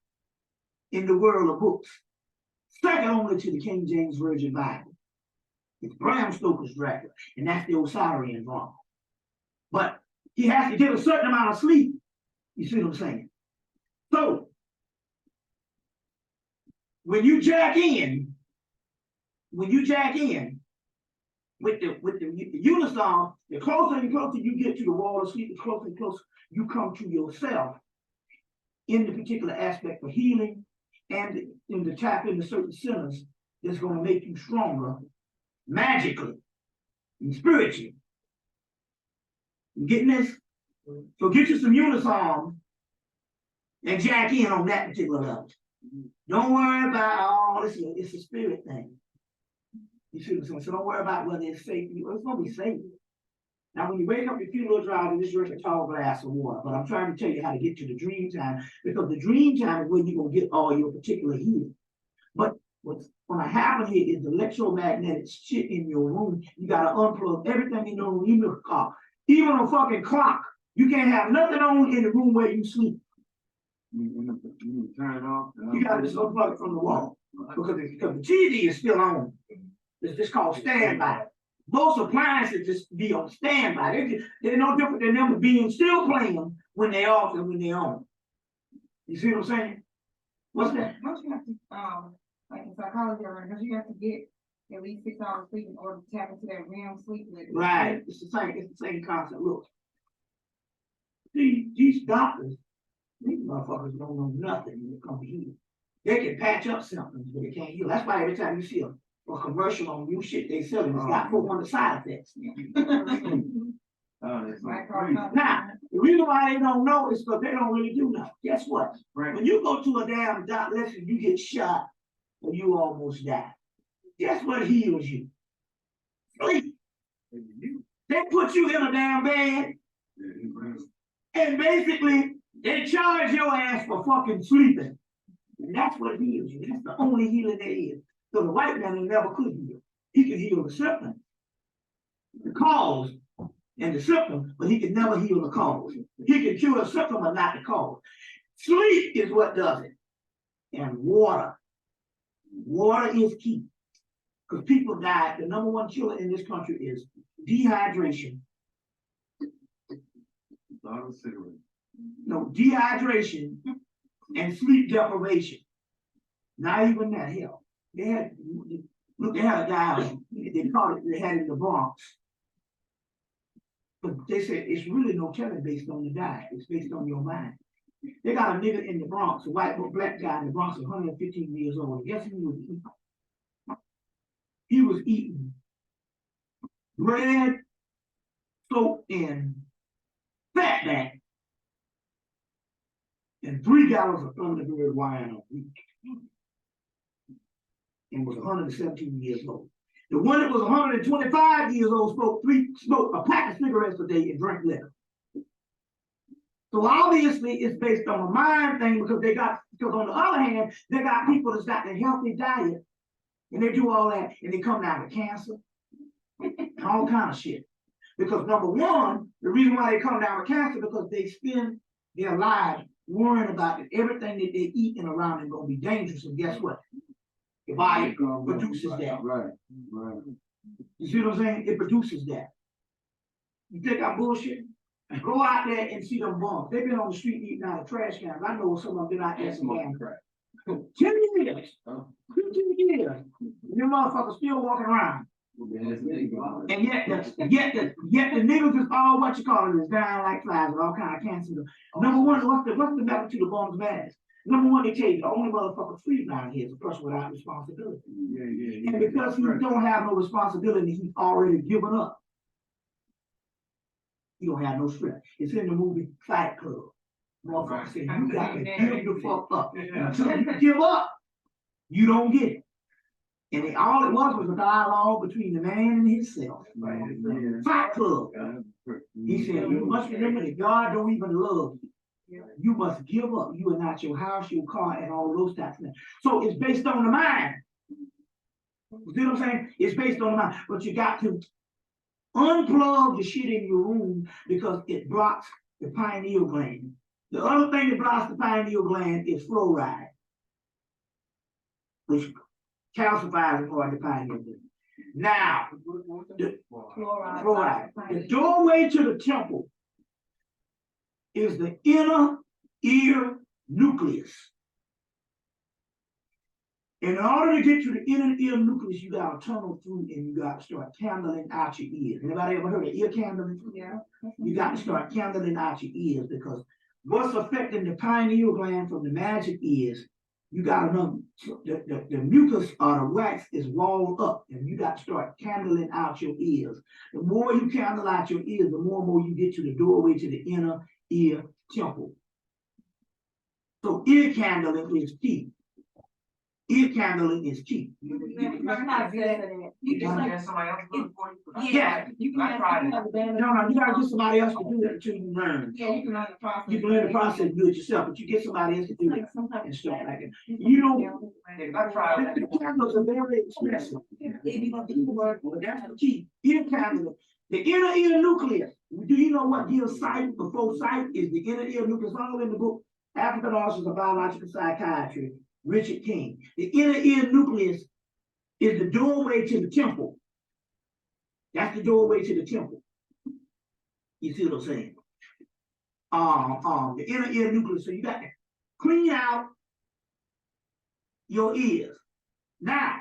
in the world of books, second only to the King James Version Bible. It's Bram Stoker's Dracula, and that's the Osirian drama. But he has to get a certain amount of sleep. You see what I'm saying? So, when you jack in with the Unison, the closer and closer you get to the wall of sleep, the closer and closer you come to yourself in the particular aspect of healing and in the tap into certain centers that's going to make you stronger magically and spiritually. You getting this? So get you some Unison and jack in on that particular level. Don't worry about, it's a spirit thing. You see what I'm saying? So don't worry about whether it's safe. It's going to be safe. Now, when you wake up, you feel a little dry, you just drink a tall glass of water. But I'm trying to tell you how to get to the dream time, because the dream time is when you're going to get all your particular healing. But what's going to happen here is the electromagnetic shit in your room. You got to unplug everything in your room, even a car, even a fucking clock. You can't have nothing on in the room where you sleep. You turn it off. You got to just unplug it from the wall, because the TV is still on. It's just called standby. Most appliances just be on standby. They're no different than them being still playing when they're off and when they're on. You see what I'm saying? What's that? Don't you have to, like in psychology, don't you have to get at least 6 hours sleep in order to tap into that REM sleep? Right. It's the same concept. Look, these doctors, these motherfuckers don't know nothing when it comes to healing. They can patch up symptoms, but they can't heal. That's why every time you see a commercial on new shit they selling, it's got 400 side effects. That's Now, the reason why they don't know is because they don't really do nothing. Guess what? When you go to a damn doctor, listen, you get shot or you almost die. Guess what heals you? Sleep. They put you in a damn bed, and basically they charge your ass for fucking sleeping. And that's what heals you. That's the only healing there is. So the white man never could heal. He could heal the symptom, the cause, and the symptom, but he could never heal the cause. He can cure the symptom, but not the cause. Sleep is what does it. And water. Water is key. Because people die. The number one killer in this country is dehydration. No, dehydration and sleep deprivation. Not even that, hell. They had a guy, they called it, they had it in the Bronx. But they said it's really no telling based on the diet. It's based on your mind. They got a nigga in the Bronx, a white black guy in the Bronx, 115 years old. Guess who he was eating? He was eating bread soaked in fat back and 3 gallons of Thunderbird wine a week. And was 117 years old. The one that was 125 years old smoked a pack of cigarettes a day and drank liquor. So obviously it's based on a mind thing because on the other hand, they got people that's got a healthy diet and they do all that and they come down with cancer and all kind of shit. Because number one, the reason why they come down with cancer because they spend their lives worrying about that everything that they eat and around is gonna be dangerous. And guess what? The body produces that. Right. You see what I'm saying? It produces that. You think I'm bullshit? Go out there and see them bums. They've been on the street eating out of trash cans. I know some of them been out there smoking crack. 10 years. 15 years. Them motherfuckers still walking around. And yet the niggas is all what you call it is dying like flies with all kind of cancer. Number one, what's the method to the bum's madness? Number one, they tell you the only motherfucker free down here is a person without responsibility. And because he don't have no responsibility, he's already given up. You don't have no strength. It's in the movie Fight Club. Motherfucker said, you got to give the fuck up. Until you give up, you don't get it. And all it was a dialogue between the man and himself. Fight Club. He said, you must remember that God don't even love you. You must give up. You are not your house, your car, and all those types of things. So it's based on the mind. You see what I'm saying? It's based on the mind. But you got to unplug the shit in your room because it blocks the pineal gland. The other thing that blocks the pineal gland is fluoride, which calcifies a part of the pineal gland. Now, the fluoride. The doorway to the temple is the inner ear nucleus. In order to get to the inner ear nucleus, you got to tunnel through and you got to start candling out your ears. Anybody ever heard of ear candling? Yeah. You got to start candling out your ears because what's affecting the pineal gland from the magic is you got to know the mucus or the wax is walled up and you got to start candling out your ears. The more you candle out your ears, the more and more you get to the doorway to the inner ear temple. So ear candling is key. Ear candling is key. You can learn how to do that. You just get somebody else to do it for you. Yeah. You can I tried it. No, you gotta get somebody else to do it until you learn. Yeah, you can learn the process. You can learn the process and do it yourself, but you get somebody else to do it and stuff like it. You don't. I tried it. The candles are very expensive. But that's the key. Ear candle. The inner ear nucleus. Do you know what gives sight before sight is the inner ear nucleus? All in the book, African Authors of Biological Psychiatry, Richard King. The inner ear nucleus is the doorway to the temple. That's the doorway to the temple. You see what I'm saying? The inner ear nucleus. So you got to clean out your ears. Now,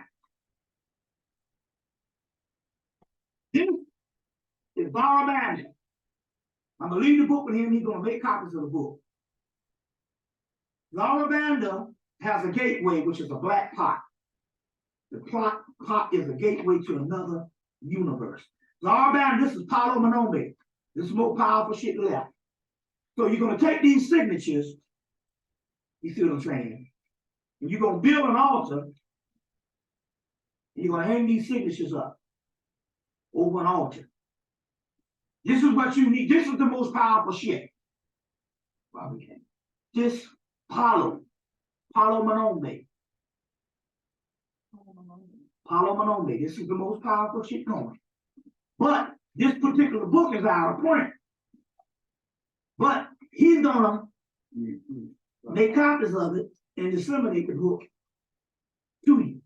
this is Zara. I'm gonna leave the book with him. He's gonna make copies of the book. Zara has a gateway, which is a black pot. The pot is a gateway to another universe. Zara, this is Palo Manome. This is more powerful shit left. So you're gonna take these signatures. You see what I'm saying? And you're gonna build an altar. You're gonna hang these signatures up over an altar. This is what you need. This is the most powerful shit. This Palo Manome. This is the most powerful shit going. But this particular book is out of print. But he's gonna make copies of it and disseminate the book to you.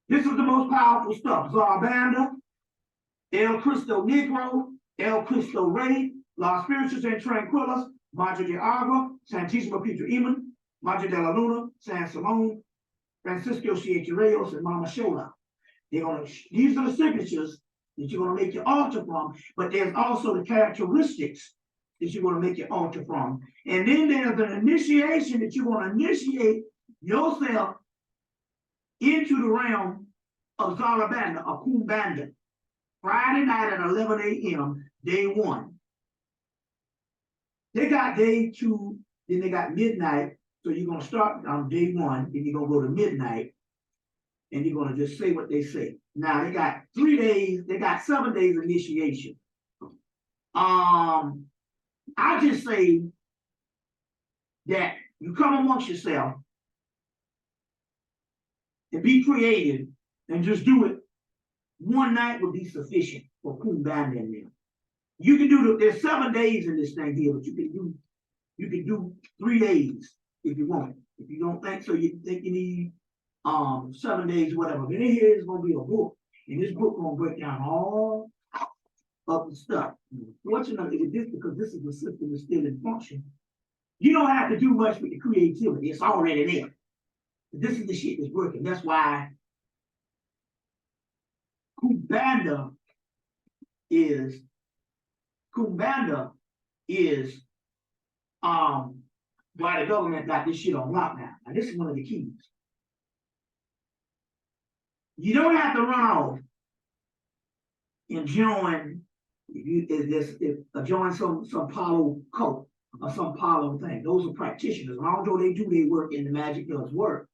This is the most powerful stuff. Zarbanda, El Cristo Negro, El Cristo Rey, Los Spiritus and Tranquilos, Madre de Agua, Santissima Peter Eman, Madre de la Luna, San Simón, Francisco Siete Reyes, and Mama Shola. These are the signatures that you're gonna make your altar from, but there's also the characteristics that you're gonna make your altar from. And then there's an initiation that you're gonna initiate yourself into the realm of Zarabanda, or Kumbanda. Friday night at 11 a.m., day 1. They got day 2, then they got midnight. So you're gonna start on day 1, then you're gonna go to midnight, and you're gonna just say what they say. Now they got 3 days, they got 7 days initiation. I just say that you come amongst yourself and be creative and just do it. 1 night would be sufficient for Kumbanda in there. You can do there's 7 days in this thing here, but you can do 3 days if you want. If you don't think so, you think you need 7 days, whatever. Then here is gonna be a book, and this book gonna break down all of the stuff. Fortunately, because this is the system that's still in function, you don't have to do much with the creativity. It's already there. This is the shit that's working. That's why Kumbanda is why the government got this shit on lockdown. Now this is one of the keys. You don't have to run off and join join some Palo cult or some Palo thing. Those are practitioners. Although they do their work and the magic does work,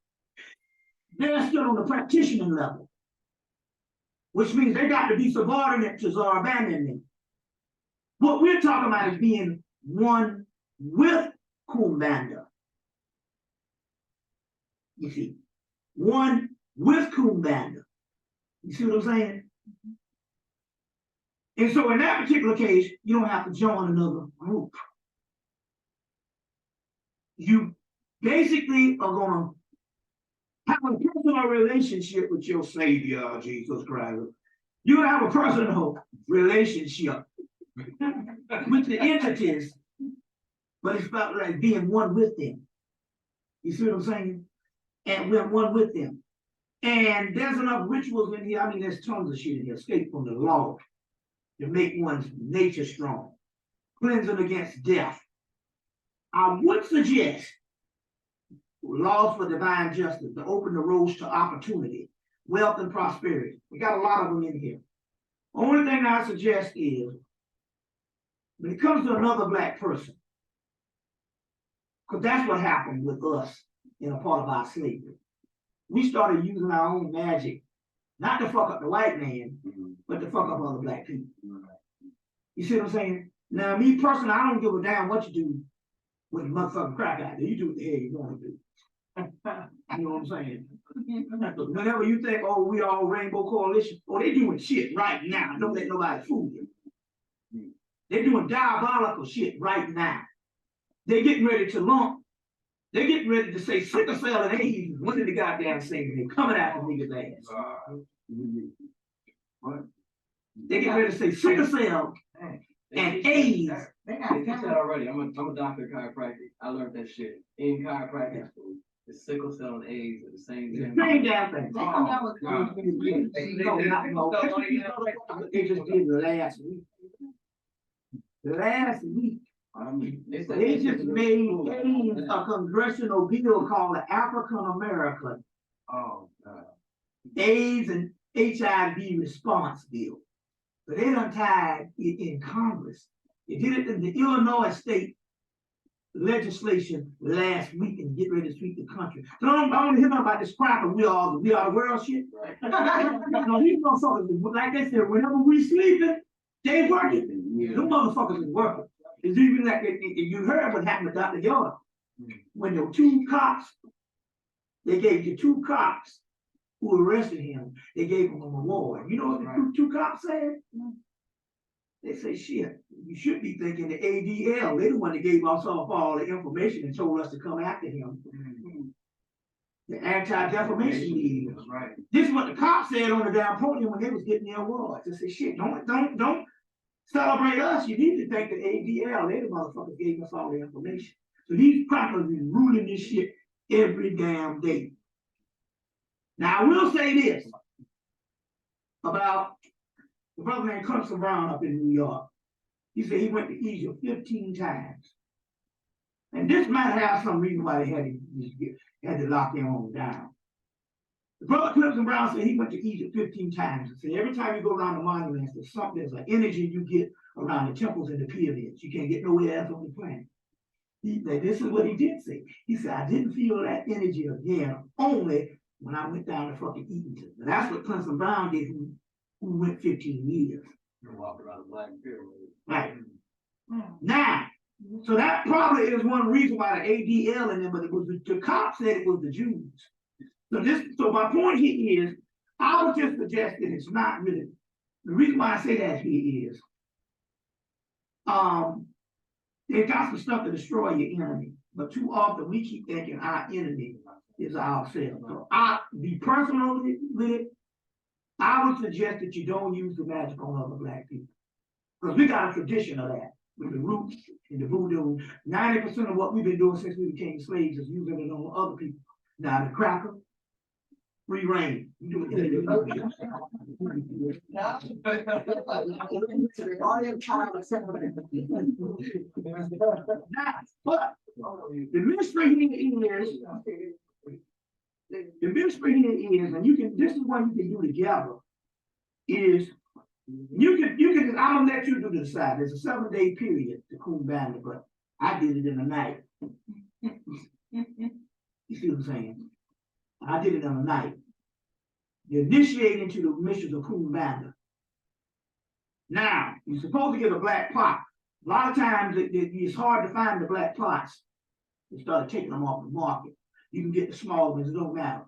they're still on the practitioner level, which means they got to be subordinate to Zarabanda. What we're talking about is being one with Kumbanda. You see, one with Kumbanda. You see what I'm saying? And so in that particular case, you don't have to join another group. You basically are going to have a personal relationship with your Savior, Jesus Christ. You have a personal relationship with the entities, but it's about like being one with them. You see what I'm saying? And we're one with them. And there's enough rituals in here. I mean, there's tons of shit in here. Escape from the law to make one's nature strong. Cleansing against death. I would suggest laws for divine justice to open the roads to opportunity, wealth, and prosperity. We got a lot of them in here. Only thing I suggest is, when it comes to another Black person, because that's what happened with us in a part of our slavery. We started using our own magic, not to fuck up the white man, but to fuck up other Black people. You see what I'm saying? Now, me personally, I don't give a damn what you do with the motherfucking crack out there. You do what the hell you're going to do. You know what I'm saying? Whenever you think, oh, we all Rainbow Coalition, oh, they doing shit right now. Don't let nobody fool you. They're doing diabolical shit right now. They're getting ready to lump. They're getting ready to say sickle cell and AIDS. One of the goddamn things they're coming after niggas' ass. They get ready to say sickle cell and AIDS. They said already. I'm a doctor of chiropractic. I learned that shit in chiropractic school. The sickle cell and AIDS are the same thing. Same damn thing. They come out with. They just did last week. Last week. They just made AIDS a congressional bill called the African American AIDS and HIV response bill. But they done tied it in Congress. They did it in the Illinois state legislation last week and get ready to sweep the country. So I don't hear nothing about this crap and we are the world shit. No, these motherfuckers, like they said, whenever we sleeping, they working. Them motherfuckers is working. It's even like you heard what happened to Dr. Yoder. When the two cops, they gave the two cops who arrested him, they gave him an award. You know what the two cops said? They say, shit, you should be thinking the ADL, they're the one that gave us all the information and told us to come after him. The Anti-Defamation League. Right. This is what the cops said on the damn podium when they was getting their awards. They said, shit, don't celebrate us. You need to thank the ADL. They the motherfuckers gave us all the information. So these crackers be ruling this shit every damn day. Now I will say this about the brother named Clemson Brown up in New York. He said he went to Egypt 15 times. And this might have some reason why they had to lock their own down. The brother Clemson Brown said he went to Egypt 15 times. And said every time you go around the monuments, there's an energy you get around the temples and the pyramids. You can't get nowhere else on the planet. This is what he did say. He said, I didn't feel that energy again, only when I went down to fucking Eaton. And that's what Clemson Brown did, who went 15 years. You walk around the black pyramid. Right. Now, so that probably is one reason why the ADL and them, but it was the cops said it was the Jews. So my point here is, I would just suggest that it's not really, the reason why I say that here is, they got some stuff to destroy your enemy, but too often we keep thinking our enemy is ourselves. So I be personal with it. I would suggest that you don't use the magic on other black people. Because we got a tradition of that. With the roots and the voodoo. 90% of what we've been doing since we became slaves is using it on other people. Now the cracker, free reign. You do it. But the mystery here is, and you can, this is what you can do together, is you can, I'll let you do this side. There's a 7-day period to cool down, but I did it in the night. You see what I'm saying? I did it in the night. You initiate into the missions of Kumbanda. Now, you're supposed to get a black pot. A lot of times it's hard to find the black pots. They started taking them off the market. You can get the small ones, it don't matter.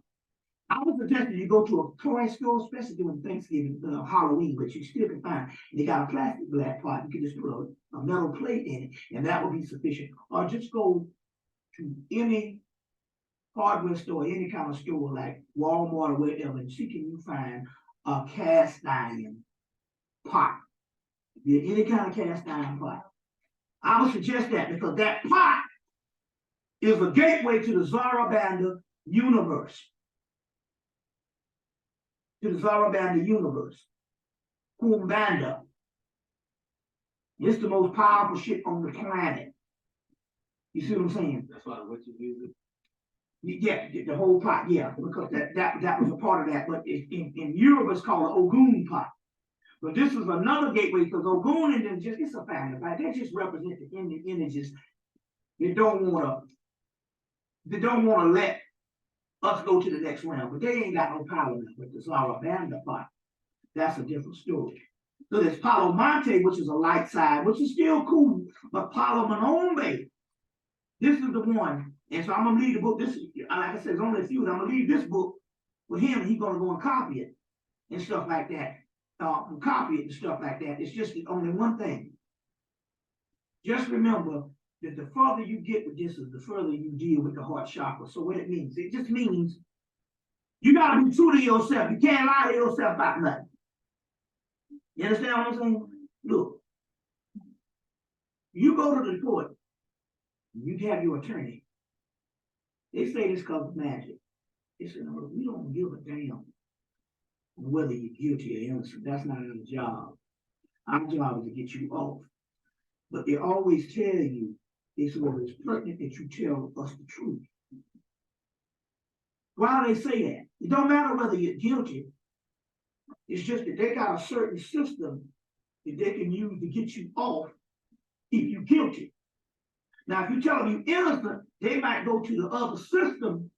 I would suggest that you go to a toy store, especially during Thanksgiving, Halloween, but you still can find. They got a plastic black pot. You can just put a metal plate in it, and that would be sufficient. Or just go to any hardware store, any kind of store like Walmart or wherever, and see can you find a cast iron pot. Any kind of cast iron pot. I would suggest that because that pot is a gateway to the Zarabanda universe. To the Zarabanda universe. Kumbanda. It's the most powerful shit on the planet. You see what I'm saying? That's why the witches use it. Yeah, the whole pot, yeah, because that was a part of that. But in Europe, it's called an Ogun pot. But this is another gateway because Ogun and them it's a family, right? They just represent the Indian images. They don't want to let us go to the next round, but they ain't got no power now. But the Zarabanda pot, that's a different story. So there's Palo Monte, which is a light side, which is still cool, but Palo Manombe, this is the one. And so I'm gonna leave the book. This, like I said, there's only a few. I'm gonna leave this book with him. He's gonna go and copy it and stuff like that. Copy it and stuff like that. It's just only one thing. Just remember that the further you get with this, is the further you deal with the heart chakra. So what it just means you gotta be true to yourself. You can't lie to yourself about nothing. You understand what I'm saying? Look, you go to the court, you have your attorney. They say this cause magic. They say, no, we don't give a damn whether you're guilty or innocent. That's not our job. Our job is to get you off. But they always tell you, it's pertinent that you tell us the truth. Why do they say that? It don't matter whether you're guilty. It's just that they got a certain system that they can use to get you off if you're guilty. Now, if you tell them you're innocent, they might go to the other system,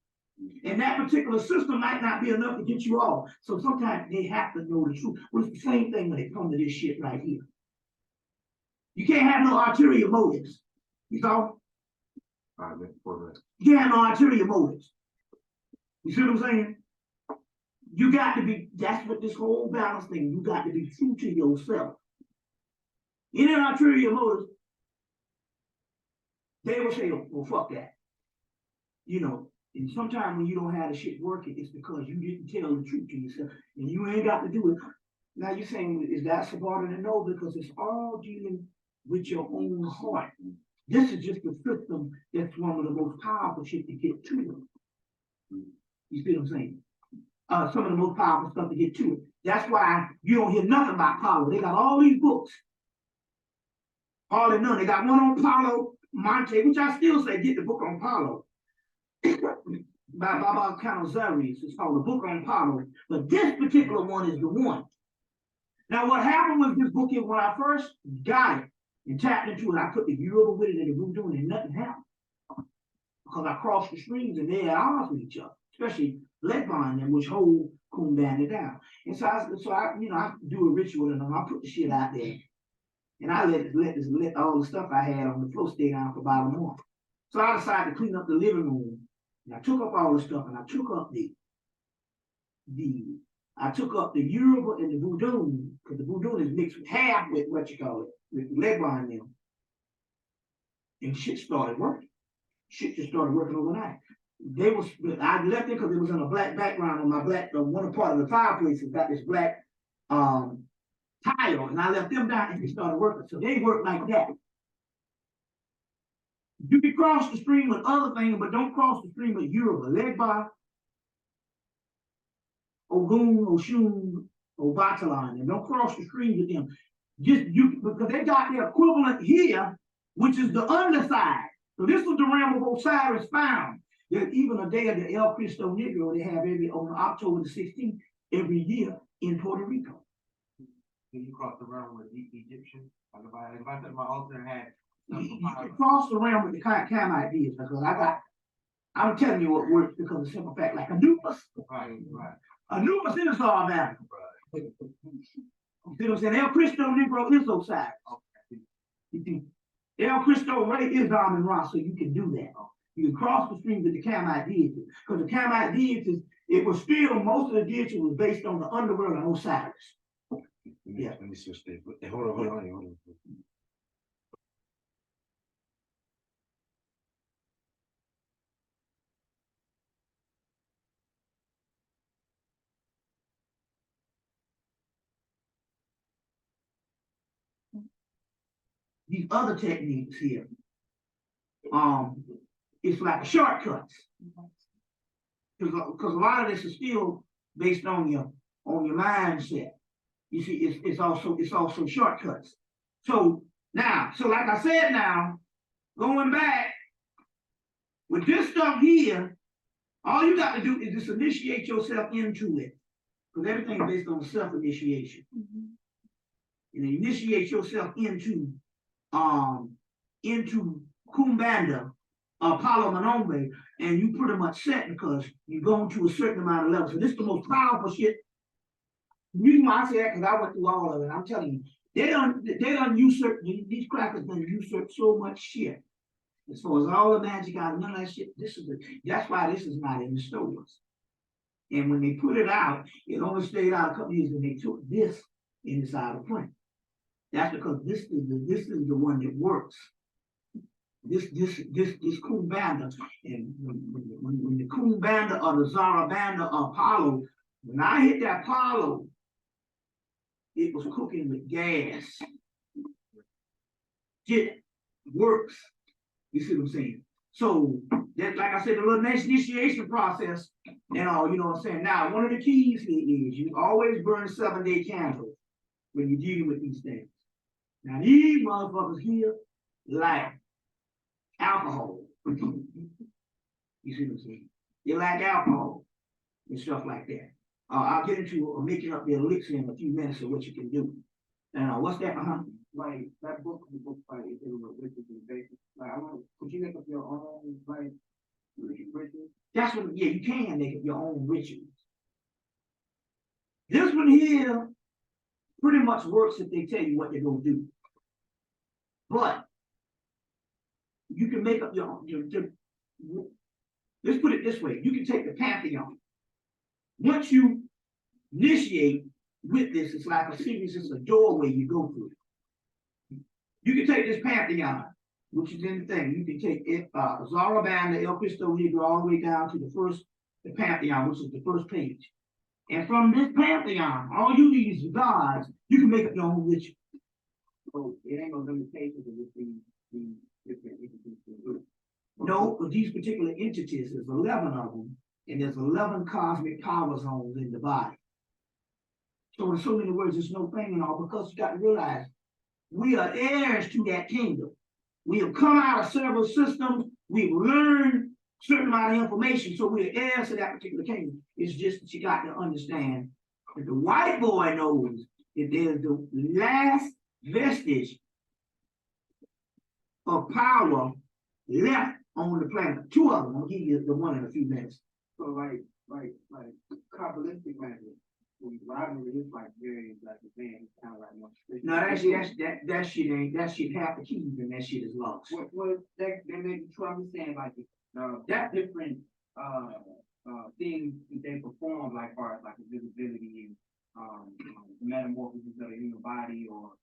and that particular system might not be enough to get you off. So sometimes they have to know the truth. Well, it's the same thing when it comes to this shit right here. You can't have no ulterior motives. You know? You can't have no ulterior motives. You see what I'm saying? You got to be, that's what this whole balance thing, you got to be true to yourself. Any ulterior motives, they will say, oh, well, fuck that. You know, and sometimes when you don't have the shit working, it's because you didn't tell the truth to yourself, and you ain't got to do it. Now you're saying, is that subordinate? No, because it's all dealing with your own heart. This is just the system that's one of the most powerful shit to get to it. You see what I'm saying? Some of the most powerful stuff to get to it. That's why you don't hear nothing about Paulo. They got all these books. All in none. They got one on Paulo Monte, which I still say get the book on Paulo. By Baba Sirius. It's called the book on Paulo. But this particular one is the one. Now what happened with this book is when I first got it and tapped into it, I put the Yoruba with it and the Voodoo and nothing happened. Because I crossed the streams and they had odds with each other, especially Leadbine and which hold Kumbanda down. And so I you know, I do a ritual and I put the shit out there. And I let all the stuff I had on the floor stay down for about a month. So I decided to clean up the living room. And I took up all the stuff and I took up the Yoruba and the Voodoo, because the Voodoo is mixed with half with what you call it, with Leadbine now. And shit started working. Shit just started working overnight. I left it because it was on a black background on my black, one part of the fireplace has got this black tile, and I left them down and they started working. So they work like that. You can cross the stream with other things, but don't cross the stream with Yoruba, led by Ogun, Oshun, Obatalan, and don't cross the stream with them. Because they got their equivalent here, which is the underside. So this was the realm of Osiris found. There's even a day of the El Cristo Negro they have on October the 16th every year in Puerto Rico. Can you cross the realm with the Egyptian? Like if I said my altar had You can cross the realm with the kind ideas because I'm telling you what works because of the simple fact, like Anubis. right. Anubis is all America. You see what I'm saying? El Cristo Negro is Osiris. You see, El Cristo Ray is Amun Ra, so you can do that. You can cross the stream with the Kamite deities. Because the Kamite deities, it was still, most of the deity was based on the underworld of Osiris. Yeah. Let me switch this. Hold on. These other techniques here, it's like shortcuts. Because a lot of this is still based on your mindset. You see, it's also shortcuts. So like I said now, going back, with this stuff here, all you got to do is just initiate yourself into it. Because everything is based on self-initiation. And initiate yourself into Kumbanda, Apollo Manombe, and you pretty much set because you're going to a certain amount of levels. So this is the most powerful shit. The reason why I say that because I went through all of it. I'm telling you, they done usurp, these crackers done usurp so much shit. As far as all the magic out, none of that shit, that's why this is not in the stores. And when they put it out, it only stayed out a couple years and they took this and it's out of print. That's because this is the one that works. This Kumbanda, and when the Kumbanda or the Zarabanda or Apollo, when I hit that Apollo, it was cooking with gas. It works. You see what I'm saying? So that, like I said, the little initiation process and all, you know what I'm saying? Now, one of the keys here is you always burn 7-day candles when you're dealing with these things. Now, these motherfuckers here like alcohol. You see what I'm saying? They like alcohol and stuff like that. I'll get into making up the elixir in a few minutes of what you can do. And what's that? Like that book by Witches and Basics. Like I want to that's when, yeah, you can make up your own rituals. This one here pretty much works if they tell you what they're gonna do. But you can make up your own, let's put it this way, you can take the pantheon. Once you initiate with this, it's like a series, it's a doorway you go through. You can take this pantheon, which is in the thing. You can take it, Zoroban, the El Cristo Negro, all the way down to the pantheon, which is the first page. And from this pantheon, all you need is the gods. You can make up your own ritual. So it ain't no limitations with the different entities. No, but these particular entities, there's 11 of them, and there's 11 cosmic power zones in the body. So in so many words, there's no thing and all, because you got to realize we are heirs to that kingdom. We have come out of several systems. We've learned certain amount of information, so we're heirs to that particular kingdom. It's just that you got to understand that the white boy knows that there's the last vestige of power left on the planet. 2 of them. I'll give you the one in a few minutes. So like Kabbalistic language, what I remember is like very like advanced, kind of like more. No, that shit ain't, that shit half the keys and that shit is lost. What that may be true. I'm just saying like that different things that they perform, like far as like invisibility and metamorphosis of the human body, or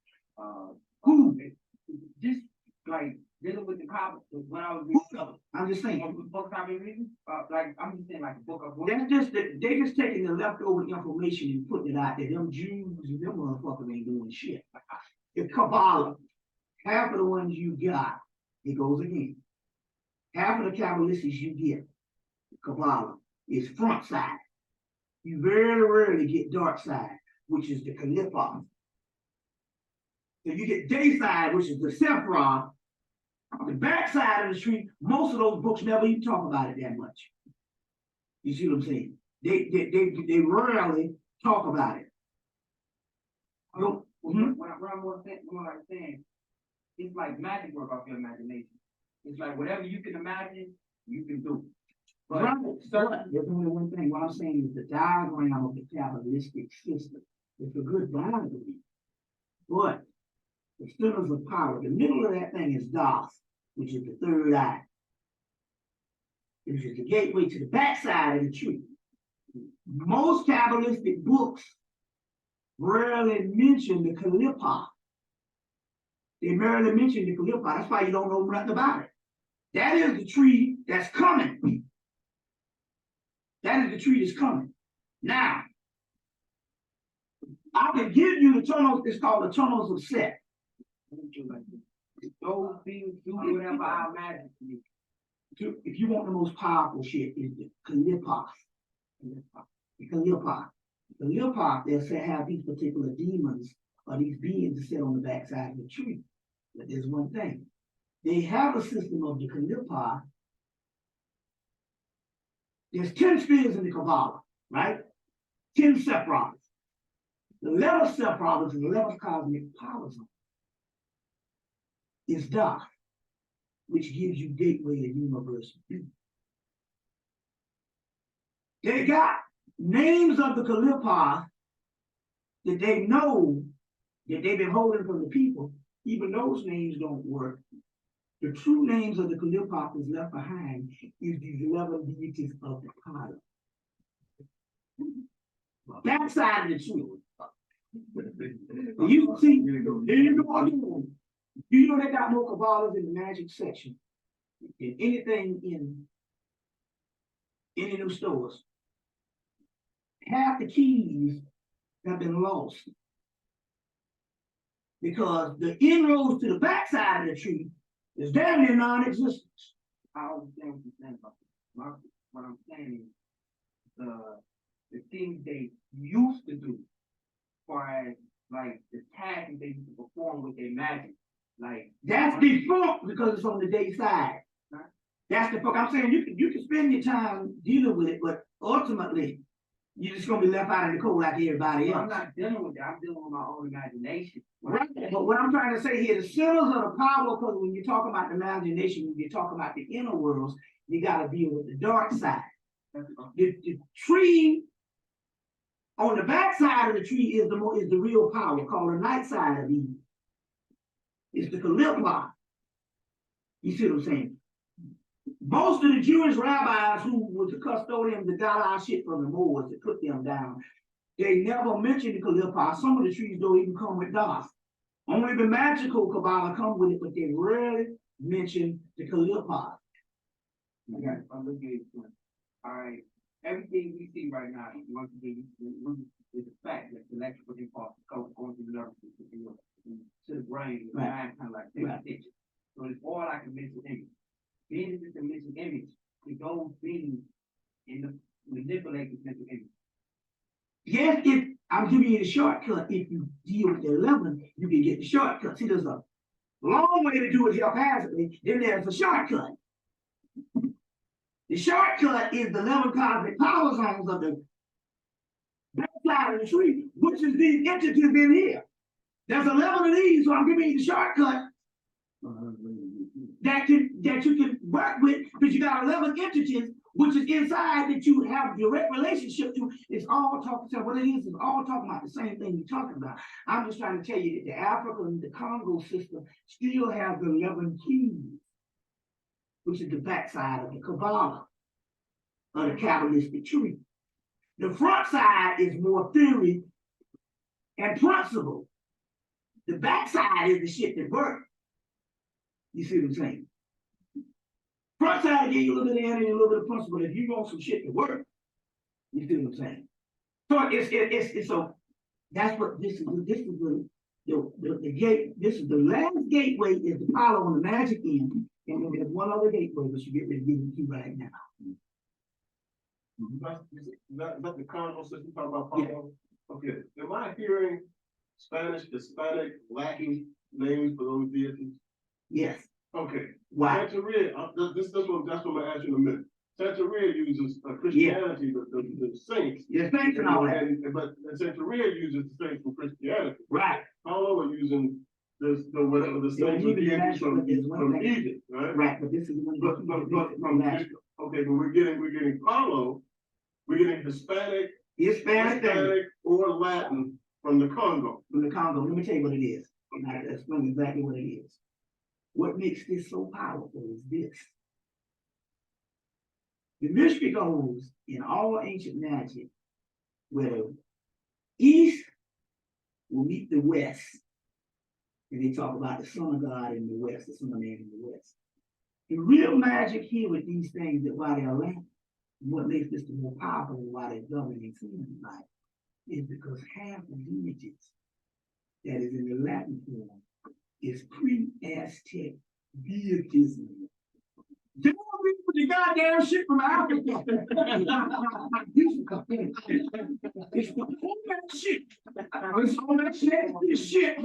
just like dealing with the problem. When I was reading, I'm just saying. Books I've been reading, like I'm just saying, like a book of books. That's just that they just taking the leftover information and putting it out there. Them Jews and them motherfuckers ain't doing shit. The Kabbalah, half of the ones you got, it goes again. Half of the Kabbalists you get, the Kabbalah, is front side. You very rarely get dark side, which is the Kalipah. So you get day side, which is the Sephra. The back side of the street, most of those books never even talk about it that much. You see what I'm saying? They rarely talk about it. What I'm saying, it's like magic work off your imagination. It's like whatever you can imagine, you can do. But There's only one thing. What I'm saying is the diagram of the Kabbalistic system. It's a good diagram. But the centers of power, the middle of that thing is Das, which is the third eye. Which is the gateway to the backside of the tree. Most Kabbalistic books rarely mention the Kalipah. They rarely mention the Kalipah. That's why you don't know nothing about it. That is the tree that's coming. That is the tree that's coming. Now, I can give you the tunnels, it's called the tunnels of Set. those things do whatever I imagine to be. If you want the most powerful shit, is the Kalipah. The Kalipah. The Kalipah, they'll say have these particular demons or these beings that sit on the backside of the tree. But there's one thing. They have a system of the Kalipah. There's 10 spheres in the Kabbalah, right? 10 sephiroths. The 11th sephiroth is the 11th cosmic power zone. It's dark, which gives you gateway to universe. They got names of the Kalipah that they know that they've been holding from the people. Even those names don't work. The true names of the Kalipah is left behind is these 11 deities of the power. That side of the tree. You see, here you go again. You know they got more Kabbalahs in the magic section than anything in any of them stores. Half the keys have been lost because the inroads to the backside of the tree is damn near non-existent. I understand what you're saying about this. What I'm saying is the things they used to do, as far as like the tasks they used to perform with their magic. Like that's defunct because it's on the day side. Huh? That's the fuck I'm saying. You can spend your time dealing with it, but ultimately you're just gonna be left out in the cold like everybody else. I'm not dealing with that. I'm dealing with my own imagination. Right. But what I'm trying to say here, the centers of the power, because when you talk about the imagination, when you talk about the inner worlds, you gotta deal with the dark side. The tree on the backside of the tree is the real power, called the night side of Eden. It's the Calypso. You see what I'm saying? Most of the Jewish rabbis who was the custodians that got our shit from the Moors that put them down, they never mentioned the Calypso. Some of the trees don't even come with dust. Only the magical Kabbalah come with it, but they rarely mention the Calypso. Okay, I'm looking at it. All right, everything we see right now, once again, is the fact that the electrical impulse going to the nervous system, to the brain, the mind kind of like takes attention. So it's all like a mental image. Being is a mental image, it goes being in the manipulate this mental image. Yes, if I'm giving you the shortcut, if you deal with the 11, you can get the shortcut. See, there's a long way to do it haphazardly, then there's a shortcut. The shortcut is the 11 cosmic power zones of the backside of the tree, which is these entities in here. There's 11 of these, so I'm giving you the shortcut that you can work with, because you got 11 entities, which is inside that you have direct relationship to. It's all talking, so what it is all talking about the same thing you're talking about. I'm just trying to tell you that the Africa and the Congo system still have the 11 keys, which is the backside of the Kabbalah, of the Kabbalistic tree. The front side is more theory and principle. The backside is the shit that works. You see what I'm saying? Front side will give you a little bit of energy and a little bit of principle. If you want some shit to work, you see what I'm saying? So it's so that's what this is the gate. This is the last gateway is the Apollo on the magic end, and then there's one other gateway which you get ready to get into right now. That's the Congo system talking about Congo? Yeah. Okay, am I hearing Spanish, Hispanic, Latin names for those deities? Yes. Okay. Why? Santeria, that's what I'm gonna ask you in a minute. Santeria uses Christianity, the saints. Yeah, saints and all that. But Santeria uses the saints from Christianity. Right. Paulo are using whatever the saints or deities from Egypt, right? Right, but this is one but we're getting Paulo, we're getting Hispanic or Latin from the Congo. From the Congo. Let me tell you what it is. And I'll explain exactly what it is. What makes this so powerful is this. The mystery goes in all ancient magic where the East will meet the West. And they talk about the Son of God in the West, the Son of Man in the West. The real magic here with these things that why they're land, what makes this the more powerful and why they're governing human life is because half the images that is in the Latin form is pre-Aztec deitism. Don't read the goddamn shit from Africa. It's the whole that shit. It's all that shit. This shit.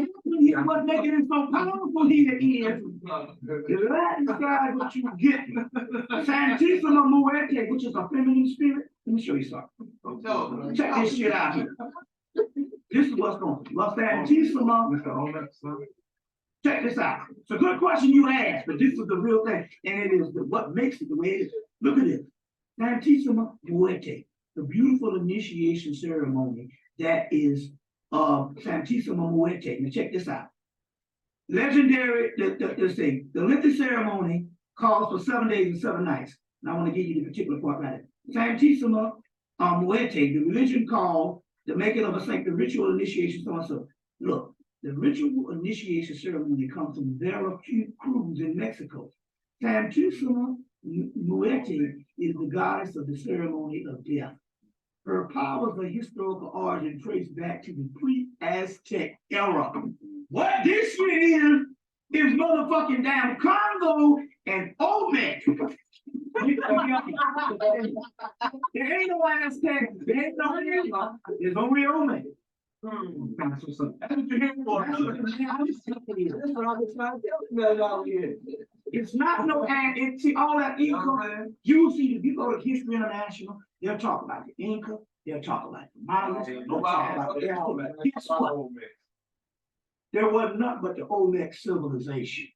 What making it so powerful here is the Latin side, what you get. Santissima Muerte, which is a feminine spirit. Let me show you something. Check this shit out here. This is what's going on. Well, Santissima. Check this out. It's a good question you asked, but this is the real thing. And it is what makes it the way it is. Look at this. Santissima Muerte, the beautiful initiation ceremony that is Santissima Muerte. Now check this out. Legendary, let's see, the lengthy ceremony calls for 7 days and 7 nights. And I want to give you the particular part right here. Santissima Muerte, the religion called the making of a saint, the ritual initiation, so on so. Look. The ritual initiation ceremony comes from Vera Cruz in Mexico. Santissima Muerte is the goddess of the ceremony of death. Her powers of historical origin trace back to the pre-Aztec era. What this shit is motherfucking damn Congo and Olmec. There ain't no Aztec, there ain't no Inca, there's only Olmec. That's what I'm trying to it's not no and see all that Inca. You see if you go to History International, they'll talk about the Inca, they'll talk about the Mayans, they'll talk about the Olmec. Guess what? There was nothing but the Olmec civilization.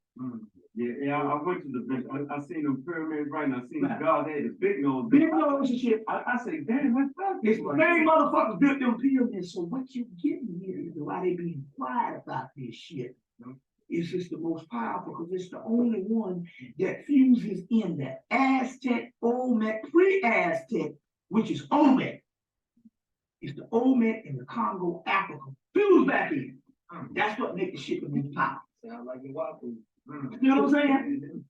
Yeah, I went to the big, I seen them pyramids, right, and I seen the god, they had the big nose. Big nose and shit. I say, damn, what's that? It's the same motherfuckers built them pyramids, so what you getting here is why they be quiet about this shit. It's just the most powerful, because it's the only one that fuses in that Aztec, Olmec, pre-Aztec, which is Olmec. It's the Olmec and the Congo, Africa, fuse back in. That's what makes the shit the most powerful. Sound like the waffle. You know what I'm saying?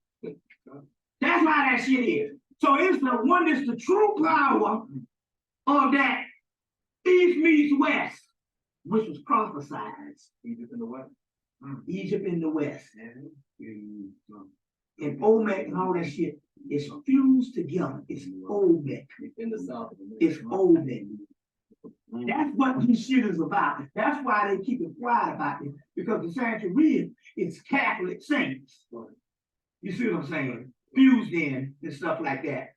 That's why that shit is. So it's the one that's the true power of that East meets West, which was prophesied. Egypt in the West. Egypt in the West. And Olmec and all that shit is fused together. It's Olmec. In the South. It's Olmec. That's what this shit is about. That's why they keep it quiet about it, because the Santeria is Catholic saints. You see what I'm saying? Fused in and stuff like that.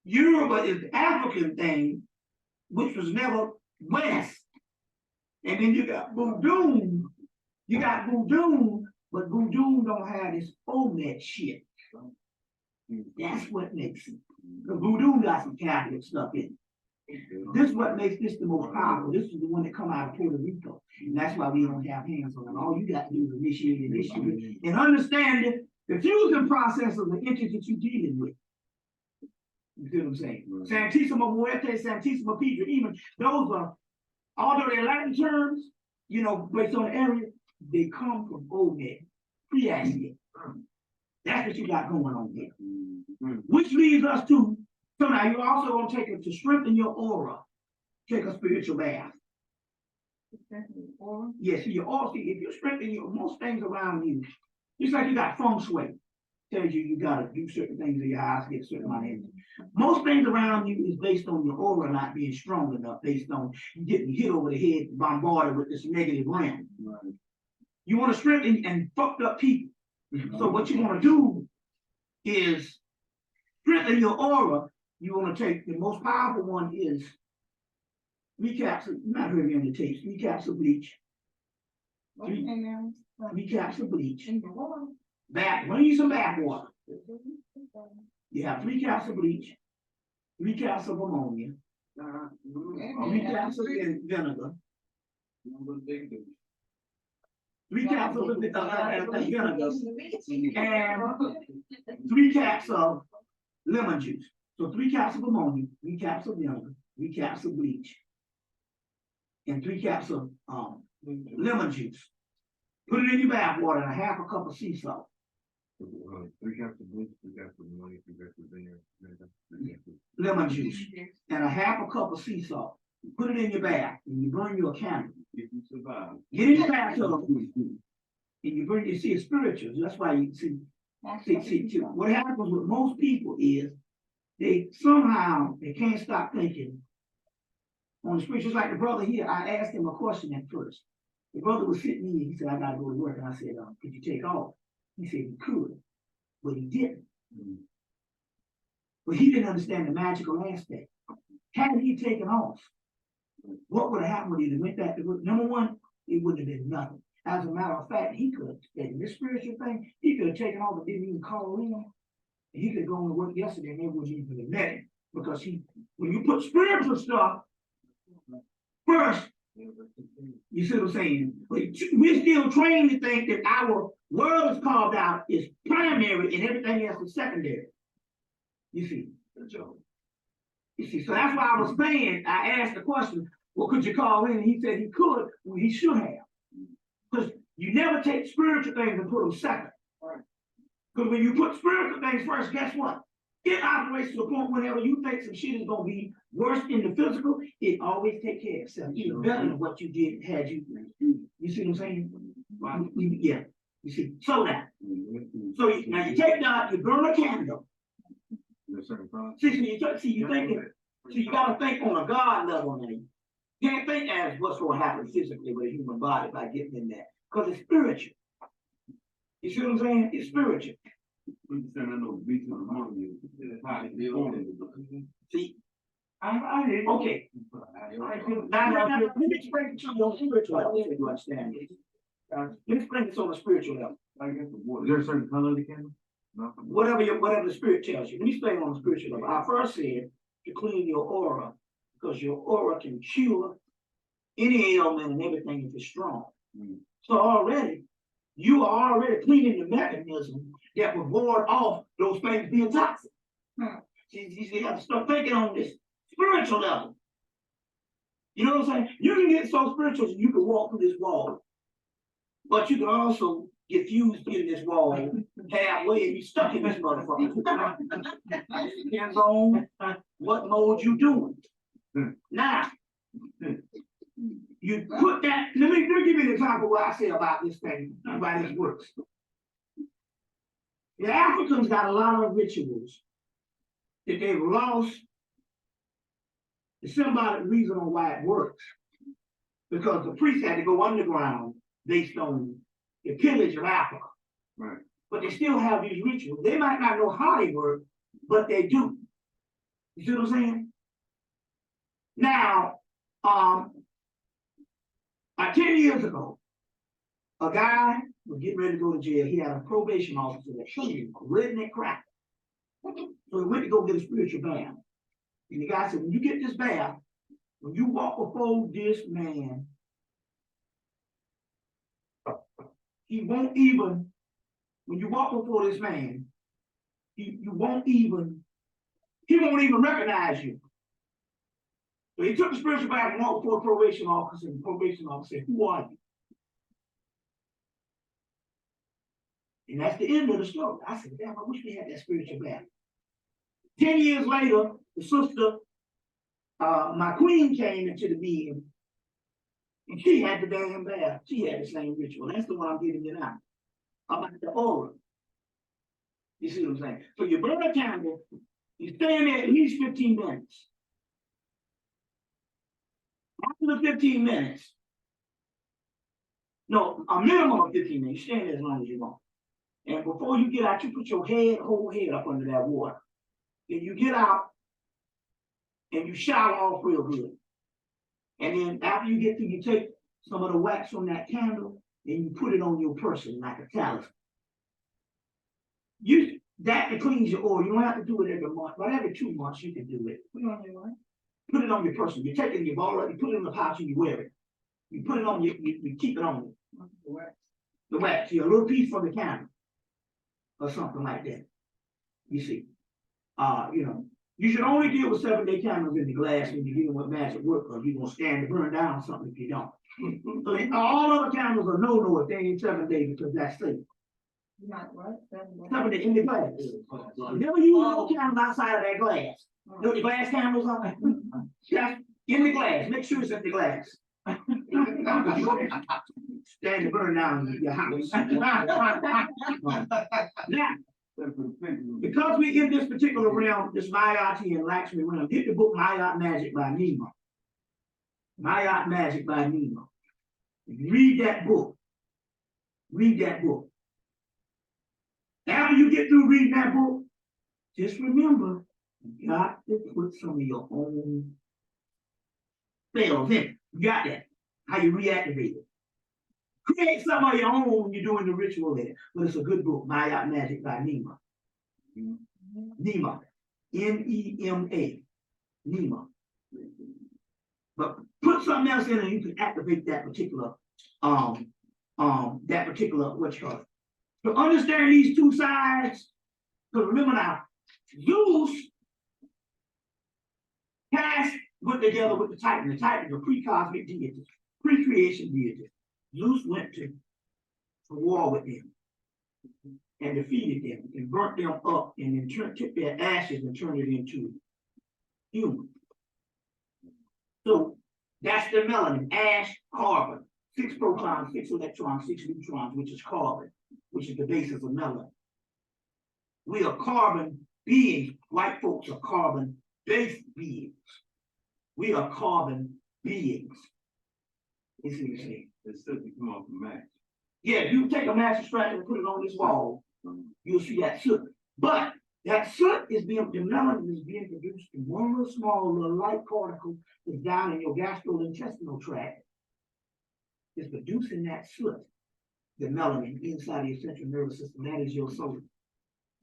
Yoruba is the African thing, which was never West. And then you got Voodoo. You got Voodoo, but Voodoo don't have this Olmec shit. That's what makes it. The Voodoo got some Catholic stuff in it. This is what makes this the most powerful. This is the one that come out of Puerto Rico. And that's why we don't have hands on it. All you got to do is initiate and understand the fusion process of the entity that you're dealing with. You see what I'm saying? Santissima Muerte, Santissima Pietra, even those are, although they're Latin terms, you know, based on the area, they come from Olmec, pre-Aztec. That's what you got going on here. Which leads us to, so now you also want to take it to strengthen your aura. Take a spiritual bath. Yes, your aura, see, if you strengthen your, most things around you, just like you got feng shui, tells you gotta do certain things in your house, get a certain amount of energy. Most things around you is based on your aura not being strong enough, based on you getting hit over the head, bombarded with this negative realm. You want to strengthen and fucked up people. So what you want to do is strengthen your aura. You want to take the most powerful one is 3 caps of, not heavy on the tapes, 3 caps of bleach. 3 caps of bleach. Bath, when you use some bath water. You have 3 caps of bleach, 3 caps of ammonia, 3 caps of vinegar, 3 caps of vinegar, and 3 caps of lemon juice. So 3 caps of ammonia, 3 caps of vinegar, 3 caps of bleach, and 3 caps of lemon juice. Put it in your bath water and a half a cup of sea salt. 3 caps of bleach, 3 caps of ammonia, 3 caps of vinegar, lemon juice, and a half a cup of sea salt. Put it in your bath and you burn your candle. If you survive. Get in your bathtub and you burn, you see, it's spiritual. That's why you see, what happens with most people is they somehow, they can't stop thinking on the spiritual. Just like the brother here, I asked him a question at first. The brother was sitting in, he said, I gotta go to work. And I said, could you take off? He said he could, but he didn't. But he didn't understand the magical aspect. Had he taken off, what would have happened when he went back to work? Number one, it wouldn't have been nothing. As a matter of fact, he could have taken this spiritual thing, he could have taken off and didn't even call in. And he could have gone to work yesterday and they wouldn't even have met him. Because when you put spiritual stuff first, you see what I'm saying? But we're still trained to think that our world is carved out is primary and everything else is secondary. You see? You see, so that's why I was saying, I asked the question, well, could you call in? And he said he could, well, he should have. Because you never take spiritual things and put them second. Because when you put spiritual things first, guess what? It operates to the point whenever you think some shit is going to be worse in the physical, it always take care of itself. Even better than what you did had you. You see what I'm saying? Yeah. You see, so that. So now you take that, you burn a candle. See, you thinking, so you gotta think on a God level now. You can't think as what's going to happen physically with a human body by getting in that. Because it's spiritual. You see what I'm saying? It's spiritual. See? Okay. Now, let me explain to you your spiritual. I don't think you understand this. Let me explain this on a spiritual level. I guess the Is water. there a certain color of the candle? No. Whatever the spirit tells you. Let me explain on a spiritual level. I first said to clean your aura, because your aura can cure any ailment and everything if it's strong. So already, you are already cleaning the mechanism that will ward off those things being toxic. You have to start thinking on this spiritual level. You know what I'm saying? You can get so spiritual that you can walk through this wall. But you can also get fused in this wall halfway and be stuck in this motherfucker. Depends on what mode you doing. Now, you put that, let me give you an example of what I say about this thing, why this works. The Africans got a lot of rituals that they've lost the symbolic reason on why it works. Because the priests had to go underground based on the pillage of Africa. Right. But they still have these rituals. They might not know how they work, but they do. You see what I'm saying? Now, 10 years ago, a guy was getting ready to go to jail. He had a probation officer that showed him a redneck crack. So he went to go get a spiritual bath. And the guy said, when you get this bath, when you walk before this man, he won't even, when you walk before this man, he won't even recognize you. So he took the spiritual bath and walked before the probation officer, and the probation officer said, who are you? And that's the end of the story. I said, damn, I wish we had that spiritual bath. 10 years later, the sister, my queen, came into the meeting, and she had the damn bath. She had the same ritual. That's the one I'm giving you now. About the aura. You see what I'm saying? So you burn a candle, you stay in there at least 15 minutes. After the 15 minutes, no, a minimum of 15 minutes, you stay in there as long as you want. And before you get out, you put your whole head up under that water. Then you get out and you shower off real good. And then after you get through, you take some of the wax from that candle and you put it on your person like a talisman. That cleans your aura. You don't have to do it every month, but every 2 months you can do it. Put it on your person. You take it, you ball it, you put it in the pouch and you wear it. You put it on, you keep it on you. The wax, a little piece from the candle. Or something like that. You see. You should only deal with 7-day candles in the glass when you're dealing with magic work, because you're gonna stand to burn down something if you don't. So all other candles are no if they ain't 7 days, because that's safe. Not what? 7 days in the glass. Never use no candles outside of that glass. You know what the glass candles are? That's in the glass. Make sure it's in the glass. Stand to burn down your house. Now, because we're in this particular realm, this Mayati and Lakshmi realm, get the book Mayat Magic by Nima. Mayat Magic by Nima. Read that book. Read that book. After you get through reading that book, just remember, you got to put some of your own spells in it. You got that. How you reactivate it. Create some of your own when you're doing the ritual in it. But it's a good book, Mayat Magic by Nima. Nima. N-E-M-A. Nima. But put something else in it and you can activate that particular, what you call it. To understand these two sides, because remember now, Zeus cast put together with the Titan. The Titan is a pre-cosmic deity, pre-creation deity. Zeus went to war with them and defeated them and burnt them up and then took their ashes and turned it into human. So that's the melanin, ash, carbon, 6 protons, 6 electrons, 6 neutrons, which is carbon, which is the basis of melanin. We are carbon beings. White folks are carbon-based beings. We are carbon beings. You see what I'm saying? It's still come off the match. Yeah, you take a match extractor and put it on this wall, you'll see that soot. But that soot is the melanin is being produced in one little small little light particle that's down in your gastrointestinal tract. It's producing that soot. the melanin inside your central nervous system. That is your soul.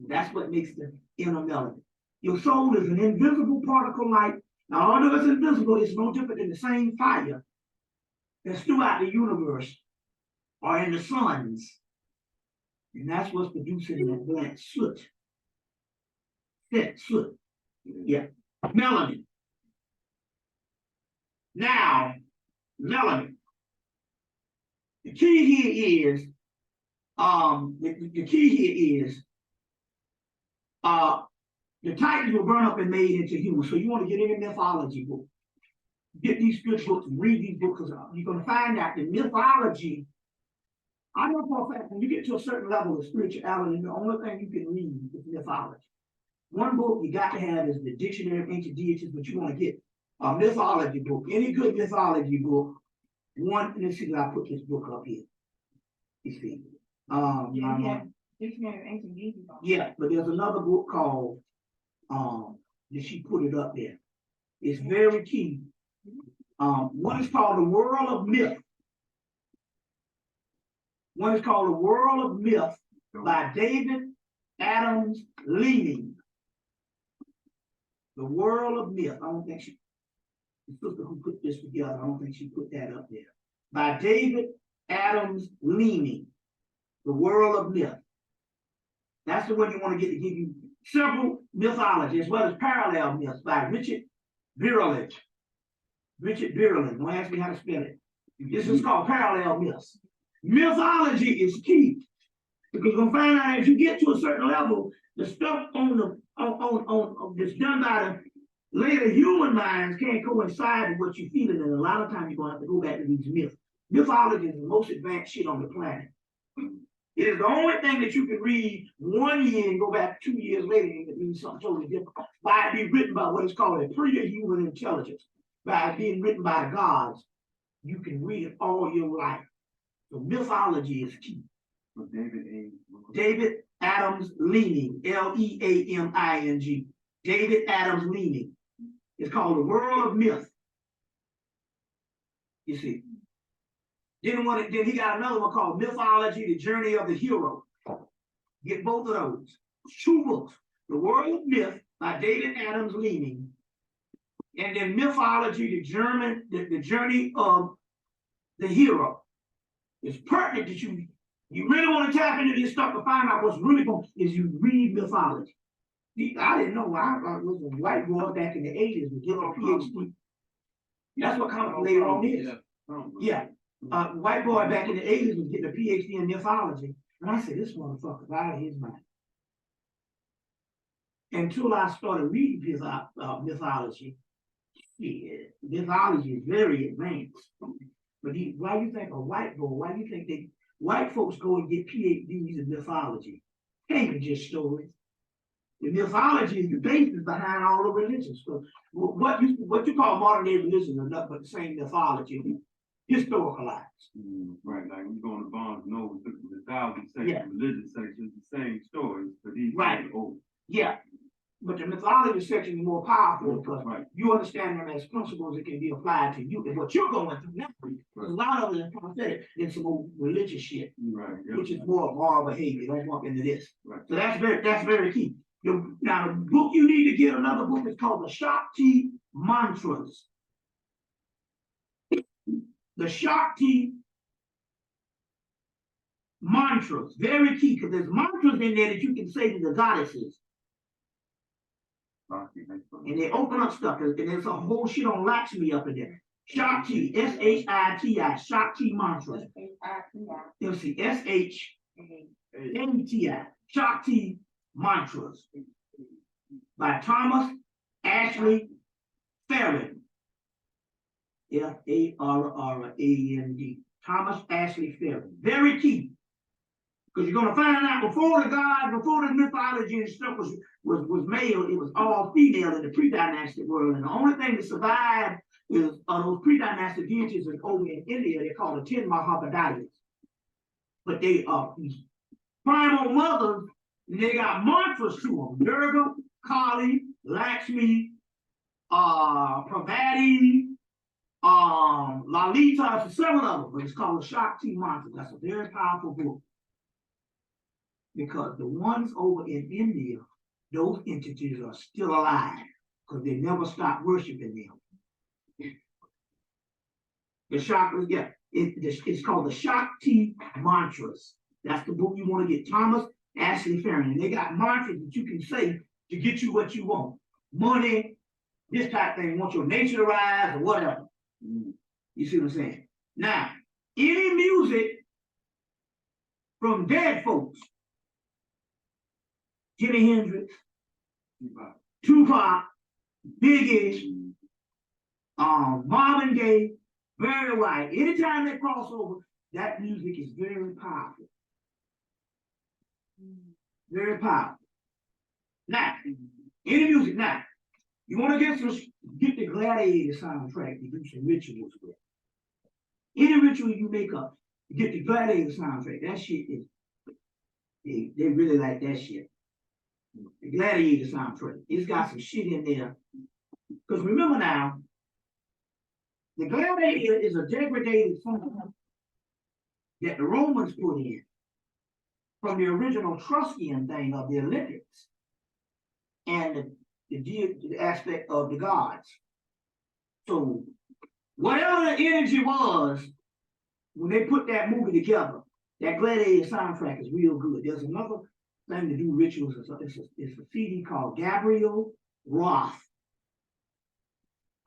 That's what makes the inner melanin. Your soul is an invisible particle light. Now, although it's invisible, it's no different than the same fire that's throughout the universe or in the suns. And that's what's producing that black soot. That soot. Yeah. Melanin. Now, melanin. The key here is, the key here is, the Titans were burned up and made into humans. So you want to get any mythology book, get these good books and read these books, because you're going to find out the mythology. I know for a fact when you get to a certain level of spirituality, the only thing you can read is mythology. One book you got to have is the Dictionary of Ancient Deities, but you want to get a mythology book, any good mythology book. One, let's see, I put this book up here. You see, Dictionary of Ancient Deities. yeah, but there's another book called, that she put it up there. It's very key. One is called The World of Myth. One is called The World of Myth by David Adams Leaning. The World of Myth. I don't think she, the sister who put this together, I don't think she put that up there. By David Adams Leaning. The World of Myth. That's the one you want to get to give you several mythology as well as parallel myths by Richard Birrell. Richard Birrell. Don't ask me how to spell it. This is called parallel myths. Mythology is key because you're gonna find out as you get to a certain level, the stuff on the that's done by the later human minds can't coincide with what you're feeling, and a lot of times you're gonna have to go back to these myths. Mythology is the most advanced shit on the planet. It is the only thing that you can read 1 year and go back 2 years later and it means something totally different. By it being written by what is called a pre-human intelligence, by it being written by gods, you can read it all your life. So mythology is key. David Adams Leaning, Leaming. David Adams Leaning. It's called The World of Myth. You see. Then he got another one called Mythology, The Journey of the Hero. Get both of those. 2 books. The World of Myth by David Adams Leaning. And then Mythology, the Journey of the Hero. It's pertinent that you really want to tap into this stuff to find out what's really going is you read mythology. See, I didn't know I was a white boy back in the 80s with getting a PhD. That's what comes later on is. Yeah. White boy back in the 80s was getting a PhD in mythology. And I said, this motherfucker's out of his mind. Until I started reading mythology, mythology is very advanced. But why you think a white boy, why you think white folks go and get PhDs in mythology? Ain't it just stories? The mythology is the basis behind all the religions. So what you call modern day religion is nothing but the same mythology, historicalized. Right, like when you go on the Barnes and Noble, the thousand section, religious section, it's the same stories, but these right. Yeah. But the mythology section is more powerful because you understand them as principles that can be applied to you and what you're going through now. A lot of it is prophetic in some old religious shit, which is more moral behavior. Don't walk into this. Right. So that's very key. Now the book you need to get, another book is called the Shakti Mantras. The Shakti Mantras, very key, because there's mantras in there that you can say to the goddesses. And they open up stuff, and there's a whole shit on Lakshmi up in there. Shakti, S-H-I-T-I, Shakti Mantras. You'll see, S-H-A-T-I, Shakti Mantras. By Thomas Ashley Farrand. F-A-R-R-A-N-D. Thomas Ashley Farrand. Very key. Because you're going to find out before the gods, before the mythology and stuff was male, it was all female in the pre-dynastic world. And the only thing that survived is those pre-dynastic deities over in India. They're called the 10 Mahabodhis. But they are these primal mothers, and they got mantras to them. Durga, Kali, Lakshmi, Parvati, Lalita, for several of them, but it's called the Shakti Mantra. That's a very powerful book. Because the ones over in India, those entities are still alive, because they never stopped worshiping them. The chakras, yeah, it's called the Shakti Mantras. That's the book you want to get. Thomas Ashley Farron. And they got mantras that you can say to get you what you want. Money, this type of thing, want your nature to rise or whatever. You see what I'm saying? Now, any music from dead folks, Jimi Hendrix, Tupac, Biggie, Marvin Gaye, Barry White, anytime they cross over, that music is very powerful. Very powerful. Now, any music, now, you want to get the Gladiator soundtrack to do some rituals with. Any ritual you make up, get the Gladiator soundtrack. That shit is, they really like that shit. The Gladiator soundtrack. It's got some shit in there. Because remember now, the Gladiator is a degraded song that the Romans put in from the original Etruscan thing of the Olympics and the aspect of the gods. So whatever the energy was when they put that movie together, that Gladiator soundtrack is real good. There's another thing to do rituals. It's a CD called Gabriel Roth.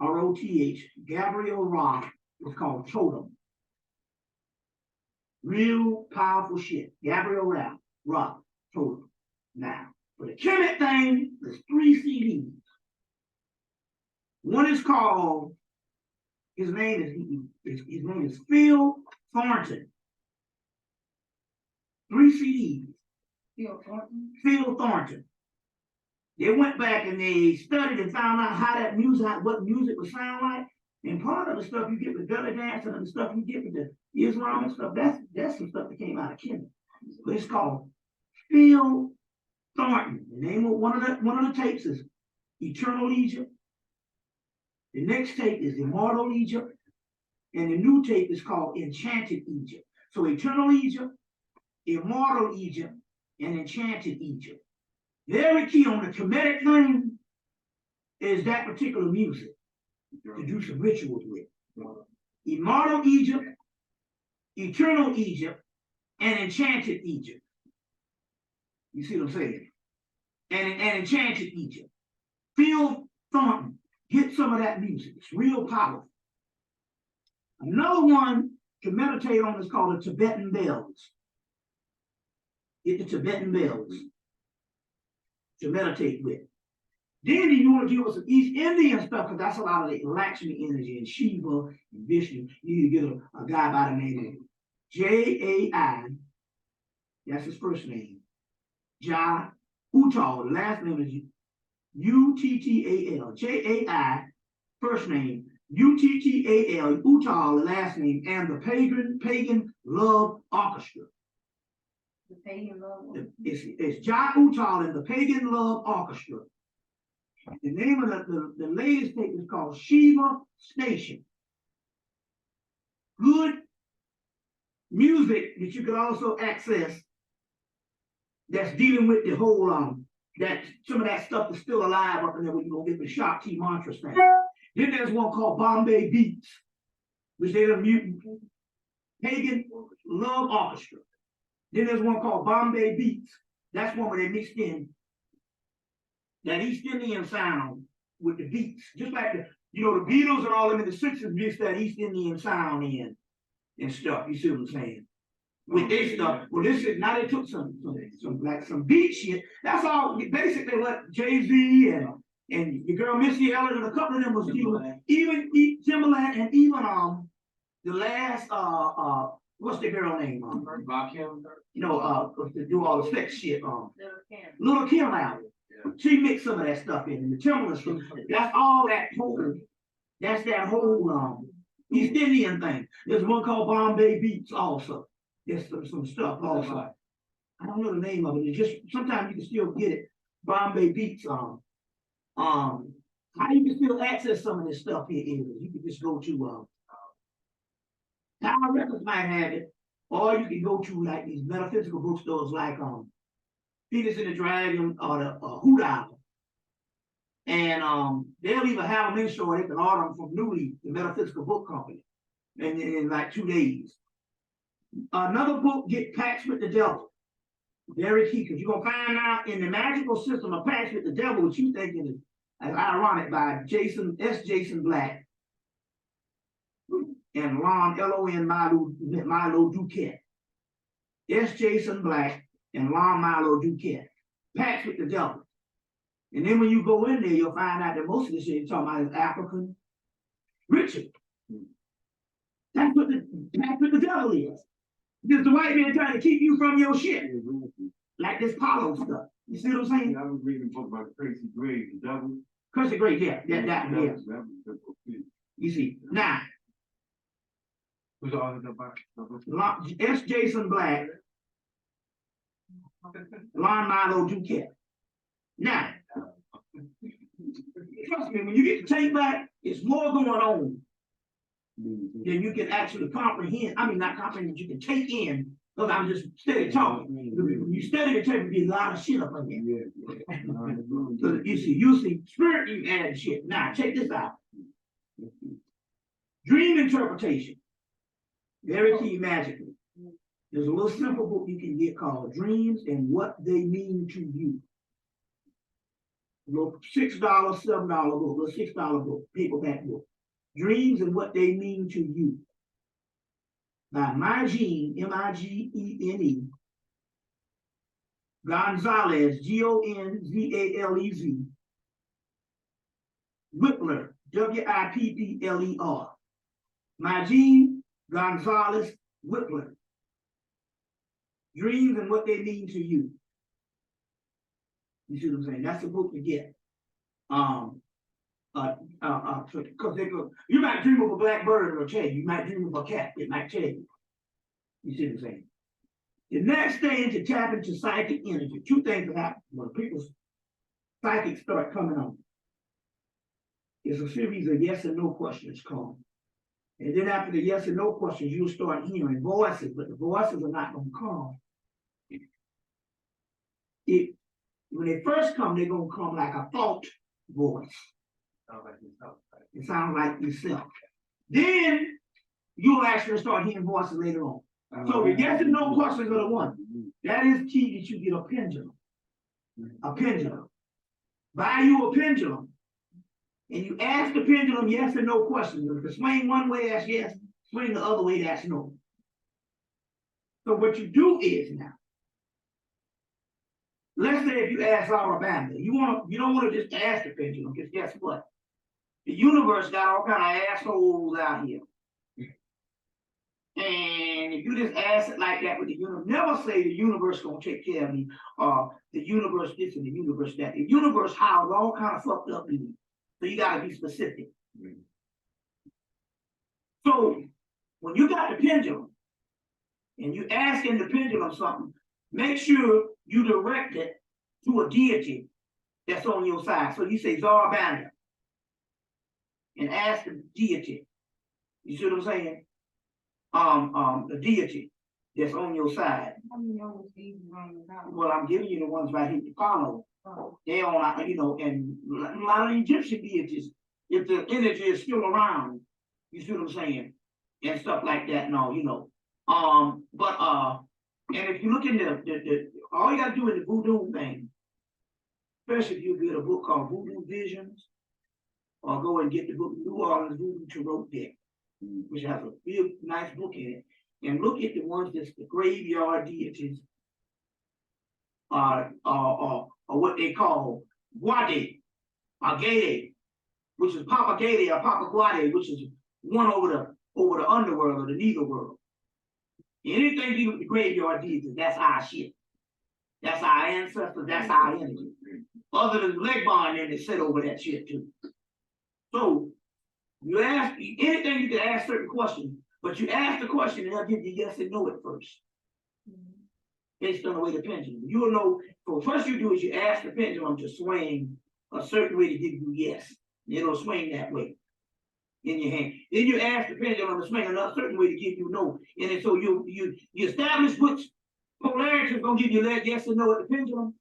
R-O-T-H, Gabriel Roth. It's called Totem. Real powerful shit. Gabriel Roth, Totem. Now, for the HEMMITT thing, there's 3 CDs. One is called, his name is Phil Thornton. 3 CDs. Phil Thornton. They went back and they studied and found out how that music, what music would sound like. And part of the stuff you get with belly dancing and the stuff you get with the Islam and stuff, that's some stuff that came out of HEMMITT. But it's called Phil Thornton. The name of one of the tapes is Eternal Egypt. The next tape is Immortal Egypt. And the new tape is called Enchanted Egypt. So Eternal Egypt, Immortal Egypt, and Enchanted Egypt. Very key on the Kemetic thing is that particular music to do some rituals with. Immortal Egypt, Eternal Egypt, and Enchanted Egypt. You see what I'm saying? And Enchanted Egypt. Phil Thornton, get some of that music. It's real powerful. Another one to meditate on is called the Tibetan Bells. Get the Tibetan Bells to meditate with. Then you want to deal with some East Indian stuff, because that's a lot of the Lakshmi energy and Shiva and Vishnu. You need to get a guy by the name of J-A-I, that's his first name, Jai Uttal, the last name is U-T-T-A-L, J-A-I, first name, U-T-T-A-L, Uttal, the last name, and the Pagan Love Orchestra. The Pagan Love. It's Jai Uttal and the Pagan Love Orchestra. The name of the latest tape is called Shiva Station. Good music that you could also access that's dealing with the whole that some of that stuff is still alive up in there when you're gonna get the Shakti Mantras thing. Then there's one called Bombay Beats, which they're a mutant Pagan Love Orchestra. Then there's one called Bombay Beats. That's one where they mixed in that East Indian sound with the beats. Just like the Beatles and all them in the 60s mixed that East Indian sound in and stuff. You see what I'm saying? With this stuff. Well, this is now they took some beat shit. That's all basically what Jay-Z and your girl Missy Elliott and a couple of them was doing. Even Timberland and even the last what's the girl name? To do all the sex shit. Little Kim album. She mixed some of that stuff in the Timberland stuff. That's all that whole. That's that whole East Indian thing. There's one called Bombay Beats also. There's some stuff also. I don't know the name of it. It's just sometimes you can still get it. Bombay Beats. How you can still access some of this stuff here is, you can just go to, Tower Records might have it, or you can go to like these metaphysical bookstores like, Phoenix and the Dragon or the, Hoot Owl. And, they'll either have them in store, or they can order them from Newly, the metaphysical book company, in like 2 days. Another book, Get Paxed with the Devil. Very key, because you're gonna find out in the magical system of Paxed with the Devil, what you thinking is ironic, by Jason Black and Lon Milo Duquette. Jason Black and Lon Milo Duquette. Paxed with the Devil. And then when you go in there, you'll find out that most of the shit you're talking about is African ritual. That's what the Paxed with the Devil is. Because the white man trying to keep you from your shit. Like this Palo stuff. You see what I'm saying? I was reading a book about Tracy Gray, the devil. Tracy Gray, yeah. Yeah. That was a good book, too. You see. Now, Who's all in the box? Jason Black, Lon Milo Duquette. Now, trust me, when you get the tape back, it's more going on than you can actually comprehend. I mean, not comprehend, you can take in, because I'm just steady talking. When you study the tape, there's a lot of shit up in there. So you see, spirit, you add shit. Now, check this out. Dream interpretation. Very key magically. There's a little simple book you can get called Dreams and What They Mean to You. A little $6, $7 book, a little $6 book, paperback book. Dreams and What They Mean to You. By Magene, Migene, Gonzalez, Gonzalez, Whippler, Wipper. Magene Gonzalez Whippler. Dreams and What They Mean to You. You see what I'm saying? That's the book to get. Because you might dream of a black bird, it'll tell you. You might dream of a cat, it might tell you. You see what I'm saying? The next thing to tap into psychic energy, 2 things that happen when people's psychics start coming on. It's a series of yes and no questions called. And then after the yes and no questions, you'll start hearing voices, but the voices are not going to come. When they first come, they're going to come like a thought voice. It sounds like yourself. Then you'll actually start hearing voices later on. So the yes and no questions are the one. That is key that you get a pendulum. A pendulum. Buy you a pendulum. And you ask the pendulum yes and no questions. If it swing one way, that's yes. Swing the other way, that's no. So what you do is now, let's say if you ask Laura Banda, you don't want to just ask the pendulum, because guess what? The universe got all kind of assholes out here. And if you just ask it like that with the universe, never say the universe gonna take care of me, or the universe this and the universe that. The universe house all kind of fucked up in you. So you gotta be specific. So when you got the pendulum and you asking the pendulum something, make sure you direct it to a deity that's on your side. So you say Zarbanda and ask the deity. You see what I'm saying? The deity that's on your side. Well, I'm giving you the ones right here to follow. They on, and a lot of Egyptian deities, if the energy is still around, you see what I'm saying, and stuff like that. No, and if you look in the all you gotta do is the voodoo thing, especially if you get a book called Voodoo Visions, or go and get the book New Orleans Voodoo Tarot Deck, which has a big, nice book in it, and look at the ones that's the graveyard deities, or what they call Guade, or Gade, which is Papa Gade or Papa Guade, which is one over the underworld or the nether world. Anything you do with the graveyard deities, that's our shit. That's our ancestors, that's our energy. Other than Legbon, then they sit over that shit too. So you ask anything, you can ask certain questions, but you ask the question and they'll give you yes and no at first. Based on the way the pendulum. You'll know, so first you do is you ask the pendulum to swing a certain way to give you yes. It'll swing that way in your hand. Then you ask the pendulum to swing another certain way to give you no. And then so you establish which polarity is gonna give you that yes or no at the pendulum.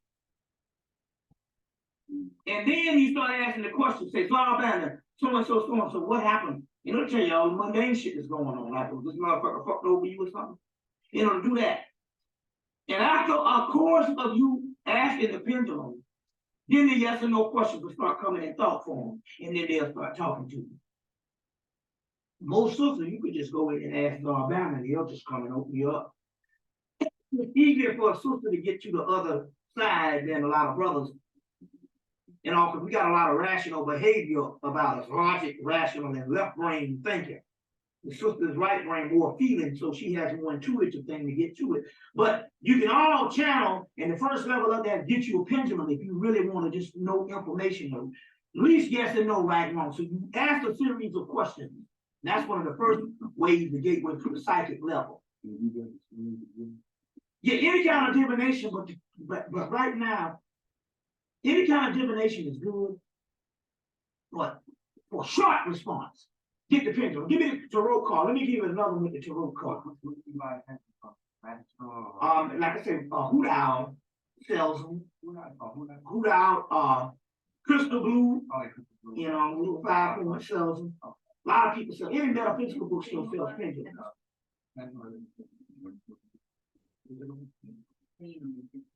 And then you start asking the question, say, so and so, what happened? You know, tell you all the mundane shit that's going on, like this motherfucker fucked over you or something. You know, to do that. And after a course of you asking the pendulum, then the yes or no questions will start coming in thought form, and then they'll start talking to you. Most sisters, you could just go in and ask Alabama, and they'll just come and open you up. It's easier for a sister to get to the other side than a lot of brothers. You know, because we got a lot of rational behavior about us, logic, rational, and left brain thinking. The sister's right brain more feeling, so she has more intuitive thing to get to it. But you can all channel, and the first level of that get you a pendulum if you really want to just know information, at least yes and no, right and wrong. So you ask a series of questions. That's one of the first ways the gateway to the psychic level. Yeah, any kind of divination, but right now, any kind of divination is good, but for short response, get the pendulum. Give me the tarot card. Let me give you another one with the tarot card. Like I said, Hoot Owl sells them. Hoot Owl, Crystal Blue, you know, little 5-point sells them. A lot of people sell. Any metaphysical book still sells pendulums.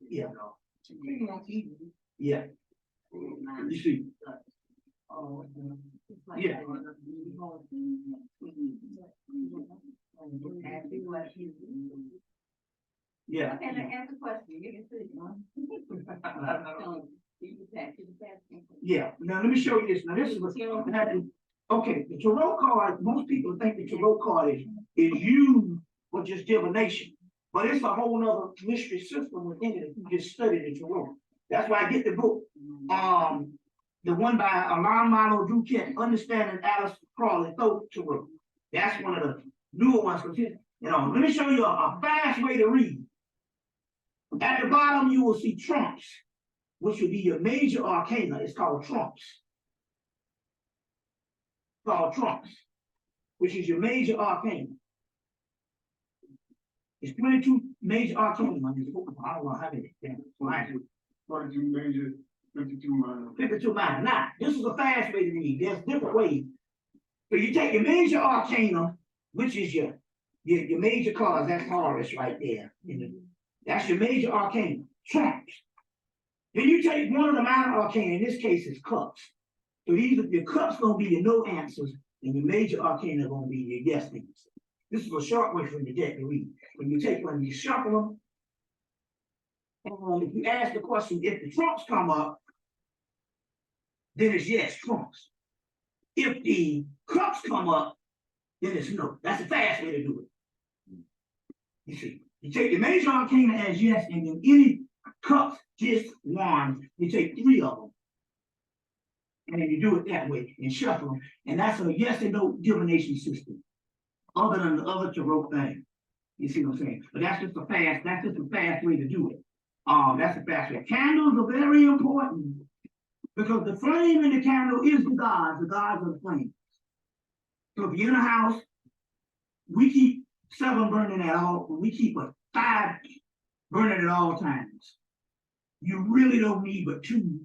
Yeah. Yeah. You see. Yeah. Yeah. Okay, now ask the question. You can see. Yeah. Now let me show you this. Now this is what okay, the tarot card, most people think the tarot card is used for just divination. But it's a whole nother mystery system within it if you just study the tarot. That's why I get the book. The one by Alan Milo Duquette, Understanding Alice Crawley Tarot. That's one of the newer ones. You know, let me show you a fast way to read. At the bottom, you will see trumps, which will be your major arcana. It's called trumps. Which is your major arcana. It's 22 major arcana on this book. I don't know how many. 42 major, 52 minor. 52 minor. Now, this is a fast way to read. There's different ways. So you take your major arcana, which is your major cards. That's Horus right there. That's your major arcana, trumps. Then you take one of the minor arcana. In this case, it's cups. So these are your cups gonna be your no answers, and your major arcana gonna be your yes answers. This is a short way from the deck to read. When you take one, you shuffle them. And if you ask the question, if the trumps come up, then it's yes, trumps. If the cups come up, then it's no. That's a fast way to do it. You see, you take the major arcana as yes, and then any cups, just one, you take 3 of them. And then you do it that way and shuffle them. And that's a yes and no divination system. Other than the other tarot thing. You see what I'm saying? But that's just a fast way to do it. That's a fast way. Candles are very important because the flame in the candle is the gods of the flame. So if you're in a house, we keep 7 burning at all, we keep 5 burning at all times. You really don't need but 2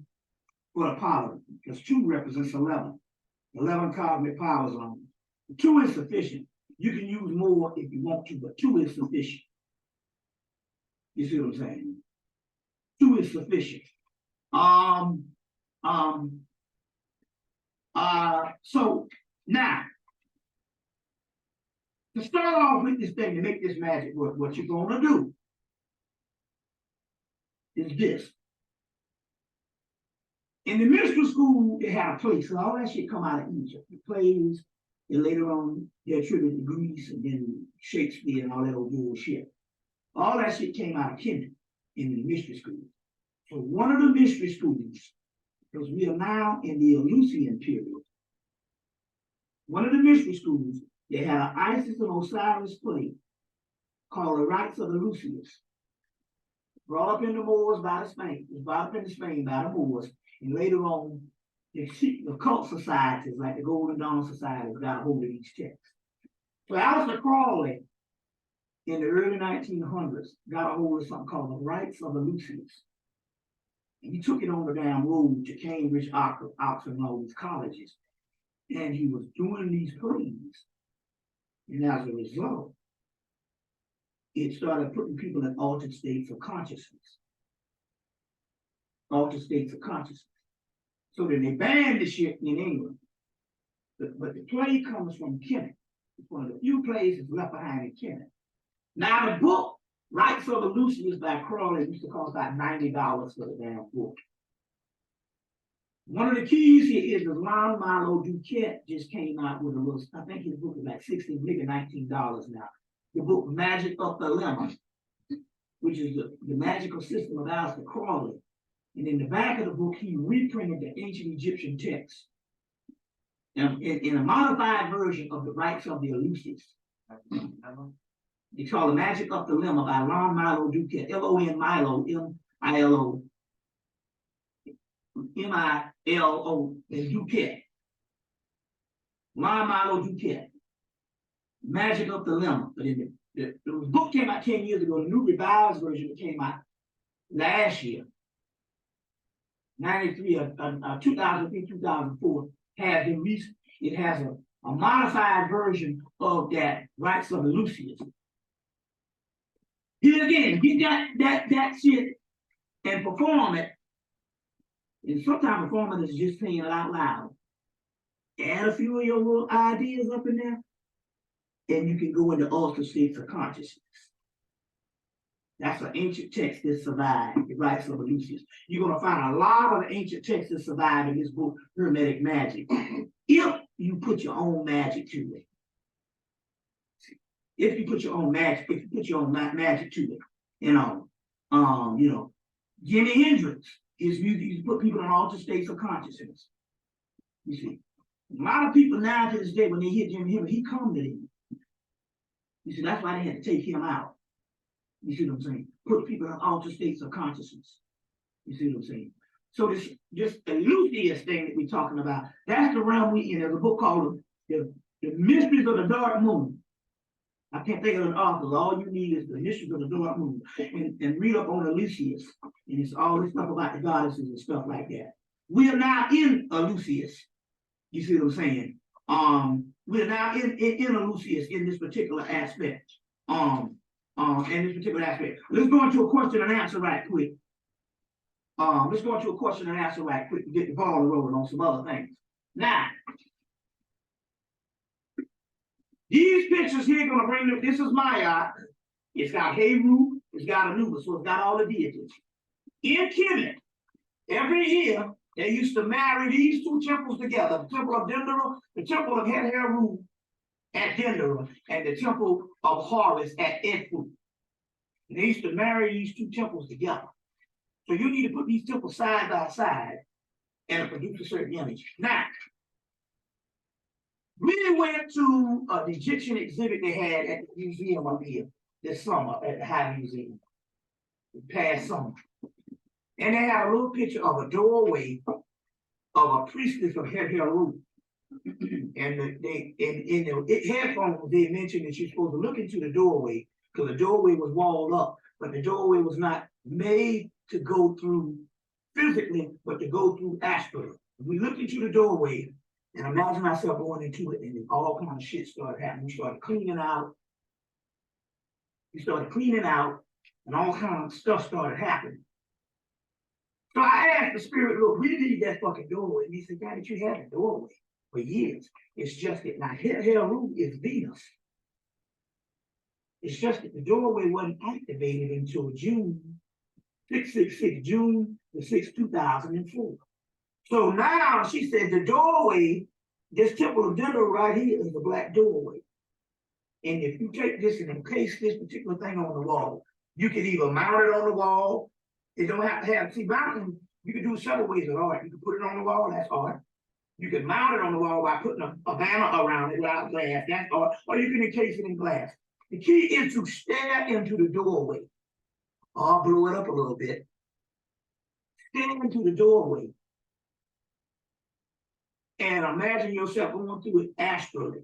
for the power, because 2 represents 11. 11 cosmic power zones. 2 is sufficient. You can use more if you want to, but 2 is sufficient. You see what I'm saying? 2 is sufficient. So now, to start off with this thing, to make this magic work, what you're gonna do is this. In the mystical school, they had a place, and all that shit come out of Egypt. The plays, and later on, they attributed to Greece, and then Shakespeare and all that old bullshit. All that shit came out of KEMMITT in the mystery school. So one of the mystery schools, because we are now in the Eleusinian period, one of the mystery schools, they had an Isis and Osiris play called The Rites of Eleusis. Brought up in the Moors by the Spain, brought up in Spain by the Moors, and later on the cult societies, like the Golden Dawn Society, got a hold of these texts. So Aleister Crowley, in the early 1900s, got a hold of something called the Rights of the Lucius. And he took it on the damn road to Cambridge, Oxford, and all these colleges. And he was doing these plays. And as a result, it started putting people in altered states of consciousness. Altered states of consciousness. So then they banned the shit in England. But the play comes from Kemet. It's one of the few plays that's left behind in Kemet. Now the book, Rights of the Lucius by Crowley, used to cost about $90 for the damn book. One of the keys here is the Lon Milo Duquette just came out with a little, I think his book is like $16, maybe $19 now. The book Magic of the Lemma, which is the magical system of Aleister Crowley. And in the back of the book, he reprinted the ancient Egyptian text in a modified version of the Rights of the Lucius. It's called The Magic of the Lemma by Lon Milo Duquette, L-O-N Milo, M-I-L-O, M-I-L-O, and Duquette. Lon Milo Duquette, Magic of the Lemma. But the book came out 10 years ago. The new revised version that came out last year, 2003, 2004, has been recent. It has a modified version of that Rights of the Lucius. Here again, get that shit and perform it. And sometimes performing is just saying it out loud. Add a few of your little ideas up in there, and you can go into altered states of consciousness. That's an ancient text that survived, the Rights of the Lucius. You're going to find a lot of the ancient texts that survive in this book, Hermetic Magic, if you put your own magic to it. If you put your own magic, magic to it, Jimi Hendrix is used to put people in altered states of consciousness. You see, a lot of people now to this day, when they hear Jimi Hendrix, he come to them. You see, that's why they had to take him out. You see what I'm saying? Put people in altered states of consciousness. You see what I'm saying? So this just the Lucius thing that we're talking about, that's the realm we in. There's a book called the Mysteries of the Dark Moon. I can't think of an author. All you need is the Mysteries of the Dark Moon and read up on Lucius. And it's all this stuff about the goddesses and stuff like that. We are now in a Lucius. You see what I'm saying? We're now in a Lucius in this particular aspect. In this particular aspect. Let's go into a question and answer right quick. Let's go into a question and answer right quick to get the ball rolling on some other things. Now, these pictures here are going to bring them. This is Maya. It's got Heru, it's got Anubis, so it's got all the deities. In Kemet, every year, they used to marry these two temples together, the temple of Dendera, the temple of Heru at Dendera, and the temple of Horus at Edfu. And they used to marry these two temples together. So you need to put these temples side by side and produce a certain image. Now, we went to the Egyptian exhibit they had at the museum up here this summer at the High Museum, past summer. And they had a little picture of a doorway of a priestess of Heru. And in the headphones, they mentioned that you're supposed to look into the doorway because the doorway was walled up, but the doorway was not made to go through physically, but to go through astrally. We looked into the doorway and imagine myself going into it, and all kind of shit started happening. We started cleaning out. And all kind of stuff started happening. So I asked the spirit, look, we need that fucking doorway. And he said, God, you had a doorway for years. It's just that now Heru is Venus. It's just that the doorway wasn't activated until June 666, June the 6th, 2004. So now she said the doorway, this temple of Dendera right here is the black doorway. And if you take this and encase this particular thing on the wall, you can either mount it on the wall. It don't have to have, see, mounting, you can do several ways of art. You can put it on the wall, that's art. You can mount it on the wall by putting a banner around it without glass, that's art. Or you can encase it in glass. The key is to stare into the doorway. I'll blow it up a little bit. Stare into the doorway. and imagine yourself going through it astrally.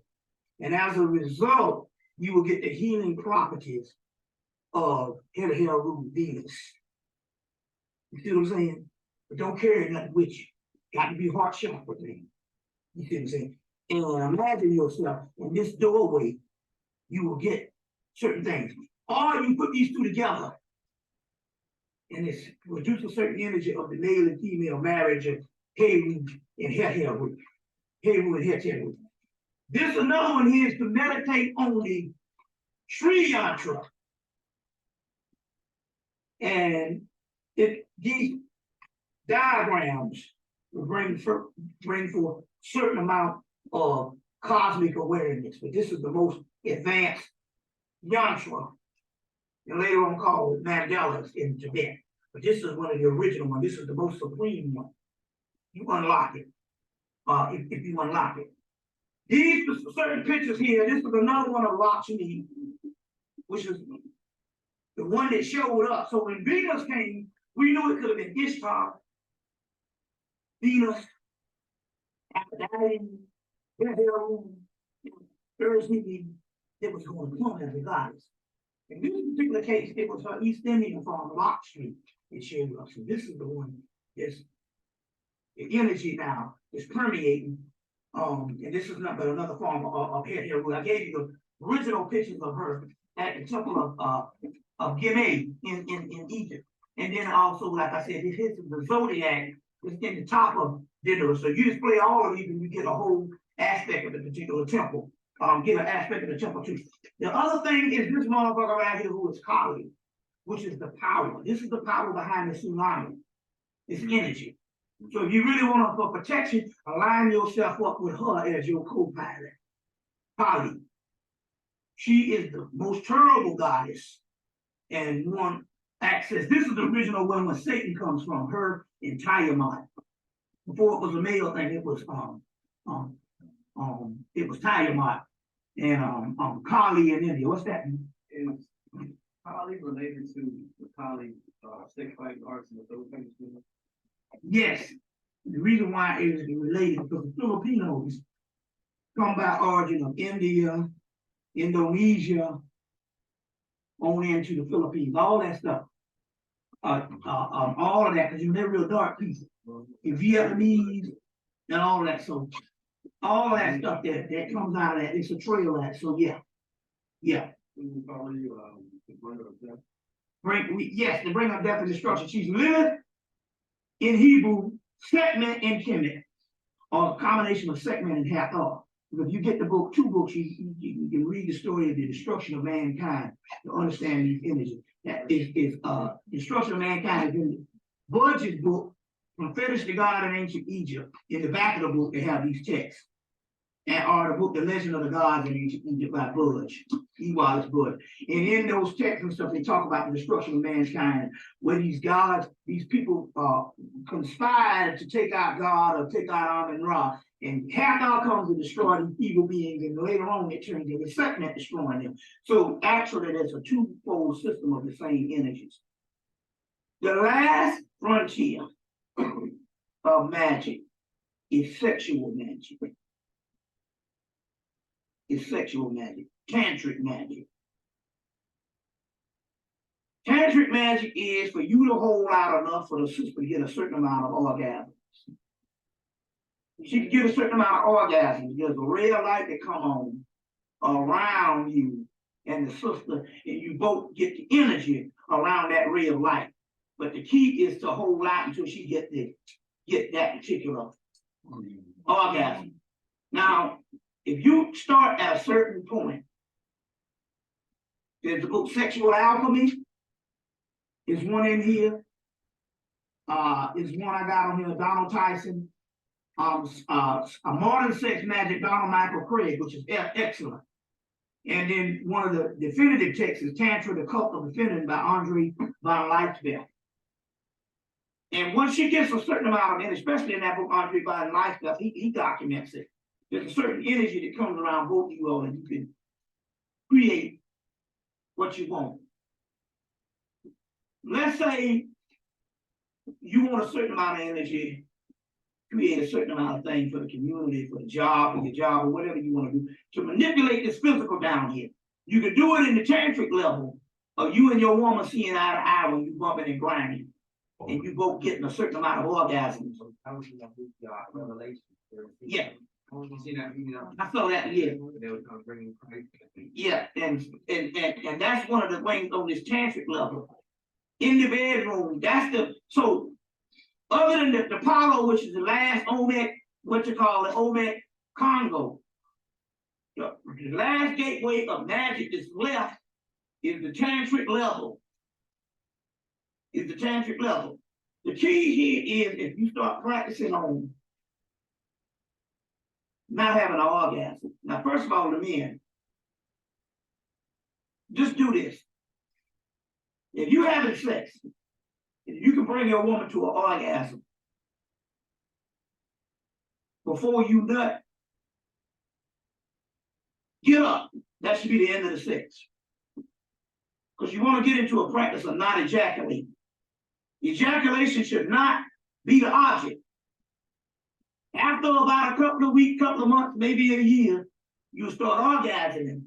And as a result, you will get the healing properties of Heru Venus. You see what I'm saying? But don't carry nothing with you. Got to be heart chakra thing. You see what I'm saying? And imagine yourself in this doorway, you will get certain things. Or you put these two together, and it's produce a certain energy of the male and female marriage of Heru and Heru. Heru and Heru. This another one here is to meditate on the Sri Yantra. And these diagrams will bring forth certain amount of cosmic awareness. But this is the most advanced yantra, and later on called Mandalas in Tibet. But this is one of the original ones. This is the most supreme one. You unlock it, if you unlock it. These are certain pictures here. This is another one of Lakshmi, which is the one that showed up. So when Venus came, we knew it could have been Ishtar, Venus, Aphrodite, Heru, Thursday, that was going to come as a goddess. In this particular case, it was her East Indian form, Lakshmi, that showed up. So this is the one that's the energy now is permeating. And this is not but another form of Heru. I gave you the original pictures of her at the temple of Gimeh in Egypt. And then also, like I said, this is the zodiac is in the top of dinner. So you display all of these and you get a whole aspect of the particular temple. Get an aspect of the temple too. The other thing is this motherfucker right here who is Kali, which is the power. This is the power behind the tsunami. It's energy. So if you really want for protection, align yourself up with her as your co-pilot. Kali. She is the most terrible goddess and one access. This is the original one where Satan comes from, her and Tiamat. Before it was a male thing, it was Tiamat and Kali in India. What's that? Is Kali related to the Kali stick fighting arts in the Philippines? Yes. The reason why it is related because the Filipinos come by origin of India, Indonesia, on into the Philippines, all that stuff. All of that, because they're real dark people. The Vietnamese and all of that. So all of that stuff that comes out of that, it's a trail of that. So yeah. Yes, to bring up death and destruction. She's lived in Hebrew, Sekhmet and Kemet, or a combination of Sekhmet and Hathor. If you get the book, two books, you can read the story of the destruction of mankind to understand these images. That is destruction of mankind is in Budge's book, From Fetish to God in Ancient Egypt. In the back of the book, they have these texts. And are the book, The Legend of the Gods in Ancient Egypt by Budge, E. Wallace Budge. And in those texts and stuff, they talk about the destruction of mankind, where these gods, these people conspired to take out God or take out Amun-Ra. And Hathor comes to destroy these evil beings, and later on it turns into Sekhmet destroying them. So actually, there's a twofold system of the same energies. The last frontier of magic is sexual magic. It's sexual magic, tantric magic. Tantric magic is for you to hold out enough for the sister to get a certain amount of orgasms. She can get a certain amount of orgasms. There's a ray of light that come on around you and the sister, and you both get the energy around that ray of light. But the key is to hold out until she get that particular orgasm. Now, if you start at a certain point, there's the book Sexual Alchemy. There's one in here. There's one I got on here, Donald Tyson. A Modern Sex Magic, Donald Michael Craig, which is excellent. And then one of the definitive texts is Tantra, the Cult of the Feminine by Andre von Leitsbeth. And once she gets a certain amount of, and especially in that book, Andre von Leitsbeth, he documents it. There's a certain energy that comes around both of you all, and you can create what you want. Let's say you want a certain amount of energy create a certain amount of things for the community, for the job, for your job, or whatever you want to do, to manipulate this physical down here. You can do it in the tantric level of you and your woman seeing eye to eye when you bumping and grinding, and you both getting a certain amount of orgasms. I was in Revelation. Yeah. You see that, you know? I saw that, yeah. They were gonna bring in Christ. Yeah, and that's one of the things on this tantric level. In the bedroom, that's the, so other than the Apollo, which is the last Omet, what you call it, Omet Congo. The last gateway of magic that's left is the tantric level. Is the tantric level. The key here is if you start practicing on not having an orgasm. Now, first of all, the men, just do this. If you having sex, if you can bring your woman to an orgasm before you nut, get up. That should be the end of the sex. Because you want to get into a practice of not ejaculating. Ejaculation should not be the object. After about a couple of weeks, couple of months, maybe a year, you start orgasming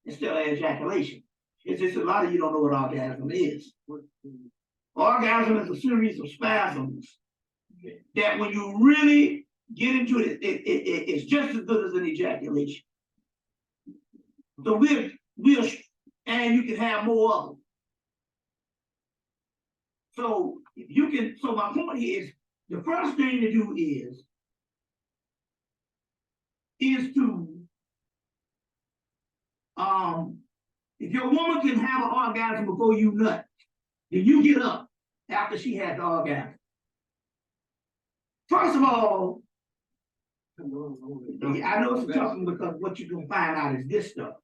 instead of ejaculation. It's just a lot of you don't know what orgasm is. Orgasm is a series of spasms that when you really get into it, it's just as good as an ejaculation. So we'll and you can have more of them. So if you can, so my point here is the first thing to do is to if your woman can have an orgasm before you nut, then you get up after she has the orgasm. First of all, I know it's tough because what you're gonna find out is this stuff.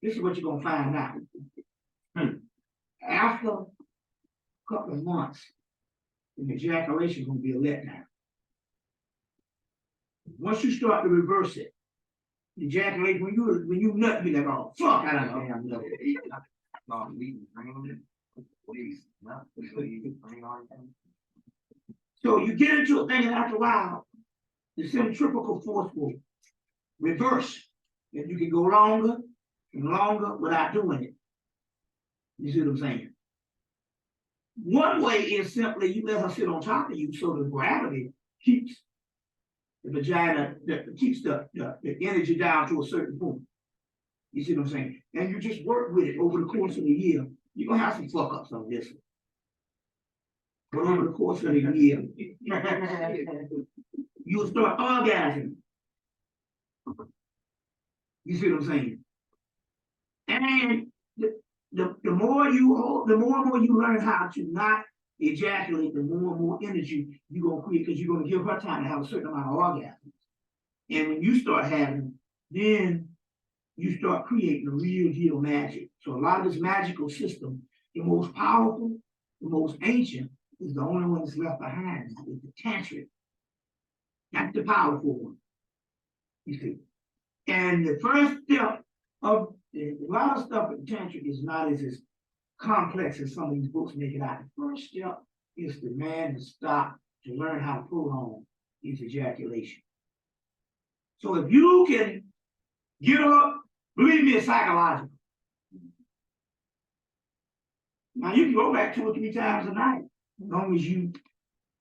This is what you're gonna find out. After a couple of months, the ejaculation is gonna be a letdown. Once you start to reverse it, ejaculate when you nut, be like, oh fuck, I don't know. So you get into a thing, and after a while, the centrifugal force will reverse, and you can go longer and longer without doing it. You see what I'm saying? One way is simply you let her sit on top of you so the gravity keeps the vagina, keeps the energy down to a certain point. You see what I'm saying? And you just work with it over the course of the year. You're gonna have some fuck ups on this one. But over the course of the year, you'll start orgasming. You see what I'm saying? And the more and more you learn how to not ejaculate, the more and more energy you're gonna create, because you're gonna give her time to have a certain amount of orgasms. And when you start having, then you start creating the real deal magic. So a lot of this magical system, the most powerful, the most ancient, is the only one that's left behind, is the tantric. That's the powerful one. You see. And the first step of a lot of stuff in tantric is not as complex as some of these books make it out. The first step is the man to stop, to learn how to pull on his ejaculation. So if you can get up, believe me, it's psychological. Now you can go back 2 or 3 times a night, as long as you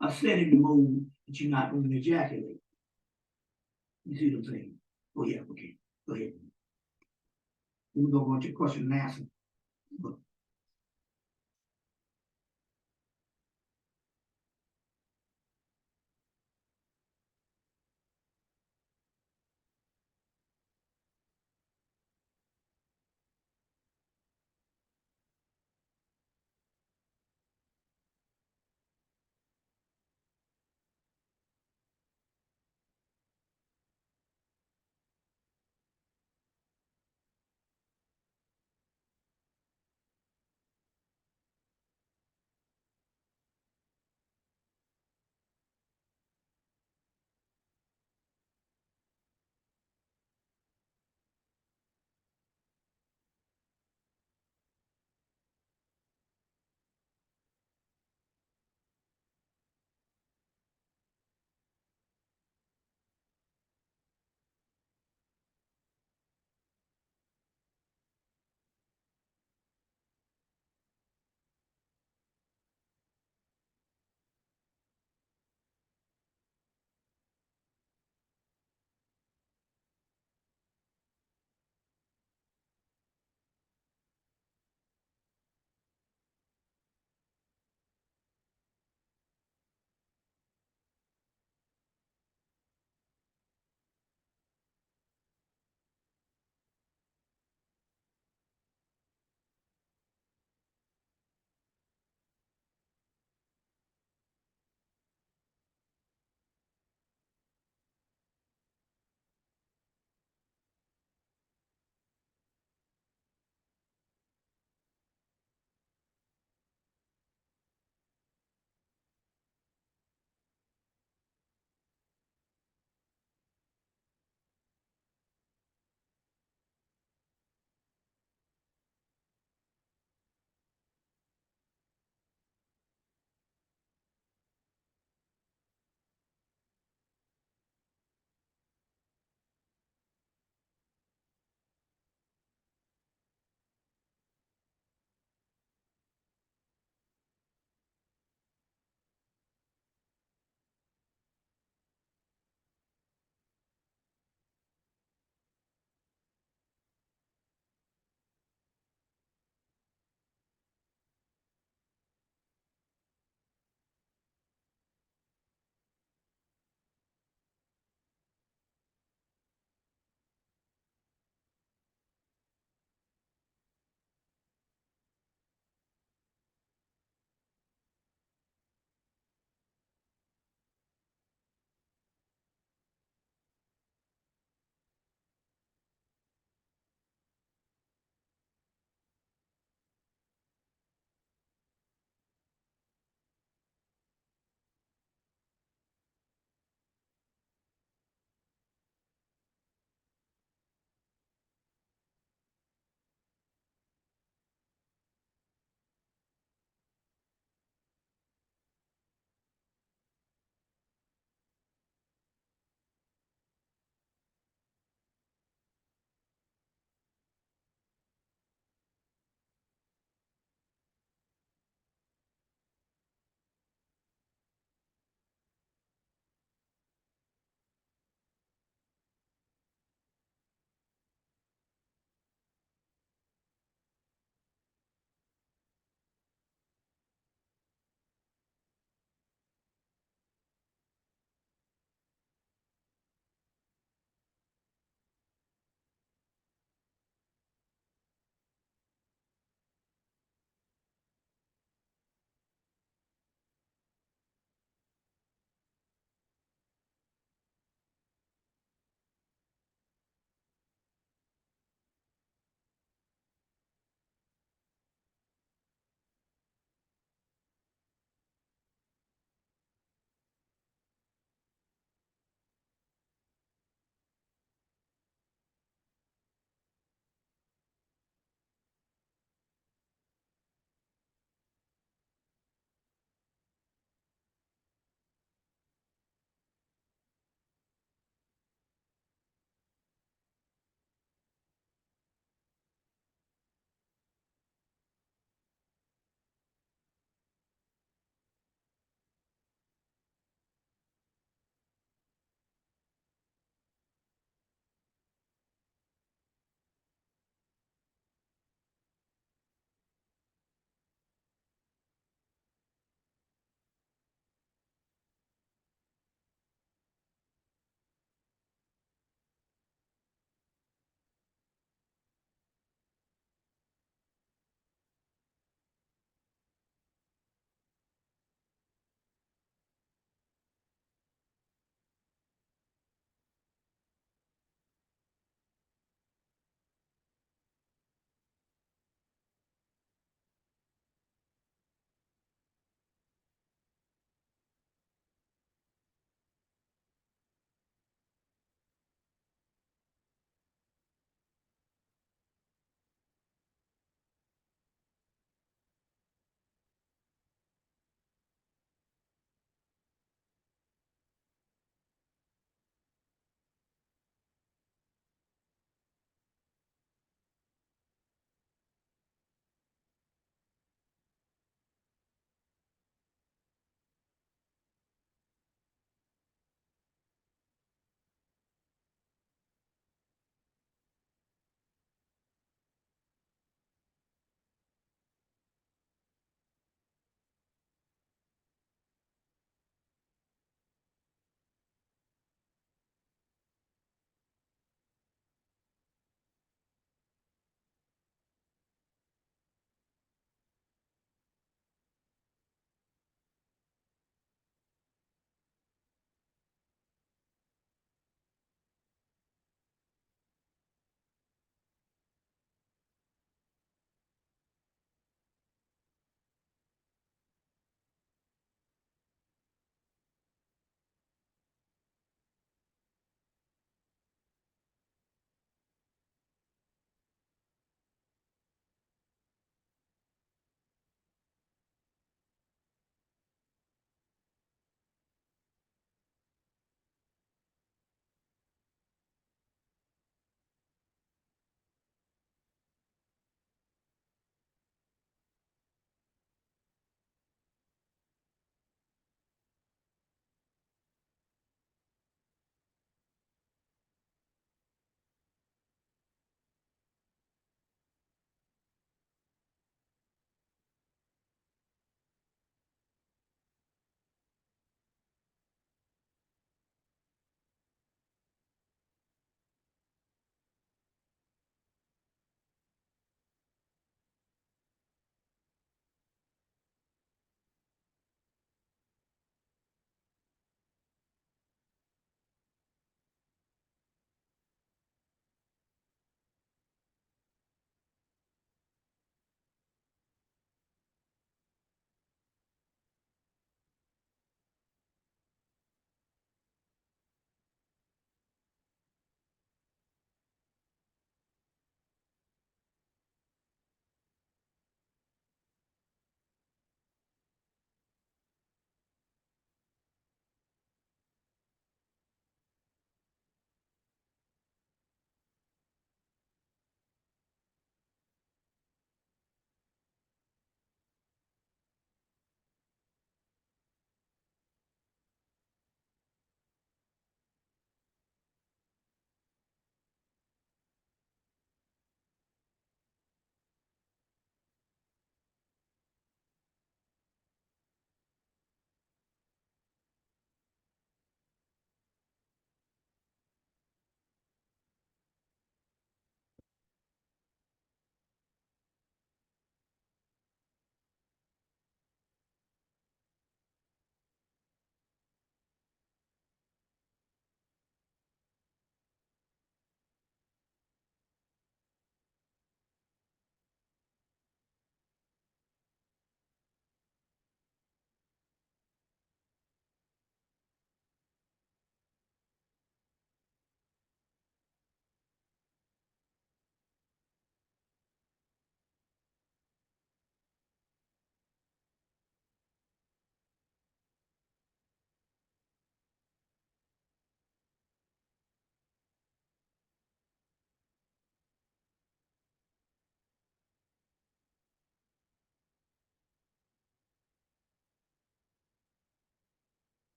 are setting the mood that you're not going to ejaculate. You see what I'm saying? Oh yeah, okay, go ahead. We're gonna go into question and answer. But